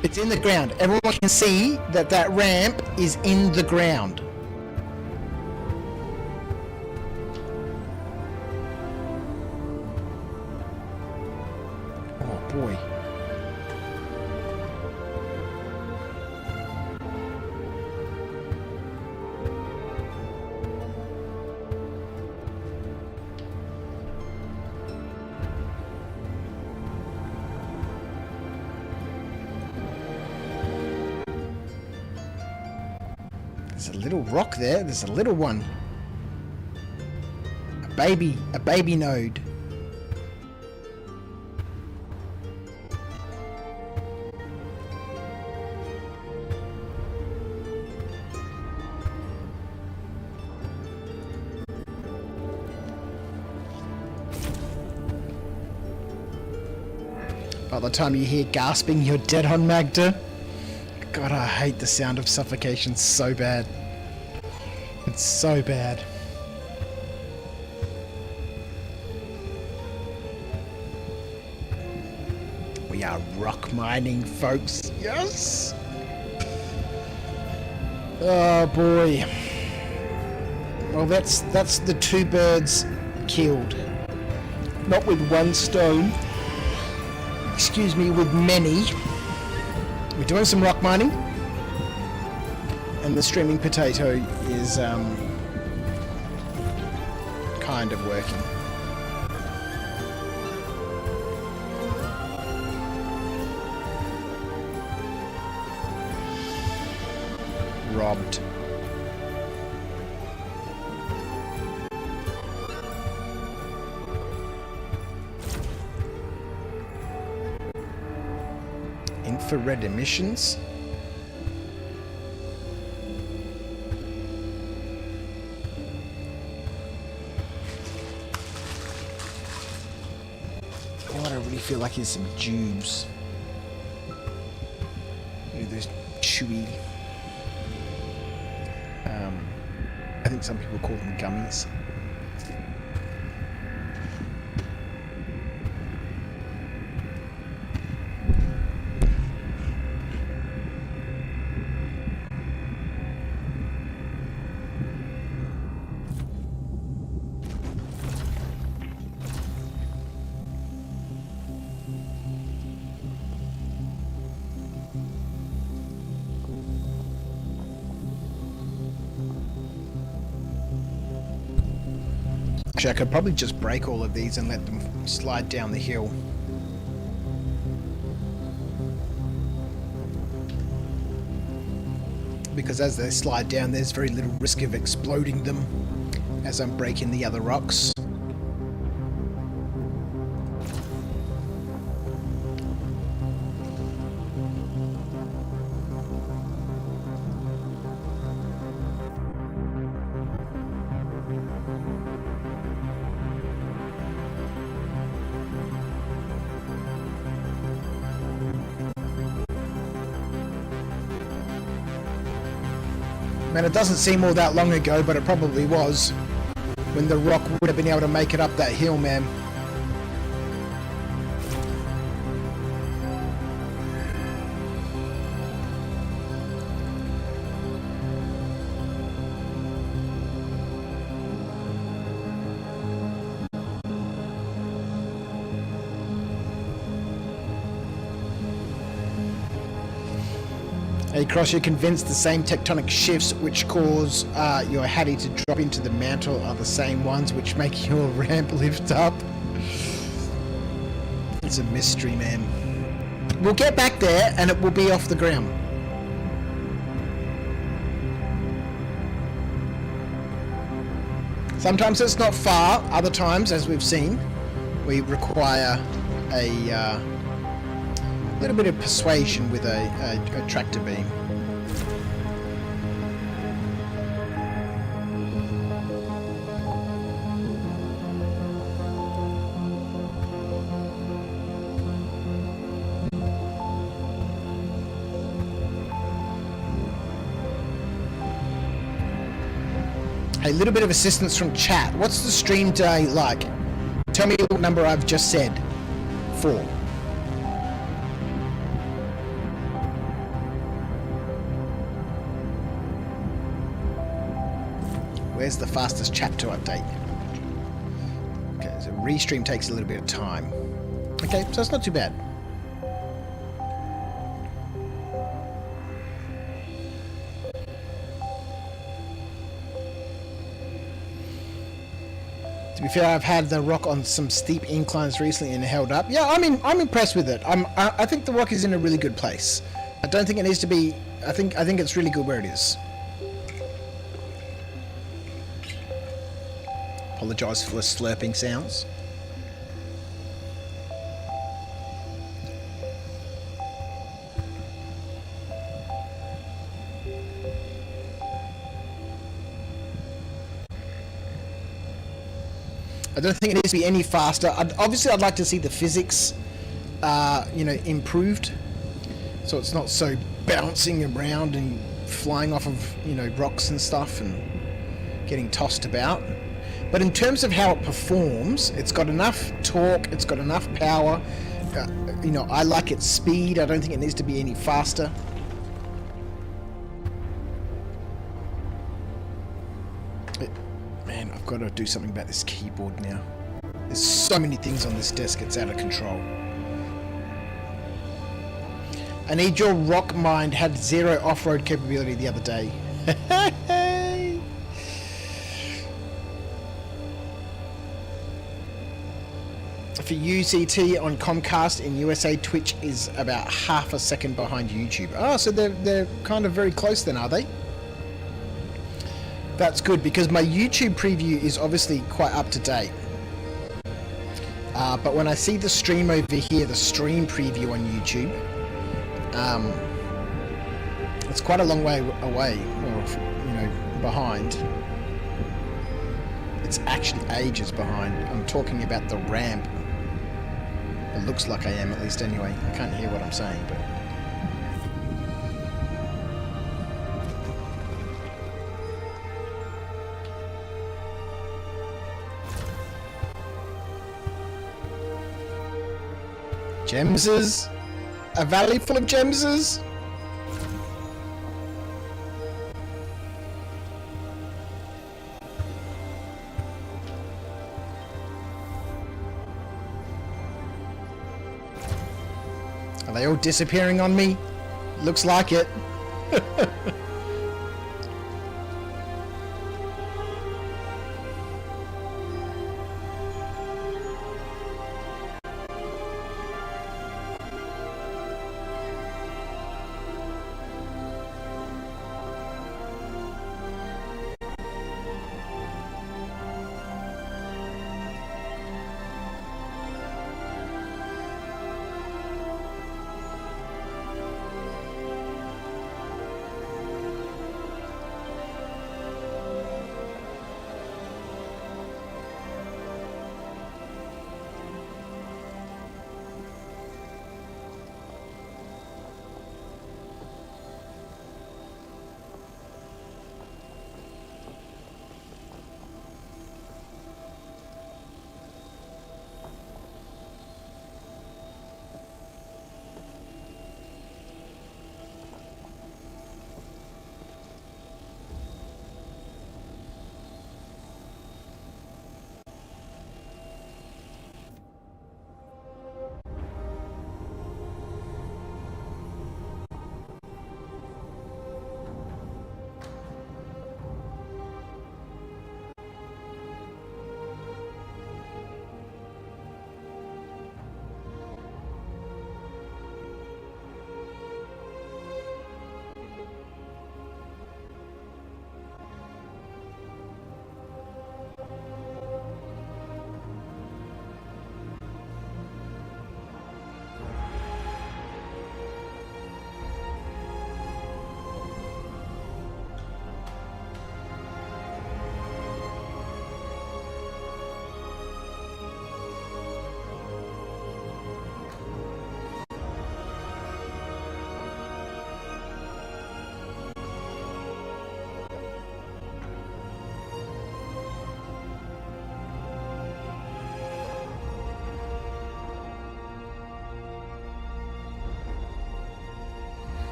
It's in the ground. Everyone can see that that ramp is in the ground. Oh boy. There's a little rock there. There's a little one. A baby node. By the time you hear gasping, you're dead on Magda. God, I hate the sound of suffocation so bad. It's so bad. We are rock mining, folks. Yes! Oh boy. Well, that's the 2 birds killed. Not with 1 stone. Excuse me, with many. We're doing some rock mining. And the streaming potato is kind of working. Robbed. Infrared emissions. You know what I really feel like is some jubes. You know, those chewy. I think some people call them gummies. Actually, I could probably just break all of these and let them slide down the hill. Because as they slide down, there's very little risk of exploding them as I'm breaking the other rocks. And it doesn't seem all that long ago, but it probably was, when the rock would have been able to make it up that hill, man. Hey Cross, you're convinced the same tectonic shifts which cause your Hattie to drop into the mantle are the same ones which make your ramp lift up? It's a mystery, man. We'll get back there and it will be off the ground. Sometimes it's not far, other times, as we've seen, we require a little bit of persuasion with a tractor beam. A little bit of assistance from chat. What's the stream day like? Tell me what number I've just said. 4. Where's the fastest chapter update? Okay, so restream takes a little bit of time. Okay, so it's not too bad. To be fair, I've had the rock on some steep inclines recently and held up. Yeah, I'm impressed with it. I think the rock is in a really good place. I don't think it needs to be. I think it's really good where it is. Apologise for the slurping sounds. I don't think it needs to be any faster. Obviously, I'd like to see the physics, you know, improved, so it's not so bouncing around and flying off of, you know, rocks and stuff and getting tossed about. But in terms of how it performs, it's got enough torque, it's got enough power. You know, I like its speed. I don't think it needs to be any faster. Man, I've got to do something about this keyboard now. There's so many things on this desk, it's out of control. I need your rock mind had 0 off-road capability the other day. For UCT on Comcast in USA, Twitch is about half a second behind YouTube. Oh, so they're kind of very close then, are they? That's good, because my YouTube preview is obviously quite up to date. But when I see the stream over here, the stream preview on YouTube, it's quite a long way away, or, you know, behind. It's actually ages behind. I'm talking about the ramp. It looks like I am, at least anyway. I can't hear what I'm saying, but... Gemses? A valley full of gemses? Are they all disappearing on me? Looks like it.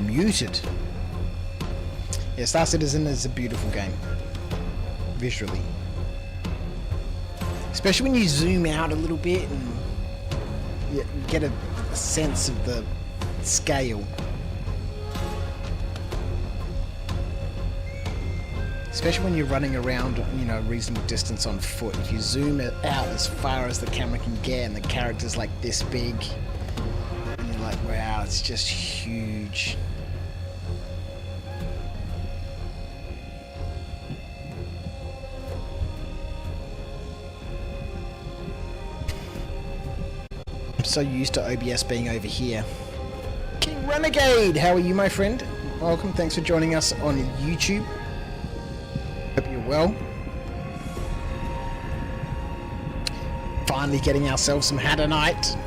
Muted. Yeah, Star Citizen is a beautiful game. Visually. Especially when you zoom out a little bit and you get a sense of the scale. especially when you're running around, you know, a reasonable distance on foot. If you zoom it out as far as the camera can get and the character's like this big, and you're like, wow, it's just huge. I'm so used to OBS being over here. King Renegade, how are you, my friend? Welcome, thanks for joining us on YouTube. Hope you're well. Finally getting ourselves some HADANITE.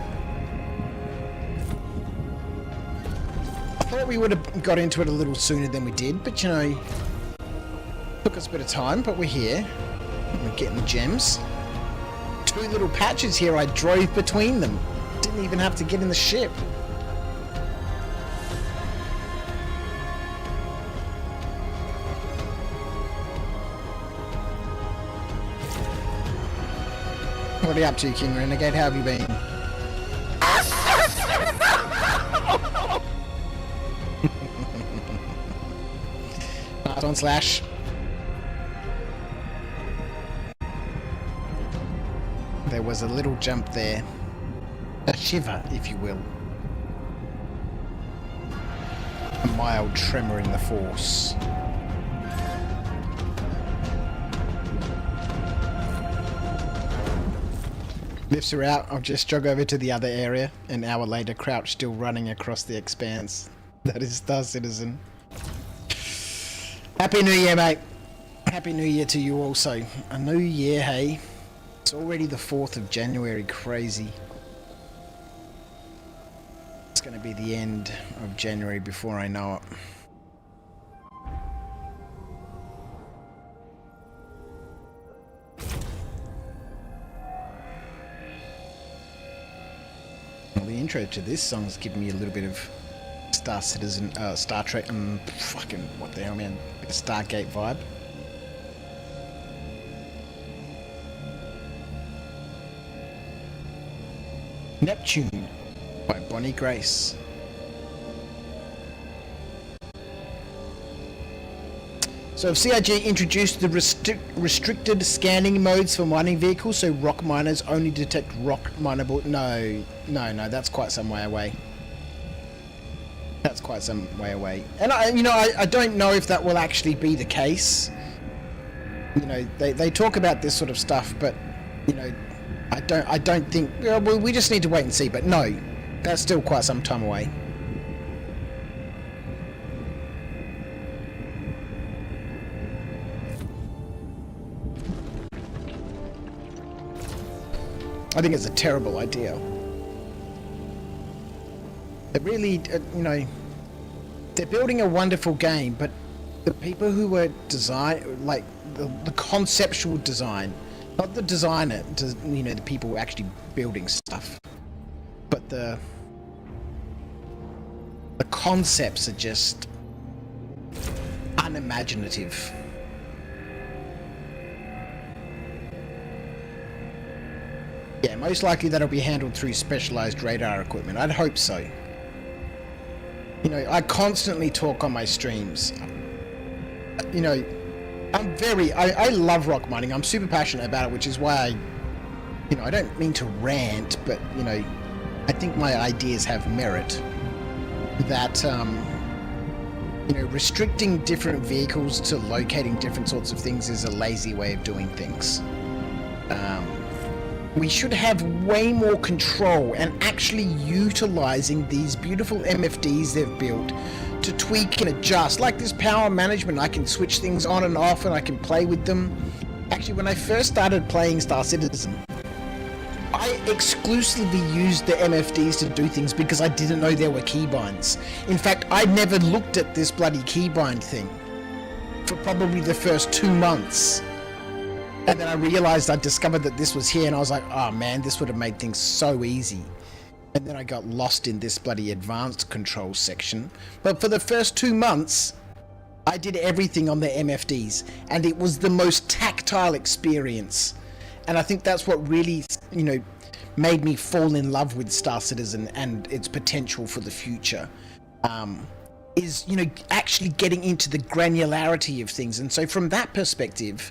I thought we would have got into it a little sooner than we did, but you know, took us a bit of time, but we're here. We're getting the gems. 2 little patches here, I drove between them. Didn't even have to get in the ship. What are you up to, King Renegade? How have you been? Nice one, Slash. There was a little jump there. A shiver, if you will. A mild tremor in the force. Lifts are out. I'll just jog over to the other area. An hour later, Crouch still running across the expanse. That is Star Citizen. Happy New Year, mate. Happy New Year to you also. A new year, hey. It's already the 4th of January. Crazy. It's going to be the end of January before I know it. Well, the intro to this song's giving me a little bit of Star Citizen, Star Trek, fucking, what the hell, man? Bit of Stargate vibe. Neptune by Bonnie Grace. So if CIG introduced the restricted scanning modes for mining vehicles, so rock miners only detect rock mineable... No, that's quite some way away. That's quite some way away. And I don't know if that will actually be the case. You know, they talk about this sort of stuff, but, you know, I don't think... Well, we just need to wait and see, but no, that's still quite some time away. I think it's a terrible idea. It really, you know, they're building a wonderful game, but the people who were like the conceptual design, not the designer, you know, the people actually building stuff, but the concepts are just unimaginative. Yeah, most likely that'll be handled through specialized radar equipment. I'd hope so. You know, I constantly talk on my streams. You know, I love rock mining. I'm super passionate about it, which is why I don't mean to rant, but, you know, I think my ideas have merit. That, you know, restricting different vehicles to locating different sorts of things is a lazy way of doing things. We should have way more control and actually utilizing these beautiful MFDs they've built to tweak and adjust. Like this power management, I can switch things on and off and I can play with them. Actually, when I first started playing Star Citizen, I exclusively used the MFDs to do things because I didn't know there were keybinds. In fact, I never looked at this bloody keybind thing for probably the first 2 months. And then I realized, I discovered that this was here, and I was like, oh man, this would have made things so easy. And then I got lost in this bloody advanced control section. But for the first 2 months, I did everything on the MFDs, and it was the most tactile experience. And I think that's what really, you know, made me fall in love with Star Citizen and its potential for the future. is, you know, actually getting into the granularity of things. And so from that perspective,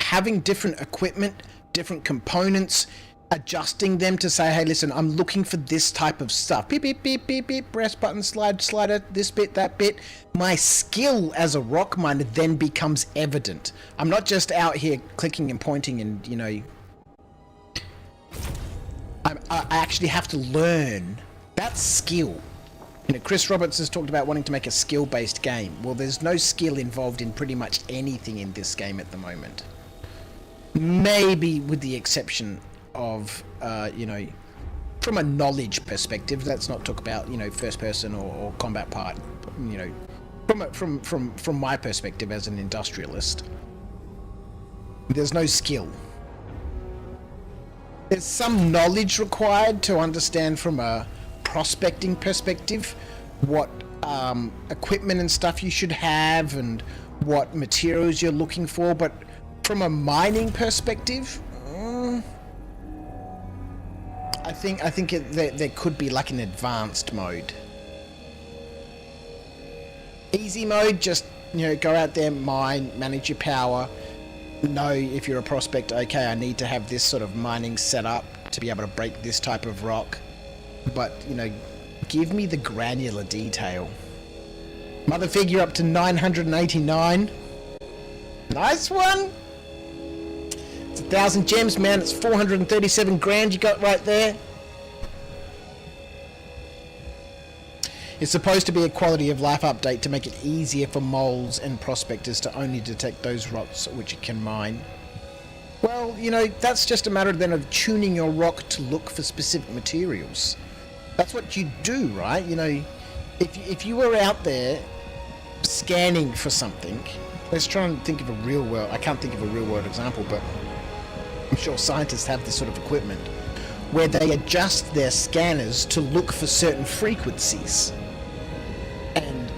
having different equipment, different components, adjusting them to say, hey, listen, I'm looking for this type of stuff. Beep, beep, beep, beep, beep, press button, slider, this bit, that bit. My skill as a rock miner then becomes evident. I'm not just out here clicking and pointing and, you know, I actually have to learn. That's skill. You know, Chris Roberts has talked about wanting to make a skill-based game. Well, there's no skill involved in pretty much anything in this game at the moment. Maybe with the exception of, you know, from a knowledge perspective, let's not talk about, you know, first person or combat part, you know, from my perspective as an industrialist, there's no skill. There's some knowledge required to understand from a prospecting perspective what equipment and stuff you should have and what materials you're looking for, but from a mining perspective, I think there could be like an advanced mode. Easy mode, just, you know, go out there, mine, manage your power. Know if you're a prospector, okay, I need to have this sort of mining set up to be able to break this type of rock. But, you know, give me the granular detail. Mother figure up to 989. Nice one. It's 1,000 gems, man. It's 437 grand you got right there. It's supposed to be a quality of life update to make it easier for moles and prospectors to only detect those rocks which it can mine. Well, you know, that's just a matter then of tuning your rock to look for specific materials. That's what you do, right? You know, if you were out there scanning for something, let's try and think of a real world, I can't think of a real world example, but I'm sure scientists have this sort of equipment where they adjust their scanners to look for certain frequencies. And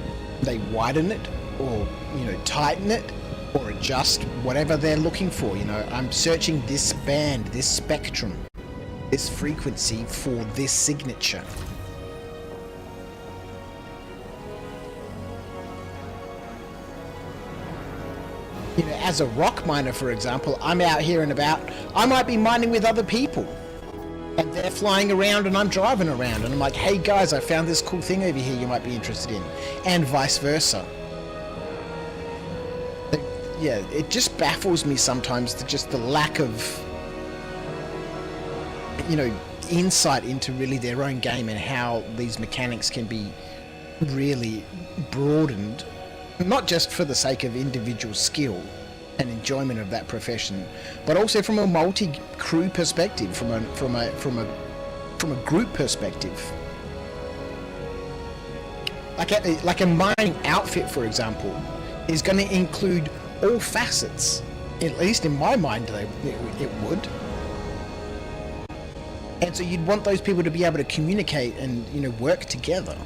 they widen it, or, you know, tighten it, or adjust whatever they're looking for. You know, I'm searching this band, this spectrum, this frequency for this signature. You know, as a rock miner, for example, I'm out here and about. I might be mining with other people, and they're flying around and I'm driving around, and I'm like, hey guys, I found this cool thing over here you might be interested in, and vice versa. Yeah, it just baffles me sometimes, just the lack of, you know, insight into really their own game and how these mechanics can be really broadened, not just for the sake of individual skill and enjoyment of that profession, but also from a multi-crew perspective, from a group perspective. Like a mining outfit, for example, is going to include all facets. At least in my mind, it would. And so you'd want those people to be able to communicate and, you know, work together.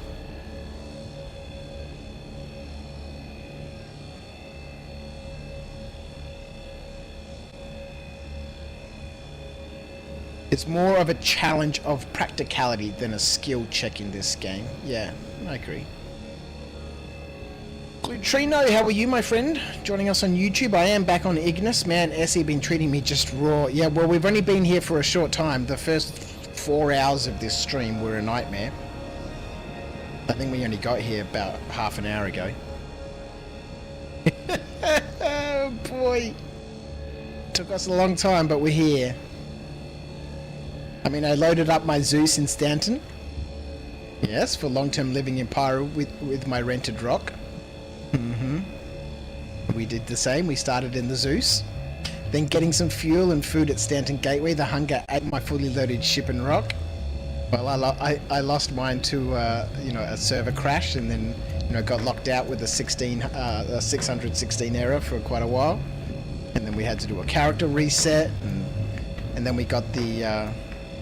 It's more of a challenge of practicality than a skill check in this game. Yeah, I agree. Trino, how are you, my friend? Joining us on YouTube. I am back on Ignis. Man, Essie been treating me just raw. Yeah, well, we've only been here for a short time. The first 4 hours of this stream were a nightmare. I think we only got here about half an hour ago. Oh boy. Took us a long time, but we're here. I mean, I loaded up my Zeus in Stanton. Yes, for long-term living in Pyro with my rented rock. We did the same. We started in the Zeus. Then getting some fuel and food at Stanton Gateway. The hunger ate my fully loaded ship and rock. Well, I lost mine to, you know, a server crash, and then, you know, got locked out with a 616 error for quite a while. And then we had to do a character reset, and then we got the,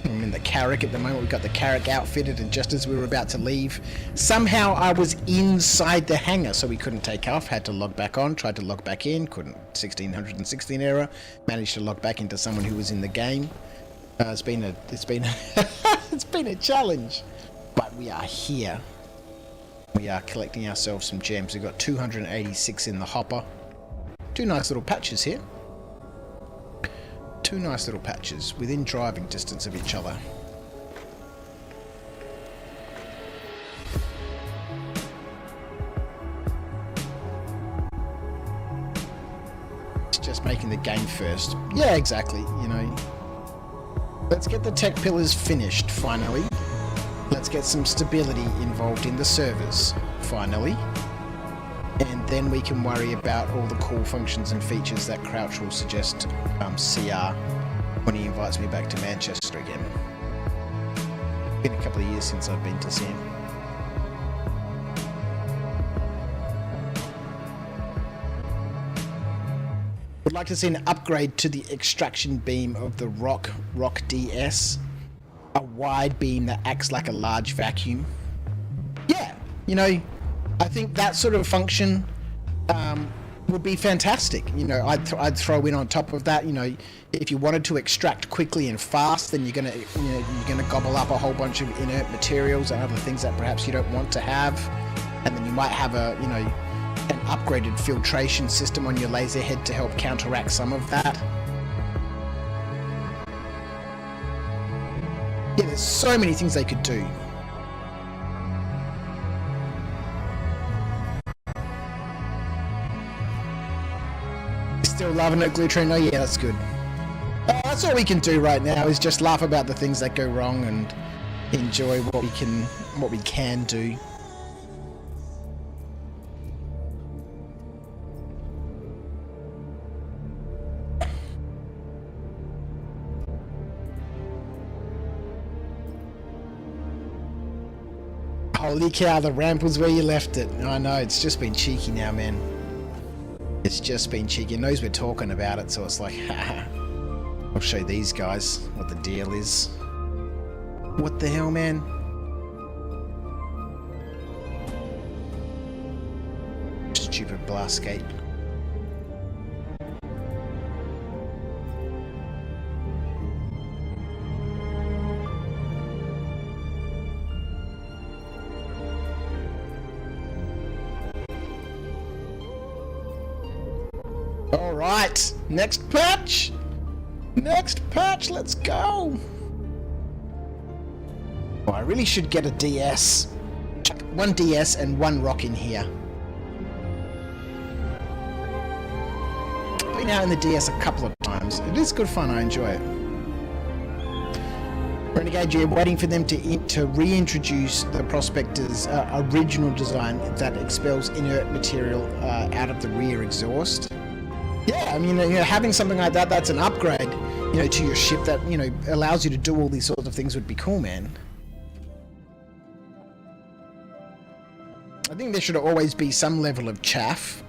I'm in the Carrack at the moment. We got the Carrack outfitted, and just as we were about to leave, somehow I was inside the hangar, so we couldn't take off. Had to log back on, tried to log back in, couldn't. 1616 error. Managed to log back into someone who was in the game. It's been a it's been a challenge, but we are here. We are collecting ourselves some gems. We've got 286 in the hopper. Two nice little patches here. Two nice little patches within driving distance of each other. It's just making the game first. Yeah, exactly, you know. Let's get the tech pillars finished, finally. Let's get some stability involved in the servers, finally. And then we can worry about all the cool functions and features that Crouch will suggest CR when he invites me back to Manchester again. Been a couple of years since I've been to see him. Would like to see an upgrade to the extraction beam of the ROC DS. A wide beam that acts like a large vacuum. Yeah, you know, I think that sort of function would be fantastic. You know, I'd throw in on top of that. You know, if you wanted to extract quickly and fast, then you're gonna gobble up a whole bunch of inert materials and other things that perhaps you don't want to have, and then you might have an upgraded filtration system on your laser head to help counteract some of that. Yeah, there's so many things they could do. Still loving it, Glutrine? Oh yeah, that's good. That's all we can do right now, is just laugh about the things that go wrong and enjoy what we can do. Holy cow, the ramp was where you left it. I know, it's just been cheeky now, man. It's just been cheeky. It knows we're talking about it, so it's like, haha. I'll show these guys what the deal is. What the hell, man? Stupid blast gate. Alright, next patch! Next patch, let's go! Oh, I really should get a DS. Chuck one DS and one ROC in here. Been out in the DS a couple of times. It is good fun, I enjoy it. Renegade, you're waiting for them to reintroduce the Prospector's original design that expels inert material out of the rear exhaust. Yeah, I mean, you know, having something like that, that's an upgrade, you know, to your ship that, you know, allows you to do all these sorts of things would be cool, man. I think there should always be some level of chaff.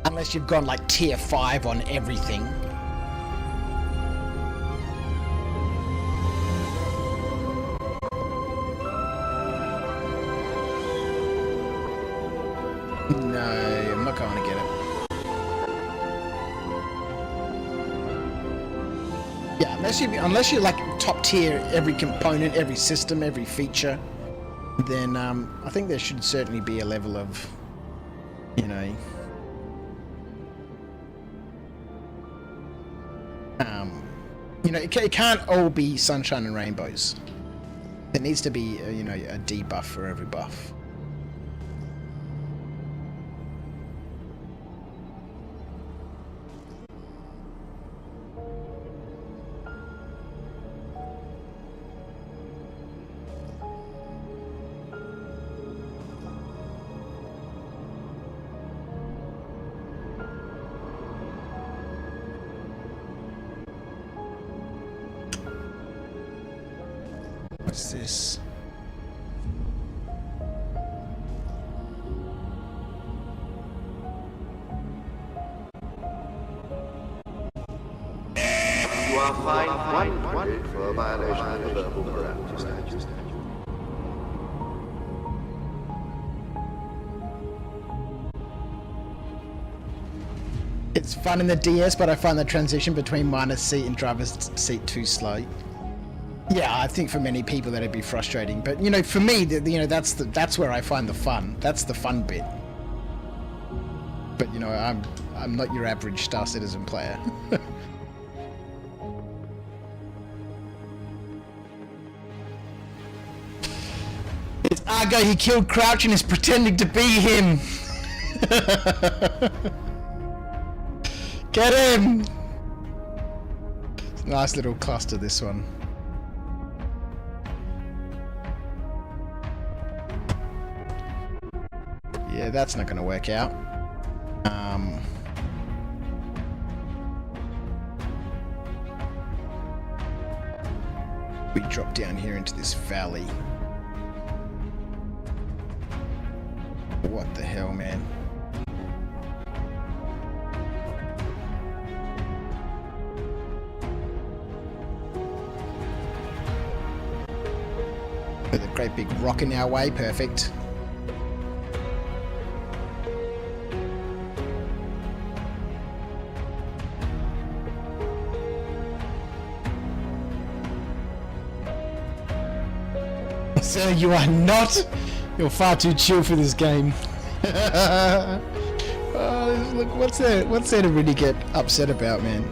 Unless you've gone like tier 5 on everything. No, I'm not going to get it. Yeah, unless you're like top tier every component, every system, every feature, then I think there should certainly be a level of, you know, it can't all be sunshine and rainbows. There needs to be, you know, a debuff for every buff. What's this? You are fined 100 for a violation of the verbal parameters statute. It's fun in the DS, but I find the transition between minus seat and driver's seat too slow. Yeah, I think for many people that'd be frustrating, but you know, for me, that's where I find the fun. That's the fun bit. But you know, I'm not your average Star Citizen player. It's Argo. He killed Crouch and is pretending to be him. Get him! Nice little cluster, this one. Yeah, that's not going to work out. We drop down here into this valley. What the hell, man? With a great big rock in our way, perfect. Sir, you are not. You're far too chill for this game. Oh, look, what's there to really get upset about, man?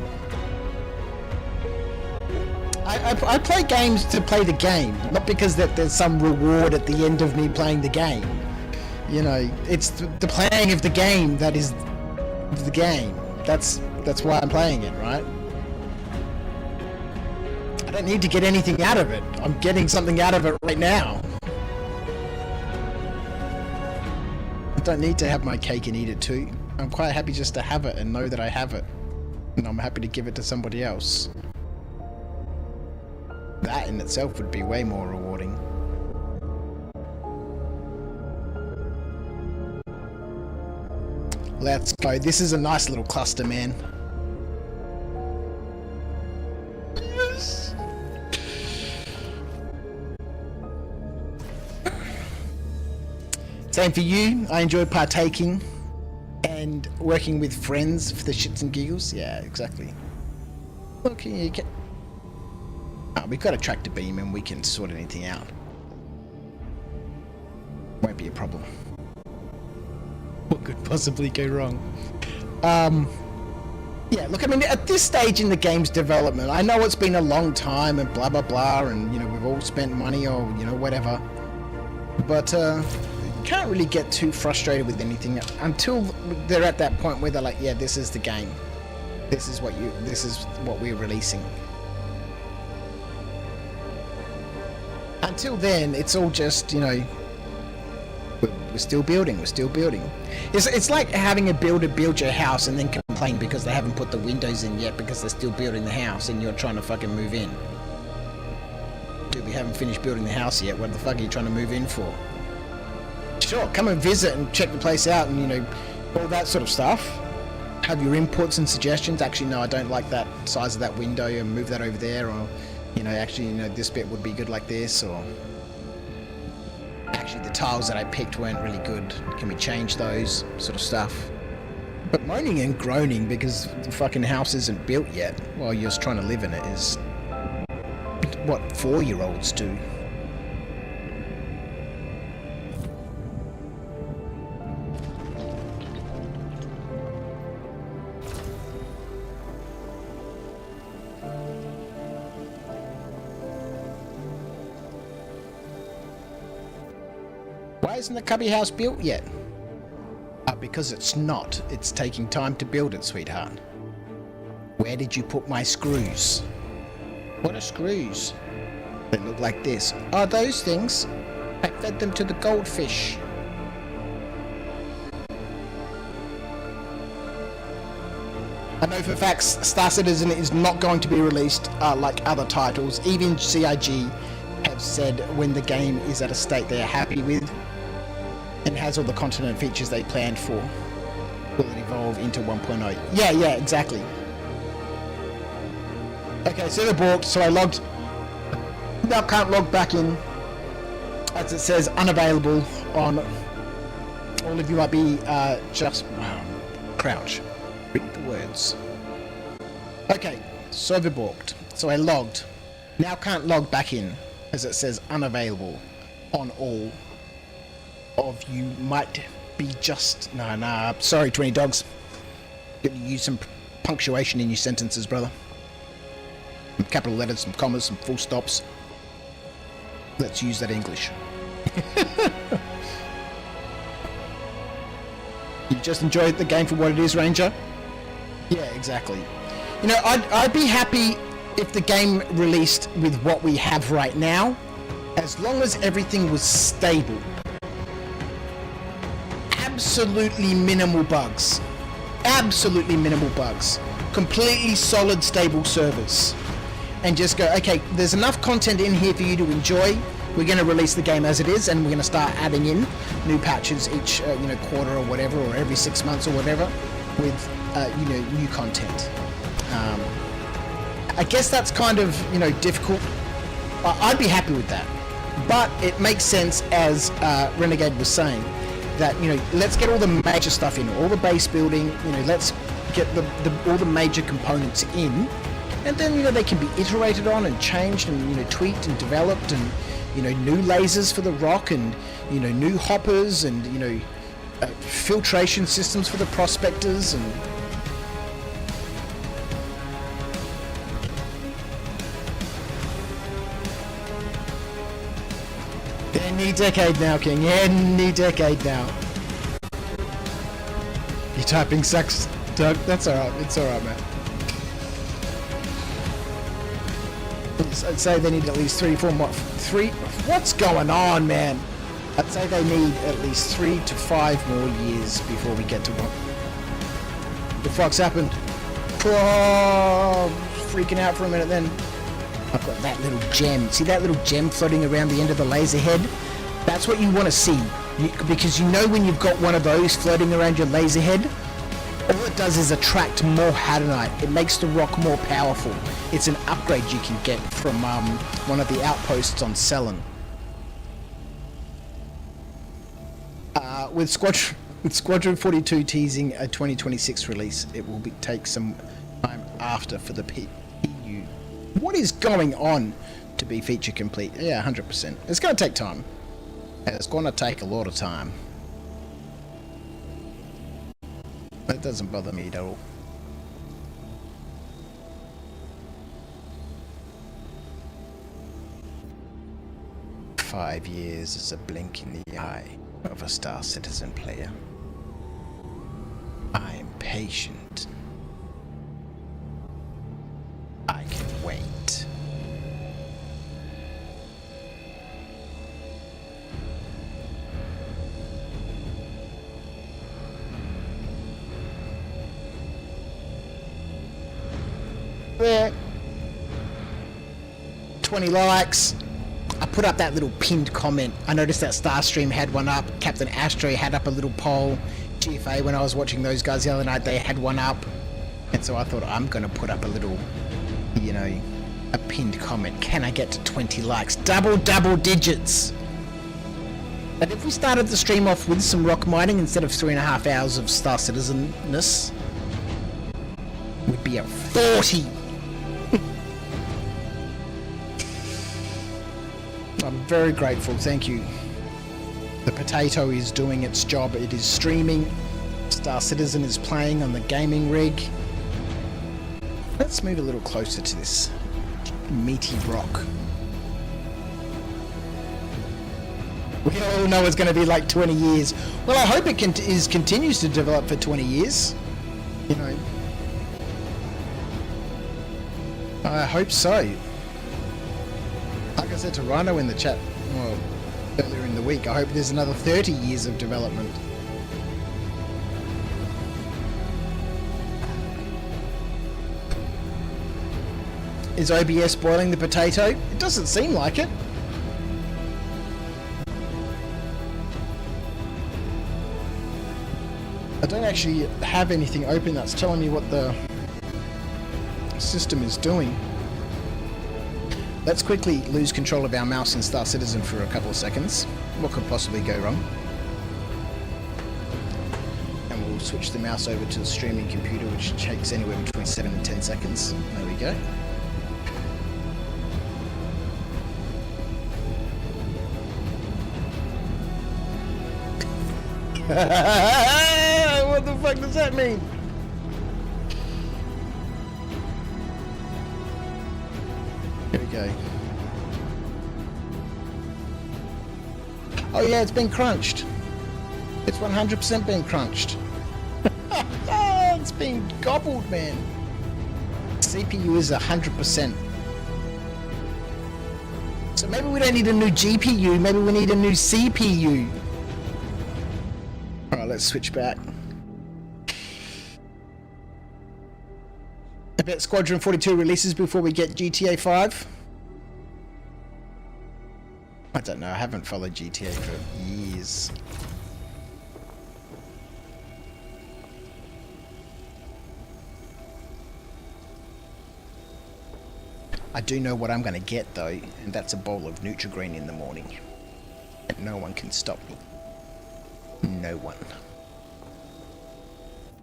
I play games to play the game, not because that there's some reward at the end of me playing the game. You know, it's the playing of the game that is the game. That's why I'm playing it, right? I don't need to get anything out of it. I'm getting something out of it right now. I don't need to have my cake and eat it too. I'm quite happy just to have it and know that I have it. And I'm happy to give it to somebody else. That in itself would be way more rewarding. Let's go. This is a nice little cluster, man. Yes. Same for you. I enjoy partaking and working with friends for the shits and giggles. Yeah, exactly. Look, you can... Oh, we've got a tractor beam and we can sort anything out. Won't be a problem. What could possibly go wrong? Yeah, look, I mean, at this stage in the game's development, I know it's been a long time and blah, blah, blah, and, you know, we've all spent money or, you know, whatever. But, can't really get too frustrated with anything until they're at that point where they're like, yeah, this is the game. This is what we're releasing. Until then, it's all just, you know, we're still building, we're still building. It's like having a builder build your house and then complain because they haven't put the windows in yet because they're still building the house and you're trying to fucking move in. Dude, we haven't finished building the house yet. What the fuck are you trying to move in for? Sure, come and visit and check the place out and, you know, all that sort of stuff. Have your inputs and suggestions. Actually, no, I don't like that size of that window and move that over there, or, you know, actually, you know, this bit would be good like this, or actually the tiles that I picked weren't really good. Can we change those sort of stuff? But moaning and groaning because the fucking house isn't built yet while you're just trying to live in it is what 4-year-olds do. Why isn't the cubby house built yet? Because it's not. It's taking time to build it, sweetheart. Where did you put my screws? What are screws? They look like this. Are those things? I fed them to the goldfish. I know for a fact Star Citizen is not going to be released like other titles. Even CIG have said when the game is at a state they are happy with and has all the content and features they planned for, will it evolve into 1.0? Yeah, exactly. Okay, server balked, so I logged. Now can't log back in, as it says unavailable on. All of you might be just crouch. Read the words. Okay, server balked, so I logged. Now can't log back in, as it says unavailable on all of you. Might be just... Nah, sorry, 20 dogs. Gonna use some punctuation in your sentences, brother. Some capital letters, some commas, some full stops. Let's use that English. You just enjoyed the game for what it is, Ranger? Yeah, exactly. You know, I'd be happy if the game released with what we have right now, as long as everything was stable. Absolutely minimal bugs. Absolutely minimal bugs. Completely solid, stable servers. And just go, okay, there's enough content in here for you to enjoy. We're going to release the game as it is, and we're going to start adding in new patches each, quarter or whatever, or every 6 months or whatever, with, new content. I guess that's kind of, difficult. I'd be happy with that. But it makes sense, as Renegade was saying, that, let's get all the major stuff in, all the base building, let's get all the major components in, and then, they can be iterated on and changed and, tweaked and developed, and, new lasers for the ROC, and, new hoppers, and, filtration systems for the prospectors, and... Any decade now, King. Any decade now. Your typing sucks, Doug. That's alright. It's alright, man. I'd say they need at least 3 more... What's going on, man? I'd say they need at least 3 to 5 more years before we get to one. The fuck's happened? Oh, freaking out for a minute then. I've got that little gem. See that little gem floating around the end of the laser head? That's what you want to see. Because when you've got one of those floating around your laser head, all it does is attract more Hadanite. It makes the ROC more powerful. It's an upgrade you can get from one of the outposts on Cellin. With Squadron 42 teasing a 2026 release, it will take some time after for the PU. What is going on to be feature complete? Yeah, 100%. It's going to take time. It's going to take a lot of time. That doesn't bother me at all. Five years is a blink in the eye of a Star Citizen player. I'm patient. I can wait. There. 20 likes. I put up that little pinned comment. I noticed that Starstream had one up. Captain Astro had up a little poll. GFA, when I was watching those guys the other night, they had one up. And so I thought, I'm going to put up a little, a pinned comment. Can I get to 20 likes? Double digits! And if we started the stream off with some rock mining instead of 3.5 hours of Star Citizen-ness, we'd be at 40! I'm very grateful, thank you. The potato is doing its job. It is streaming. Star Citizen is playing on the gaming rig. Let's move a little closer to this meaty rock. We all know it's going to be like 20 years. Well, I hope it continues to develop for 20 years. I hope so. Like I said to Rhino in the chat earlier in the week, I hope there's another 30 years of development. Is OBS boiling the potato? It doesn't seem like it. I don't actually have anything open that's telling me what the system is doing. Let's quickly lose control of our mouse in Star Citizen for a couple of seconds. What could possibly go wrong? And we'll switch the mouse over to the streaming computer, which takes anywhere between 7 and 10 seconds. There we go. What the fuck does that mean? Here we go. Oh yeah, it's been crunched. It's 100% been crunched. It's been gobbled, man. CPU is 100%. So maybe we don't need a new GPU, maybe we need a new CPU. Alright, let's switch back. I bet Squadron 42 releases before we get GTA 5. I don't know, I haven't followed GTA for years. I do know what I'm going to get though, and that's a bowl of Nutri-Grain in the morning. And no one can stop me. No one.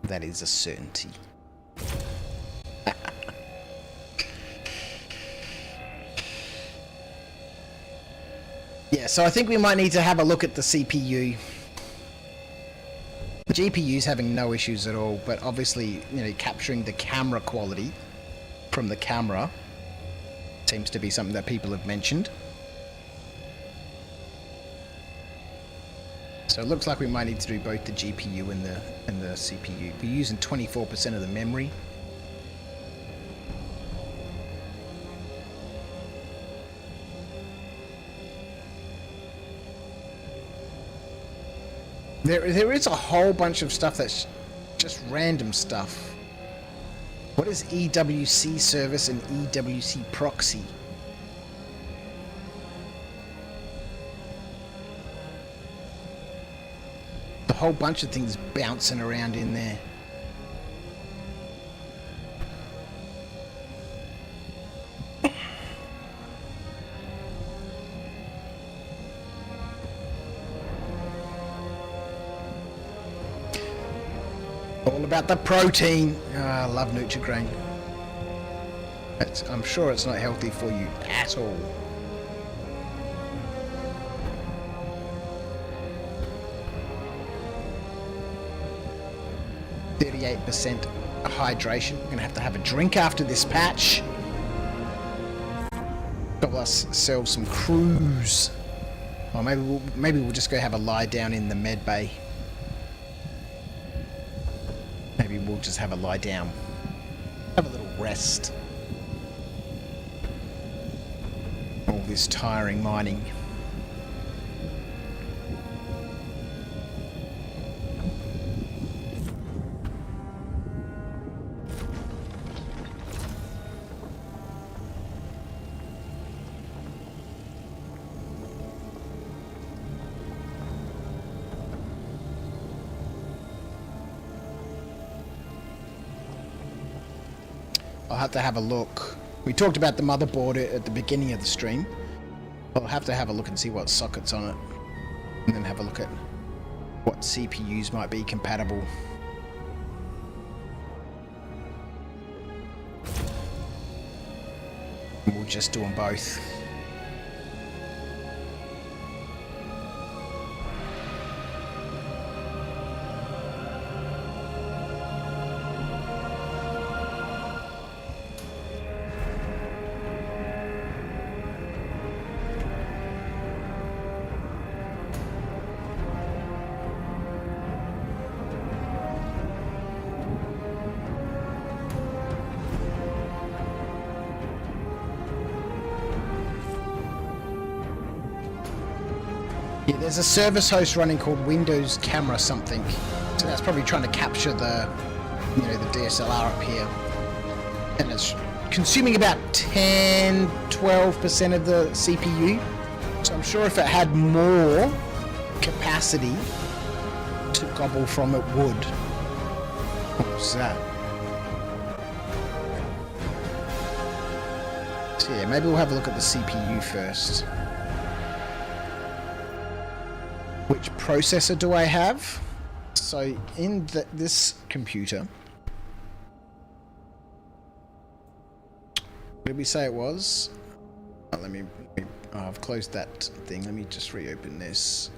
That is a certainty. Yeah, so I think we might need to have a look at the CPU. The GPU's having no issues at all, but obviously, you know, capturing the camera quality from the camera seems to be something that people have mentioned. So it looks like we might need to do both the GPU and the CPU. We're using 24% of the memory. There is a whole bunch of stuff that's just random stuff. What is EWC service and EWC proxy? A whole bunch of things bouncing around in there. All about the protein. Oh, I love Nutri-Grain. I'm sure it's not healthy for you at all. %, hydration. I'm gonna have to have a drink after this patch. Got ourselves some cruise. Or maybe we'll just go have a lie down in the med bay. Maybe we'll just have a lie down. Have a little rest. All this tiring mining. I'll have to have a look. We talked about the motherboard at the beginning of the stream. I'll have to have a look and see what sockets on it. And then have a look at what CPUs might be compatible. And we'll just do them both. Yeah, there's a service host running called Windows Camera something. So that's probably trying to capture the, you know, the DSLR up here. And it's consuming about 10-12% of the CPU. So I'm sure if it had more capacity to gobble from, it would. What was that? So yeah, maybe we'll have a look at the CPU first. Which processor do I have? So in this computer, what did we say it was? Oh, I've closed that thing. Let me just reopen this.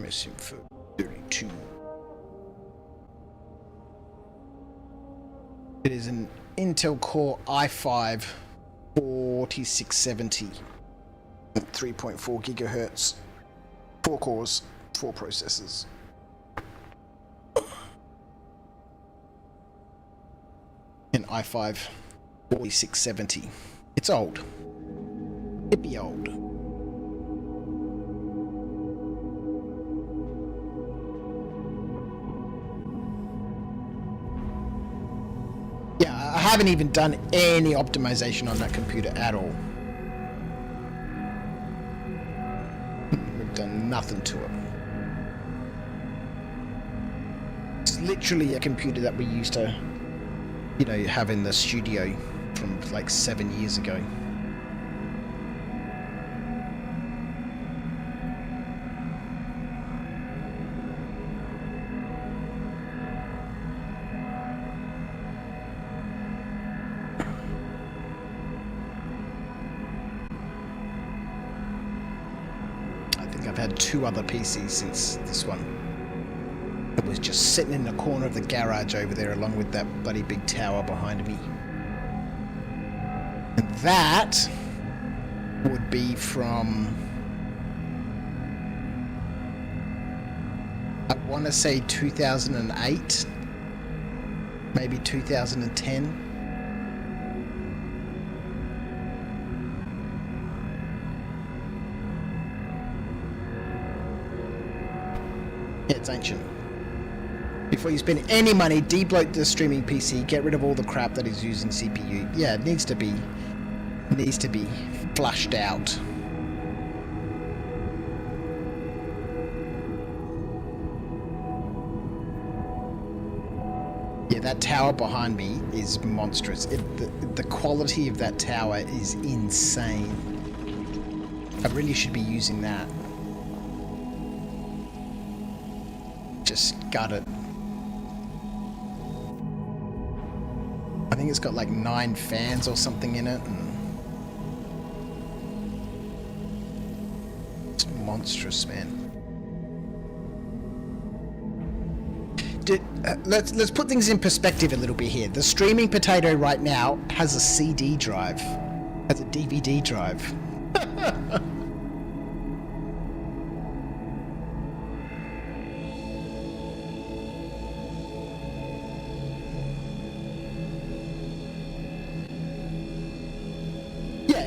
MS Info 32. It is an Intel Core i5 4670 at 3.4 gigahertz, 4 cores, 4 processors. An i5 4670. It's old. Hippie old. Yeah, I haven't even done any optimization on that computer at all. We've done nothing to it. It's literally a computer that we used to, you know, have in the studio from like 7 years ago. I've had 2 other PCs since this one. It was just sitting in the corner of the garage over there along with that bloody big tower behind me. And that would be from, I want to say 2008, maybe 2010. Yeah, it's ancient. Before you spend any money, debloat the streaming PC, get rid of all the crap that is using CPU. Yeah, it needs to be flushed out. Yeah, that tower behind me is monstrous. The quality of that tower is insane. I really should be using that. Just got it. I think it's got like 9 fans or something in it, and it's monstrous, man. Let's put things in perspective a little bit here. The streaming potato right now has a CD drive, has a DVD drive.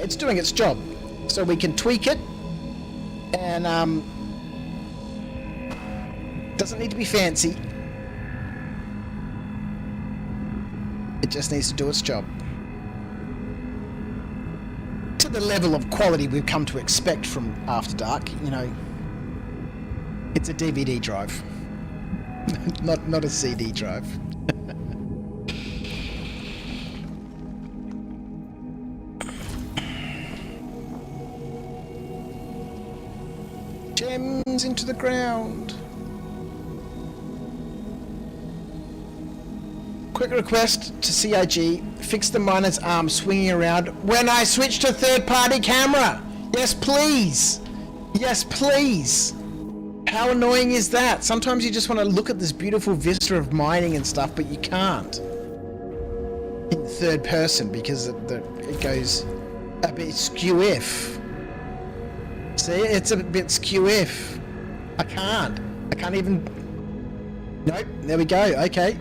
It's doing its job, so we can tweak it, and doesn't need to be fancy. It just needs to do its job to the level of quality we've come to expect from After Dark. You know, it's a DVD drive, not a CD drive. Gems into the ground. Quick request to CIG, fix the miner's arm swinging around when I switch to third-party camera. Yes, please. Yes, please. How annoying is that? Sometimes you just want to look at this beautiful vista of mining and stuff, but you can't in third person because it goes a bit skew-if. See, it's a bit skew-if. I can't even. Nope, there we go. Okay.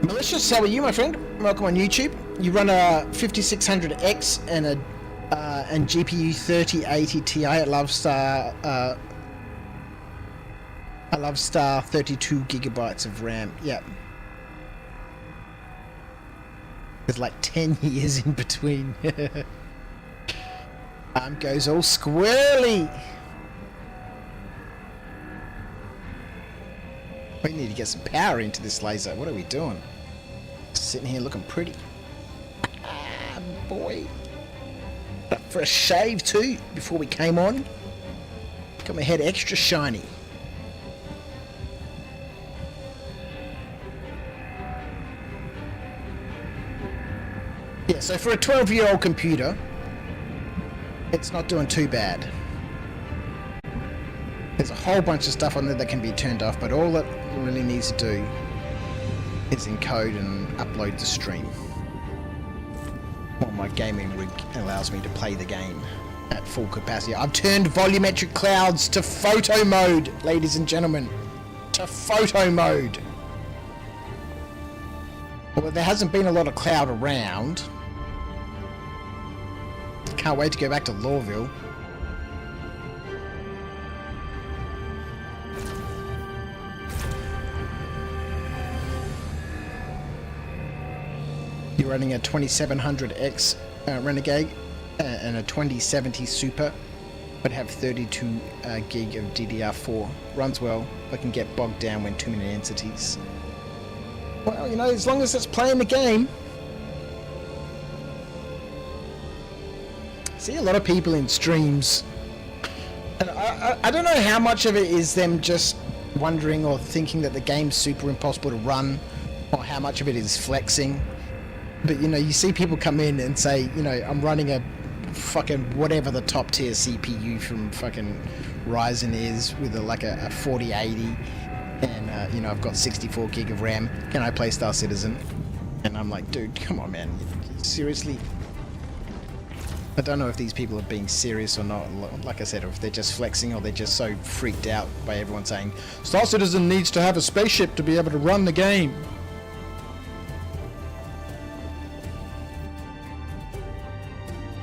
Malicious, how are you, my friend? Welcome on YouTube. You run a 5600X and a and GPU 3080 Ti. I love Star 32 gigabytes of RAM. Yep. There's like 10 years in between. Arm goes all squirrely. We need to get some power into this laser. What are we doing? Sitting here looking pretty. Ah, boy. Up for a shave too before we came on. Got my head extra shiny. So for a 12-year-old computer, it's not doing too bad. There's a whole bunch of stuff on there that can be turned off, but all it really needs to do is encode and upload the stream. Well, my gaming rig allows me to play the game at full capacity. I've turned volumetric clouds to photo mode, ladies and gentlemen. To photo mode. Well, there hasn't been a lot of cloud around. Can't wait to go back to Lawville. You're running a 2700X Renegade and a 2070 Super, but have 32 gig of DDR4. Runs well, but can get bogged down when too many entities. Well, you know, as long as it's playing the game. See a lot of people in streams, and I don't know how much of it is them just wondering or thinking that the game's super impossible to run, or how much of it is flexing. But you know, you see people come in and say, you know, I'm running a fucking whatever the top tier CPU from fucking Ryzen is with like a 4080, and you know, I've got 64 gig of RAM. Can I play Star Citizen? And I'm like, dude, come on, man, seriously. I don't know if these people are being serious or not, like I said, or if they're just flexing, or they're just so freaked out by everyone saying Star Citizen needs to have a spaceship to be able to run the game.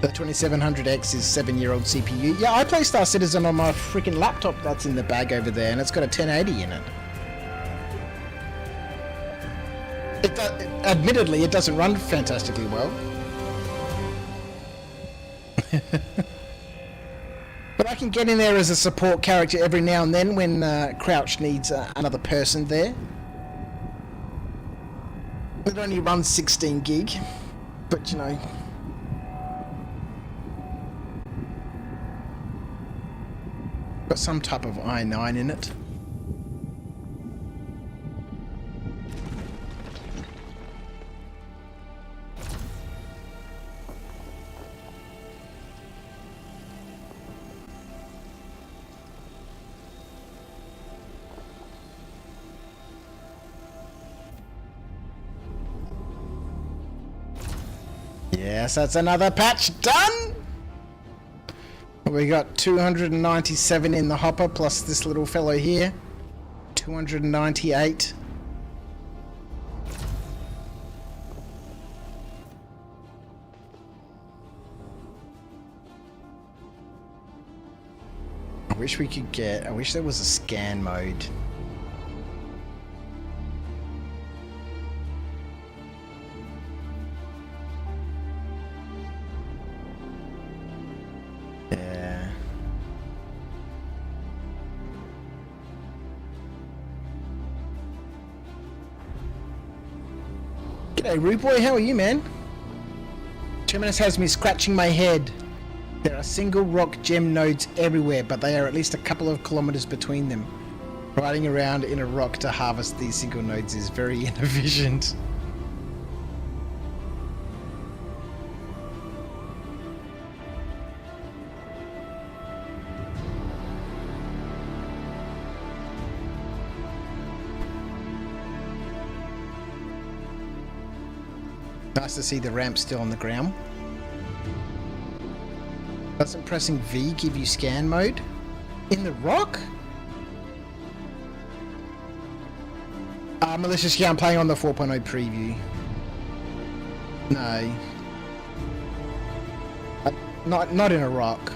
The 2700X is 7-year-old CPU. Yeah, I play Star Citizen on my freaking laptop that's in the bag over there, and it's got a 1080 in it. Admittedly, it doesn't run fantastically well. But I can get in there as a support character every now and then when Crouch needs another person there. It only runs 16 gig, but you know... got some type of i9 in it. Yes, that's another patch done! We got 297 in the hopper, plus this little fellow here. 298. I wish we could get... I wish there was a scan mode. Yeah. G'day, Rude Boy. How are you, man? Terminus has me scratching my head. There are single rock gem nodes everywhere, but they are at least a couple of kilometers between them. Riding around in a rock to harvest these single nodes is very inefficient. Nice to see the ramp still on the ground. Doesn't pressing V give you scan mode? In the rock? Malicious, yeah, I'm playing on the 4.0 preview. No. Not in a rock.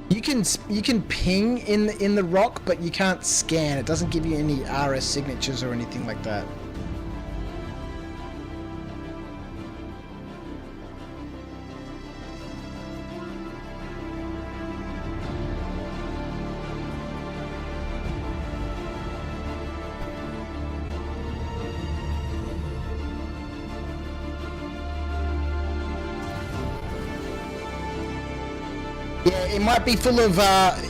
You can ping in the rock, but you can't scan. It doesn't give you any RS signatures or anything like that. Yeah, it might be full of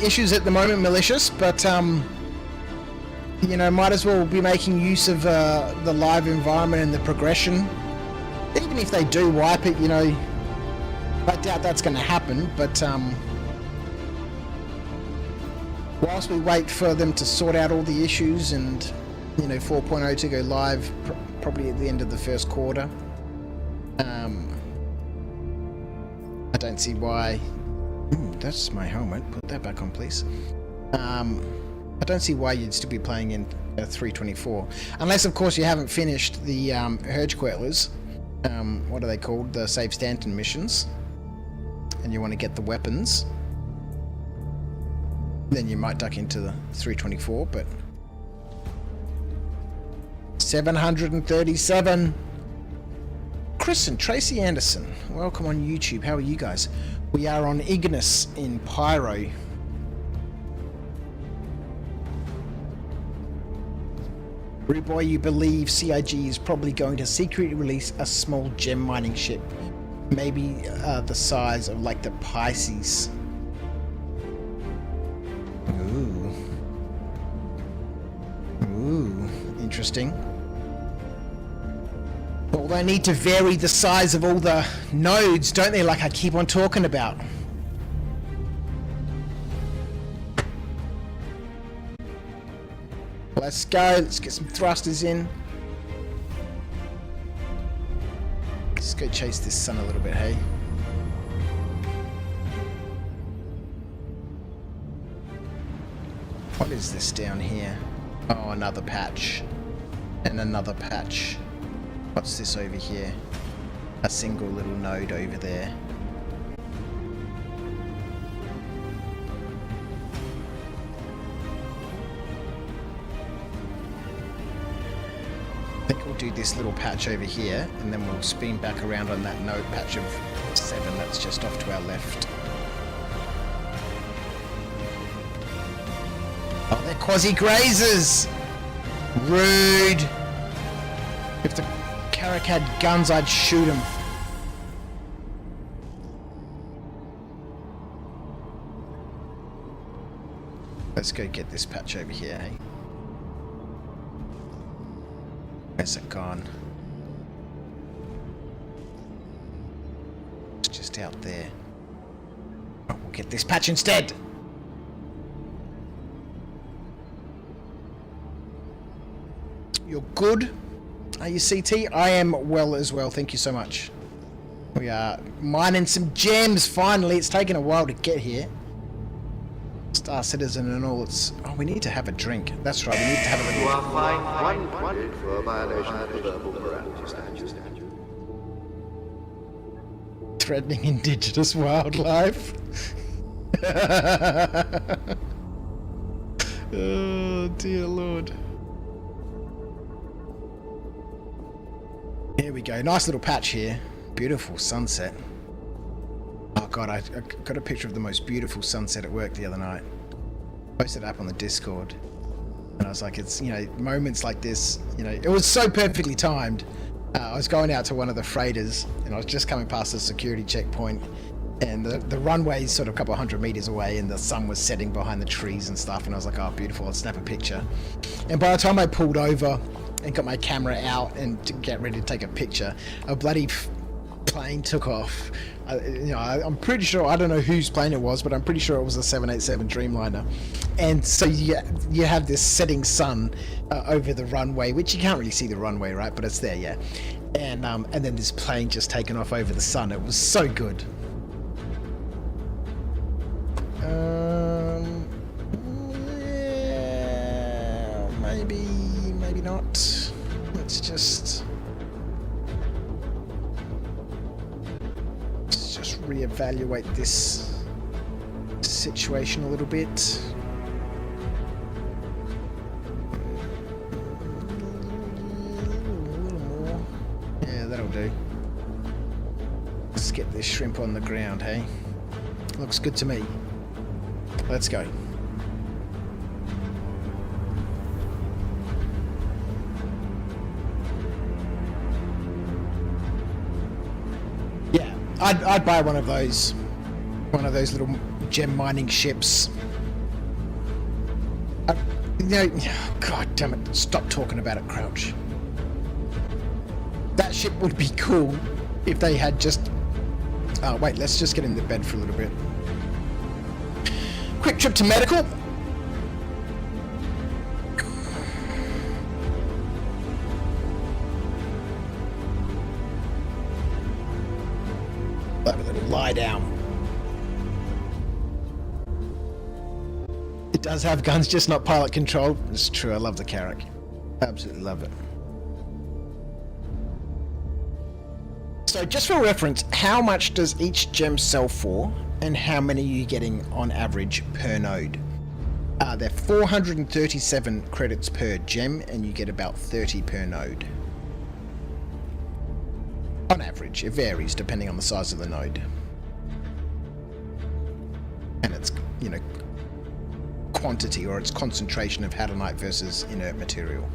issues at the moment, Malicious, but you know, might as well be making use of the live environment and the progression. Even even if they do wipe it, you know, I doubt that's going to happen, but whilst we wait for them to sort out all the issues and, you know, 4.0 to go live probably at the end of the first quarter, I don't see why... that's my helmet. Put that back on, please. I don't see why you'd still be playing in 324. Unless, of course, you haven't finished the Hergequerlers. What are they called? The Save Stanton missions. And you want to get the weapons. Then you might duck into the 324, but... 737! Chris and Tracy Anderson, welcome on YouTube. How are you guys? We are on Ignis in Pyro. Ruboy, you believe CIG is probably going to secretly release a small gem mining ship. Maybe the size of like the Pisces. Ooh. Ooh, interesting. Well, they need to vary the size of all the nodes, don't they, like I keep on talking about? Let's go, let's get some thrusters in. Let's go chase this sun a little bit, hey? What is this down here? Oh, another patch. And another patch. What's this over here? A single little node over there. I think we'll do this little patch over here, and then we'll spin back around on that node patch of 7 that's just off to our left. Oh, they're quasi-grazers! Rude! If the Carrack had guns, I'd shoot him. Let's go get this patch over here, hey? Where's it gone? It's just out there. Oh, we'll get this patch instead! You're good? Are you CT? I am well as well, thank you so much. We are mining some gems, finally. It's taken a while to get here. Star Citizen and all, it's... Oh, we need to have a drink. That's right, we need to have a little... You are fined 100 for a violation of the verbal morality statute. Threatening indigenous wildlife. Oh, dear Lord. Here we go. Nice little patch here. Beautiful sunset. Oh god, I got a picture of the most beautiful sunset at work the other night. Posted it up on the Discord. And I was like, it's, you know, moments like this, you know, it was so perfectly timed. I was going out to one of the freighters and I was just coming past the security checkpoint, and the runway is sort of a couple of 100 meters away and the sun was setting behind the trees and stuff, and I was like, oh beautiful, I'll snap a picture. And by the time I pulled over and got my camera out and to get ready to take a picture, a bloody plane took off. You know, I'm pretty sure, I don't know whose plane it was, but I'm pretty sure it was a 787 Dreamliner. And so you have this setting sun over the runway, which you can't really see the runway, right? But it's there, yeah. And then this plane just taken off over the sun. It was so good. Yeah, maybe not. Let's just reevaluate this situation a little bit. A little more. Yeah, that'll do. Let's get this shrimp on the ground, hey? Looks good to me. Let's go. Yeah, I'd buy one of those little gem mining ships. You know, god damn it! Stop talking about it, Crouch. That ship would be cool, if they had just... Oh, wait, let's just get in the bed for a little bit. Quick trip to medical. Have a little lie down. It does have guns, just not pilot control. It's true, I love the Carrack. Absolutely love it. So just for reference, how much does each gem sell for, and how many are you getting on average per node? They're 437 credits per gem, and you get about 30 per node. On average, it varies depending on the size of the node. And its, you know, quantity or its concentration of Hadanite versus inert material.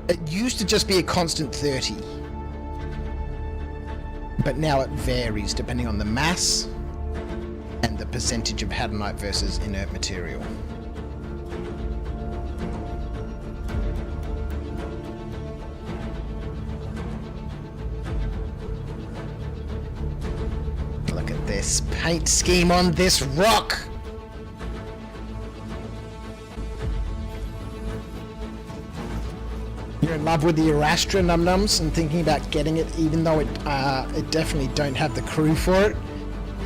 It used to just be a constant 30. But now it varies depending on the mass and the percentage of Hadanite versus inert material. Look at this paint scheme on this rock! You're in love with the Erastra num-nums and thinking about getting it, even though it definitely don't have the crew for it.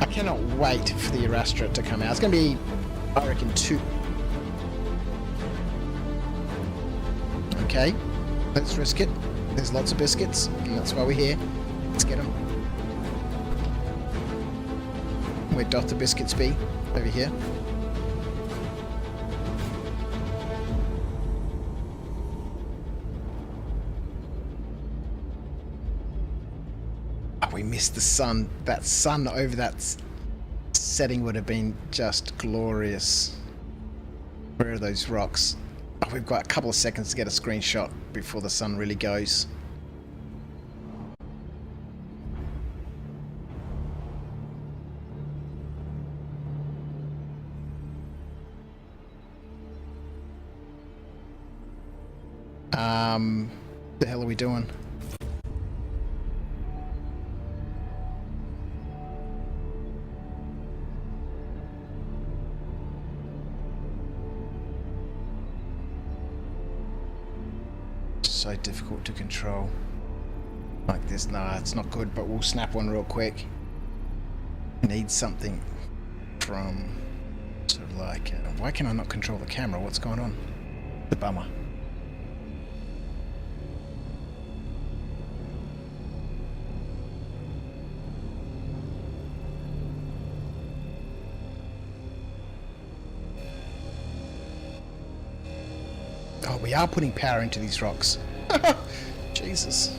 I cannot wait for the Erastra to come out. It's going to be, I reckon, 2. Okay, let's risk it. There's lots of biscuits, and that's why we're here. Let's get them. Where doth the biscuits be? Over here. We missed the sun. That sun over that setting would have been just glorious. Where are those rocks? Oh, we've got a couple of seconds to get a screenshot before the sun really goes. What the hell are we doing? So difficult to control like this. Nah, it's not good, but we'll snap one real quick. Need something from sort of like why can I not control the camera? What's going on? The bummer. Oh, we are putting power into these rocks. Jesus.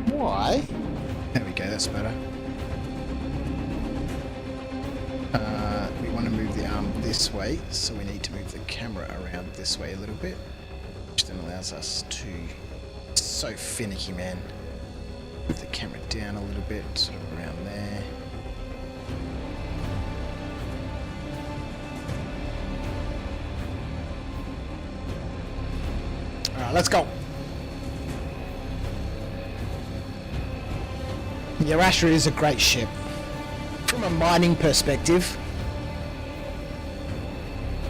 Why? There we go, that's better. We want to move the arm this way, so we need to move the camera around this way a little bit, which then allows us to... So finicky, man. Move the camera down a little bit, sort of around there. Alright, let's go. The Erastra is a great ship. From a mining perspective,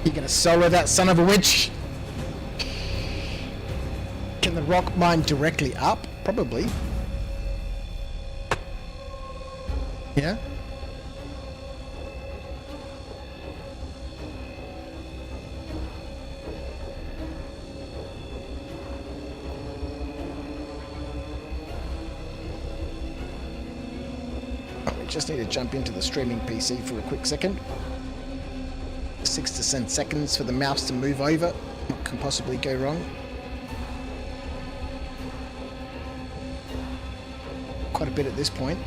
you're gonna solo that son of a witch. Can the rock mine directly up? Probably. Yeah? Oh, we just need to jump into the streaming PC for a quick second. 6 to 10 seconds for the mouse to move over. What can possibly go wrong? Quite a bit at this point.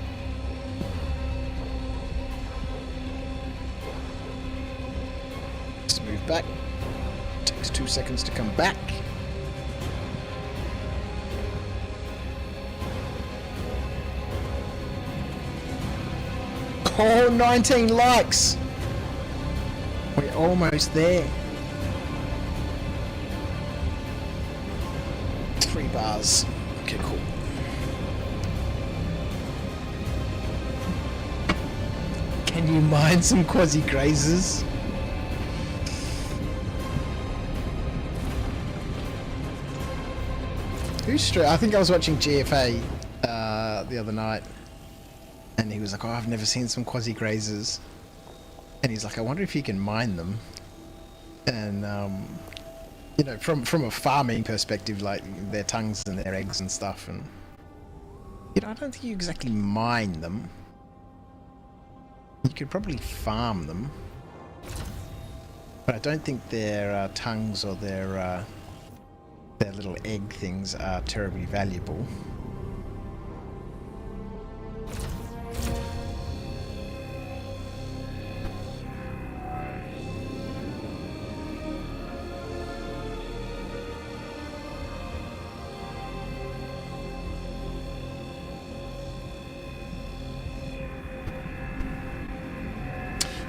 Let's move back. Takes 2 seconds to come back. Oh, 19 likes! almost there. 3 bars. Okay, cool. Can you mine some quasi-grazers? I think I was watching GFA the other night, and he was like, "Oh, I've never seen some quasi-grazers," and he's like, "I wonder if you can mine them." And you know, from a farming perspective, like their tongues and their eggs and stuff, and you know, I don't think you exactly mine them. You could probably farm them, but I don't think their tongues or their little egg things are terribly valuable.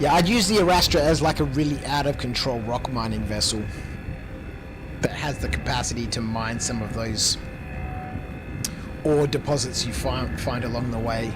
Yeah, I'd use the Arastra as like a really out of control rock mining vessel that has the capacity to mine some of those ore deposits you find along the way.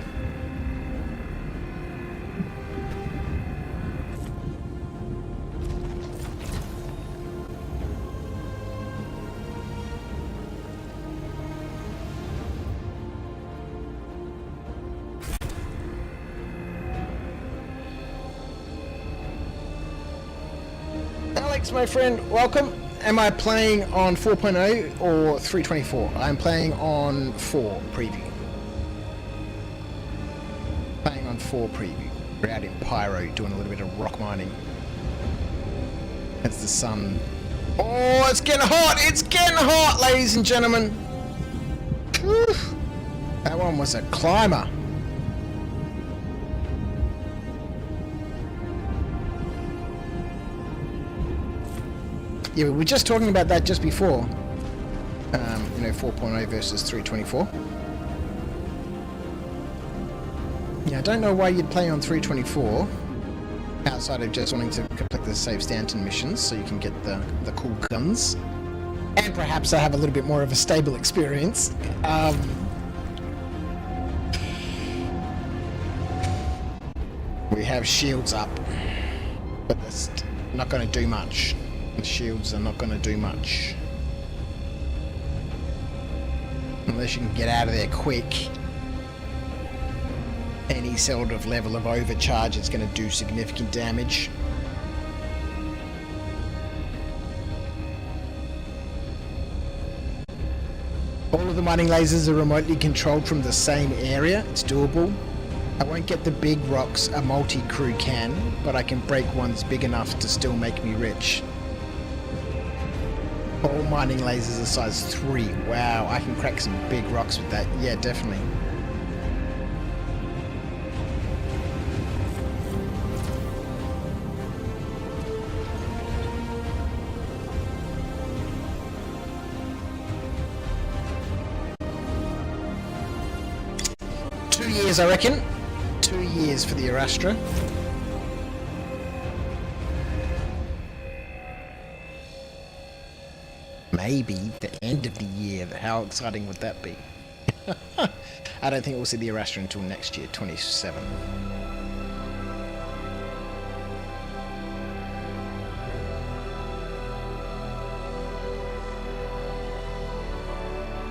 Alex, my friend, welcome. Am I playing on 4.0 or 3.24? I'm playing on 4 preview. Playing on 4 preview. We're out in Pyro doing a little bit of rock mining. As the sun... Oh, it's getting hot! It's getting hot, ladies and gentlemen! Whew. That one was a climber. Yeah, we were just talking about that just before. You know, 4.0 versus 3.24. Yeah, I don't know why you'd play on 3.24 outside of just wanting to complete the Save Stanton missions so you can get the cool guns. And perhaps I have a little bit more of a stable experience. We have shields up, but that's not going to do much. The shields are not going to do much. Unless you can get out of there quick. Any sort of level of overcharge is going to do significant damage. All of the mining lasers are remotely controlled from the same area. It's doable. I won't get the big rocks a multi-crew can, but I can break ones big enough to still make me rich. All mining lasers are size 3. Wow, I can crack some big rocks with that. Yeah, definitely. Two years, I reckon. 2 years for the Arastra. Maybe the end of the year. How exciting would that be? I don't think we'll see the Arastra until next year, 27.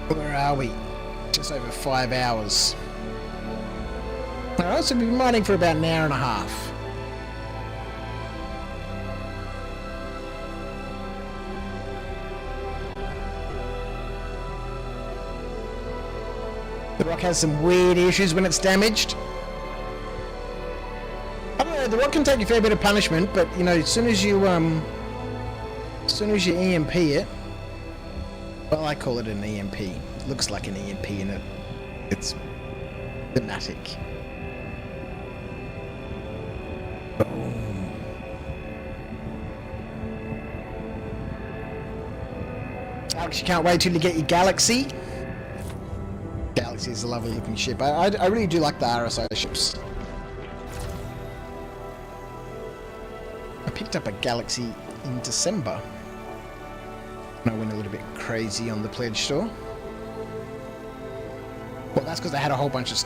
Where are we? Just over 5 hours. Alright, so we've been mining for about an hour and a half. The rock has some weird issues when it's damaged. I don't know, the rock can take a fair bit of punishment, but you know, as soon as you EMP it, well, I call it an EMP. It looks like an EMP and it's thematic. Boom. Alex, you can't wait till you get your Galaxy. Galaxy is a lovely looking ship. I really do like the RSI ships. I picked picked up a Galaxy in December. And I went a little bit crazy on the pledge store. Well, that's because I had a whole bunch of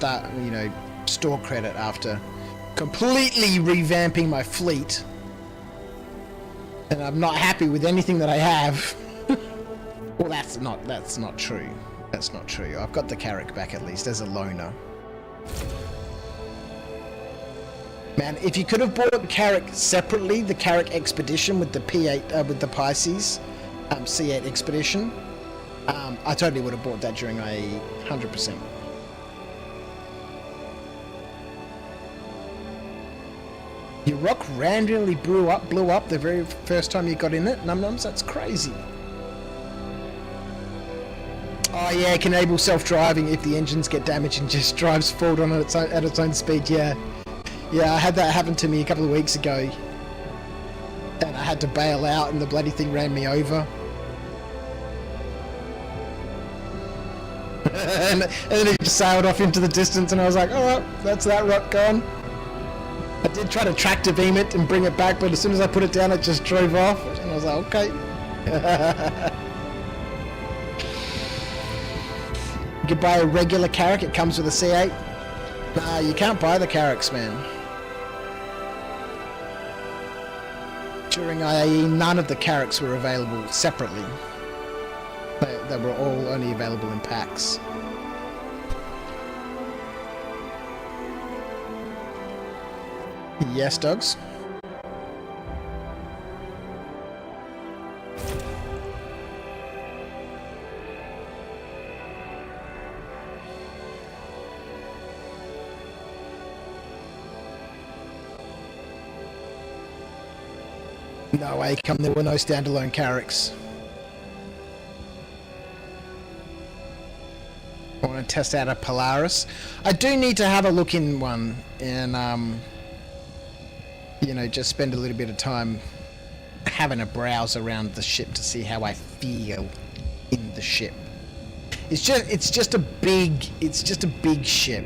store credit after completely revamping my fleet. And I'm not happy with anything that I have. Well, that's not true. That's not true. I've got the Carrack back at least as a loaner. Man, if you could have bought the Carrack separately, the Carrack Expedition with the P8 with the Pisces C8 Expedition, I totally would have bought that during a 100%. Your ROC randomly blew up the very first time you got in it? Num-nums, that's crazy. Oh yeah, it can enable self-driving if the engines get damaged and just drives forward on its own, at its own speed, yeah. Yeah, I had that happen to me a couple of weeks ago. And I had to bail out and the bloody thing ran me over. and then it just sailed off into the distance and I was like, alright, that's that ROC gone. I did try to tractor beam it and bring it back, but as soon as I put it down, it just drove off. And I was like, okay. You could buy a regular Carrack, it comes with a C8. Nah, you can't buy the Carracks, man. During IAE, none of the Carracks were available separately. They were all only available in packs. Yes, dogs. No way, there were no standalone Carracks. I want to test out a Polaris. I do need to have a look in one and just spend a little bit of time having a browse around the ship to see how I feel in the ship. It's just a big ship.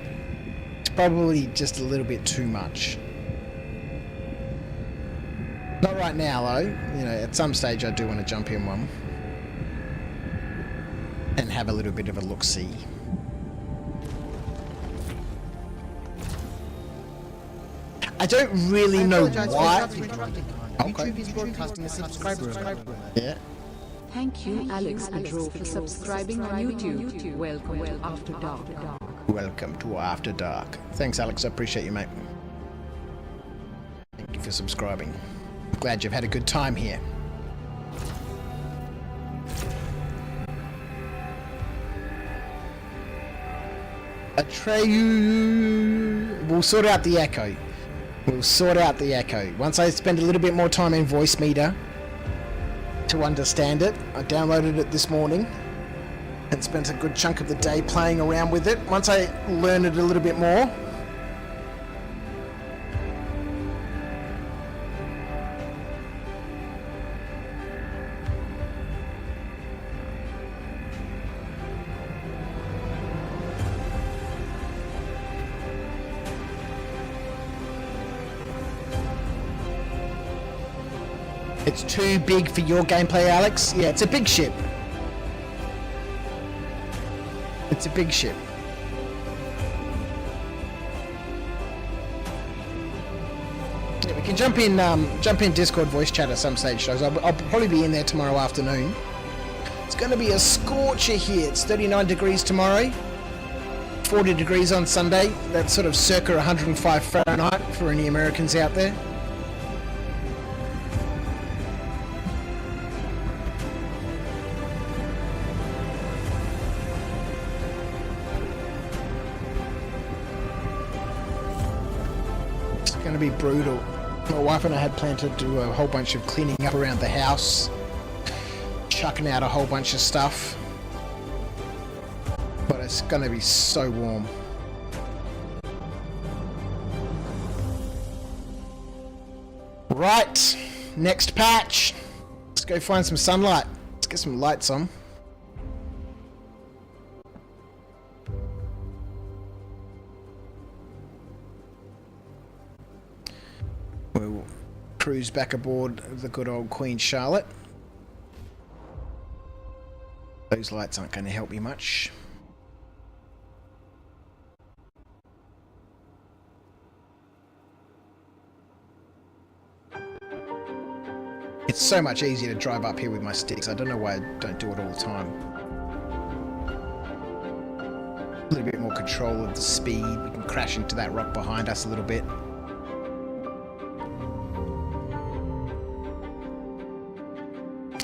It's probably just a little bit too much. Not right now though. At some stage I do want to jump in one and have a little bit of a look-see. I don't really know why. YouTube is broadcasting a subscriber alert. Yeah. Thank you, Alex Adro, for subscribing on YouTube. Welcome to After Dark. Welcome to After Dark. Thanks, Alex. I appreciate you, mate. Thank you for subscribing. Glad you've had a good time here. Atreyu. We'll sort out the echo. Once I spend a little bit more time in voice meter to understand it. I downloaded it this morning and spent a good chunk of the day playing around with it. Once I learn it a little bit more, it's too big for your gameplay, Alex. Yeah, it's a big ship. It's a big ship. Yeah, we can jump in Discord voice chat at some stage, shows. I'll probably be in there tomorrow afternoon. It's going to be a scorcher here. It's 39 degrees tomorrow, 40 degrees on Sunday. That's sort of circa 105 Fahrenheit for any Americans out there. Going to be brutal. My wife and I had planned to do a whole bunch of cleaning up around the house, chucking out a whole bunch of stuff, but it's going to be so warm. Right, next patch. Let's go find some sunlight. Let's get some lights on. cruise back aboard the good old Queen Charlotte. Those lights aren't going to help me much. It's so much easier to drive up here with my sticks. I don't know why I don't do it all the time. A little bit more control of the speed. We can crash into that rock behind us a little bit.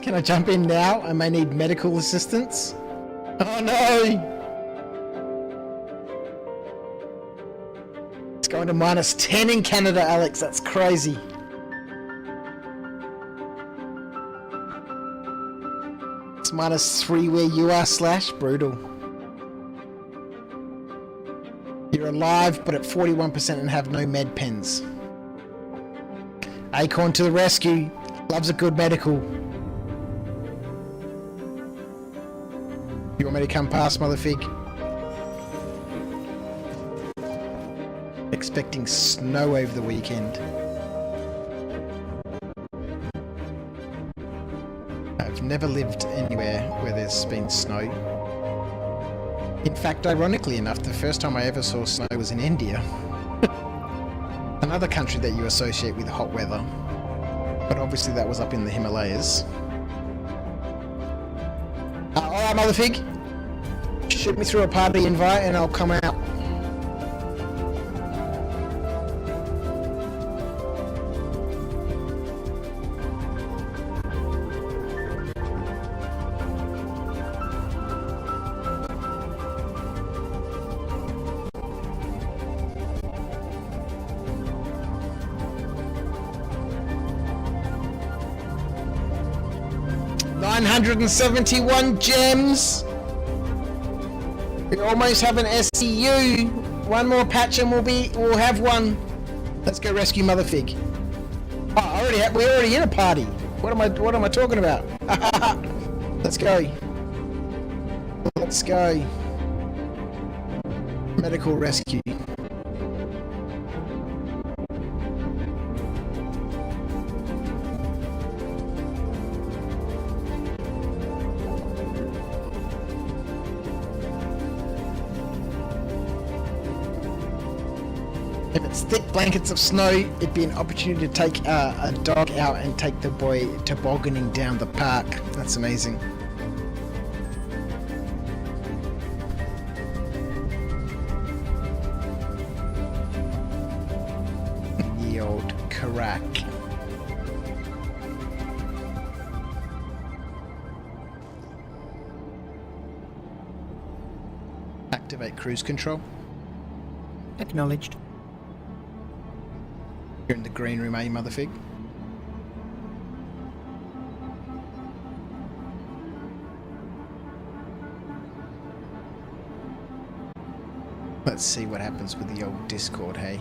Can I jump in now? I may need medical assistance. Oh no! It's going to -10 in Canada, Alex. That's crazy. It's -3 where you are, Slash. Brutal. You're alive, but at 41% and have no med pens. Acorn to the rescue. Loves a good medical. You want me to come past, Motherfig? Expecting snow over the weekend. I've never lived anywhere where there's been snow. In fact, ironically enough, the first time I ever saw snow was in India. Another country that you associate with hot weather. But obviously that was up in the Himalayas. Alright, Motherfig. Shoot me through a party invite and I'll come out. $971 gems. We almost have an SCU. One more patch and we'll have one. Let's go rescue Motherfig. Oh, we're already in a party. What am I talking about? Let's go. Let's go. Medical rescue. If it's thick blankets of snow, it'd be an opportunity to take a dog out and take the boy tobogganing down the park. That's amazing. The old crack. Activate cruise control. Acknowledged. You're in the green room, eh, Motherfig? Let's see what happens with the old Discord, hey?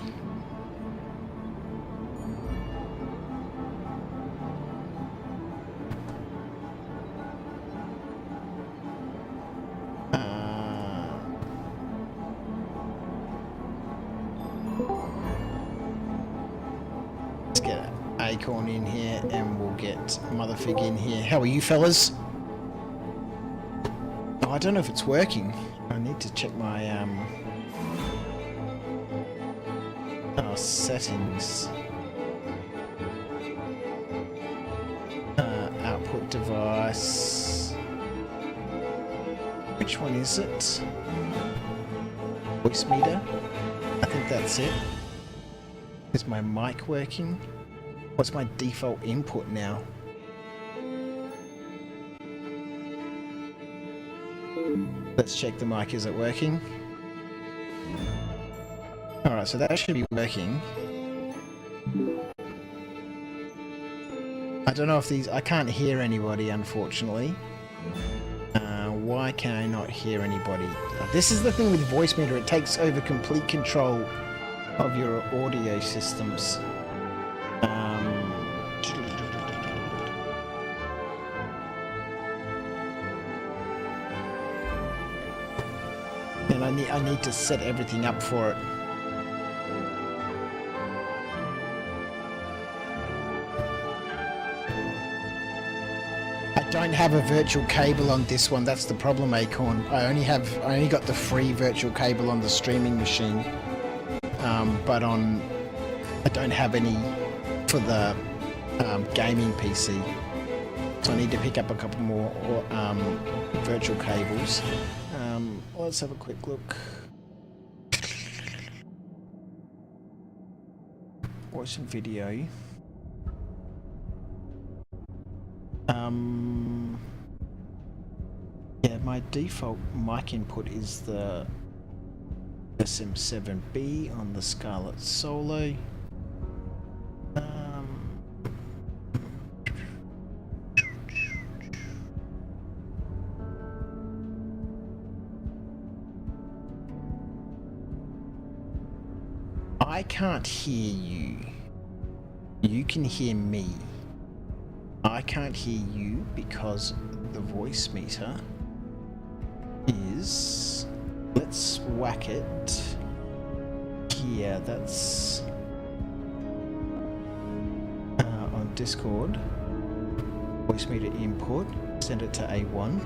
Let's get Acorn in here and we'll get Motherfig in here. How are you fellas? Oh, I don't know if it's working. I need to check my settings. Output device. Which one is it? Voice meter? I think that's it. Is my mic working? What's my default input now? Let's check the mic. Is it working? Alright, so that should be working. I don't know if these... I can't hear anybody, unfortunately. Why can I not hear anybody? This is the thing with voice meter. It takes over complete control of your audio systems. And I need to set everything up for it. I don't have a virtual cable on this one. That's the problem, Acorn. I only got the free virtual cable on the streaming machine. But I don't have any for the gaming PC. So I need to pick up a couple more virtual cables. Let's have a quick look. Voice and video. Yeah, my default mic input is the SM7B on the Scarlett Solo. I can't hear you. You can hear me. I can't hear you because the voice meter is... Let's whack it here. That's on Discord. Voice meter input. Send it to A1.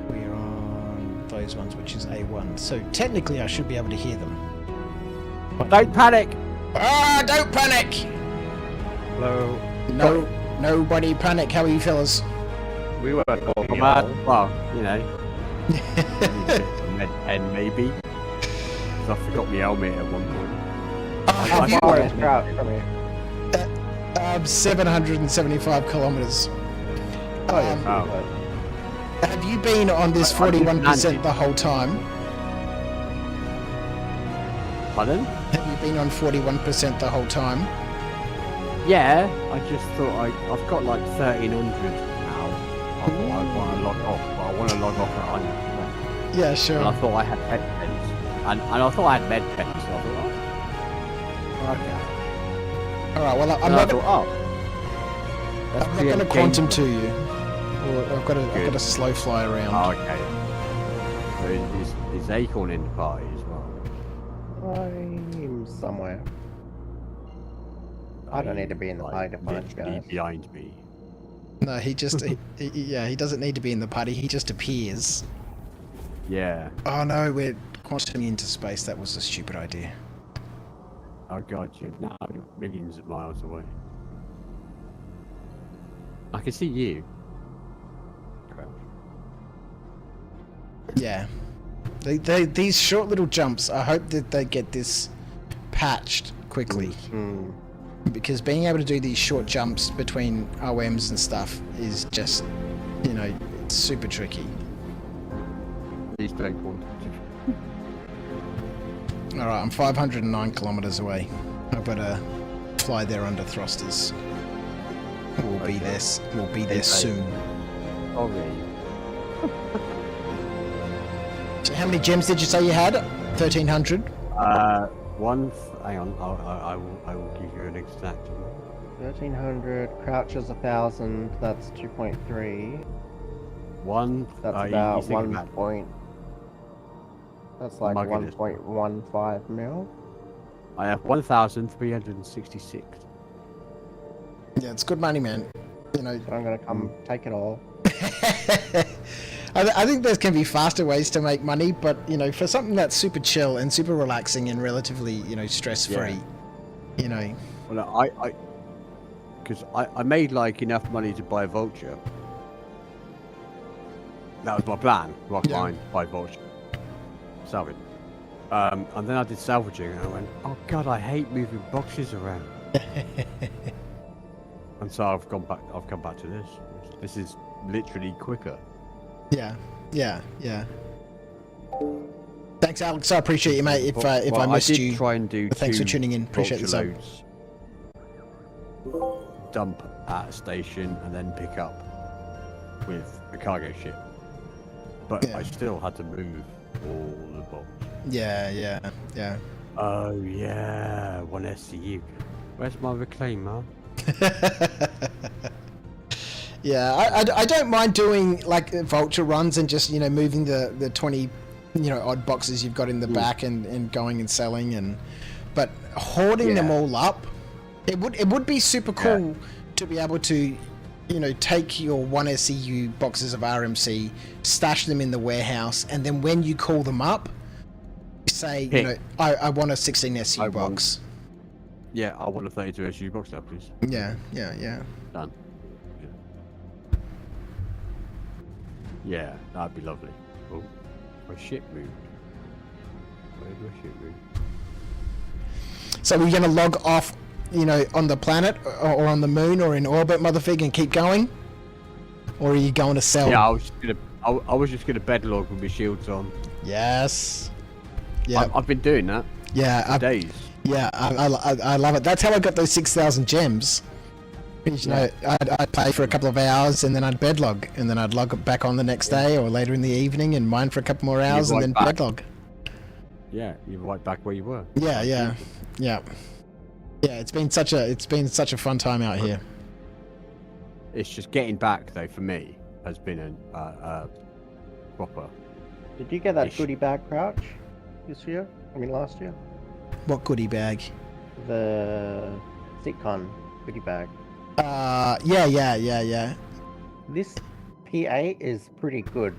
We're on those ones, which is A1. So technically, I should be able to hear them. But don't panic! Ah, don't panic! Hello. No. Nobody panic. How are you fellas? We were talking about, well, you know, med pen maybe. Because I forgot my helmet at one point. Have you? Far is Crouch from here? 775 kilometers. Oh, yeah. Have you been on this 41% the whole time? Pardon? Have you been on 41% the whole time? Yeah, I just thought I've got like 1300 now. I thought I want to log off, but I want to log off at 100%. Yeah, sure. And I thought I had med pens. And I thought I had med pens, so I thought, oh, okay. Alright, well, I'm not going to quantum to you. I've got to slow fly around. Oh, okay. So is Acorn in the party as well? I'm somewhere. I don't need to be in the party to find you guys. Behind me. No, he just... he doesn't need to be in the party. He just appears. Yeah. Oh no, we're quantuming into space. That was a stupid idea. I got you. No, millions of miles away. I can see you. Yeah. These short little jumps, I hope that they get this patched quickly. Because being able to do these short jumps between OMs and stuff is just, you know, it's super tricky. These take one. Alright, I'm 509 kilometers away. I've got to fly there under thrusters. We'll be there soon. Sorry. So how many gems did you say you had? 1300? Hang on, I will give you an exact number. 1300, Crouch is 1000, that's 2.3. That's about 1 point. That's like 1.15 mil. I have 1,366. Yeah, it's good money, man. You know, but I'm gonna come take it all. I think there can be faster ways to make money, but you know, for something that's super chill and super relaxing and relatively, you know, stress-free, you know. Well, because I made like enough money to buy a vulture. That was my plan. Rock mine, buy vulture, salvage. And then I did salvaging, and I went, oh god, I hate moving boxes around. And so I've come back to this. This is literally quicker. Yeah. Thanks, Alex. I appreciate you, mate. If I missed you, try and do thanks for tuning in. Appreciate the sub. Dump at a station and then pick up with a cargo ship. But I still had to move all the boxes. Yeah. Oh yeah, one SCU. Where's my reclaimer? Yeah, I don't mind doing like vulture runs and just, you know, moving the 20, you know, odd boxes you've got in the back and going and selling and but hoarding them all up, it would be super cool to be able to, you know, take your 1 SCU boxes of RMC, stash them in the warehouse, and then when you call them up, say, you know, I want a 16 SCU box. Yeah, I want a 32 SCU box now, please. Yeah. Done. Yeah, that'd be lovely. Oh, my ship moved. Where did my ship move? So we're going to log off, you know, on the planet or on the moon or in orbit, motherfig, and keep going? Or are you going to sell? Yeah, I was just gonna bed log with my shields on. Yes. Yeah. I've been doing that. Yeah. For days. Yeah, I love it. That's how I got those 6,000 gems. You know, I'd play for a couple of hours and then I'd bedlog, and then I'd log back on the next day or later in the evening and mine for a couple more hours and then bedlog. Yeah, you're right back where you were. Yeah. It's been such a fun time out here. It's just getting back though for me has been a proper. Did you get that goodie bag, Crouch, this year? I mean, last year? What goodie bag? The sitcom goodie bag. Yeah. This P8 is pretty good.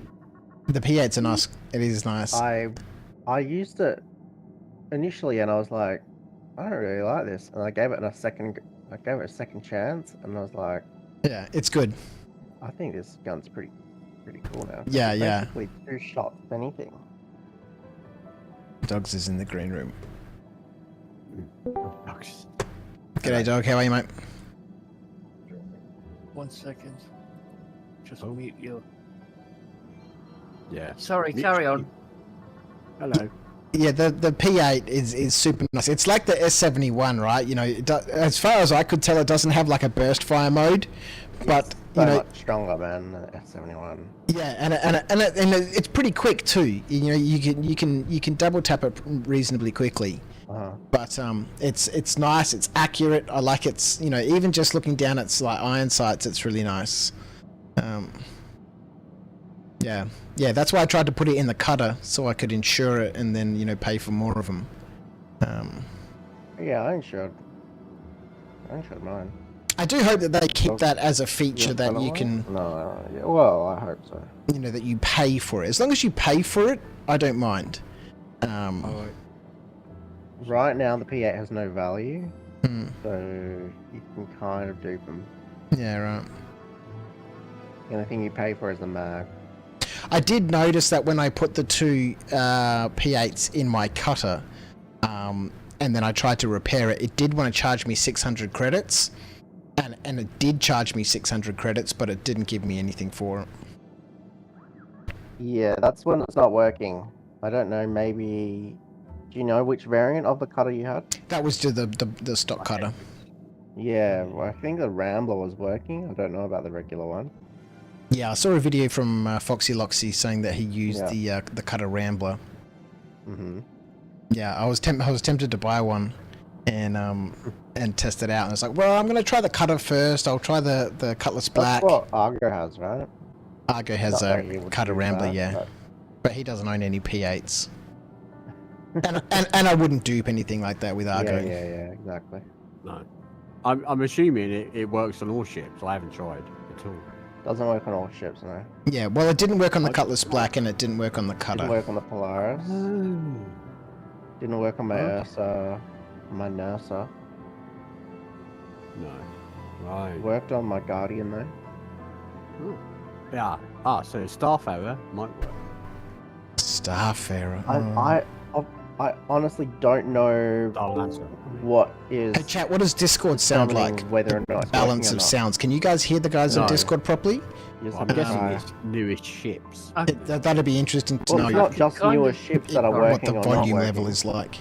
The P8's nice. It is nice. I used it initially, and I was like, I don't really like this, and I gave it a second chance, and I was like, yeah, it's good. I think this gun's pretty cool now. Yeah. Basically 2 shots, if anything. Dogs is in the green room. Dogs. G'day, dog. How are you, mate? 1 second. Just mute you. Yeah. Sorry, carry on. Hello. Yeah, the P8 is super nice. It's like the S71, right? You know, as far as I could tell, it doesn't have like a burst fire mode, but you know, much stronger than the S71. Yeah, and it's pretty quick too. You know, you can double tap it reasonably quickly. But it's nice. It's accurate. I like it's, you know, even just looking down at like iron sights, it's really nice. Yeah, that's why I tried to put it in the cutter so I could insure it and then, you know, pay for more of them. Yeah, I insured mine. I do hope that they keep that as a feature that you can. No, yeah, well, I hope so. You know, that you pay for it. As long as you pay for it, I don't mind. Right now, the P8 has no value, Hmm. so you can kind of dupe them. Yeah, right. The only thing you pay for is the mag. I did notice that when I put the 2 P8s in my cutter, and then I tried to repair it, it did want to charge me 600 credits, and it did charge me 600 credits, but it didn't give me anything for it. Yeah, that's when it's not working. I don't know, maybe... Do you know which variant of the cutter you had? That was to the stock cutter. Yeah, well, I think the Rambler was working. I don't know about the regular one. Yeah, I saw a video from Foxy Loxy saying that he used the cutter Rambler. Mm-hmm. Yeah, I was tempted to buy one and test it out. And I was like, well, I'm going to try the cutter first. I'll try the Cutlass Black. That's what Argo has, right? Argo has a cutter Rambler, yeah. But he doesn't own any P8s. and I wouldn't dupe anything like that with Argo. Yeah, exactly. No. I'm assuming it works on all ships. I haven't tried at all. Doesn't work on all ships, no. Yeah, well, it didn't work on the Cutlass Black and it didn't work on the cutter. Didn't work on the Polaris. Didn't work on my Ursa. My NASA. No. Right. Worked on my Guardian though. Yeah. So Starfarer might work. Starfarer. I honestly don't know what is. Hey chat, what does Discord sound like? Whether or not balance of sounds. Can you guys hear the guys on Discord properly? Yes, I'm guessing it's newest ships. That'd be interesting to know. It's not just newer ships that are working. What the volume level is like.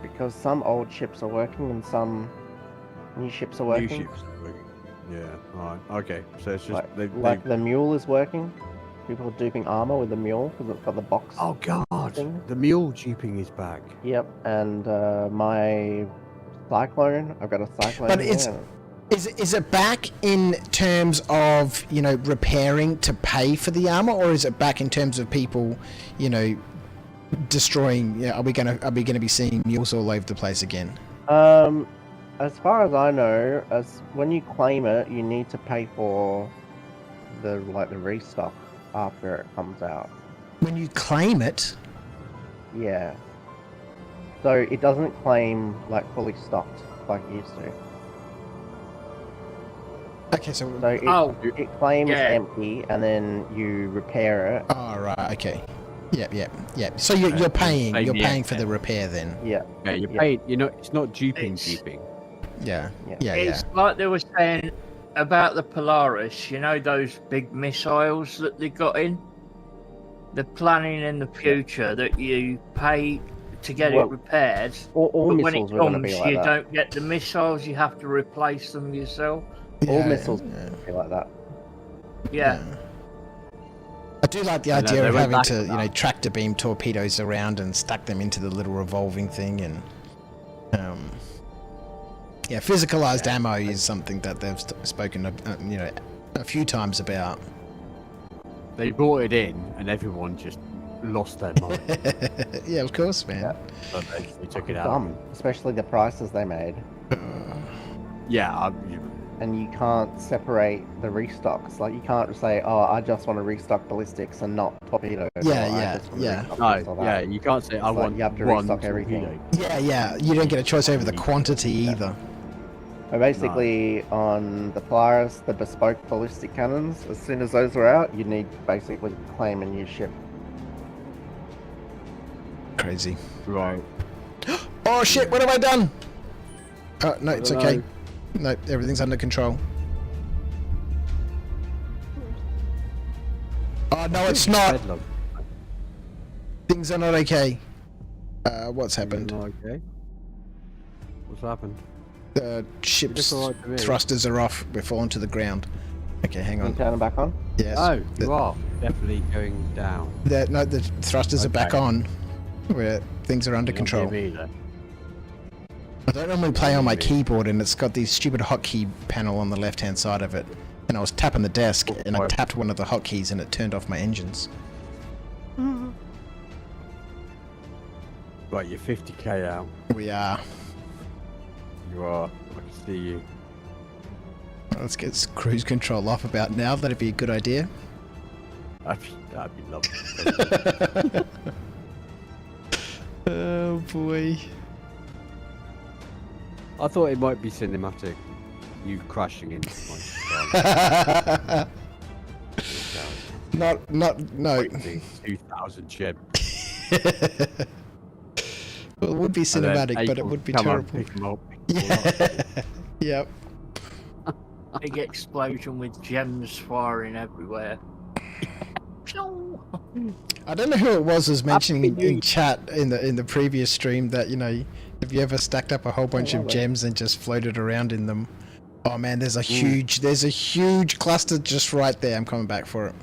Because some old ships are working and some new ships are working. New ships are working. Yeah. Right. Okay. So it's just like the Mule is working. People are duping armor with the Mule because it's got the box. Oh god! Thing. The Mule duping is back. Yep, and my Cyclone. I've got a Cyclone. But is it back in terms of, you know, repairing to pay for the armor, or is it back in terms of people, you know, destroying? Yeah, are we gonna be seeing mules all over the place again? As far as I know, when you claim it, you need to pay for the restock after it comes out. When you claim it? Yeah. So it doesn't claim like fully stocked like it used to. Okay, so it claims empty, and then you repair it. Oh right, okay. Yep. So you're paying for the repair then. Yeah. Yeah, you're paying. It's not duping. Yeah. It's like they were saying about the Polaris. You know those big missiles that they got in. They're planning in the future that you pay to get it repaired. All but when it missiles are going to comes, be like you that. don't get the missiles. You have to replace them yourself. All missiles will be like that. Yeah. I do like the idea of having to, tractor beam torpedoes around and stack them into the little revolving thing, and physicalized ammo is something that they've spoken, a few times about. They brought it in, and everyone just lost their mind. Yeah, of course, man. Yeah. So they took it out. Dumb, especially the prices they made. Yeah. And you can't separate the restocks. Like, you can't say, "Oh, I just want to restock ballistics and not torpedoes." Yeah. No, you can't say, "I want." You have to one restock everything. Yeah. You don't get a choice over the quantity either. So basically, on the Polaris, the bespoke ballistic cannons, as soon as those are out, you need to basically claim a new ship. Crazy. Right. Oh shit! What have I done? Oh no, it's okay. No, everything's under control. Oh no, it's not. Things are not okay. What's happened? Okay. What's happened? The ship's thrusters are off. We're falling to the ground. Okay, hang on. Can you turn them back on? Yes. Oh, you are definitely going down. No, the thrusters are back on. Where things are under control. I don't normally play on my keyboard, and it's got these stupid hotkey panel on the left-hand side of it. And I was tapping the desk, and I tapped one of the hotkeys, and it turned off my engines. Right, you're 50k out. We are. You are. I can see you. Let's get cruise control off about now. That'd be a good idea. That'd be lovely. Oh boy. I thought it might be cinematic. You crashing into my No. 2,000 gem. Well, it would be cinematic, but it would be terrible. Pick 'em up. Yep. Big explosion with gems firing everywhere. I don't know who it was mentioning in chat in the previous stream that, have you ever stacked up a whole bunch of gems and just floated around in them? Oh man, there's a huge cluster just right there. I'm coming back for it.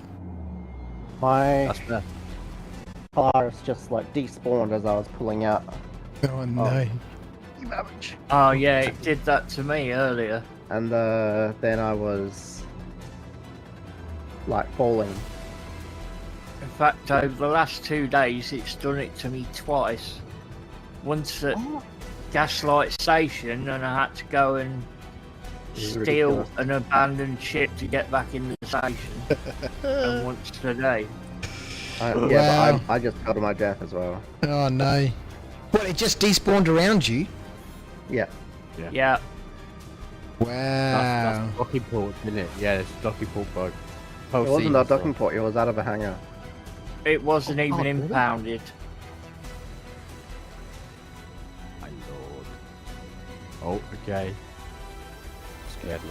My Polaris just despawned as I was pulling out. Oh no. Oh yeah, it did that to me earlier. And then I was falling. In fact, over the last 2 days, it's done it to me twice. Once at Gaslight Station, and I had to go and steal an abandoned ship to get back in the station. And once today. But I just fell to my death as well. Oh no. What, it just despawned around you? Yeah. Yeah. Wow. That's docking port, isn't it? Yeah, it's docking port bug. It wasn't a docking port, it was out of a hangar. It wasn't even impounded. My lord. Oh, okay. Scared me.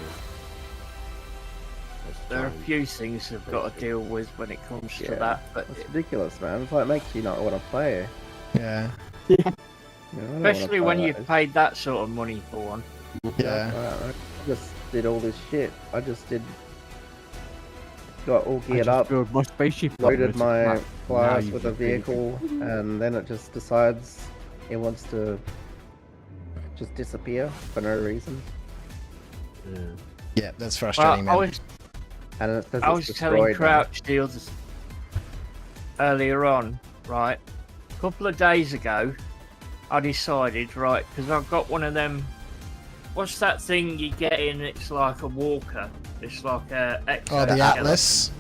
There are a few things I've got to deal with when it comes to that. But it's ridiculous, man. It's it makes you not want to play. Yeah. Especially when you've paid that sort of money for one. Yeah. I just did all this shit. Got all geared up, my spaceship, loaded my Polaris with a vehicle, and then it just decides it wants to just disappear for no reason. Yeah, that's frustrating, man. I was telling Crouch earlier on, right? couple of days ago, I decided, right, because I've got one of them. What's that thing you get in? It's like a walker. It's like a. Oh, the Atlas.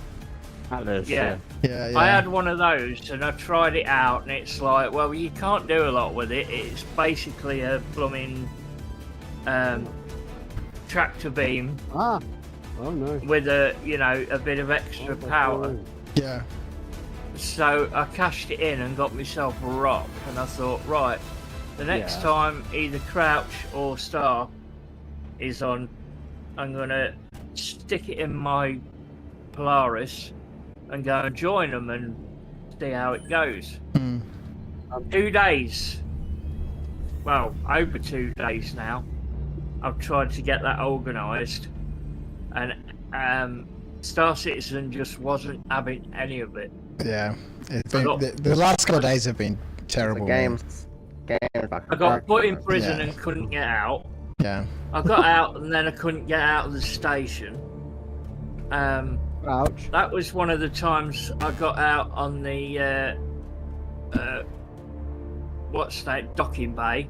Atlas. Yeah. Yeah, yeah. I had one of those and I tried it out, and it's like, well, you can't do a lot with it. It's basically a blooming tractor beam. Ah. Oh no. With a bit of extra power. Yeah. So I cashed it in and got myself a ROC, and I thought, right, the next time either Crouch or Star is on, I'm gonna stick it in my Polaris and go and join them and see how it goes. 2 days, well, over 2 days now, I've tried to get that organised, and Star Citizen just wasn't having any of it. Yeah, it's been, the last couple of days have been terrible. Game. I got put in prison and couldn't get out. Yeah. I got out and then I couldn't get out of the station. Ouch. That was one of the times I got out on the what's that, docking bay.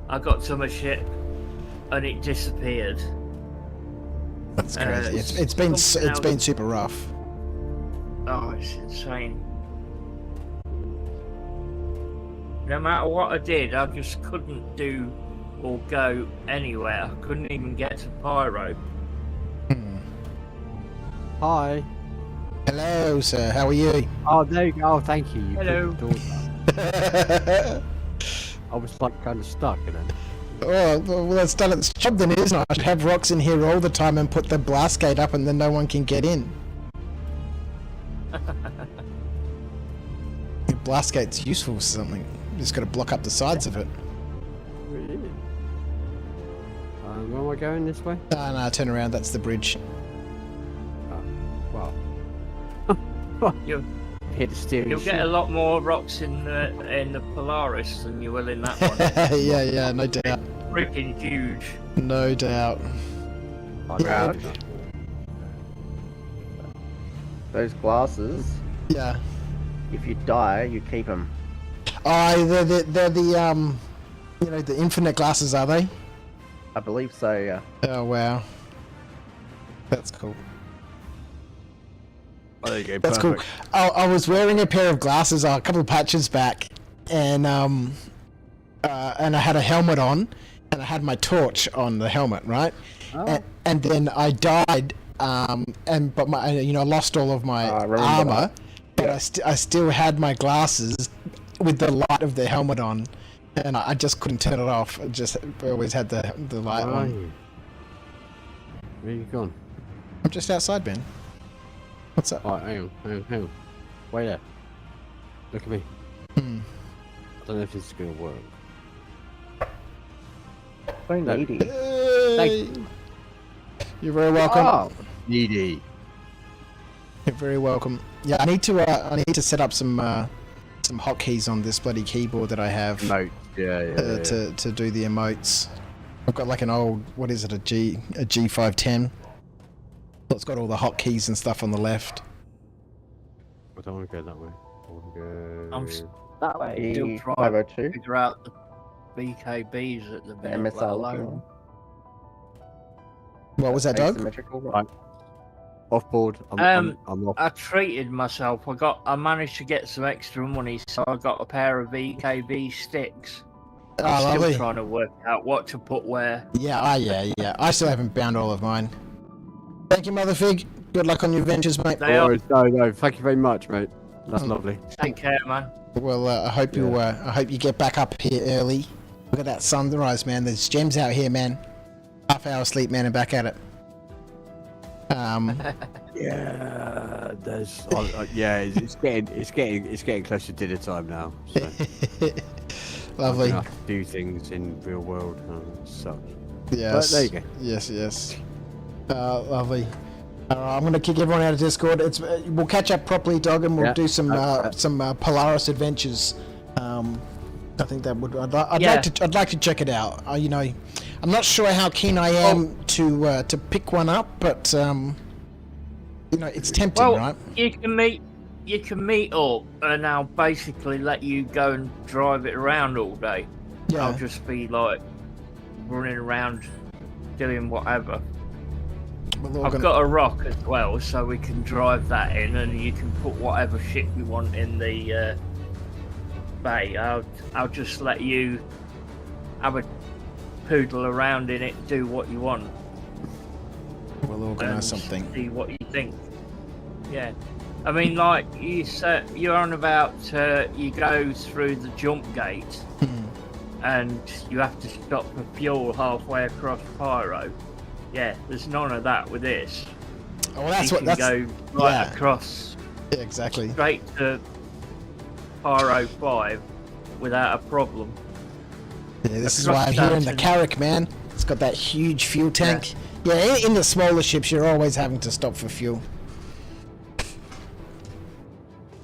I got to my ship and it disappeared. That's crazy. It's been super rough. Oh, it's insane. No matter what I did, I just couldn't do or go anywhere. I couldn't even get to Pyro. Hi. Hello, sir. How are you? Oh, there you go. Oh, thank you. Hello. I was like kind of stuck, you know. Well, it's done its job then, isn't it? I should have ROCs in here all the time and put the blast gate up, and then no one can get in. The blast gate's useful for something. You just got to block up the sides of it. Really? Where am I going? This way? No, turn around. That's the bridge. Wow. You'll hit the steering. You'll get a lot more ROCs in the Polaris than you will in that one. yeah, no doubt. Freaking huge. No doubt. Yeah. Those glasses. Yeah. If you die, you keep them. Oh, they're the the infinite glasses, are they? I believe so. Yeah. Oh wow. That's cool. Oh, there you go. That's perfect. cool. I was wearing a pair of glasses a couple of patches back, and I had a helmet on, and I had my torch on the helmet, right? Oh. And then I died, but I lost all of my armor, but I still had my glasses with the light of the helmet on, and I just couldn't turn it off. I always had the light on. Where you gone? I'm just outside, Ben. What's up? Oh, hang on. Wait there. Look at me. I don't know if this is gonna work. So needy. Hey. You're very welcome. Oh, needy. You're very welcome. Yeah, I need to set up some hotkeys on this bloody keyboard that I have. Emote. Yeah. To do the emotes. I've got like an old, what is it, a G510. So it's got all the hotkeys and stuff on the left. I don't want to go that way. I want to go that way. Still trying to figure out the BKBs at the minute, let alone. What was that, Doug? Right. Off board. I'm off. I treated myself. I managed to get some extra money, so I got a pair of BKB sticks. I'm still lovely. trying to work out what to put where. Yeah. I still haven't bound all of mine. Thank you, Mother Fig. Good luck on your ventures, mate. No, thank you very much, mate. That's lovely. Take care, man. Well, I hope you get back up here early. Look at that sunrise, man. There's gems out here, man. Half hour sleep, man, and back at it. Yeah, there's. It's getting close to dinner time now. So. Lovely. I have to do things in real world and such. Yes. But there you go. Yes. Lovely. I'm going to kick everyone out of Discord. We'll catch up properly, Dog, and we'll do some Polaris adventures. I think that would. I'd like to check it out. I'm not sure how keen I am to pick one up, but it's tempting, right? You can you can meet up, and I'll basically let you go and drive it around all day. Yeah. I'll just be like running around doing whatever. I've got a ROC as well, so we can drive that in, and you can put whatever shit you want in the bay. I'll just let you have a poodle around in it, do what you want. We'll organise something. See what you think. Yeah, I mean, like you said, you're on about you go through the jump gate, and you have to stop for fuel halfway across Pyro. Yeah, there's none of that with this. Oh, well, that's you what. Can go right across. Yeah, exactly. Straight to Pyro 5 without a problem. Yeah, this is why I'm here in the Carrack, man. It's got that huge fuel tank. Yeah, in the smaller ships, you're always having to stop for fuel.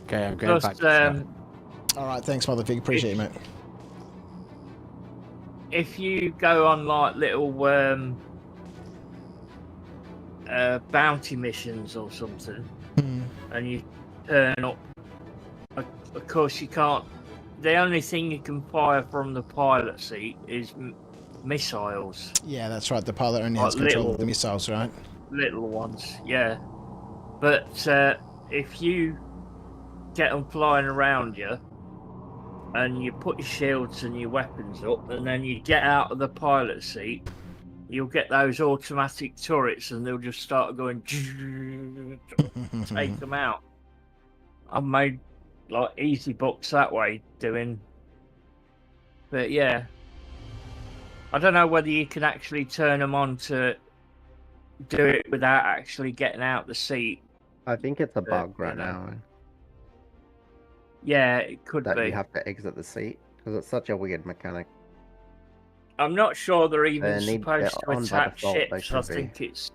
Okay, I'm going back to Alright, thanks, Motherpig. Appreciate you, mate. If you go on like little bounty missions or something, and you turn up, of course you can't. The only thing you can fire from the pilot seat is missiles. Yeah, that's right. The pilot only has control of the missiles, right? Little ones, yeah. But if you get them flying around you, and you put your shields and your weapons up, and then you get out of the pilot seat, you'll get those automatic turrets, and they'll just start going, take them out. I've made like easy bucks that way doing. But yeah, I don't know whether you can actually turn them on to do it without actually getting out the seat. I think it's a bug right now. Yeah, it could that be. You have to exit the seat because it's such a weird mechanic. I'm not sure they're even supposed to attack ships. I think it's.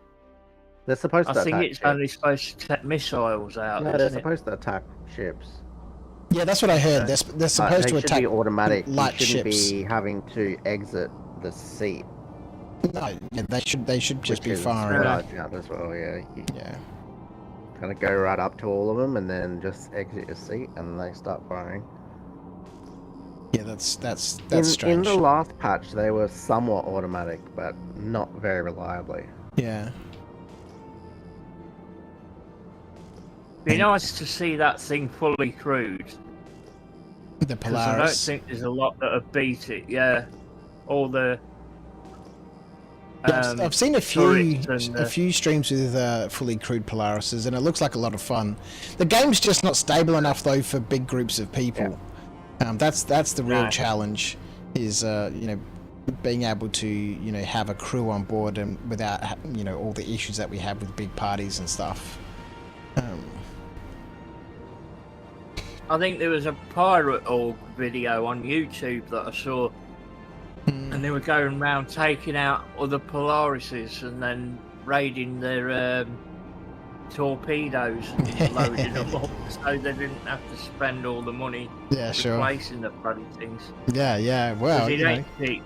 They're supposed to. I think it's only supposed to take missiles out. No, they're supposed to attack ships. Yeah, that's what I heard. They're supposed to attack be automatic. light you shouldn't ships. be having to exit the seat. No, yeah, they should just be firing. Yeah, as well. Yeah. Yeah. Kind of go right up to all of them and then just exit your seat and they start firing. Yeah, that's strange. In the last patch, they were somewhat automatic, but not very reliably. Yeah. Be nice to see that thing fully crewed. The Polaris. I don't think there's a lot that have beat it. Yeah, all the. I've seen a few streams with fully crewed Polarises, and it looks like a lot of fun. The game's just not stable enough though for big groups of people. Yeah. That's the real challenge, is being able to have a crew on board and without all the issues that we have with big parties and stuff. I think there was a Pirate Org video on YouTube that I saw. And they were going around taking out other Polarises and then raiding their torpedoes and loading them up, so they didn't have to spend all the money replacing the bloody things. Yeah, well, it ain't cheap.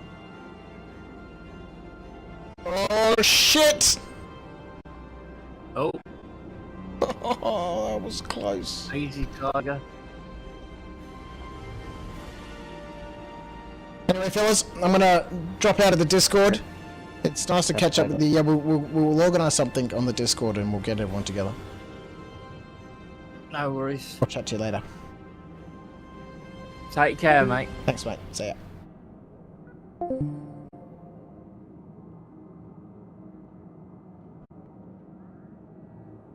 Oh shit! Oh, that was close. Easy, Tiger. Anyway, fellas, I'm gonna drop out of the Discord. It's nice to catch up with the. We'll organise something on the Discord and we'll get everyone together. No worries. I'll chat to you later. Take care, mate. Thanks, mate. See ya.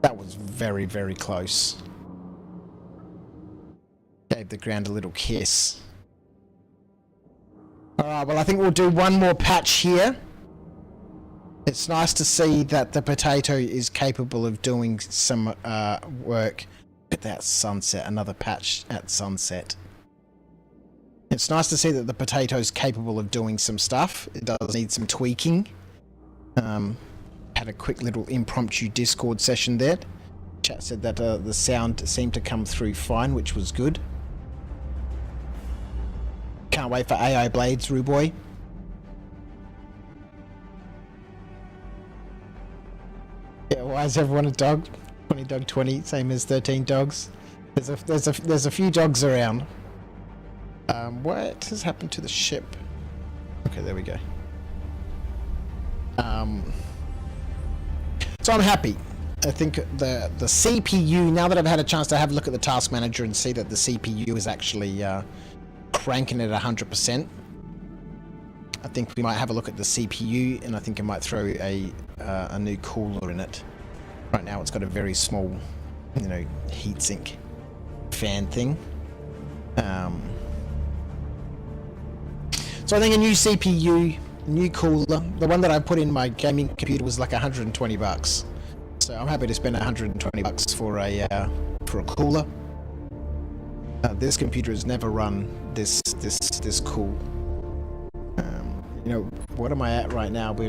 That was very, very close. Gave the ground a little kiss. Alright, well I think we'll do one more patch here. It's nice to see that the potato is capable of doing some work. Look at that sunset, another patch at sunset. It's nice to see that the potato is capable of doing some stuff. It does need some tweaking. Had a quick little impromptu Discord session there. Chat said that the sound seemed to come through fine, which was good. Can't wait for AI Blades, Ruboy. Yeah, why is everyone a dog? 20 dog 20, same as 13 dogs. There's a few dogs around. What has happened to the ship? Okay, there we go. So I'm happy. I think the CPU, now that I've had a chance to have a look at the task manager and see that the CPU is actually cranking it at 100%, I think we might have a look at the CPU, and I think I might throw a new cooler in it. Right now it's got a very small, you know, heatsink fan thing. So I think a new CPU, new cooler. The one that I put in my gaming computer was like 120 bucks. So I'm happy to spend 120 bucks for a cooler. This computer has never run this cool. You know, what am I at right now? All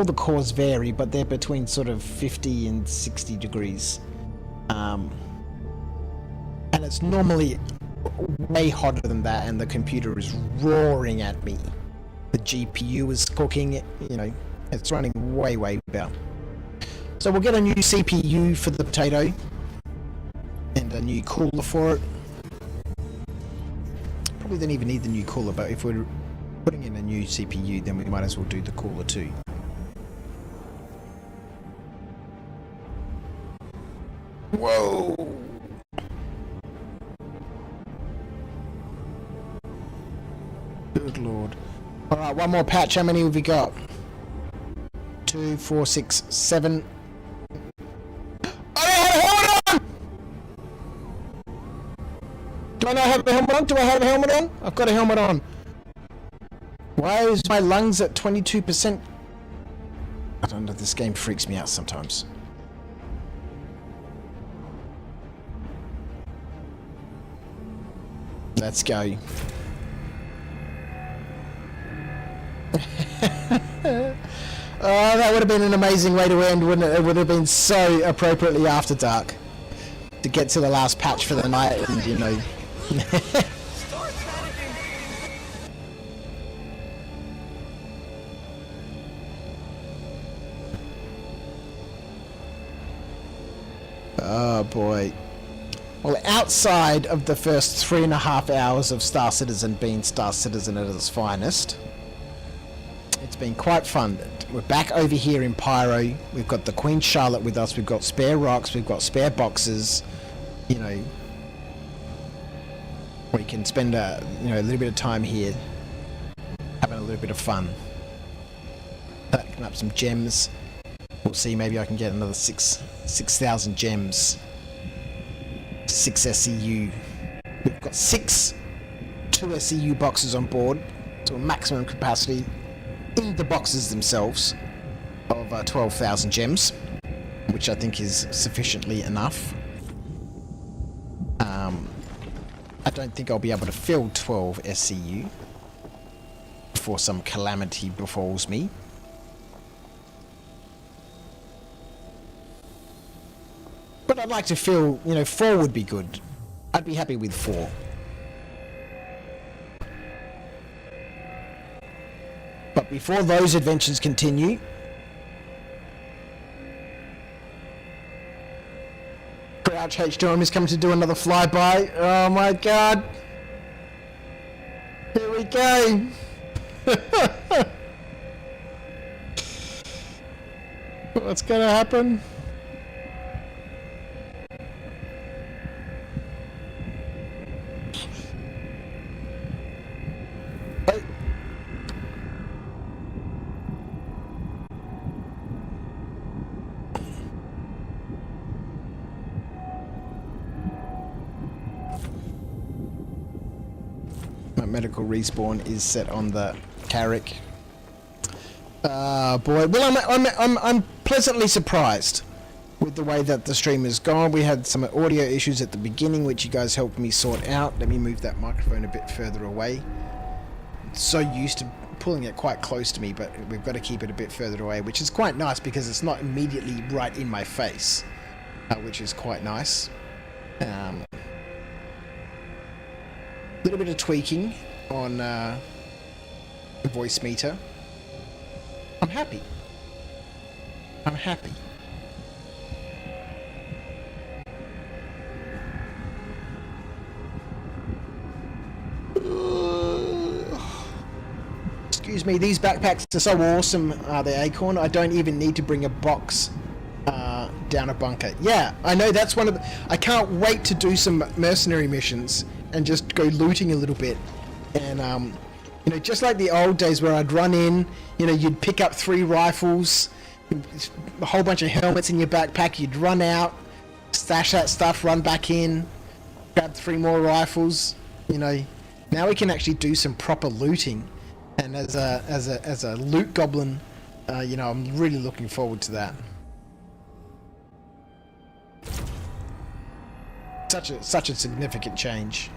the cores vary, but they're between sort of 50 and 60 degrees. And it's normally way hotter than that, and the computer is roaring at me. The GPU is cooking, you know, it's running way better. So we'll get a new CPU for the potato, and a new cooler for it. Probably don't even need the new cooler, but if we're putting in a new CPU, then we might as well do the cooler too. Whoa! Good lord. Alright, one more patch. How many have we got? 2, 4, 6, 7. I don't have a helmet on! Do I not have a helmet on? Do I have a helmet on? I've got a helmet on. Why is my lungs at 22%? I don't know, this game freaks me out sometimes. Let's go. Oh, that would have been an amazing way to end, wouldn't it? It would have been so appropriately after dark to get to the last patch for the night, and you know. Oh boy. Well, outside of the first 3.5 hours of Star Citizen being Star Citizen at its finest, it's been quite fun. We're back over here in Pyro. We've got the Queen Charlotte with us. We've got spare rocks. We've got spare boxes. You know, we can spend a little bit of time here, having a little bit of fun, picking up some gems. We'll see. Maybe I can get another 6,000 gems. 6 SCU. We've got 2 SCU boxes on board, to a maximum capacity in the boxes themselves of 12,000 gems, which I think is sufficiently enough. I don't think I'll be able to fill 12 SCU before some calamity befalls me. But I'd like to fill, 4 would be good. I'd be happy with 4. But before those adventures continue, Crouch H2M is coming to do another flyby. Oh my god! Here we go! What's gonna happen? Medical respawn is set on the Carrick. Boy. Well, I'm pleasantly surprised with the way that the stream has gone. We had some audio issues at the beginning, which you guys helped me sort out. Let me move that microphone a bit further away. So used to pulling it quite close to me, but we've got to keep it a bit further away, which is quite nice because it's not immediately right in my face, which is quite nice. Little bit of tweaking on the voice meter. I'm happy. Excuse me, these backpacks are so awesome, the Acorn. I don't even need to bring a box down a bunker. Yeah, I know that's one of the... I can't wait to do some mercenary missions and just go looting a little bit. And, you know, just like the old days where I'd run in, you know, you'd pick up 3 rifles, a whole bunch of helmets in your backpack, you'd run out, stash that stuff, run back in, grab 3 more rifles. You know, now we can actually do some proper looting. And as a loot goblin, you know, I'm really looking forward to that. Such a significant change.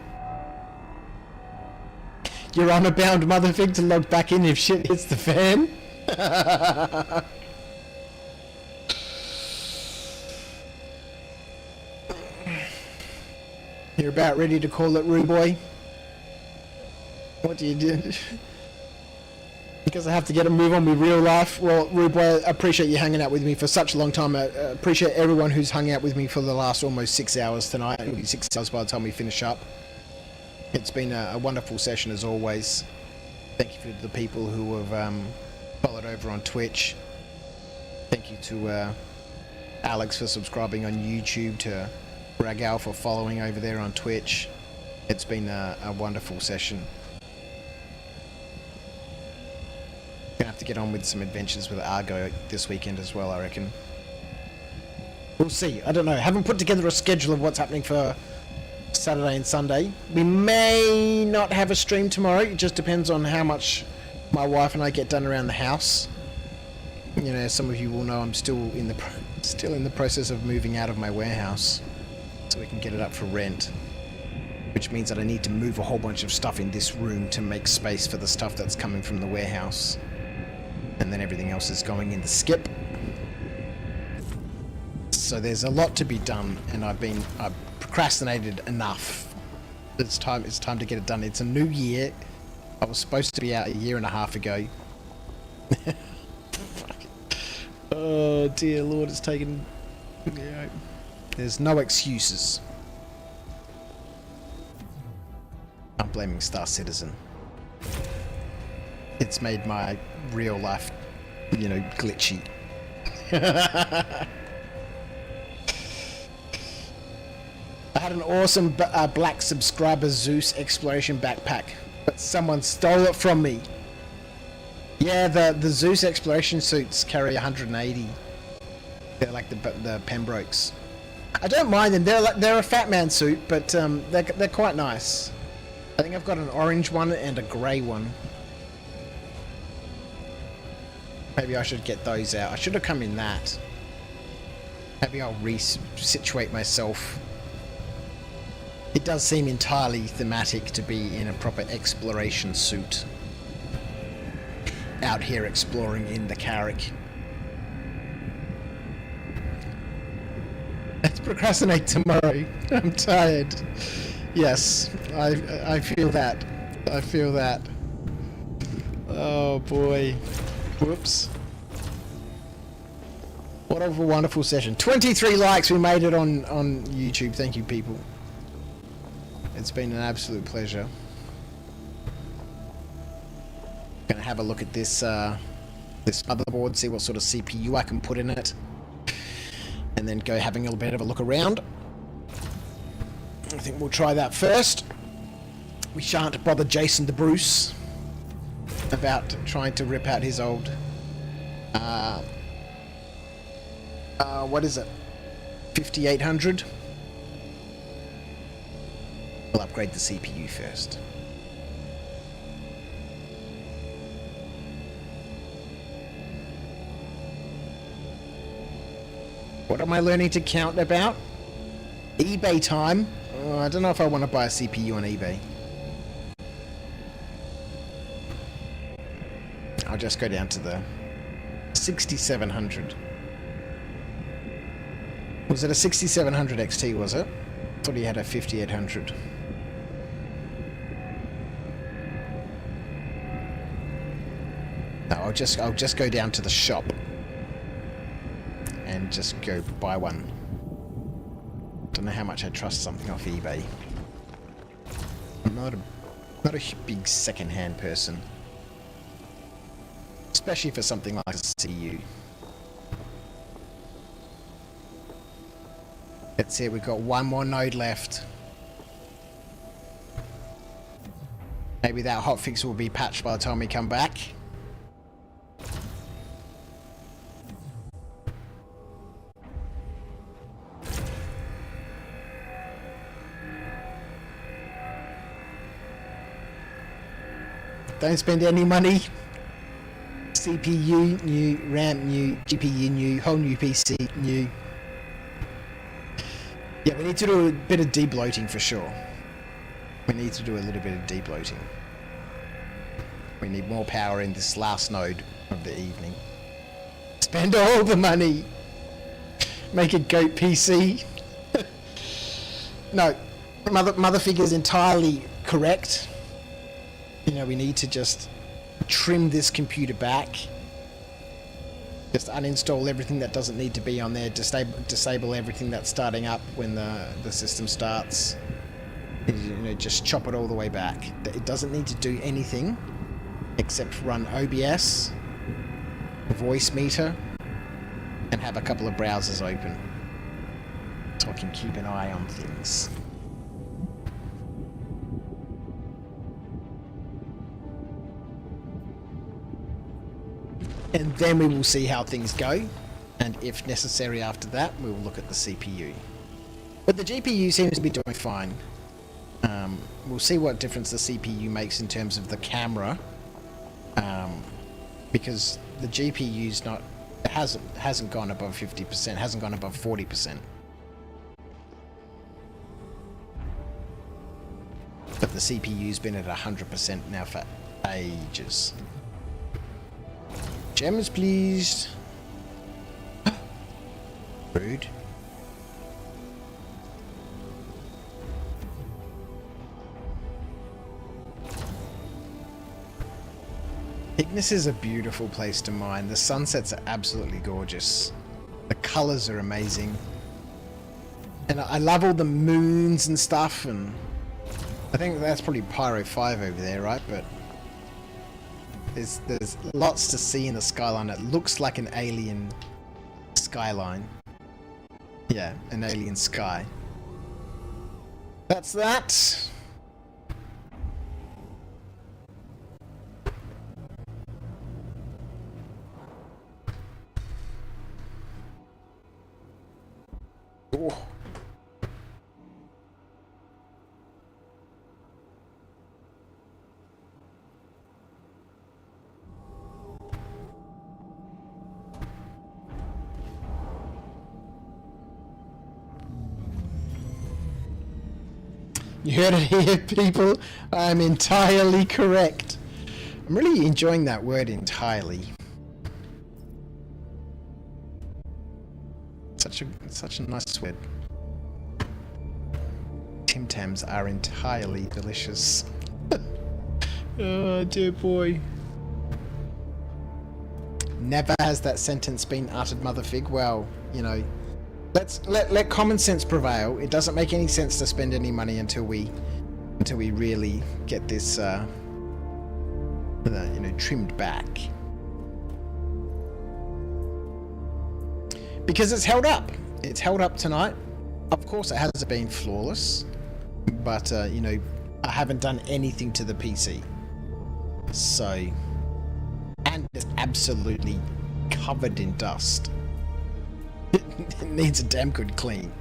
You're on a bound, Motherfig, to log back in if shit hits the fan. You're about ready to call it, Rue Boy? What do you do? Because I have to get a move on with real life. Well, Rue Boy, I appreciate you hanging out with me for such a long time. I appreciate everyone who's hung out with me for the last almost 6 hours tonight. It'll be 6 hours by the time we finish up. It's been a wonderful session as always. Thank you to the people who have followed over on Twitch. Thank you to Alex for subscribing on YouTube, to Ragal for following over there on Twitch. It's been a wonderful session. Gonna have to get on with some adventures with Argo this weekend as well, I reckon. We'll see. I don't know. Haven't put together a schedule of what's happening for Saturday and Sunday. We may not have a stream tomorrow. It just depends on how much my wife and I get done around the house. You know, some of you will know I'm still in the process of moving out of my warehouse, so we can get it up for rent. Which means that I need to move a whole bunch of stuff in this room to make space for the stuff that's coming from the warehouse. And then everything else is going in the skip. So there's a lot to be done, and I've procrastinated enough. It's time to get it done. It's a new year. I was supposed to be out a year and a half ago. Oh dear Lord, it's taken... Yeah. There's no excuses. I'm blaming Star Citizen. It's made my real life, you know, glitchy. I had an awesome black subscriber Zeus exploration backpack, but someone stole it from me. Yeah, the Zeus exploration suits carry 180. They're like the Pembrokes. I don't mind them. They're a fat man suit, but they're quite nice. I think I've got an orange one and a grey one. Maybe I should get those out. I should have come in that. Maybe I'll re-situate myself. It does seem entirely thematic to be in a proper exploration suit. Out here exploring in the Carrick. Let's procrastinate tomorrow. I'm tired. Yes, I feel that. I feel that. Oh boy. Whoops. What a wonderful session. 23 likes, we made it on YouTube. Thank you, people. It's been an absolute pleasure. Gonna have a look at this this motherboard, see what sort of CPU I can put in it, and then go having a little bit of a look around. I think we'll try that first. We shan't bother Jason the Bruce about trying to rip out his old what is it, 5800. We'll upgrade the CPU first. What am I learning to count about? eBay time. I don't know if I want to buy a CPU on eBay. I'll just go down to the 6700. Was it a 6700 XT, was it? I thought he had a 5800. No, I'll just go down to the shop and just go buy one. Don't know how much I trust something off eBay. Not a big second-hand person. Especially for something like a CU. That's it, we've got one more node left. Maybe that hotfix will be patched by the time we come back. Don't spend any money. CPU new, RAM new, GPU new, whole new PC new. Yeah, we need to do a bit of debloating for sure. We need to do a little bit of debloating. We need more power in this last node of the evening. Spend all the money. Make a GOAT PC. No, Mother Figure's entirely correct. You know, we need to just trim this computer back. Just uninstall everything that doesn't need to be on there. Disable everything that's starting up when the system starts. You know, just chop it all the way back. It doesn't need to do anything except run OBS, voice meter, and have a couple of browsers open so I can keep an eye on things. And then we will see how things go, and if necessary after that, we will look at the CPU. But the GPU seems to be doing fine. We'll see what difference the CPU makes in terms of the camera, because the GPU's not hasn't gone above 50%, hasn't gone above 40%. But the CPU's been at 100% now for ages. Gems, please. Rude. Ignis is a beautiful place to mine. The sunsets are absolutely gorgeous. The colors are amazing. And I love all the moons and stuff, and I think that's probably Pyro 5 over there, right? But there's lots to see in the skyline. It looks like an alien skyline. Yeah, an alien sky. That's that. Oh. You heard it here, people. I'm entirely correct. I'm really enjoying that word entirely. Such a nice word. Tim Tams are entirely delicious. Oh dear boy. Never has that sentence been uttered, Mother Fig. Well, you know, let common sense prevail. It doesn't make any sense to spend any money until we really get this you know, trimmed back. Because it's held up. It's held up tonight. Of course it hasn't been flawless, but you know, I haven't done anything to the PC. So, and it's absolutely covered in dust. It needs a damn good clean.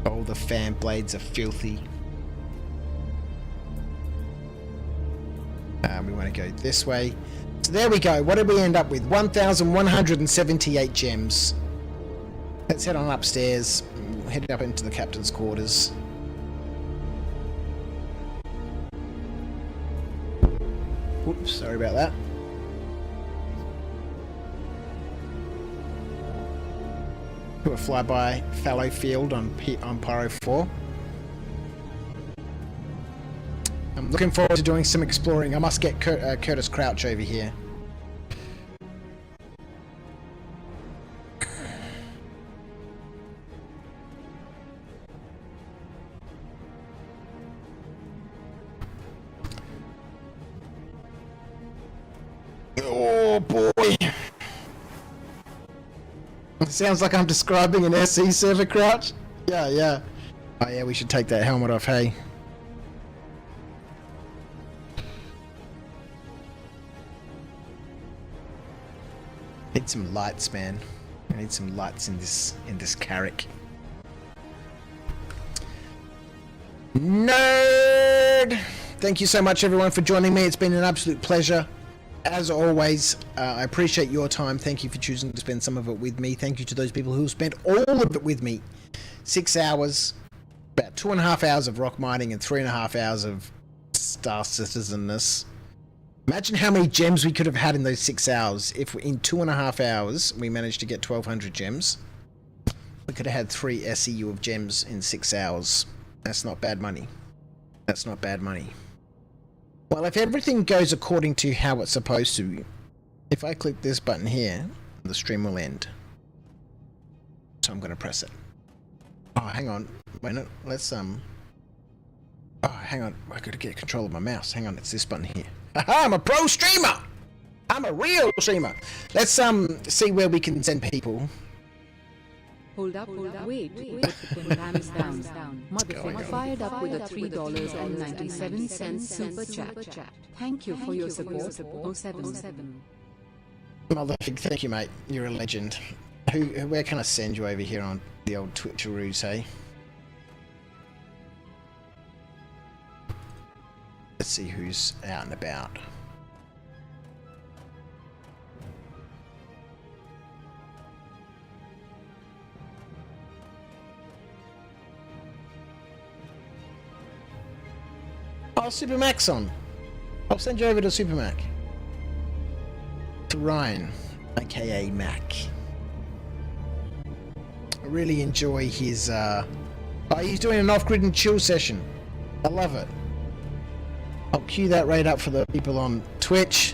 All the fan blades are filthy. We want to go this way. So there we go. What did we end up with? 1,178 gems. Let's head on upstairs. Head up into the captain's quarters. Whoops, sorry about that. Do a flyby fallow field on Pyro 4. I'm looking forward to doing some exploring. I must get Curtis Crouch over here. Sounds like I'm describing an SE server, Crouch. Yeah, yeah. Oh yeah, we should take that helmet off, hey. Need some lights, man. I need some lights in this carrick. Nerd! Thank you so much, everyone, for joining me. It's been an absolute pleasure. As always, I appreciate your time. Thank you for choosing to spend some of it with me. Thank you to those people who spent all of it with me. 6 hours, about 2.5 hours of rock mining and 3.5 hours of Star Citizenness. Imagine how many gems we could have had in those 6 hours. If in 2.5 hours we managed to get 1,200 gems, we could have had 3 SEU of gems in 6 hours. That's not bad money. That's not bad money. Well, if everything goes according to how it's supposed to, if I click this button here, the stream will end. So I'm going to press it. Oh, hang on. Wait a minute. Let's, oh, hang on. I got to get control of my mouse. Hang on. It's this button here. Haha, I'm a pro streamer! I'm a real streamer! Let's, see where we can send people. Hold up, wait, hands down. Motherfucker fired up with a $3.97 super chat. Thank you for your support. 077. Motherfucker, thank you, mate. You're a legend. Where can I send you over here on the old Twitcheroos, hey? Let's see who's out and about. Oh, Super Mac's on. I'll send you over to Super Mac. To Ryan, aka Mac. I really enjoy his, oh, he's doing an off-grid and chill session. I love it. I'll cue that right up for the people on Twitch.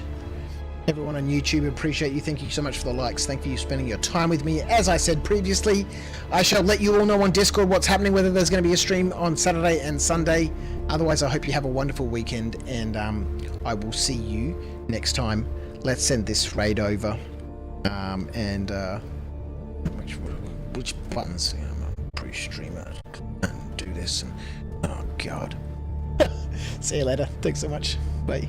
Everyone on YouTube, appreciate you. Thank you so much for the likes. Thank you for spending your time with me. As I said previously, I shall let you all know on Discord what's happening, whether there's going to be a stream on Saturday and Sunday. Otherwise, I hope you have a wonderful weekend, and I will see you next time. Let's send this raid over. Which buttons? I'm a pre-streamer. And do this, and oh god. See you later. Thanks so much. Bye.